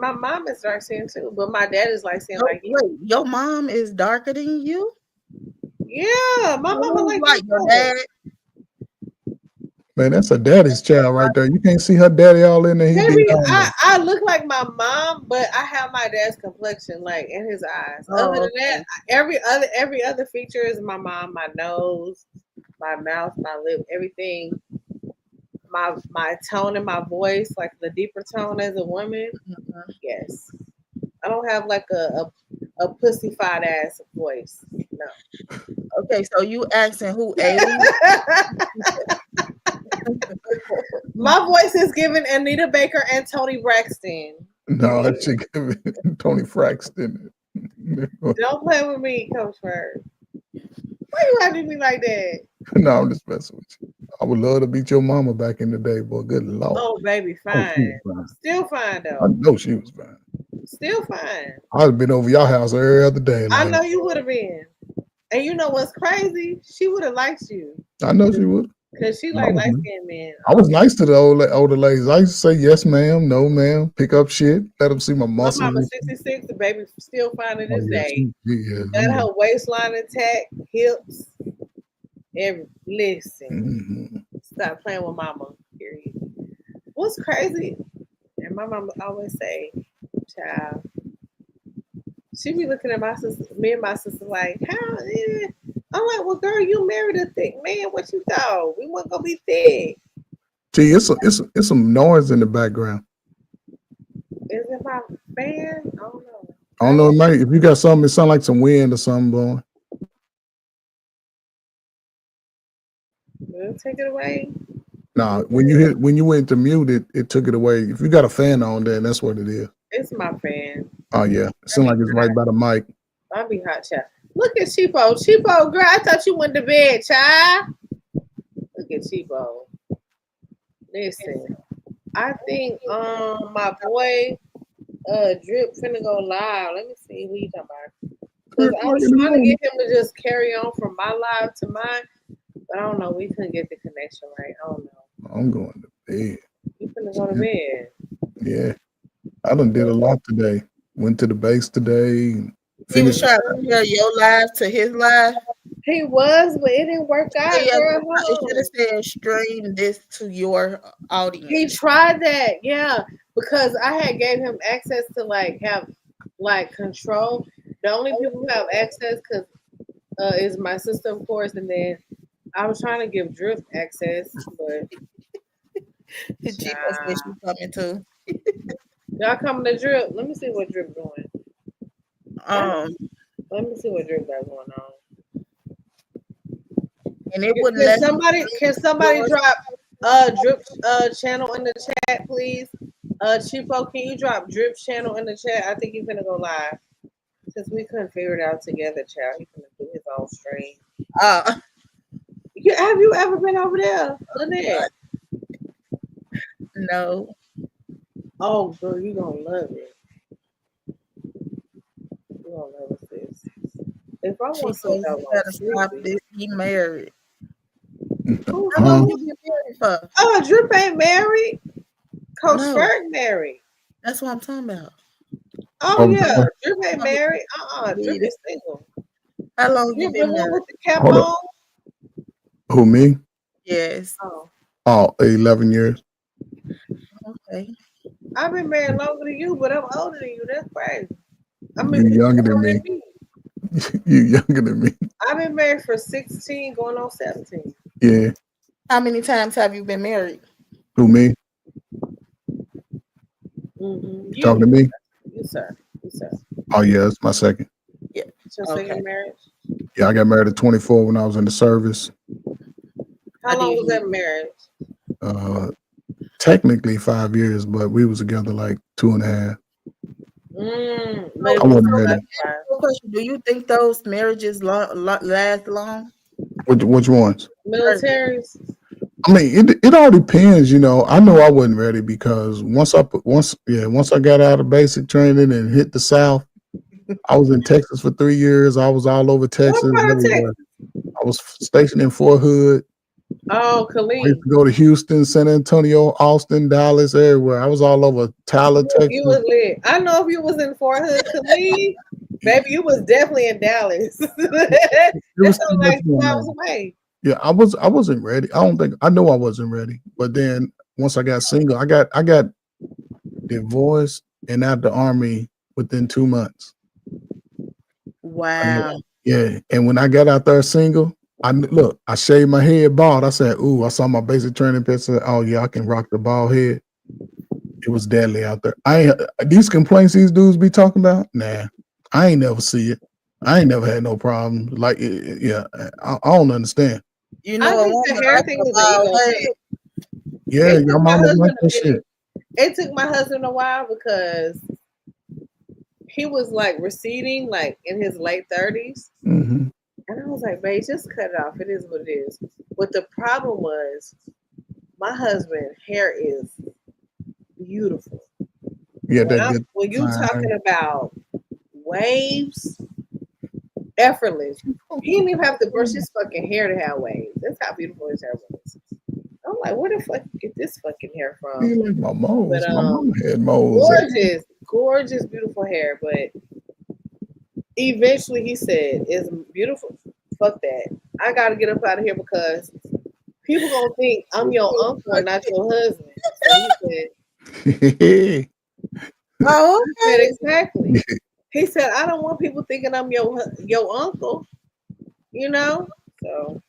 dark skinned too. But my dad is light skinned like you. wait, your mom is darker than you? Yeah, my mama like your dad. Man, that's a daddy's child right there. You can't see her daddy all in there. He be Maybe down there. I look like my mom, but I have my dad's complexion, like in his eyes. Other than that, every other feature is my mom. My nose, my mouth, my lip, everything. My tone and my voice, like the deeper tone as a woman. Yes, I don't have like a pussyfied ass voice. No. Okay, so you asking who alien? My voice is given Anita Baker and Tony Braxton. No, that shit Tony Fraxton. Don't play with me, Coach Bird. Why you have to be like that? No, I'm just messing with you. I would love to beat your mama back in the day, boy. Good lord. Oh, baby, fine. Still fine though. I know she was fine. Still fine. I'd have been over your house every other day. I know you would have been. And you know what's crazy? She would have liked you. I know she would. Because she like light skinned men. I was nice to the older ladies. I used to say yes, ma'am, no, ma'am, pick up shit, let them see my My muscles. mama 66, the baby still fine to this day. Yeah, got her waistline intact, hips, and listen. Stop playing with mama, period. What's crazy? And my mama always say, child, she be looking at my sister, me and my sister like, how? I'm like, well, girl, you married a thick man. What you thought? We weren't gonna be thick. See, it's some noise in the background. Is it my fan? I don't know. I don't know, mate. If you got something, it sound like some wind or something blowing. We'll take it away. Nah, when you went to mute, it took it away. If you got a fan on there, that's what it is. It's my fan. Oh yeah, it sounds like it's right by the mic. I'll be hot, child. Look at Cheapo. Cheapo, girl, I thought you went to bed, child. Look at Cheapo. Listen, I think my boy Drip finna go live. Let me see who you talking about. Because I was trying to get him to just carry on from my live to mine, but I don't know. We couldn't get the connection right. I don't know. I'm going to bed. You finna go to bed. Yeah, I done did a lot today. Went to the base today. He was trying to compare your live to his live. He was, but it didn't work out. Girl, it should have said stream this to your audience. He tried that, yeah, because I had gave him access to have control. The only people who have access is my sister, of course, and then I was trying to give Drip access, but Chico said she's coming too. Y'all coming to Drip? Let me see what Drip doing. Let me see what Drip got going on. And it wouldn't can somebody drop Drip channel in the chat, please? Cheapo, can you drop Drip channel in the chat? I think he's gonna go live. Since we couldn't figure it out together, child, he's gonna do his own stream. Have you ever been over there, Lynette? No. Oh, girl, you gonna love it. You gonna love it, sis. If I want to stop this, he married. Who, How long who? you been married for? Oh, Drip ain't married. Coach No, Ferg married. that's what I'm talking about. Oh Hold yeah, on. Drip ain't married. Drip Yeah. is single. How long you Drip the been one married? with the cap Hold up. on. Who, me? Yes. Oh, Oh, 11 years. Okay. I've been married longer than you, but I'm older than you. That's crazy. I You mean, you younger than older me. than me. You younger than me. I've been married for 16, going on 17. Yeah. How many times have you been married? Who, me? Mm-hmm. You talking to me? You sir, you sir. Oh, yeah, it's my second. Yeah. It's your Okay. second marriage. Yeah, I got married at 24 when I was in the service. How I long did was that marriage? Technically 5 years, but we was together like 2.5. But it I was wasn't so ready. question. Do you think those marriages last long? Which ones? militaries. I mean, it all depends, you know. I know I wasn't ready because once I got out of basic training and hit the South, I was in Texas for 3 years. I was all over What Texas, part of everywhere. Texas? I was stationed in Fort Hood. Oh, I used Khalid. to go to Houston, San Antonio, Austin, Dallas, everywhere. I was all over Tyler, You Texas. was lit. I know if you was in Fort Hood, Khalid, baby, you was definitely in Dallas. That There was too sounds much like 2 going hours on. away. Yeah, I wasn't ready. I know I wasn't ready. But then once I got single, I got divorced and out the army within 2 months. Wow. Yeah, and when I got out there single, look, I shaved my head bald. I said, "Ooh," I saw my basic training picture. Oh yeah, I can rock the bald head. It was deadly out there. These complaints these dudes be talking about. Nah, I ain't never see it. I ain't never had no problem. Like, yeah, I don't understand. You I know, a think woman the hair like thing a was an bald ego head. thing. Yeah, It your took my mama like husband a that minute. shit. It took my husband a while because he was like receding, like in his late 30s. Hmm. And I was like, babe, just cut it off. It is what it is. But the problem was, my husband's hair is beautiful. Yeah, that good When you fine. talking about waves, effortless. He didn't even have to brush his fucking hair to have waves. That's how beautiful his hair was. I'm like, where the fuck you get this fucking hair from? You like my moles. But My mama had moles. gorgeous, beautiful hair. But eventually he said, it's beautiful. Fuck that. I gotta get up out of here because people gonna think I'm your uncle and not your husband. So Oh, he said okay. exactly. He said, I don't want people thinking I'm your uncle, you know? So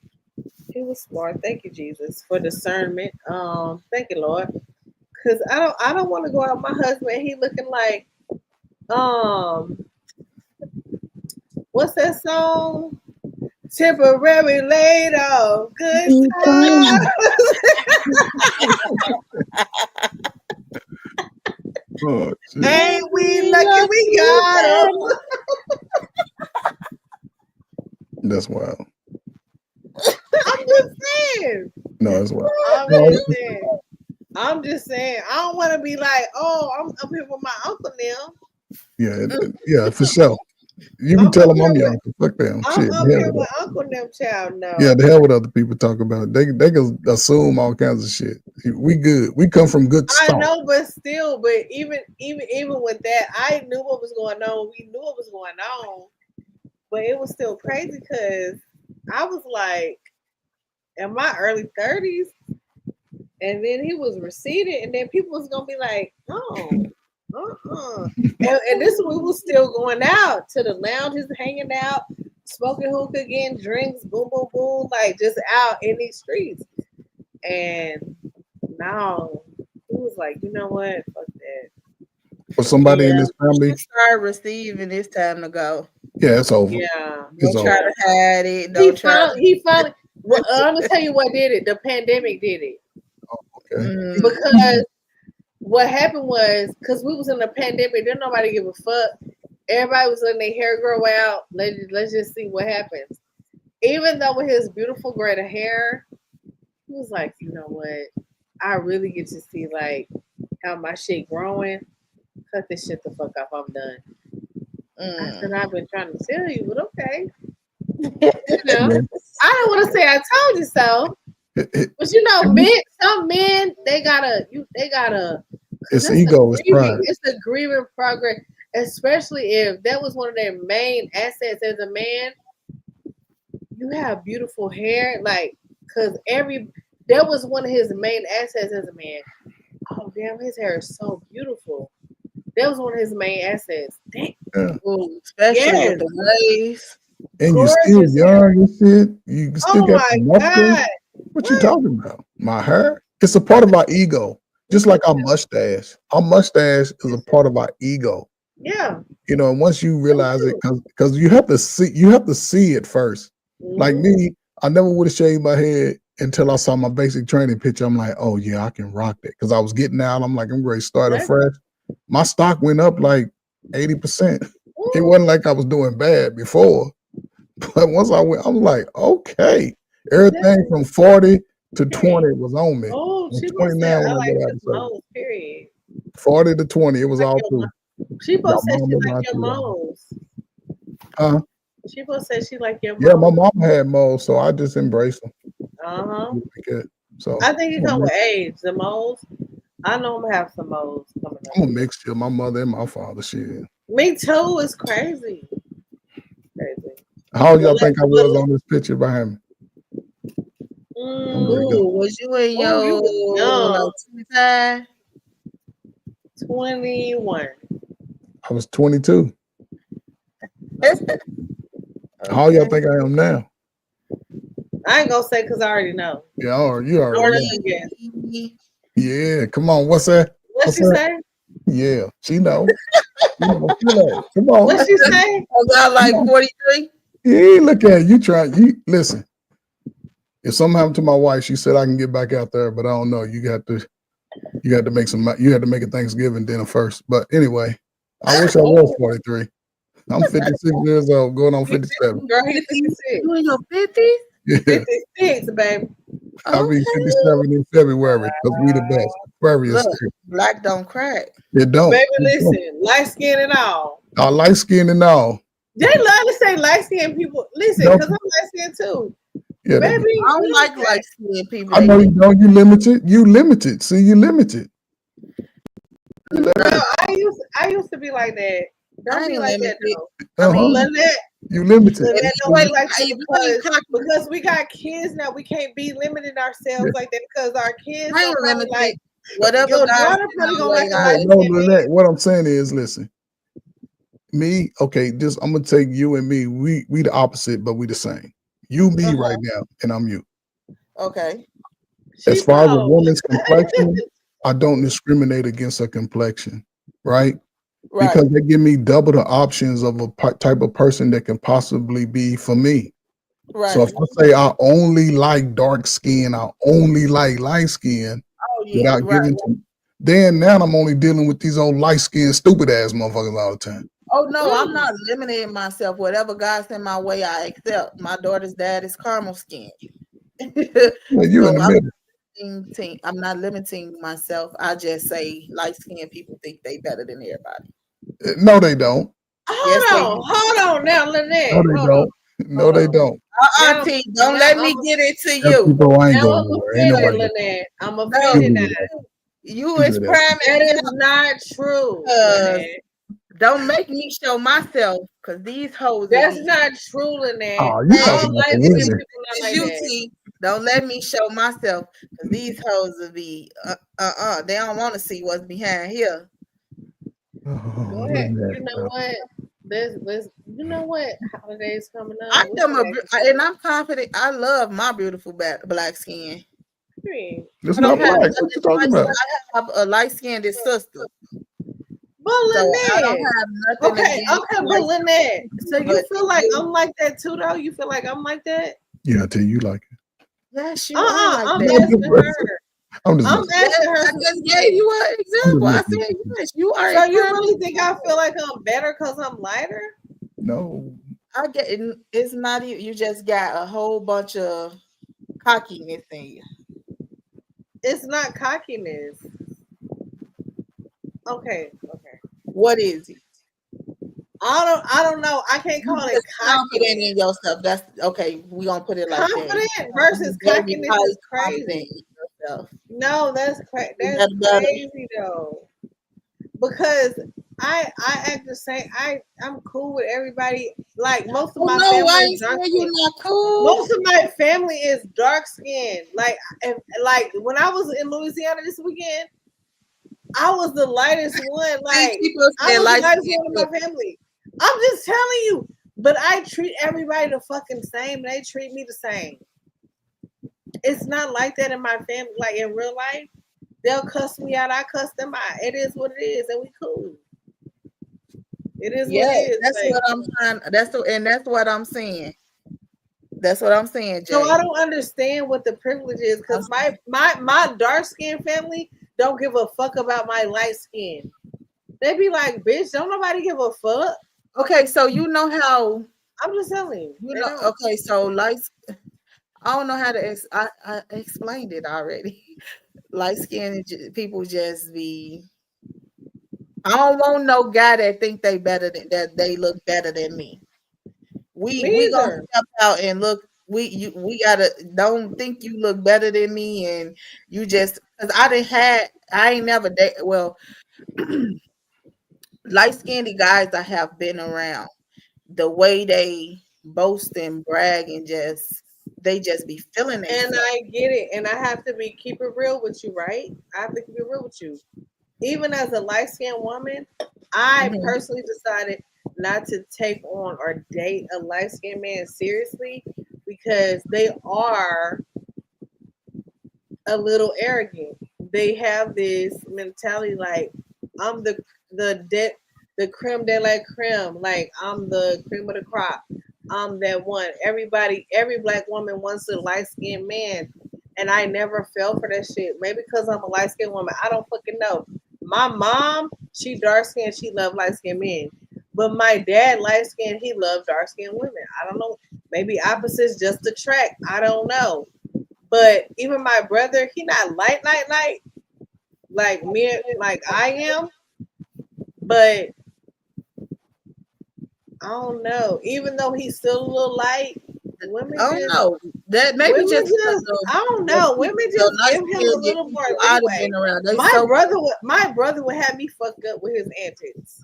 he was smart. Thank you, Jesus, for discernment. Thank you, Lord. Cause I don't want to go out with my husband. He looking like um what's that song? Temporary laid off, good time. Oh, shit. Ain't we lucky we got him? That's wild. I'm just saying. No, that's wild. I'm No, just saying. I'm just saying. I don't want to be like, oh, I'm up here with my uncle now. yeah, for sure. You I'm can tell up them here I'm your with uncle. Fuck them. I'm Shit, up the hell here with with that. Uncle them child. Yeah, No. the hell with other people talk about. They can assume all kinds of shit. We good. We come from good I stock. know, but still, but even with that, I knew what was going on. We knew what was going on, but it was still crazy because I was like in my early 30s, and then he was receding, and then people was gonna be like, oh, and this we was still going out to the lounges, hanging out, smoking hookah, getting drinks, boom, boom, boom, like just out in these streets. And now he was like, you know what, fuck that. For somebody in Yeah. this Once family, you start receiving, it's time to go. yeah, it's over. Yeah, It's Don't over. try yeah. to hide it. He Don't try finally, to. he finally. Well, I'm gonna tell you what did it. The pandemic did it Okay. because what happened was because we was in the pandemic, didn't nobody give a fuck. Everybody was letting their hair grow out. Let's just see what happens. Even though with his beautiful gray hair, he was like, you know what? I really get to see like how my shit growing. Cut this shit the fuck off. I'm done. I said I've been trying to tell you, but okay. You know, Yeah. I don't want to say I told you so. But you know, men, some men, they gotta. It's ego, it's pride. It's a grieving progress, especially if that was one of their main assets as a man. You have beautiful hair, like, cause that was one of his main assets as a man. Oh damn, his hair is so beautiful. That was one of his main assets. Damn. Yeah. Ooh, especially with the waves. And you still Gorgeous hair. young and shit. You still Oh got my the muscles. god. What you talking about? My hair? It's a part of our ego. Just like our mustache. Our mustache is a part of our ego. Yeah. You know, and once you realize it, because you have to see it first. Like me, I never would have shaved my head until I saw my basic training picture. I'm like, oh yeah, I can rock that. Because I was getting out. I'm like, I'm ready to start afresh. My stock went up like 80%. It wasn't like I was doing bad before. But once I went, I'm like, okay. Everything from 40 to 20 was on me. Oh, she 29 said, when I I like got out his of service. moles, period. 40 to 20, it was all through. She both said she mama like your moles. Huh? She both said she like your Yeah, my moles. mom had moles, so I just embraced them. So I think it comes with age. The moles. I know I'm gonna have some moles coming up. I'm a mixture. My mother and my father. Shit. Me too. It's crazy. Crazy. How old y'all think I was on this picture behind me? Ooh, was you in your like 25? 21. I was 22. How old y'all think I am now? I ain't gonna say because I already know. Yeah, you already know. Yeah, come on. What's that? What she say? Yeah, she know. Come on. What she say? I got like 43. Yeah, look at you trying. You listen. If something happened to my wife, she said I can get back out there, but I don't know. You got to make some. You had to make a Thanksgiving dinner first. But anyway, I wish I was 43. I'm 56 years old, going on 57. Girl, he's 56. You in your 50s? Yeah. 56, baby. I'll be 57 in February because we the best. Aquarius. Look, black don't crack. It don't. Baby, listen, light skin and all. Light skin and all. They love to say light skin people. Listen, because I'm light skin too. Yeah, baby, I don't like light skin people. I know you don't. You limited. You limited. See, you limited. No, I used to be like that. Don't be like that though. Uh-huh. I mean, Lynette. You limited. Lynette, nobody like that because we got kids now. We can't be limiting ourselves like that because our kids I ain't don't limited. like Whatever your God daughter probably gonna like No, Lynette, what I'm saying is, listen. Me, okay, just I'm gonna take you and me. We the opposite, but we the same. You me right now, and I'm you. Okay. As far as a woman's complexion, I don't discriminate against her complexion, right? Because they give me double the options of a type of person that can possibly be for me. Right. So if I say I only like dark skin, I only like light skin, without giving to, then now I'm only dealing with these old light skinned stupid ass motherfuckers all the time. Oh no, I'm not limiting myself. Whatever God sent my way, I accept. My daughter's dad is caramel skin. You in the middle. I'm not limiting myself. I just say light skinned people think they better than everybody. No, they don't. Hold on now, Lynette. No, they don't. No, they don't. T, don't let me get it to you. People ain't Now going I'm nowhere. Ain't offended, nobody. Lynette. I'm offended now. You is prime. That is not true. Don't make me show myself because these hoes. That's not true, Lynette. Oh, you talking about the women. Like don't let me show myself because these hoes will be they don't want to see what's behind here. Go ahead. You know what? You know what? Holidays coming up. And I'm confident. I love my beautiful black skin. It's not black. What you talking about? I have a light skinned sister. But Lynette, I don't have nothing but Lynette, so you feel like I'm like that too, though? You feel like I'm like that? Yeah, I tell you like it. Yes, you are like I'm that. asking her. I'm asking her. I just gave you an example. I said, yes, you are. So you really think I feel like I'm better because I'm lighter? No. I get it. It's not you just got a whole bunch of cockiness in you. It's not cockiness. Okay. What is it? I don't know. I can't You call it just confident cockiness. in yourself. That's okay. We gonna put it like that. Confident versus Very cockiness highly is confident crazy. in yourself. No, that's You that's better, better. crazy though. Because I act the same. I'm cool with everybody. Like most of Oh my no, family I is ain't dark saying skin. you not cool. Most of my family is dark skinned. Like when I was in Louisiana this weekend, I was the lightest one. See, Like people I saying was the light lightest skin. one in my family. I'm just telling you. But I treat everybody the fucking same. They treat me the same. It's not like that in my family. Like in real life, they'll cuss me out. I cuss them out. It is what it is, and we cool. It is what it Yeah, is. that's Like what I'm trying. That's what I'm saying. That's what I'm saying, so, I Jay. don't understand what the privilege is I'm because my dark skin family don't give a fuck about my light skin. They be like, bitch, don't nobody give a fuck. okay, so you know how I'm just telling you, you they know. don't. Okay, so lights. I don't know how to. I explained it already. Light skinned people just be. I don't want no guy that think they better than that. They look better than me. Me We gonna either. step out and look. We gotta don't think you look better than me, and you just because I ain't never date. Well, light skinned guys I have been around. The way they boast and brag and they just be feeling And themselves. I get it, and I have to keep it real with you, right? I have to keep it real with you. Even as a light skinned woman, I Mhm. personally decided not to take on or date a light skinned man seriously because they are a little arrogant. They have this mentality like I'm the the creme de la creme. Like I'm the cream of the crop. I'm that one. Every black woman wants a light skinned man, and I never fell for that shit. Maybe because I'm a light skinned woman. I don't fucking know. My mom, she dark skinned. She loved light skinned men. But my dad, light skinned, he loved dark skinned women. I don't know. Maybe opposites just attract. I don't know. But even my brother, he not light like me, like I am. But I don't know. Even though he's still a little light, I don't know. That maybe women just because just, of I don't the know. people, Women the just nice give him a skinned little more people I'd have leeway. been around. They so My brother would have me fucked up with his antics.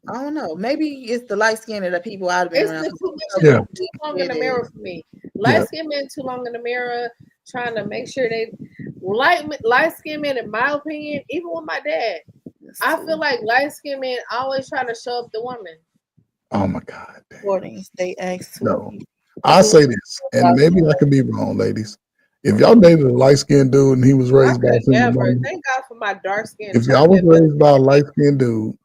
I don't know. Maybe it's the light skinned of the people I'd have been It's around. the too much Yeah, too long in the It. mirror for me. yeah. Light skinned men too long in the mirror, trying to make sure they light skinned men, in my opinion, even with my dad, That's I feel too like light skinned men always trying to show up the woman. Oh my God. important. They ask two No. people. I Two say this, and about maybe I could be wrong, ladies. If y'all dated a light skinned dude and he was I raised by a could single never. mom, Thank God for my dark skinned if y'all was chocolate butter. raised by a light skinned dude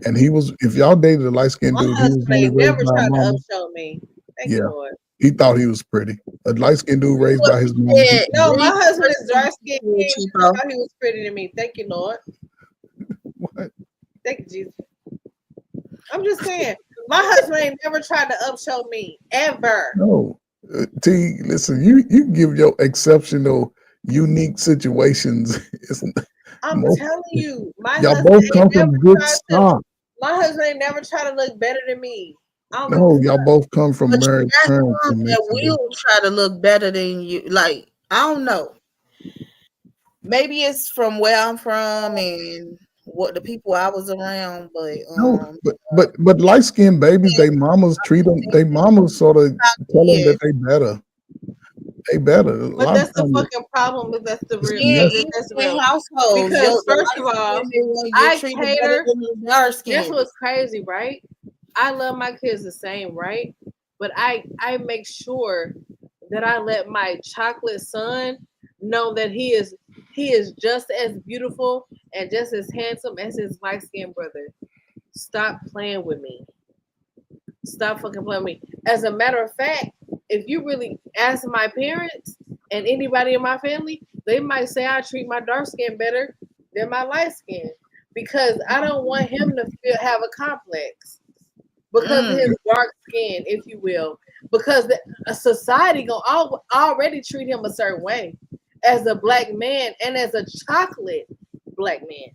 and if y'all dated a light skinned My dude, he was husband only ain't raised never by a tried to mama, upshow me. Thank you, yeah, Lord. he thought he was pretty. A light skinned dude raised what by his he mama, he said. No, my Read husband the is dark skinned. He ain't never cheapo. thought he was pretty to me. Thank you, Lord. what? Thank you, Jesus. I'm just saying, my husband ain't never tried to upshow me ever. No. T, listen, you give your exceptional, unique situations. It's I'm most, telling you, my y'all husband both ain't come never from good tried to. stock. My husband ain't never tried to look better than me. I don't give a No, y'all fuck. both come from But you married got parents some and that makes it will try to look better than you. Like, I don't know. Maybe it's from where I'm from and what the people I was around, but no, but light skinned babies, they mamas treat them. They mamas sort of tell them yeah, that they better. They better. A But lot of that's the times fucking problem. Is that's the it's real. yeah, messy. even That's in real. households, Because the first light of all, skinned one get I treated better cater. than the dark That's skinned. what's crazy, right? I love my kids the same, right? But I make sure that I let my chocolate son know that he is just as beautiful and just as handsome as his light skinned brother. Stop playing with me. Stop fucking playing with me. As a matter of fact, if you really ask my parents and anybody in my family, they might say I treat my dark skin better than my light skin because I don't want him to have a complex because of Mm. his dark skin, if you will, because a society gonna already treat him a certain way as a black man and as a chocolate black man.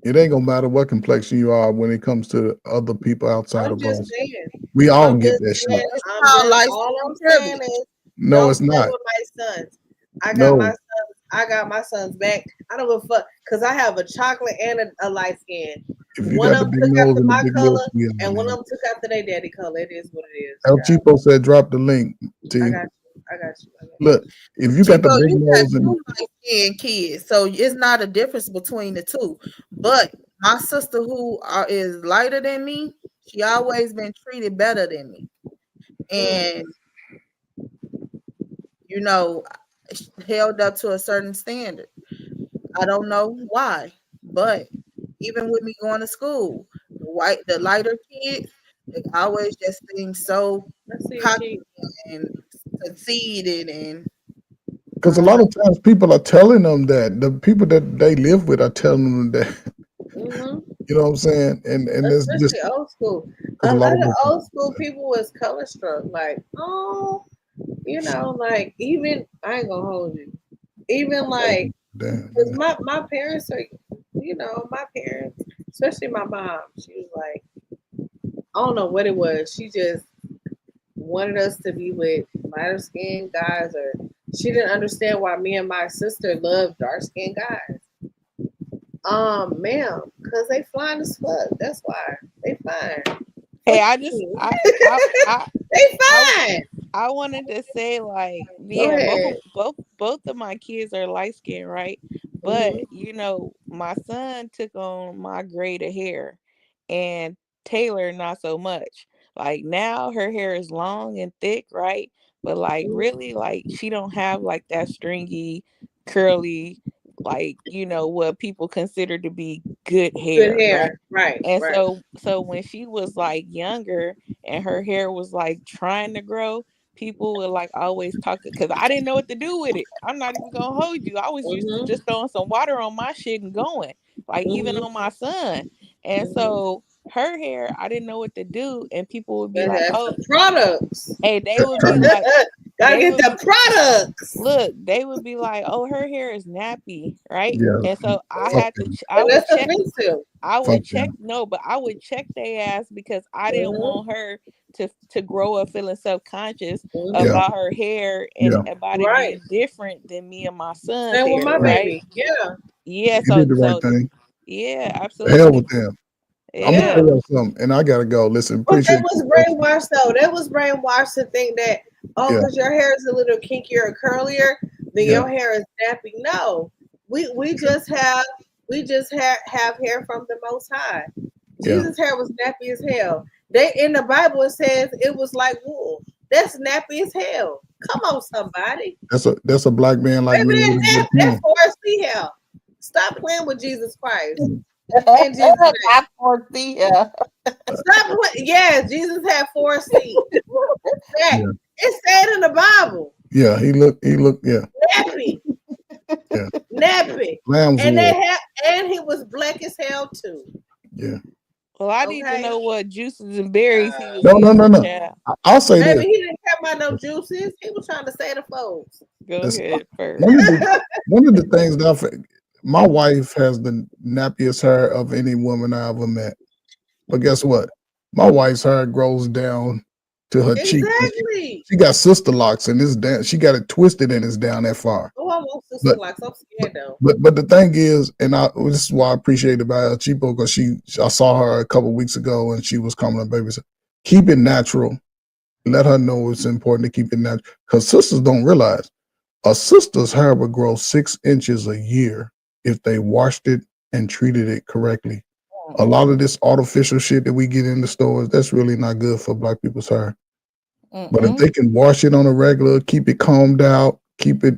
It ain't gonna matter what complexion you are when it comes to other people outside I'm of just us. saying. We all I'm get just that shit. saying. It's I'm called just light all I'm skin saying privilege. is No, don't it's play not. with my sons. I got my No, sons. I got my sons back. I don't give a fuck because I have a chocolate and a light skin. if you One got of the them big took nose after and the my big lips, color, we all and one know. of them took after their daddy color. It is what it is. El Child. Cheapo said, "Drop the link." I T. got you. I got you. I got you. Look, if you got the Chico, big you got nose and two light skinned kids, so it's not a difference between the two. But my sister, who is lighter than me, she always been treated better than me, and you know, held up to a certain standard. I don't know why, but even with me going to school, the lighter kids, they always just seem so Let's see your cocky cheek. and conceited, and because a I don't lot know. of times people are telling them that the people that they live with are telling them that. Mm-hmm. You know what I'm saying? And it's just Especially old school. because A a lot lot of of them. old school people was color struck. Like, oh, like even I ain't gonna hold you. Even like, Damn. cause my parents are, my parents, especially my mom. She was like, I don't know what it was. She just wanted us to be with lighter skinned guys, or she didn't understand why me and my sister loved dark skinned guys. Ma'am, cause they flying as fuck. That's why they fine. Hey, Fuck I just you. They I fine. I wanted to say like, Go yeah, ahead. both of my kids are light skinned, right? But Hmm. my son took on my grade of hair, and Taylor not so much. Like now her hair is long and thick, right? But like really, like she don't have like that stringy, curly, like what people consider to be good Good hair, right? hair. Right. And Right. so when she was like younger and her hair was like trying to grow, people would like always talk because I didn't know what to do with it. I'm not even gonna hold you. I was used to Hmm. just throwing some water on my shit and going, like even Hmm. on my son. And Hmm. so her hair, I didn't know what to do, and people would be And like, that's "Oh," the products. hey, they would be like, Gotta they get would the be products. look, they would be like, "Oh, her hair is nappy," right? Yeah. And so I Fuck had to, them. I And would that's check offensive. I Fuck would check them. no, but I would check their ass because I didn't Hmm. want her to grow up feeling self-conscious Hmm. Yeah. about her hair and Yeah. about it Right. being different than me and my son's Same with hair, my right? baby. Yeah. Yeah, You did the right thing. yeah, The hell absolutely. with them. I'm gonna Yeah. tell Yeah. you something, and I gotta go. Listen, But they appreciate you, was bro. brainwashed though. They was brainwashed to think that, oh, Yeah. because your hair is a little kinkier or curlier, then Yeah. your hair is nappy. No. We just have hair from the most high. Yeah. Jesus' hair was nappy as hell. They in the Bible it says it was like wool. That's nappy as hell. Come on, somebody. That's a black man like me Baby, with a good that's pen. Forrest C hair. Stop playing with Jesus Christ. In Jesus' name. I foresee her. Stop playing. Yeah, Jesus had 4 seats. That Yeah. it said in the Bible. Yeah. He looked. Yeah. Nappy. Yeah. Nappy. Lamb's And they wool. had and he was black as hell too. Yeah. Well, I need to Okay. know what juices and berries he was No. No. No. using, No. child. I'll say Baby, this. he didn't care about no juices. He was trying to say the folks. Go Listen, ahead first. one of the one of the things that my wife has the nappiest hair of any woman I ever met. But guess what? My wife's hair grows down to her cheek. Exactly. She got sister locks and it's down. She got it twisted and it's down that far. Oh, I want sister But locks. I'm scared though. but the thing is, and this is why I appreciate about El Cheapo because I saw her a couple weeks ago and she was coming to baby. So keep it natural. Let her know it's important to keep it natural because sisters don't realize a sister's hair would grow 6 inches a year if they washed it and treated it correctly. A lot of this artificial shit that we get in the stores, that's really not good for black people's hair. But if Mm-mm. they can wash it on a regular, keep it combed out, keep it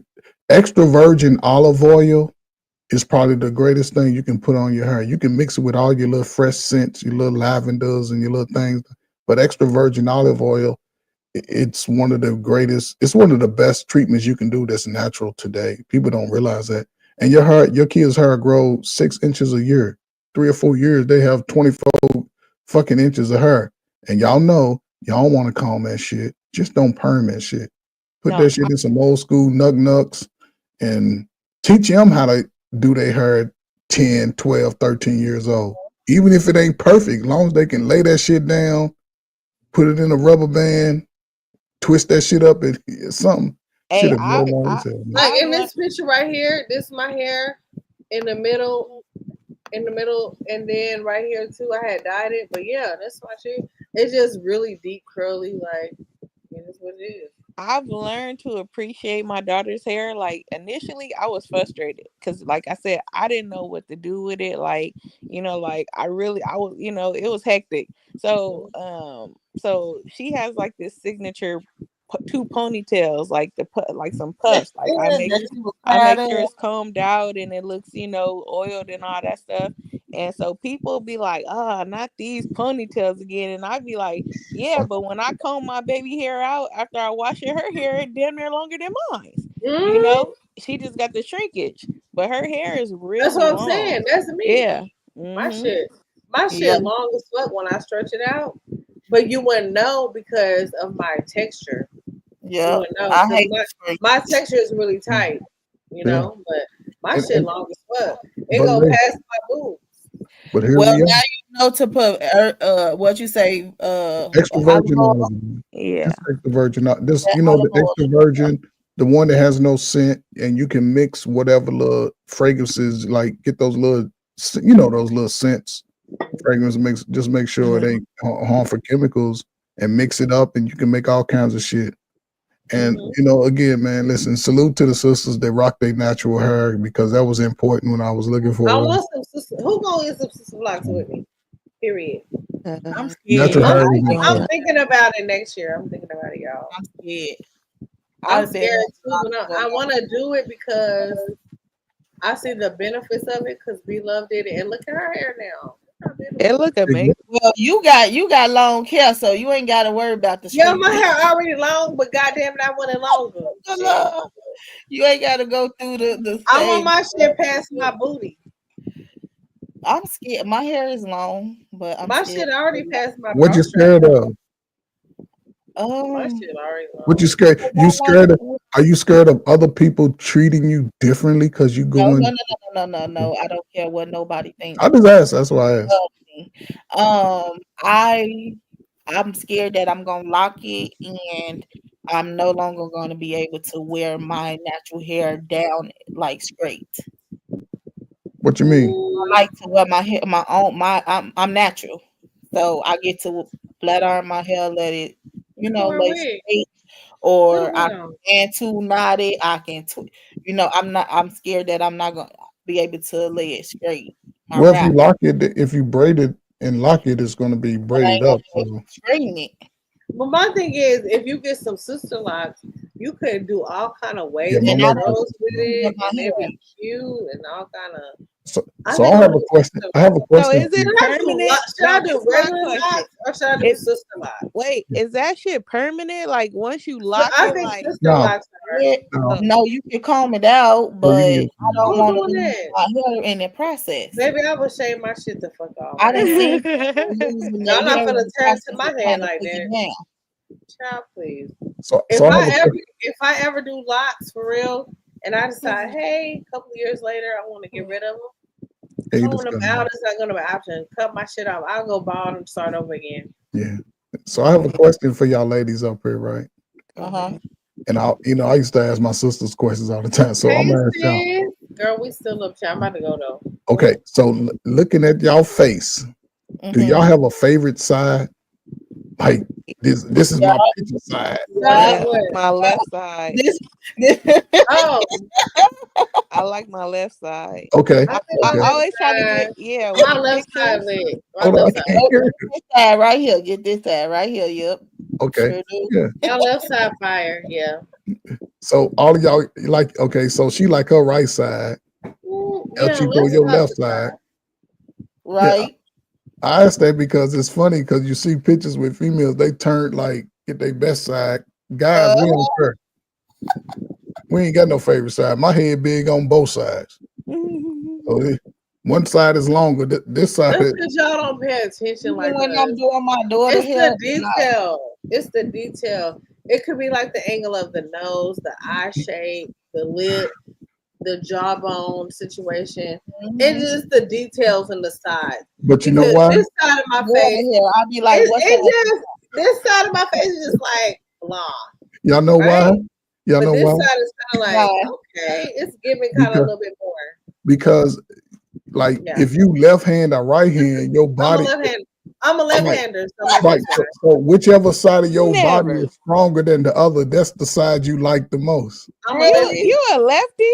extra virgin olive oil is probably the greatest thing you can put on your hair. You can mix it with all your little fresh scents, your little lavenders and your little things. But extra virgin olive oil, it's one of the greatest, it's one of the best treatments you can do that's natural today. People don't realize that. And your kids' hair grow 6 inches a year. 3 or 4 years, they have 24 fucking inches of hair. And y'all know y'all want to comb that shit. Just don't perm that shit. Put No, that shit in some old school nug nucks and teach them how to do their hair. 10, 12, 13 years old. Even if it ain't perfect, long as they can lay that shit down, put it in a rubber band, twist that shit up and something. Shit Hey, is real long as hell, man. Like I in learned. this picture right here, this is my hair in the middle, and then right here too, I had dyed it. But yeah, that's my shit. It's just really deep curly, like it is what it is. I've learned to appreciate my daughter's hair. Like initially I was frustrated because like I said, I didn't know what to do with it. Like, like I was, it was hectic. So so she has like this signature two ponytails, like like some puffs. Like That you was I proud make of. sure it's combed out and it looks, oiled and all that stuff. And so people be like, not these ponytails again. And I'd be like, yeah, but when I comb my baby hair out after I wash her hair, it damn near longer than mine. Mm-hmm. She just got the shrinkage, but her hair is That's really what I'm long. saying. That's me. Yeah. My Mm-hmm. shit, my Yeah. shit long as fuck when I stretch it out, but you wouldn't know because of my texture. You Yeah. wouldn't know I because hate the straight. my texture is really tight, Yeah. but my And, shit long as fuck. It but go Ray, past my boobs. but here Well, we now are. you know to put what you say, Extra olive virgin oil. olive oil. Yeah. Just extra virgin. This, That the olive oil. extra virgin, the one that has no scent, and you can mix whatever little fragrances, like get those little, those little scents, fragrance mix. Just make sure it ain't harmful chemicals, and mix it up, and you can make all kinds of shit. And again, man, listen, salute to the sisters that rock their natural hair because that was important when I was looking I for want some sister. Who gonna get some sister blocks with me? Period. I'm natural scared. hair. Was I'm important. thinking about it next year. I'm thinking about it, y'all. I'm scared. I'm I've been scared wanting too, but I want to do it because I see the benefits of it. Because we love it, and look at her hair now. Look how It beautiful. look amazing. Well, you got long hair, so you ain't got to worry about the Yeah, straight. my hair already long, but goddamn it, I want it longer. Shit. You ain't got to go through the I want stage. my shit past my booty. I'm scared. My hair is long, but I'm My scared. shit already past my What bra you strap. scared of? My Um, shit already What you long. scared? You scared of? Are you scared of other people treating you differently because you no, going? no. I don't care what nobody thinks I just asked. That's why I asked. of me. I'm scared that I'm gonna lock it and I'm no longer gonna be able to wear my natural hair down like straight. What you mean? I like to wear my hair, my own, I'm natural, so I get to flat iron my hair, let it, You can wear a lay wig. straight, Put a or I wig on. can too knot it. I can, I'm scared that I'm not gonna be able to lay it straight. My Well, if you wrap, lock it, if you braid it and lock it, it's going to be but I braided ain't gonna up. be able So, to straighten it. But my thing is, if you get some sister locks, you could do all kind of yeah, waves my And and I mother. don't curls with wear it, my and it hair. be cute and all kind of. So, I so think I I'm have gonna a do question. sister I have a locks. So question is for it you. permanent? Should No, I this do is my regular question. locks or should I do Is sister locks? Wait, is that shit permanent? Like once you So lock I it, think like sister No, locks are. Yeah, no. so no, you can comb it out, So you but can I don't Who want to doing lose that? my hair in the process. Maybe I would shave my shit the fuck off. I didn't Yeah. see people losing No, their I'm not hair in gonna the turn to process my of head trying to like take that. it down. Child, please. so I have a question. If I ever do locks for real, and I decide, hey, a couple of years later, I want to get rid of them. Yeah, you Throwing just them got out is not gonna be an option. Cut my shit off. I'll go bald and start over again. yeah. So I have a question for y'all ladies up here, right? Uh huh. And I used to ask my sisters questions all the time. So I'm Hey, gonna ask y'all. sis. Girl, we still up, child. I'm about to go though. Okay, so looking at y'all face, do y'all Mm-hmm. have a favorite side? Like this is Yeah, my picture side. Side yeah. what? my left side. This Oh, I like my left side. Okay, I think I my okay. left always try to side. get with My the left side pictures. leg. My Hold on, I left side. can't hear. this side right here. Get this side right here. Yep. Okay, Sure do. yeah. My left side fire. Yeah. So all of y'all like okay. So she like her right side. El Yeah, Chico, left your side left is side. fire. Yeah, Right. I asked that because it's funny because you see pictures with females, they turn like get their best side. Guys, Uh, we don't care. We ain't got no favorite side. My head big on both sides. So one side is longer. This side, That's because y'all don't pay attention even like when I'm us. doing my daughter It's hair, the detail. It's the detail. It could be like the angle of the nose, the eye shape, the lip. the jawbone situation. Mhm. It's just the details and the sides. But you know Because why? this side of my Boy, face, here, I'll be like, what's it that? just this side of my face is just like blah, Y'all know why? right? Y'all But know this why? side is kind of like Why? okay, it's giving kind of a Because little bit more. because like Yeah, if you left hand or right hand, your I'm a body left hand. I'm a right, left-hander, so maybe right. that's So, why. so whichever side of your body Never. is stronger than the other, that's the side you like the most. I'm a Really? lefty. You a lefty?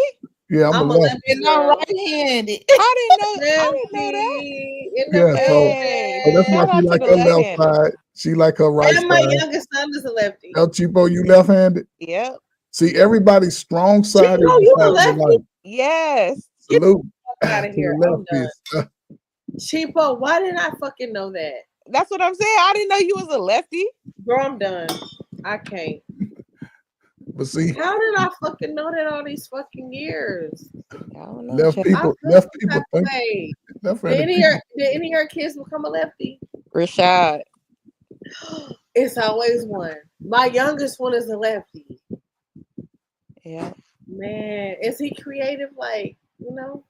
Yeah, I'm a I'm a lefty. lefty And I'm girl. right-handed. I didn't know that. Lefty in the Yeah, Hey, so that's why shout building. she out to like the her left left handers. side. She like her right And my side. youngest son is a lefty. El Chipo, you left-handed. Yep. See, everybody's strong side is Chico, the you a side they lefty? like. Yes. Get Salute the fuck out to of the here. I'm done. lefties. Chico, why didn't I fucking know that? That's what I'm saying. I didn't know you was a lefty. Bro, I'm done. I can't. But see, How did I fucking know that all these fucking years? I don't know. left Child. I people, feel left some people type of think way. left-handed people. Did any of your kids become a lefty? Rashad. It's always one. My youngest one is a lefty. Yeah. Man, is he creative? Like, you know?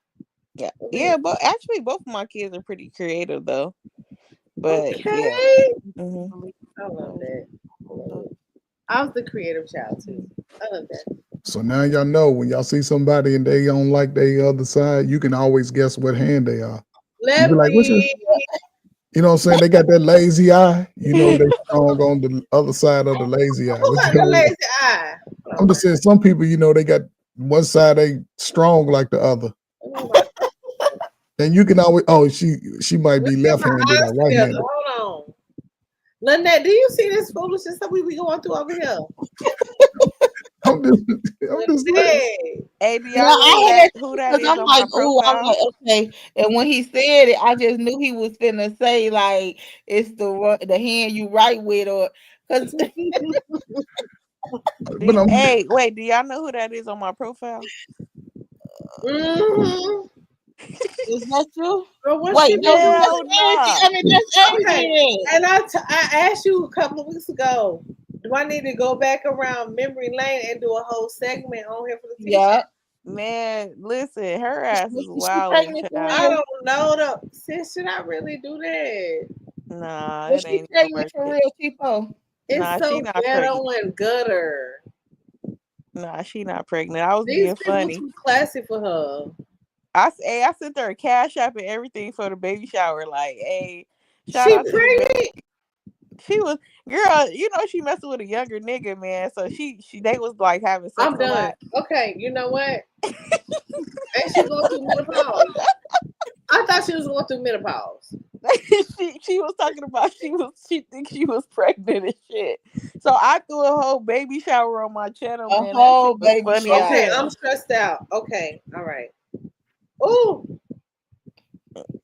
Yeah. Yeah, but actually both of my kids are pretty creative though. But yeah. Okay. Mhm. I love that. I love it. I was the creative child too. I love that. So now y'all know when y'all see somebody and they don't like the other side, you can always guess what hand they are. You be like, what's your, Lefty. you know what I'm saying? They got that lazy eye. You know they strong on the other side of the lazy eye. Who What you got the know? lazy eye? I'm just saying some people, you know, they got one side they strong like the other. And you can always she might be Let's get my left-handed eyes or together. right-handed. Hold on. Lynette, do you see this foolishness that we be going through over here? I'm just saying. Hey. Hey, do Yeah, y'all know I who had that because is I'm on like, my oh, I'm profile? like, okay. And when he said it, I just knew he was finna say like it's the hand you write with, or because But I'm Hey, wait, do y'all know who that is on my profile? Mm-hmm. is that you? Girl, what Wait, she no, do? Hell that's Angie. nah. I mean, that's Okay. Adrian. And I asked you a couple of weeks ago, do I need to go back around memory lane and do a whole segment on here for the teacher? Yeah. Man, listen, her ass is Is she wilding, pregnant for child. I real? don't know though. Sis, should I really do that? Nah, Was it she ain't even pregnant worth for it. real, Tipo? It's Nah, she so not pregnant. ghetto and gutter. Nah, she not pregnant. I was These being people funny. too classy for her. I sent her a cash app and everything for the baby shower. Like, hey, shout She out to the baby. pregnant? She was girl, you know she messing with a younger nigga, man. So they was like having sex I'm a done. lot. Okay, you know what? Ain't she going through menopause? I thought she was going through menopause. she was talking about she think she was pregnant and shit. So I threw a whole baby shower on my channel, A man. That shit whole was baby funny as Okay, shower. hell. I'm stressed out. Okay, all right. Ooh,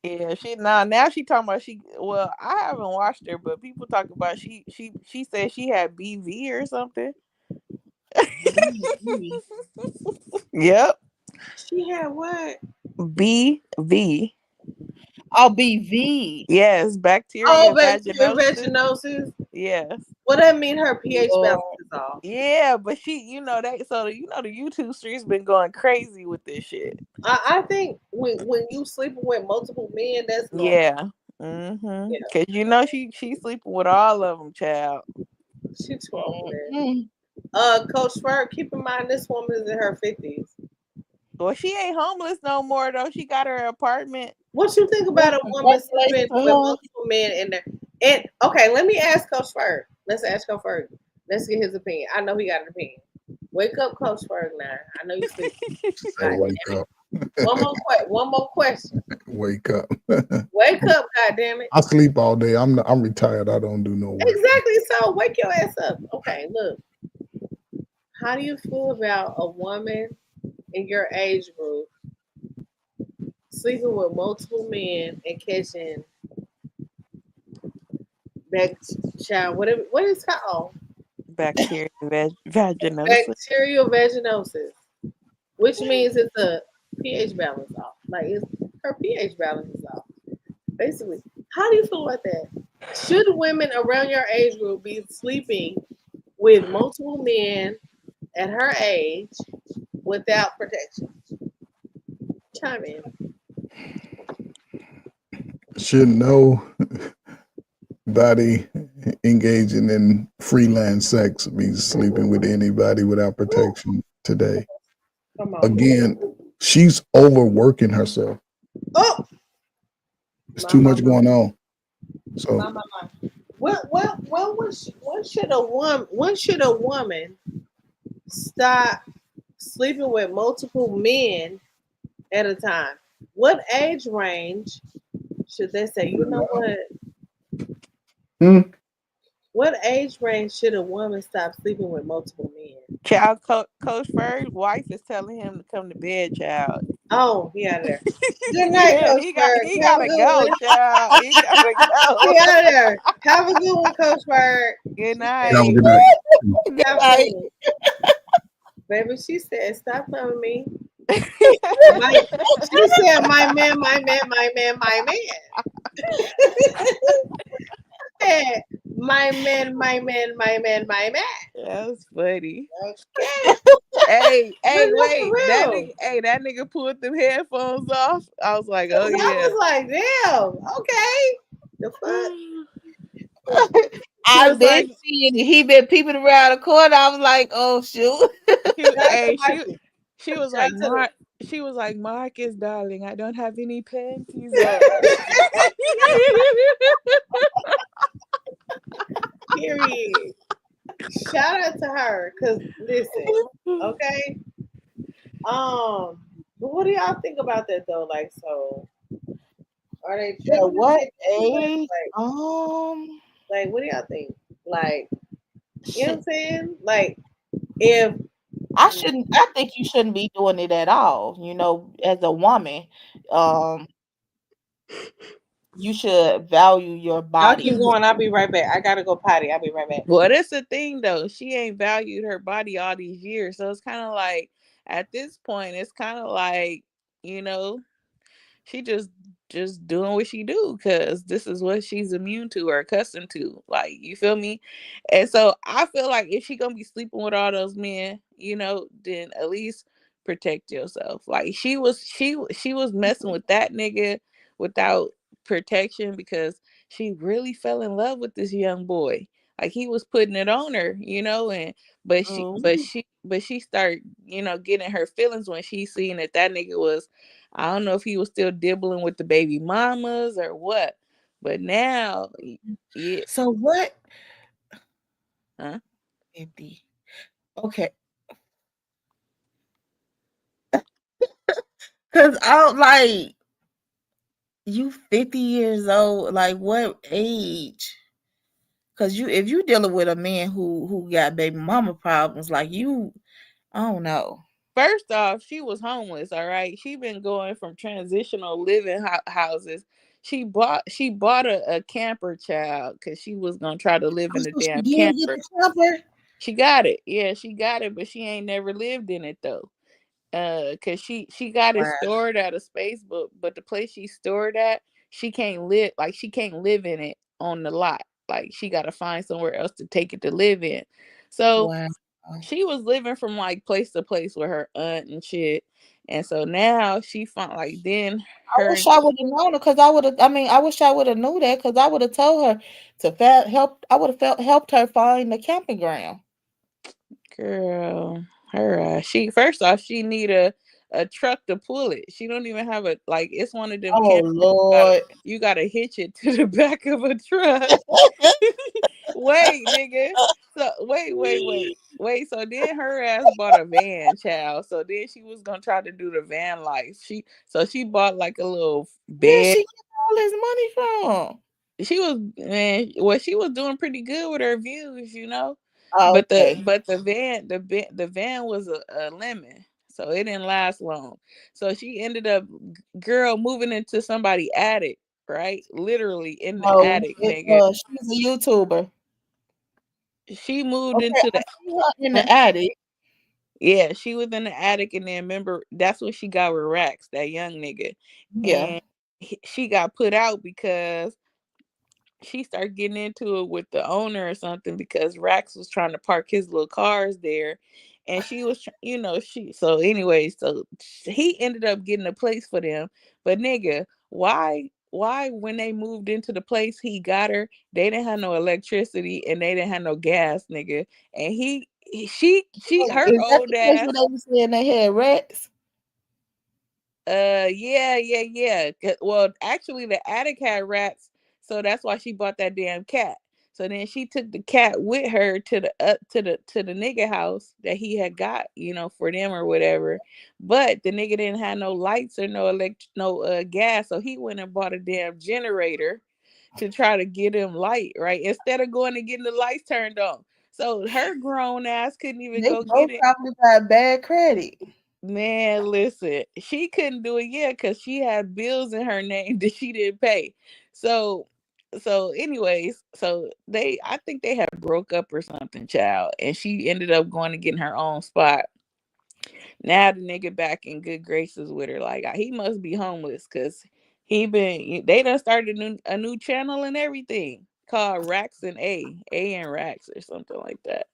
Yeah, now she talking about I haven't watched her, but people talk about she said she had BV or something. Mhm. Yep. she had what? BV. Oh, BV. Yes, Oh, bacteria bacteria vaginosis. vaginosis. Yes. Well, that mean her pH balance Lord. is off. Yeah, but the YouTube streets been going crazy with this shit. I think when you sleeping with multiple men, that's normal. Yeah. Mm-hmm. Yeah, Cause she sleeping with all of them, child. she too old for that. Mm. Coach Ferg, keep in mind this woman is in her 50s. Well, she ain't homeless no more though. She got her apartment. What you think about Well, a woman congratulations sleeping to with her. multiple men in there? And okay, let me ask Coach Ferg. Let's ask Coach Ferg. Let's get his opinion. I know he got an opinion. Wake up, Coach Ferg. Now I know you sleep. Say wake up. One more question. Wake up. Wake up, God damn it. I sleep all day. I'm retired. I don't do no work. Exactly. So wake your ass up. Okay, look. How do you feel about a woman in your age group sleeping with multiple men and catching back child? What is it called? Bacteria vaginosis. Bacterial vaginosis, which means it's a pH balance off. Like her pH balance is off. Basically, how do you feel about that? Should women around your age group be sleeping with multiple men at her age without protection? Chime in. Should nobody engaging in freelance sex be sleeping with anybody without protection today. Come on. Again, she's overworking herself. Oh, There's too much going on. So my. When should a woman stop sleeping with multiple men at a time? What age range should they say? You know what? What age range should a woman stop sleeping with multiple men? Child Coach Furr's wife is telling him to come to bed, child. Oh, he out of there. Good night, Yeah, Coach Bird. he Have a gotta good go, one. child. He gotta He go. out of there. Have a good one, Coach Bird. Good have a night. good night. Have a Like, good one. Baby, she said, stop telling me. My, she said, my man, my man, my man, my man. Said, my man, my man, my man, my man. That was funny. Okay. Hey, But no, for wait. real. That nigga pulled them headphones off. I was like, oh Cause I yeah. was like, damn, okay. The fuck? She I was been like, seeing it. He been peeping around the corner. I was like, oh shoot. Shout out to hey, Marcus. she was Shout like, out to Mark. She was like, Marcus, darling, I don't have any panties on. period. Shout out to her. Cause listen, okay. But what do y'all think about that though? Like, so are they At tripping if what they do that? age? Like, what do y'all think? Like, you know what I'm saying? Like, if I think you shouldn't be doing it at all. As a woman, um, you should value your y'all keep body. going, I'll be right back. I gotta go potty. I'll be right back. Well, that's the thing though. She ain't valued her body all these years. So it's kind of like at this point, it's kind of like, you know, she just doing what she do because this is what she's immune to or accustomed to. Like, you feel me? And so I feel like if she gonna be sleeping with all those men, then at least protect yourself. Like she was messing with that nigga without protection because she really fell in love with this young boy. Like he was putting it on her, and but she Mhm. but she but she started, getting her feelings when she seen that nigga was, I don't know if he was still dibbling with the baby mamas or what, but now, yeah, So what? huh? 50. Okay. Cause I don't like you 50 years old. Like what age? Cause if you dealing with a man who got baby mama problems, like you, I don't know. First off, she was homeless. All right, she been going from transitional living houses. She bought a camper, child, because she was gonna try to live Oh, in a so she damn did get camper. the camper? She got it, yeah, she got it, but she ain't never lived in it though. Cause she got it Wow. stored at a space, but the place she stored at, she can't live in it on the lot. Like she got to find somewhere else to take it to live in. So Wow. she was living from like place to place with her aunt and shit. And so now she found, like, then I her wish I would have known her because I would have. I mean, I wish I would have knew that because I would have told her to help. I would have helped her find the camping ground. girl, she, first off, she need a truck to pull it. She don't even have a, like, it's one of them Oh campers. Lord. You gotta hitch it to the back of a truck. Wait, nigga. So wait. So then her ass bought a van, child. So then she was gonna try to do the van life. She bought like a little Where bed. she get all this money from? She was doing pretty good with her views. Oh, But the okay. but the van was a lemon, so it didn't last long. So she ended up, girl, moving into somebody's attic, right? Literally in the No, attic, nigga. she's a YouTuber. She moved Okay, into I the see her in huh? the attic. Yeah, she was in the attic, and then remember that's when she got with Rax, that young nigga, Yeah. and she got put out because she started getting into it with the owner or something because Rax was trying to park his little cars there, and she was, she. So anyway, so he ended up getting a place for them. But nigga, why when they moved into the place he got her, they didn't have no electricity and they didn't have no gas, nigga. And she her Is that old the place where ass. they was saying they had rats? Yeah. Well, actually, the attic had rats, so that's why she bought that damn cat. So then she took the cat with her to the nigga house that he had got, for them or whatever. But the nigga didn't have no lights or no gas, so he went and bought a damn generator to try to get him light, right? Instead of going and getting the lights turned on. So her grown ass couldn't even They go get both it. probably got bad credit. Man, listen, she couldn't do it yet because she had bills in her name that she didn't pay. So, anyways, I think they had broke up or something, child, and she ended up going to getting her own spot. Now the nigga back in good graces with her, like he must be homeless because they done started a new channel and everything called Rax and A and Rax or something like that.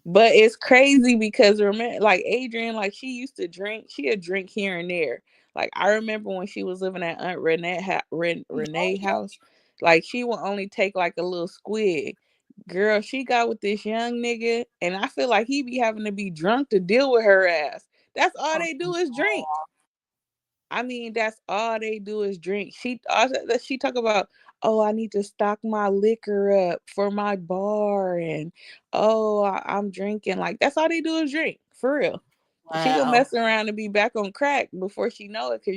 But it's crazy because remember, like Adrian, like she used to drink. She'd drink here and there. Like I remember when she was living at Aunt Renee house, like she would only take like a little squid. Girl, she got with this young nigga, and I feel like he be having to be drunk to deal with her ass. That's all they do is drink. I mean, that's all they do is drink. She talk about, oh, I need to stock my liquor up for my bar, and oh, I'm drinking. Like that's all they do is drink for real. She gonna Wow. mess around and be back on crack before she know it, cause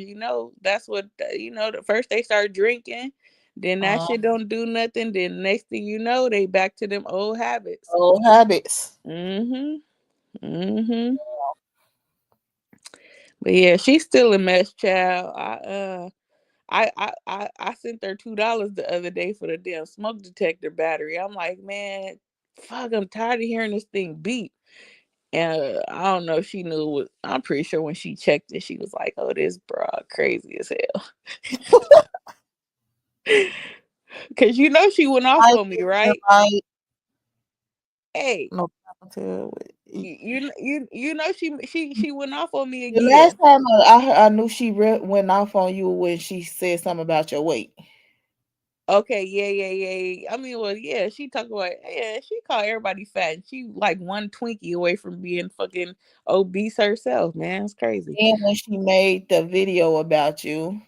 that's what The first they start drinking, then that shit don't do nothing. Then next thing you know, they back to them old habits. Old habits. Mhm. Mhm. But yeah, she's still a mess, child. I sent her $2 the other day for the damn smoke detector battery. I'm like, man, fuck, I'm tired of hearing this thing beep. And I don't know if she knew what. I'm pretty sure when she checked it, she was like, "Oh, this broad crazy as hell." Cause she went off I on me, right? like Hey, no tell. she went off on me The again. last time I knew she went off on you when she said something about your weight. Okay, yeah. I mean, well, yeah, she talk about, yeah, she called everybody fat. And she like one Twinkie away from being fucking obese herself, man. It's crazy. And when she made the video about you.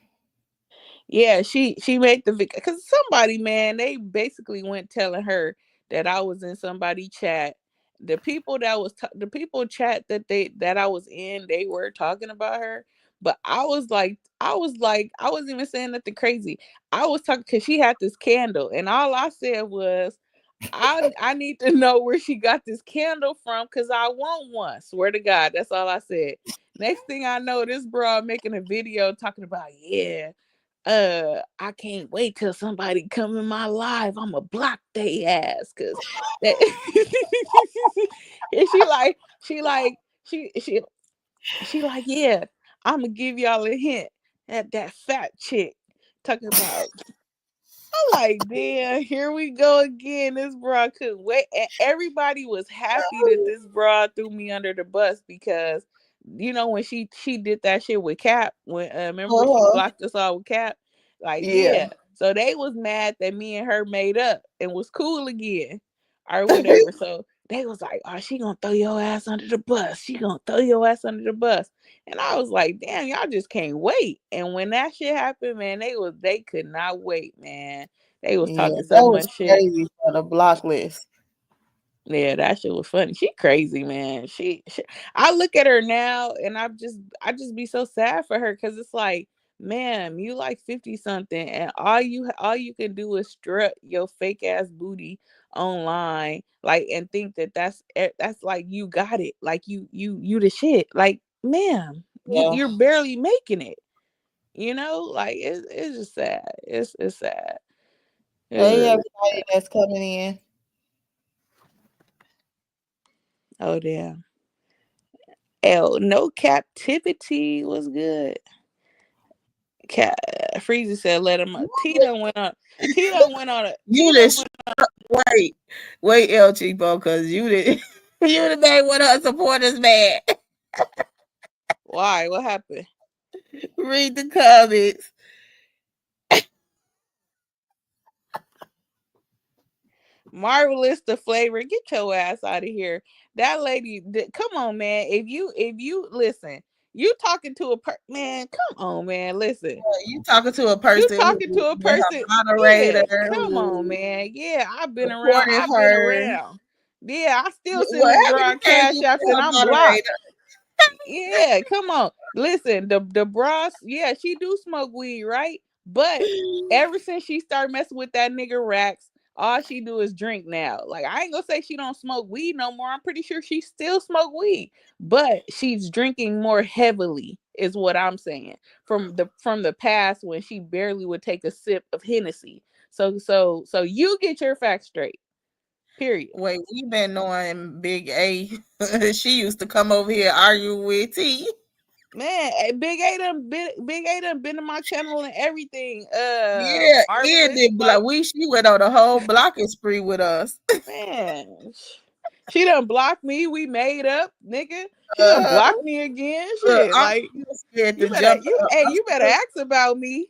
Yeah, she made the video because somebody, man, they basically went telling her that I was in somebody chat. The people the people chat that I was in, they were talking about her. But I wasn't even saying nothing crazy. I was talking because she had this candle, and all I said was, I need to know where she got this candle from because I want one. Swear to God, that's all I said. Next thing I know, this broad making a video talking about, yeah, I can't wait till somebody come in my life. I'ma block they ass because that and she like, yeah, I'ma give y'all a hint at that fat chick talking about. I'm like, damn, here we go again. This broad couldn't wait. And everybody was happy that this broad threw me under the bus because when she did that shit with Cap, when remember when she blocked us all with Cap? Like, Yeah. yeah. So they was mad that me and her made up and was cool again or whatever. So they was like, oh, she gonna throw your ass under the bus. She gonna throw your ass under the bus. And I was like, damn, y'all just can't wait. And when that shit happened, man, they could not wait, man. They was Yeah, talking so that was much shit. crazy for the block list. Yeah, that shit was funny. She crazy, man. I look at her now and I just be so sad for her because it's like, man, you like 50 something and all you can do is strut your fake ass booty online, like, and think that's like you got it, like you the shit, like, ma'am, Yeah. you're barely making it, like it's just sad. It's sad. It's Hey really everybody sad. that's coming in. Oh damn. No captivity was good. Freezy said, "Let him." T done went on. T done went on a. You T did done went. wait, El Cheapo, because you did you done made one of her supporters mad. Why? What happened? Read the comments. Marvelous the flavor. Get your ass out of here. That lady. Come on, man. If you listen, you talking to a man. Come on, man. Listen. You talking to a You person talking who to a been person. her moderator, Yeah. Come on, who man. Yeah, I've been around. supported I've been her. around. Yeah, I still What send this happened? You broad can't cash be apps and her I'm blocked. moderator. Yeah, come on. Listen, the bras, yeah, she do smoke weed, right? But ever since she started messing with that nigga Rax, all she do is drink now. Like I ain't gonna say she don't smoke weed no more. I'm pretty sure she still smoke weed, but she's drinking more heavily, is what I'm saying. From the past when she barely would take a sip of Hennessy. So you get your facts straight. Period. Wait, we been knowing Big A. She used to come over here argue with T. Man, Big A done been to my channel and everything. Yeah, and Marvelous. then Like, she went on a whole blocking spree with us. man, she done blocked me. We made up, nigga. She done Uh, blocked me again. Look, Shit, I'm like still scared you to better jump. I'm you better still, ask about me.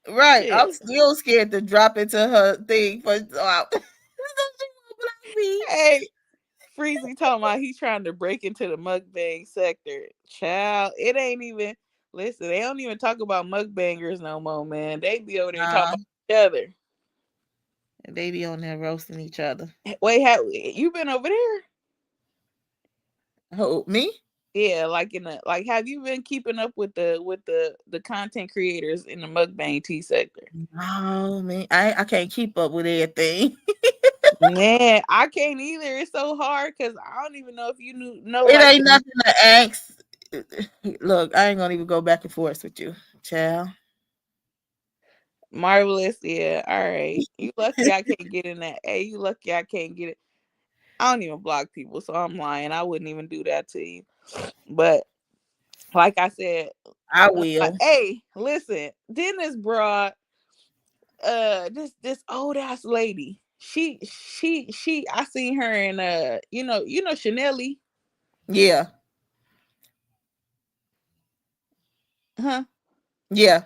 right. Shit. I'm still scared to drop into her thing for. Me. Hey, Freezy talking about he trying to break into the mukbang sector. Child, it ain't even listen, they don't even talk about mukbangers no more, man. They be over there talking Nah, about each other. they be on there roasting each other. Wait, you been over there? Who, me? Yeah, like have you been keeping up with the content creators in the mukbang tea sector? Oh man, I can't keep up with everything. Man, I can't either. It's so hard because I don't even know if you know It like ain't nothing to ask. Look, I ain't gonna even go back and forth with you, child. Marvelous. Yeah, all right. You lucky I can't get in that. Hey, you lucky I can't get it. I don't even block people, so I'm lying. I wouldn't even do that to you. But like I said, I will. hey, listen, Dennis brought this old ass lady. She I seen her in you know Chanelly, Yeah, huh? yeah.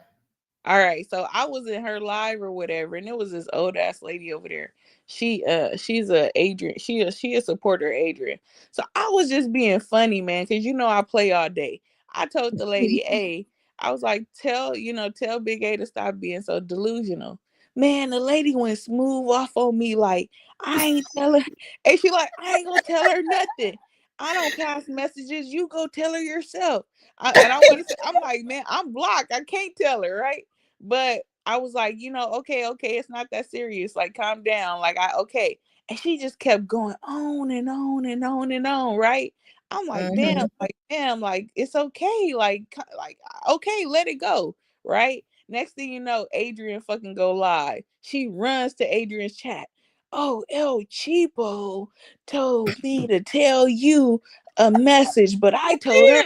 All right, so I was in her live or whatever, and it was this old ass lady over there. She's a Adrian. She a supporter of Adrian. So I was just being funny, man, because I play all day. I told the lady, hey, I was like, tell Big A to stop being so delusional. Man, the lady went smooth off on me like I ain't tell her, and she like I ain't gonna tell her nothing. I don't pass messages. You go tell her yourself. And I want to say, I'm like, man, I'm blocked. I can't tell her, right? But I was like, okay, it's not that serious. Like, calm down. Like, okay. And she just kept going on and on and on and on, right? I'm Mm-hmm. like, damn, like, it's okay. Like, okay, let it go, right? Next thing you know, Adrian fucking go live. She runs to Adrian's chat. Oh, El Cheapo told me to tell you a message, but I told her,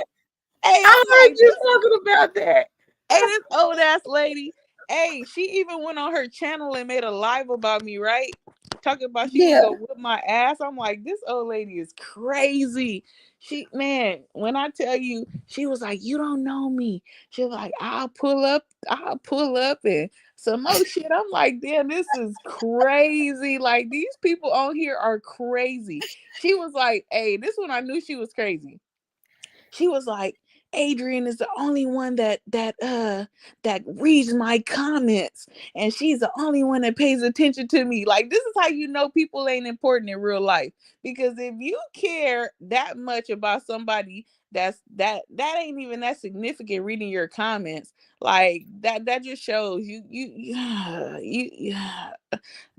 hey, I I'm heard like, you talking about that. hey, this old ass lady. Hey, she even went on her channel and made a live about me, right? Talking about she was Yeah. gonna whip my ass. I'm like, this old lady is crazy. Man, when I tell you, she was like, you don't know me. She was like, I'll pull up and some more shit. I'm like, damn, this is crazy. Like, these people on here are crazy. She was like, hey, this one I knew she was crazy. She was like, Adrian is the only one that reads my comments, and she's the only one that pays attention to me. Like, this is how you know people ain't important in real life, because if you care that much about somebody that ain't even that significant reading your comments, like that just shows you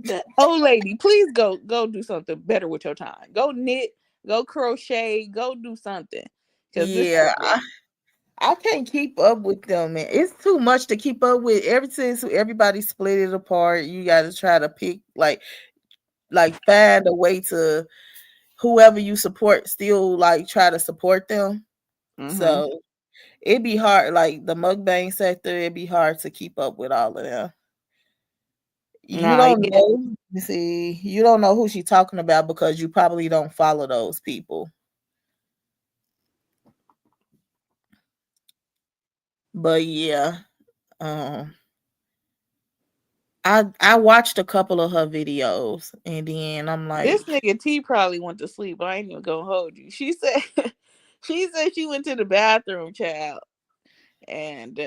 the old lady, please go do something better with your time. Go knit, go crochet, go do something. Cause this Yeah. I can't keep up with them, man. It's too much to keep up with. Ever since everybody split it apart, you got to try to pick like find a way to whoever you support still like try to support them. mm-hmm. So It'd be hard, like the mukbang sector. It'd be hard to keep up with all of them. You Nah, don't yeah. know. See, you don't know who she's talking about because you probably don't follow those people. But yeah, um, I watched a couple of her videos, and then I'm like, This nigga T probably went to sleep. I ain't even gonna hold you. She said she said she went to the bathroom, child. And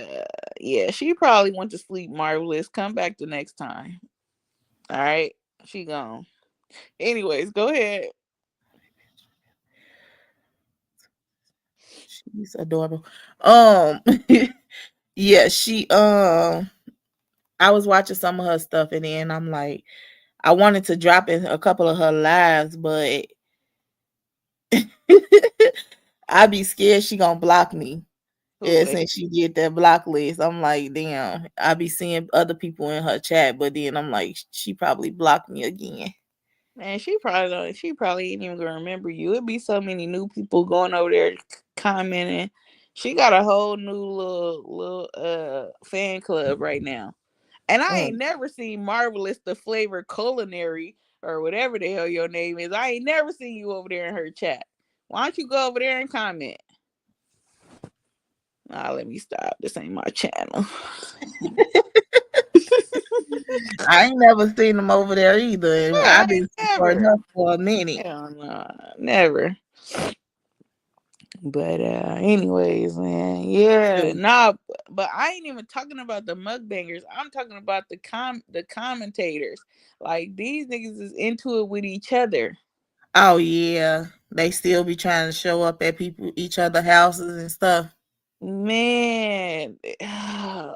yeah, she probably went to sleep. Marvelous. Come back the next time. All right. She gone. Anyways, go ahead. she's adorable. Um, yeah, I was watching some of her stuff, and then I'm like, I wanted to drop in a couple of her lives, but I be scared she gonna block me. Who Yeah, lady? since she did that block list, I'm like, damn. I be seeing other people in her chat, but then I'm like, she probably blocked me again. Man, she probably don't, she probably ain't even gonna remember you. It'd be so many new people going over there commenting. She got a whole new little fan club right now. And I Mm. ain't never seen Marvelous the Flavor Culinary or whatever the hell your name is. I ain't never seen you over there in her chat. Why don't you go over there and comment? Nah, let me stop. This ain't my channel. I ain't never seen them over there either, and Yeah, I've I ain't been supporting never. her for a minute. Hell no, never. But anyways, man, yeah, nah, but I ain't even talking about the mukbangers. I'm talking about the commentators. Like these niggas is into it with each other. Oh yeah, they still be trying to show up at people each other houses and stuff. Man, oh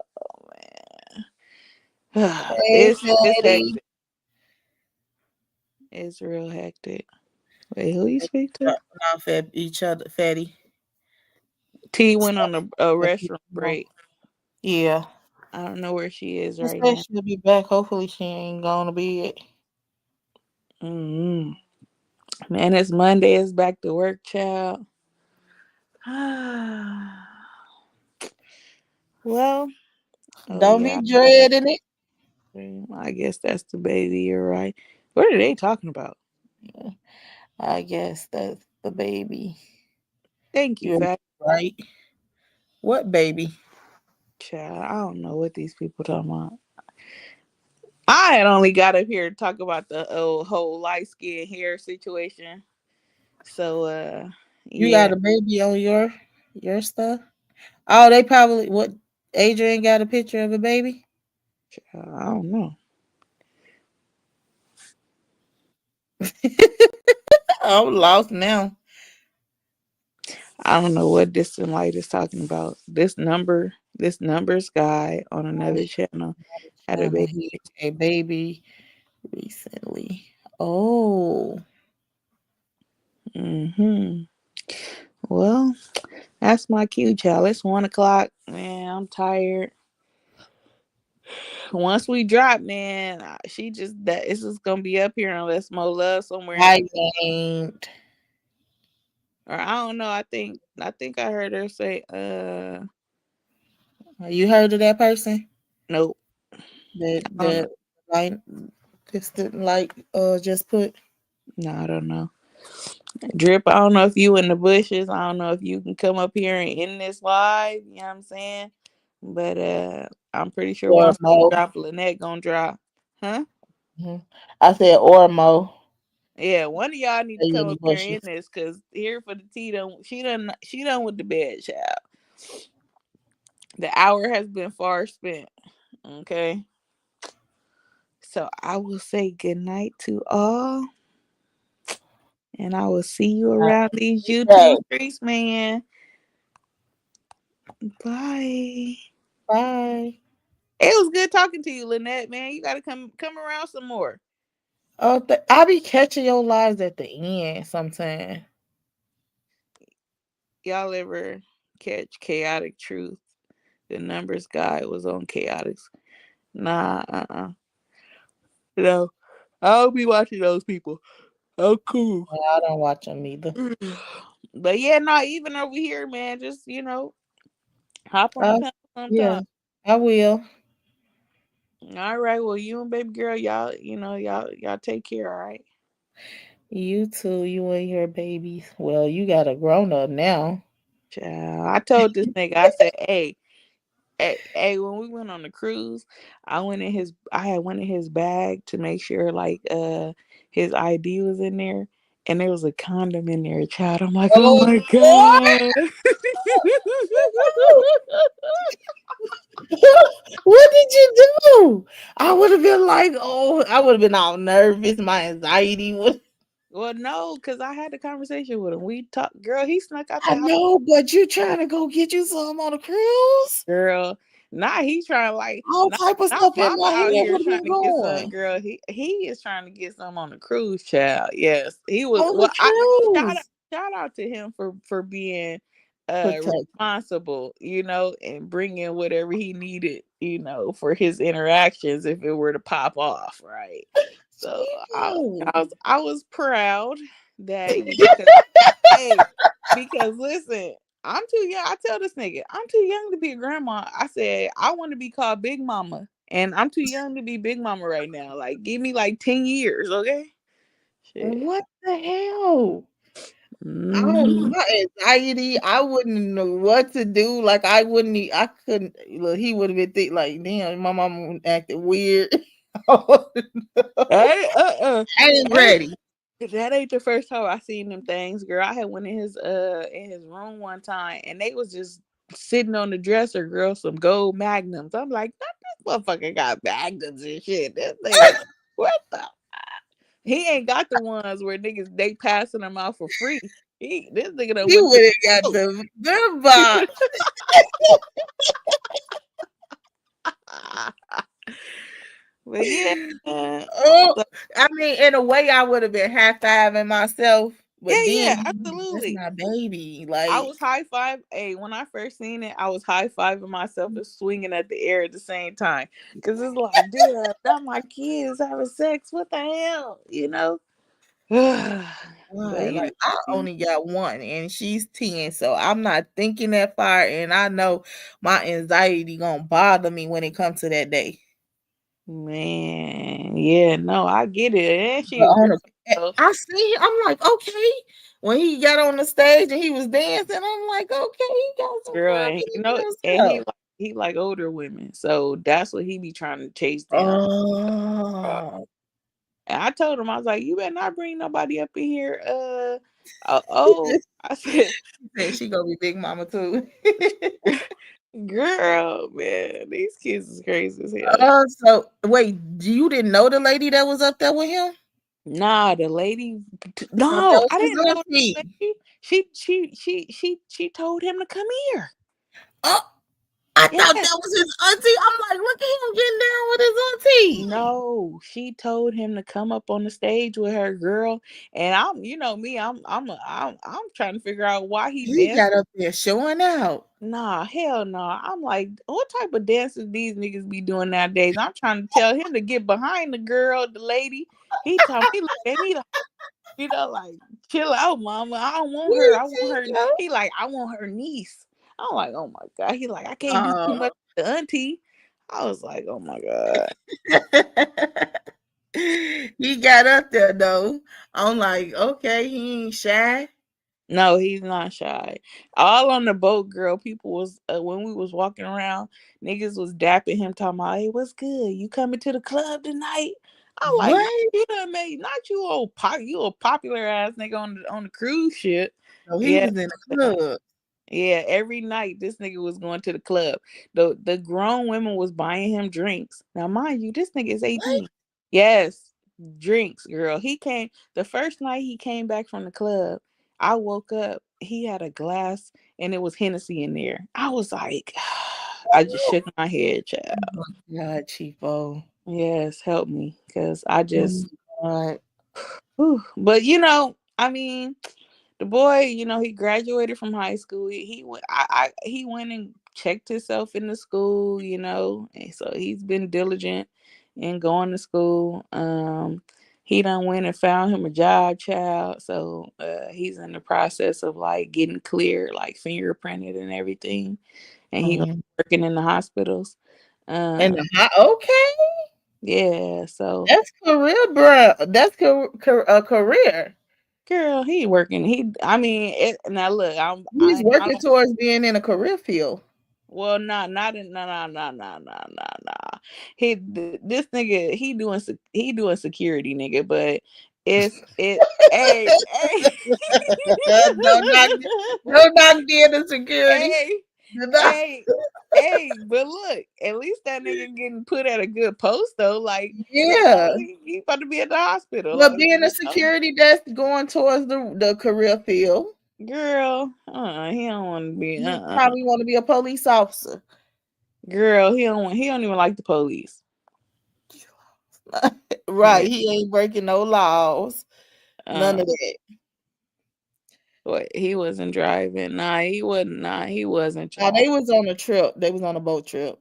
man, Hey, it's Fatty. hectic. It's real hectic. Wait, who you They speak to? dropping off at each other, Fatty. T went Stuff on a at people. restaurant break. Yeah, I don't know where she is she right said now. she'll be back. Hopefully, she ain't gonna be it. Mm-hmm. Man, it's Monday. It's back to work, child. Well, oh Don't yeah, be dreading it. I guess that's the baby. You're right. What are they talking about? Yeah, I guess that's the baby. Thank you, You're fat right. What baby? child. I don't know what these people talking about. I had only got up here to talk about the whole light skin hair situation. So You yeah, got a baby on your stuff? Oh, they probably what? Adrian got a picture of a baby. I don't know. I'm lost now. I don't know what this light is talking about. This numbers guy on another channel had a baby. He had a baby recently. Oh, Hmm. Well, that's my cue, child. It's 1 o'clock. Man, I'm tired. Once we drop, man, she just that it's just gonna be up here unless Mo Love somewhere in I ain't. or I don't know. I think I heard her say, You heard of that person? nope. That I don't know. that like distant like just put. No, I don't know. Drip, I don't know if you in the bushes. I don't know if you can come up here and end this live. You know what I'm saying? But I'm pretty sure Or once we Mo. drop, Lynette gonna drop. Huh? Mhm. I said or Mo. Yeah, one of y'all need to They come in the up here and bushes. end this because here for the tea done she done with the bed, child. The hour has been far spent. Okay. So I will say good night to all. And I will see you around these YouTube Okay. streets, man. Bye. Bye. It was good talking to you, Lynette, man. You gotta come around some more. Oh, I be catching your lives at the end sometimes. Y'all ever catch Chaotic Truth? The numbers guy was on Chaotics. Nah, no. I'll be watching those people. Oh, cool. I don't watch them either. But yeah, no, even over here, man, just Hop on the Uh, panel yeah, sometime. I will. All right. Well, you and baby girl, y'all, y'all take care. All right. You too. You and your babies. Well, you got a grown up now. Child, I told this nigga, I said, hey, when we went on the cruise, I had went in his bag to make sure like his ID was in there, and there was a condom in there, child. I'm like, oh Oh, my Lord. god. What did you do? I would have been like, oh, I would have been all nervous. My anxiety would. Well, no, because I had the conversation with him. We talked, girl. He snuck out I the house. know, but you trying to go get you some on a cruise? Girl, nah, he's trying like All not type of not stuff in mama my head out here would have trying been to get some, going girl. He is trying to get some on the cruise, child. Yes, he was. on the Well, I shout out cruise. shout out to him for being Protect. responsible, and bringing whatever he needed, for his interactions if it were to pop off, right? So I You. I was I was proud that 'cause, hey, because listen. I'm too young. I tell this nigga, I'm too young to be a grandma. I said, I want to be called Big Mama. And I'm too young to be Big Mama right now. Like, give me like 10 years, okay? Shit. What the hell? I don't Mhm. my anxiety. I wouldn't know what to do. Like I wouldn't. I couldn't. Look, he would have been think like, damn, my mama acted weird. I Hey, ain't that, ready. that ain't the first time I seen them things, girl. I had went in his room one time and they was just sitting on the dresser, girl, some gold magnums. I'm like, this motherfucker got magnums and shit. This nigga, what the He ain't got the ones where niggas they passing them out for free. This nigga done You went to would have got the the box. but yeah, Oh, so, I mean, in a way, I would have been high fiving myself, but then yeah, that's absolutely. my baby. I Like, was high five. Hey, when I first seen it, I was high fiving myself and swinging at the air at the same time. Cause it's like, damn, not my kids having sex. What the hell, But why? yeah, Like I only got one, and she's 10, so I'm not thinking that far, and I know my anxiety gonna bother me when it comes to that day. man, yeah, no, I get it, and she But a girl. So, I see. I'm like, okay. When he got on the stage and he was dancing, I'm like, okay, he got some girl, and confidence in and himself. he like older women, so that's what he be trying to chase down. Oh, And I told him, I was like, you better not bring nobody up in here. Oh, I said, she said she gonna be big mama too. girl, man, these kids is crazy as hell. So wait, you didn't know the lady that was up there with him? Nah, the lady, Thought that no, was I his didn't know the auntie. lady. She told him to come here. Oh, I Yeah. thought that was his auntie. I'm like, look at him getting down with his auntie. No, she told him to come up on the stage with her girl, and me, I'm trying to figure out why he He danced. got up there showing out. Nah, hell no. I'm like, what type of dances these niggas be doing nowadays? I'm trying to tell him to get behind the girl, the lady. He looked at me like, like, chill out, mama. I don't want her. Where'd I want she her. go? He like, I want her niece. I'm like, oh my God. He like, I can't do too Oh. much with the auntie. I was like, oh my God. He got up there though. I'm like, okay, he ain't shy. No, he's not shy. All on the boat, girl. People was when we was walking around, niggas was dapping him, talking about, "Hey, what's good? You coming to the club tonight?" I'm like, What? "You done made not you old you a popular ass nigga on the cruise ship." No, he Yeah, was in the club. yeah. Every night, this nigga was going to the club. The grown women was buying him drinks. Now, mind you, this nigga is What? 18. Yes, drinks, girl. He came the first night he came back from the club. I woke up. He had a glass and it was Hennessy in there. I was like, I just shook my head, child. Oh my God, Chico. Yes, help me, cause I Oh just. my God. Whew. But I mean, the boy, he graduated from high school. He went. He went and checked himself into school. And so he's been diligent in going to school. He done went and found him a job, child. So he's in the process of like getting clear, like fingerprinted and everything. and he was working in the hospitals. And Um, okay, yeah, so that's career, bro. That's a career. girl, he working. I mean, now look, He's I working don't. towards being in a career field. Well, not in, no. This nigga, he doing security, nigga, but it. Hey, hey, No knock, no knock being the security. hey, Do not- hey, hey. But look, at least that nigga getting put at a good post though. Like, Yeah, he about to be at the hospital. but Like, being a security, that's going towards the career field. girl, he don't want to be. He probably want to be a police officer. Girl, he don't even like the police. Right, Yeah. he ain't breaking no laws. None of that. What, he wasn't driving. Nah, he wasn't. Nah, he wasn't. Now Y'all. they was on a trip. They was on a boat trip.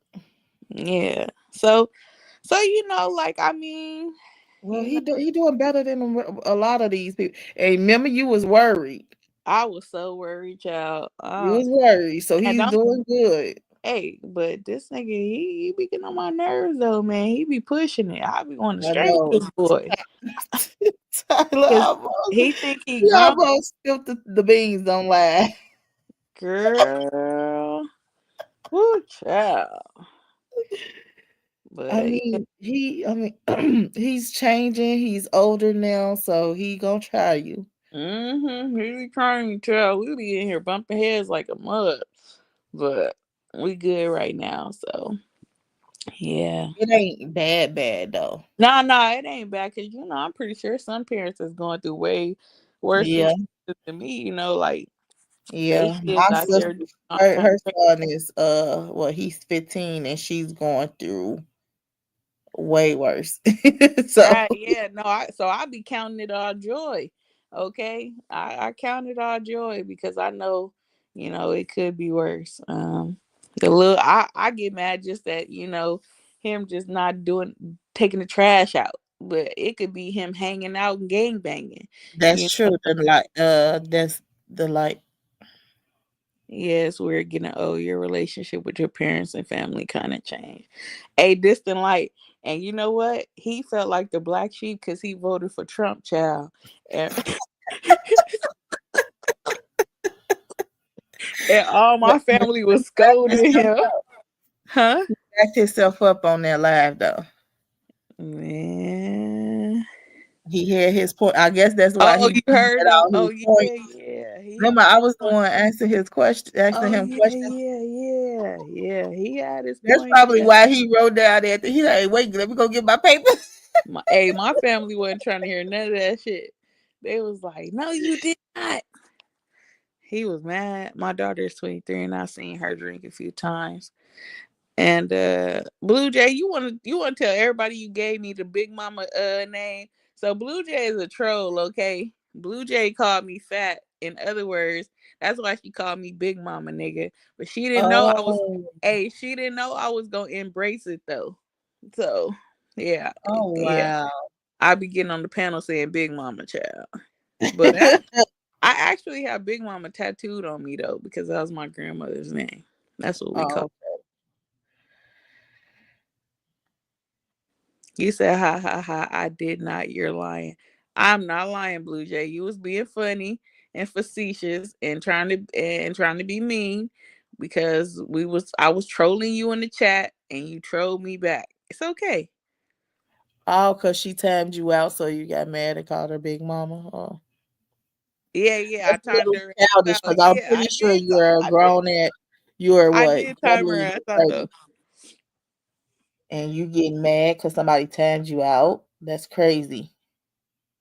Yeah. So like I mean, Well, he doing better than a lot of these people. And remember, you was worried. I was so worried, child. You was worried, so And he's I'm doing good. but this nigga, he be getting on my nerves though, man. He be pushing it. I be wanting to I strangle know. this boy Tyler because almost, he think he he grown, almost spilled the beans. Don't lie. girl. Woo, child. I But yeah. mean, he's changing. He's older now, so he gonna try you. He be trying to tell. We be in here bumping heads like a mud, but we good right now. So yeah. It ain't bad though. No, it ain't bad because I'm pretty sure some parents is going through way worse Yeah, situations than me. Like they yeah. kids My out sister, here doing all her, kind her of son is well, he's 15 and she's going through way worse. So right. Yeah, no. I be counting it all joy. Okay, I count it all joy because I know it could be worse. The little I get mad just that him just not taking the trash out, but it could be him hanging out and gang banging. that's You true. That's the like. Yes, we're getting your relationship with your parents and family kind of changed. A distant light. And you know what? He felt like the black sheep because he voted for Trump, child. And, and all my family was scolding him. Huh? Backed himself up on that live though. Man. He had his point. I guess that's why Oh, he you had heard him? all Oh, his points. yeah. He Remember, had I his was the point. one asking Oh, him questions. yeah. He had his That's point. probably why he wrote down that. He like, wait, let me go get my paper. My family wasn't trying to hear none of that shit. They was like, no, you did not. He was mad. My daughter is 23 and I've seen her drink a few times. And Blue Jay, you wanna tell everybody you gave me the Big Mama name. So Blue Jay is a troll, okay? Blue Jay called me fat. In other words, that's why she called me Big Mama nigga. But she didn't know Oh, she didn't know I was gonna embrace it though. So yeah, oh yeah. wow. I be getting on the panel saying Big Mama child. But I actually have Big Mama tattooed on me though, because that was my grandmother's name. That's what we call Oh, it. You said ha ha ha. I did not. You're lying. I'm not lying, Blue Jay. You was being funny and facetious and trying to be mean because I was trolling you in the chat and you trolled me back. It's okay. oh, cause she timed you out, so you got mad and called her Big Mama. Oh, Yeah. I that's a timed little her ass childish. out. Cause I'm Yeah, pretty sure you're a grown at you're I what did time her 20, ass out though. 30, and you getting mad cause somebody timed you out. That's crazy.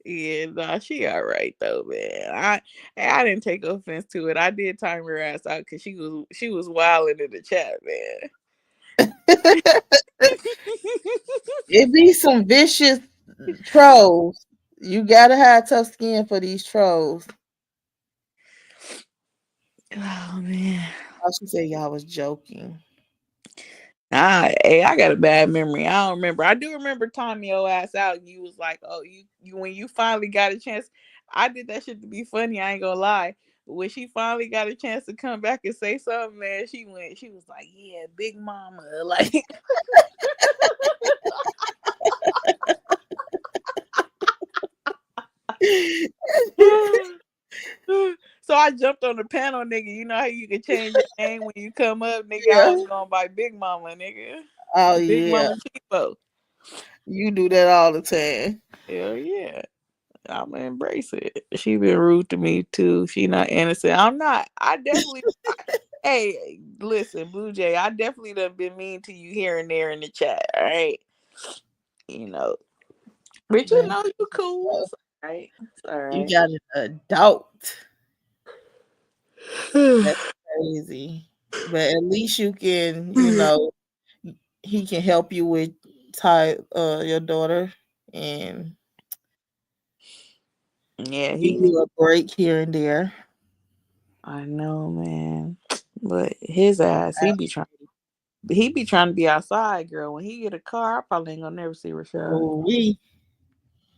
Yeah, nah, she all right though, man. I didn't take offense to it. I did time her ass out because she was wilding in the chat, man. It be some vicious trolls. You gotta have tough skin for these trolls. Oh man. Oh, she said y'all was joking. Hey, I got a bad memory. I don't remember. I do remember timing your ass out. And you was like, "Oh, you when you finally got a chance." I did that shit to be funny. I ain't gonna lie. when she finally got a chance to come back and say something, man, she was like, yeah, big mama. Like, so I jumped on the panel, nigga. You know how you can change your name when you come up, nigga? I Yeah. was going by Big Mama, nigga. Oh Big yeah. Mama Chico. You do that all the time. Hell yeah. I'm gonna embrace it. She been rude to me too. She not innocent. I'm not. Hey, listen, Blue Jay. I definitely done been mean to you here and there in the chat. All right, you know, but you Man, know you cool. It's all right. It's all you right. got an adult. That's crazy. But at least you can, he can help you with your daughter and Yeah, give he. you a break here and there. I know, man. But his ass, he be trying to be outside, girl. When he get a car, I probably ain't gonna never see Rashad. Oh, we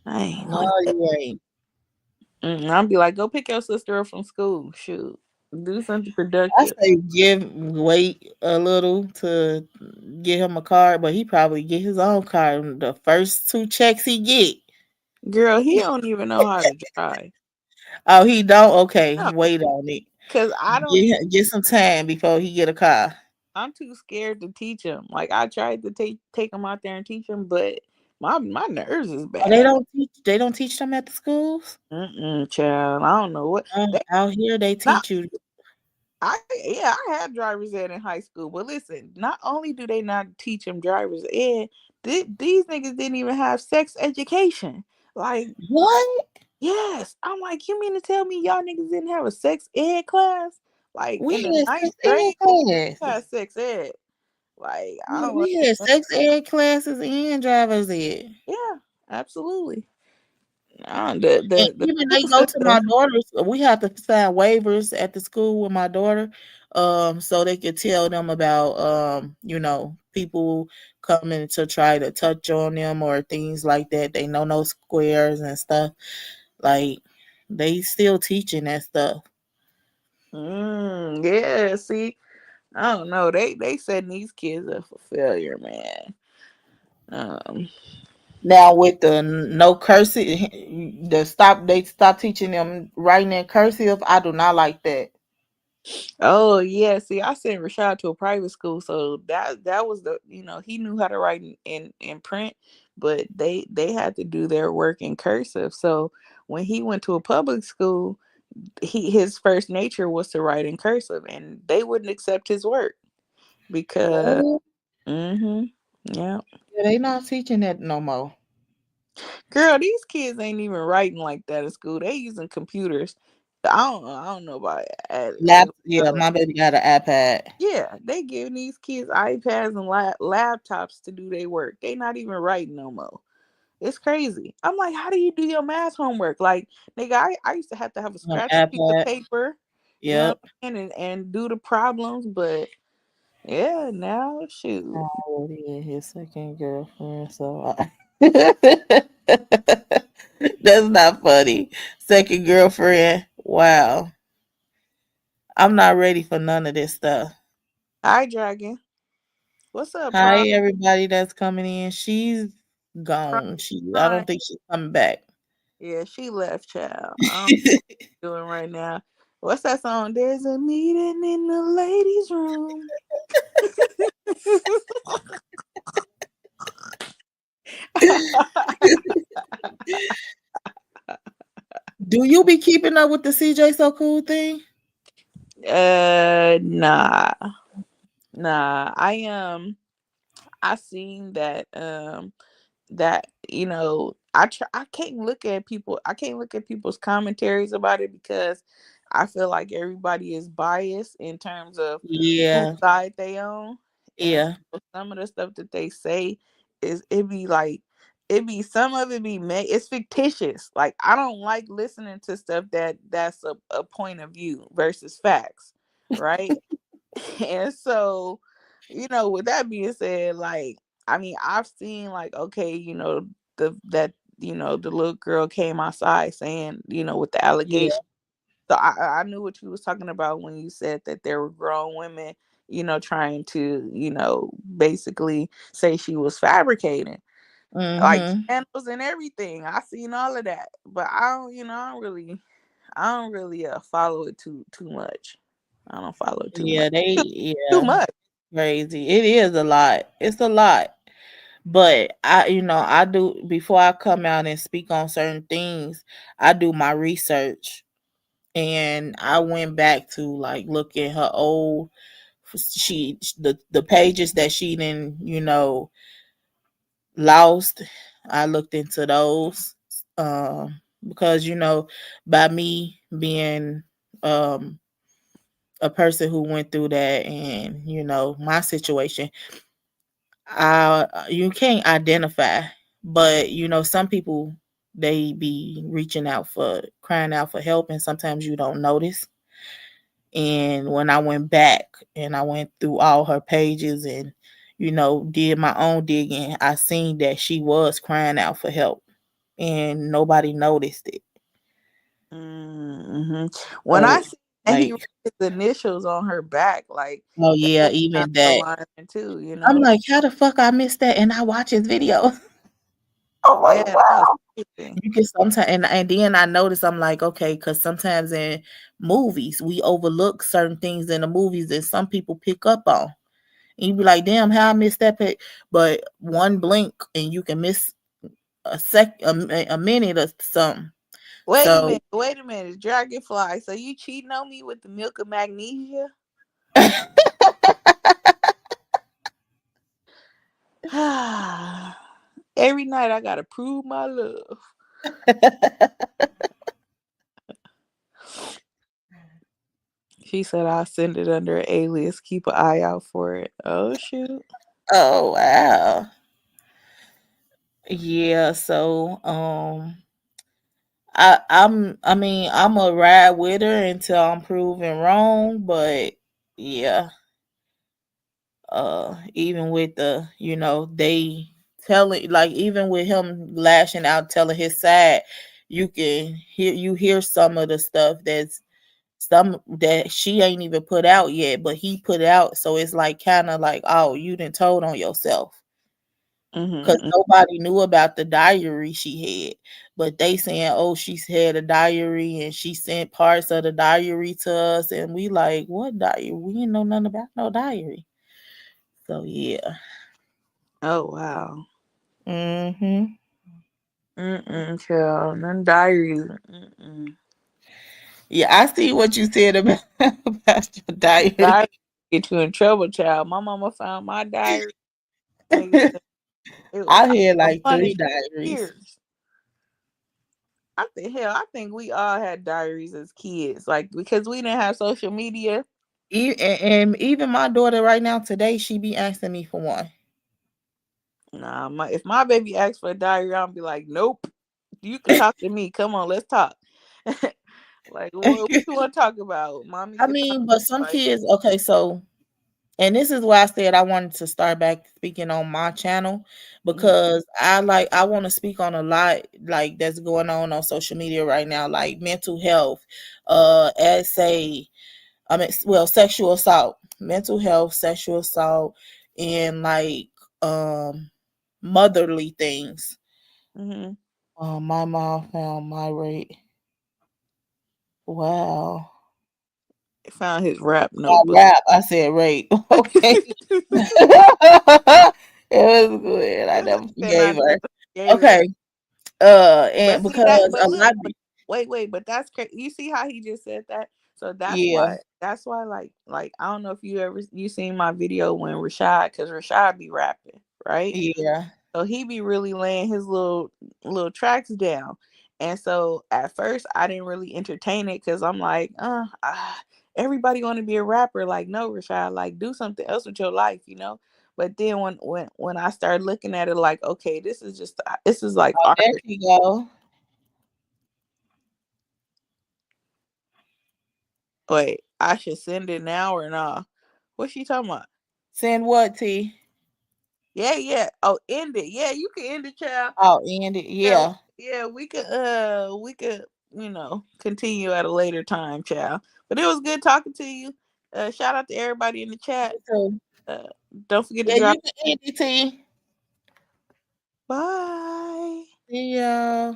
I ain't no, like that. you ain't. I'll be like, go pick your sister up from school. Shoot, do something I productive. say wait a little to get him a card, but he probably get his own card the first two checks he get. Girl, he don't even know how to drive. Oh, he don't. Okay, No, wait on it. cause I don't even. Get some time before he get a car. I'm too scared to teach him. Like I tried to take him out there and teach him, but my nerves is Oh, they bad. don't teach. They don't teach them at the schools. Child. I don't know what they Out here, they not. teach you. I had driver's ed in high school, but listen, not only do they not teach them driver's ed, these niggas didn't even have sex education. Like, What? yes, I'm like, you mean to tell me y'all niggas didn't have a sex ed class? Like in We the had ninth sex ed grade, we class. had sex ed. Like, I Yeah, don't we had understand. sex ed classes and driver's ed. Yeah, absolutely. And The even they school go to my system. daughter's. We have to sign waivers at the school with my daughter, so they could tell them about, people coming to try to touch on them or things like that. They know no squares and stuff. Like they still teaching that stuff. Yeah, see, I don't know. They setting these kids up for failure, man. Um, Now with the no cursive, they stop teaching them writing in cursive. I do not like that. oh yeah, see, I sent Rashad to a private school, so that was he knew how to write in print, but they had to do their work in cursive. So when he went to a public school, his first nature was to write in cursive, and they wouldn't accept his work because Oh, mm-hmm, yeah. yeah, they not teaching that no more. Girl, these kids ain't even writing like that in school. They using computers. I don't know about Yeah, my baby got an iPad. yeah, they giving these kids iPads and laptops to do their work. They not even writing no more. It's crazy. I'm like, how do you do your math homework? Like, nigga, I used to have a On scratch piece of iPad. paper, you know what Yep. I'm saying, and do the problems. But yeah, now shoot. Already his second girlfriend, so that's not funny. Second girlfriend. Wow. I'm not ready for none of this stuff. Hi, Dragon. What's up, Hi, Prime? everybody that's coming in. She's gone. I Prime. don't think she's coming back. Yeah, she left, child. I don't know what she's doing right now. What's that song? There's a meeting in the ladies' room. Do you be keeping up with the CJ So Cool thing? Nah, nah. I seen that I can't look at people's commentaries about it because I feel like everybody is biased in terms of whose Yeah, side they own, and yeah, so some of the stuff that they say it be some of it be made it's fictitious. Like I don't like listening to stuff that's a point of view versus facts, right? And so, with that being said, like, I mean, I've seen like, okay, the little girl came outside saying, with the yeah. allegation. So I knew what you was talking about when you said that there were grown women, trying to, basically say she was fabricating, like Mm-hmm. scandals and everything. I seen all of that, but I don't really follow it too much. I don't follow it too much. Yeah, Too yeah, much. crazy. It is a lot. It's a lot. But I do before I come out and speak on certain things, I do my research. And I went back to like look at her old the pages that she didn't, lost. I looked into those. Because by me being a person who went through that and my situation, you can't identify, but some people, they be reaching out for crying out for help, and sometimes you don't notice. And when I went back and I went through all her pages and did my own digging, I seen that she was crying out for help and nobody noticed it. Hmm. When I So see that he like, wrote his initials on her back, like oh that yeah, was kind even of that. alarming too. I'm like, how the fuck I missed that? And I watch his video. I'm like, Yeah, that was wow. crazy. You can sometimes, and then I notice, I'm like, okay, because sometimes in movies we overlook certain things in the movies that some people pick up on. And you be like, damn, how I missed that pic. But one blink and you can miss a minute or something. So Wait a minute, Dragonfly. So you cheating on me with the milk of magnesia? Every night I gotta prove my love. She said I'll send it under an alias. Keep an eye out for it. Oh shoot. oh wow. Yeah, so I'm a ride with her until I'm proven wrong, but yeah, even with the they telling, like, even with him lashing out telling his side, you hear some of the stuff that's some that she ain't even put out yet, but he put out, so it's like kind of like, oh, you didn't told on yourself. Because Mm-hmm. nobody knew about the diary she had, but they saying, oh, she's had a diary and she sent parts of the diary to us, and we like, what diary? We didn't know nothing about no diary. So yeah. Oh wow. Mm-hmm. Child. None diaries. Mm-mm. Yeah, I see what you said about about your diary. Diary get you in trouble, child. My mama found my diary. Nigga said I I had got like three punished for diaries. years. I think we all had diaries as kids, like because we didn't have social media. And even my daughter right now today, she be asking me for one. Nah, if my baby asks for a diary, I'll be like, nope. You can talk to me. Come on, let's talk. Like, what you want to talk about? Mommy I can talk. mean, but some Like, kids, okay, so, and this is why I said I wanted to start back speaking on my channel, mhm, because I want to speak on a lot like that's going on social media right now, like mental health, as a, I mean, well, sexual assault, mental health, sexual assault, and like motherly things. mhm. My mom found my rate. Wow. Found his rap I notebook. rap. I said rape. Okay. It was good. I never Then I forgave never her. gave her. Okay. But And see that, because but a look, lot of wait, but that's crazy. You see how he just said that? So yeah, that's why, like I don't know if you seen my video when Rashad, because Rashad be rapping, right? yeah, So he be really laying his little tracks down. And so at first I didn't really entertain it because I'm like, everybody want to be a rapper. Like, no, Rashad, like do something else with your life. But then when I started looking at it like, okay, this is like oh, art. there she go. Wait, I should send it now or not? What's she talking about? Send what, T? Yeah, yeah. Oh, end it. Yeah, you can end it, child. Oh, and it, Yeah, yeah. yeah. We could. continue at a later time, child. But it was good talking to you. Shout out to everybody in the chat. So, Don't forget to yeah, drop. you can end it, T. Bye. See ya.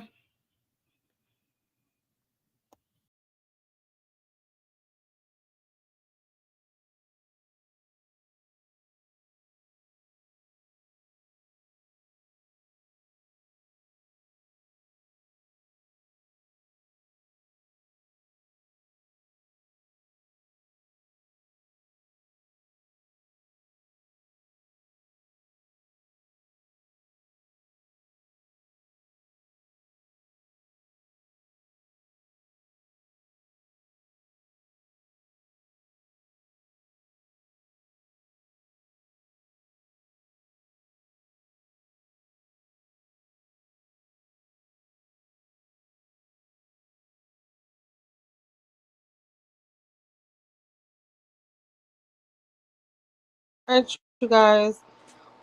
All right, you guys,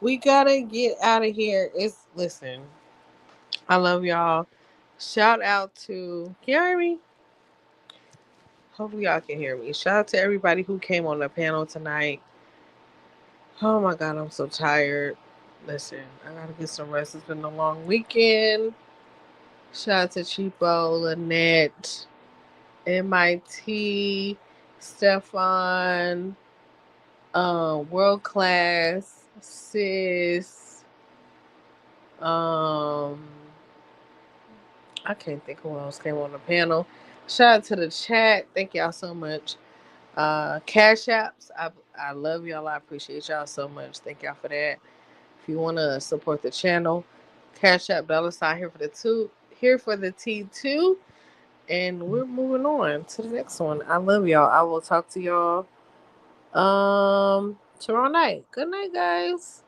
we gotta get out of here. Listen, I love y'all. Shout out to, can you hear me? Hopefully y'all can hear me. Shout out to everybody who came on the panel tonight. Oh my god, I'm so tired. Listen, I gotta get some rest. It's been a long weekend. Shout out to Cheapo, Lynette, MIT, Stefan, World Class, Sis, um, I can't think who else came on the panel. Shout out to the chat. Thank y'all so much. Cash apps. I love y'all. I appreciate y'all so much. Thank y'all for that. If you want to support the channel, Cash App $sign here for the two, here for the T2, and we're moving on to the next one. I love y'all. I will talk to y'all tomorrow night. Good night, guys.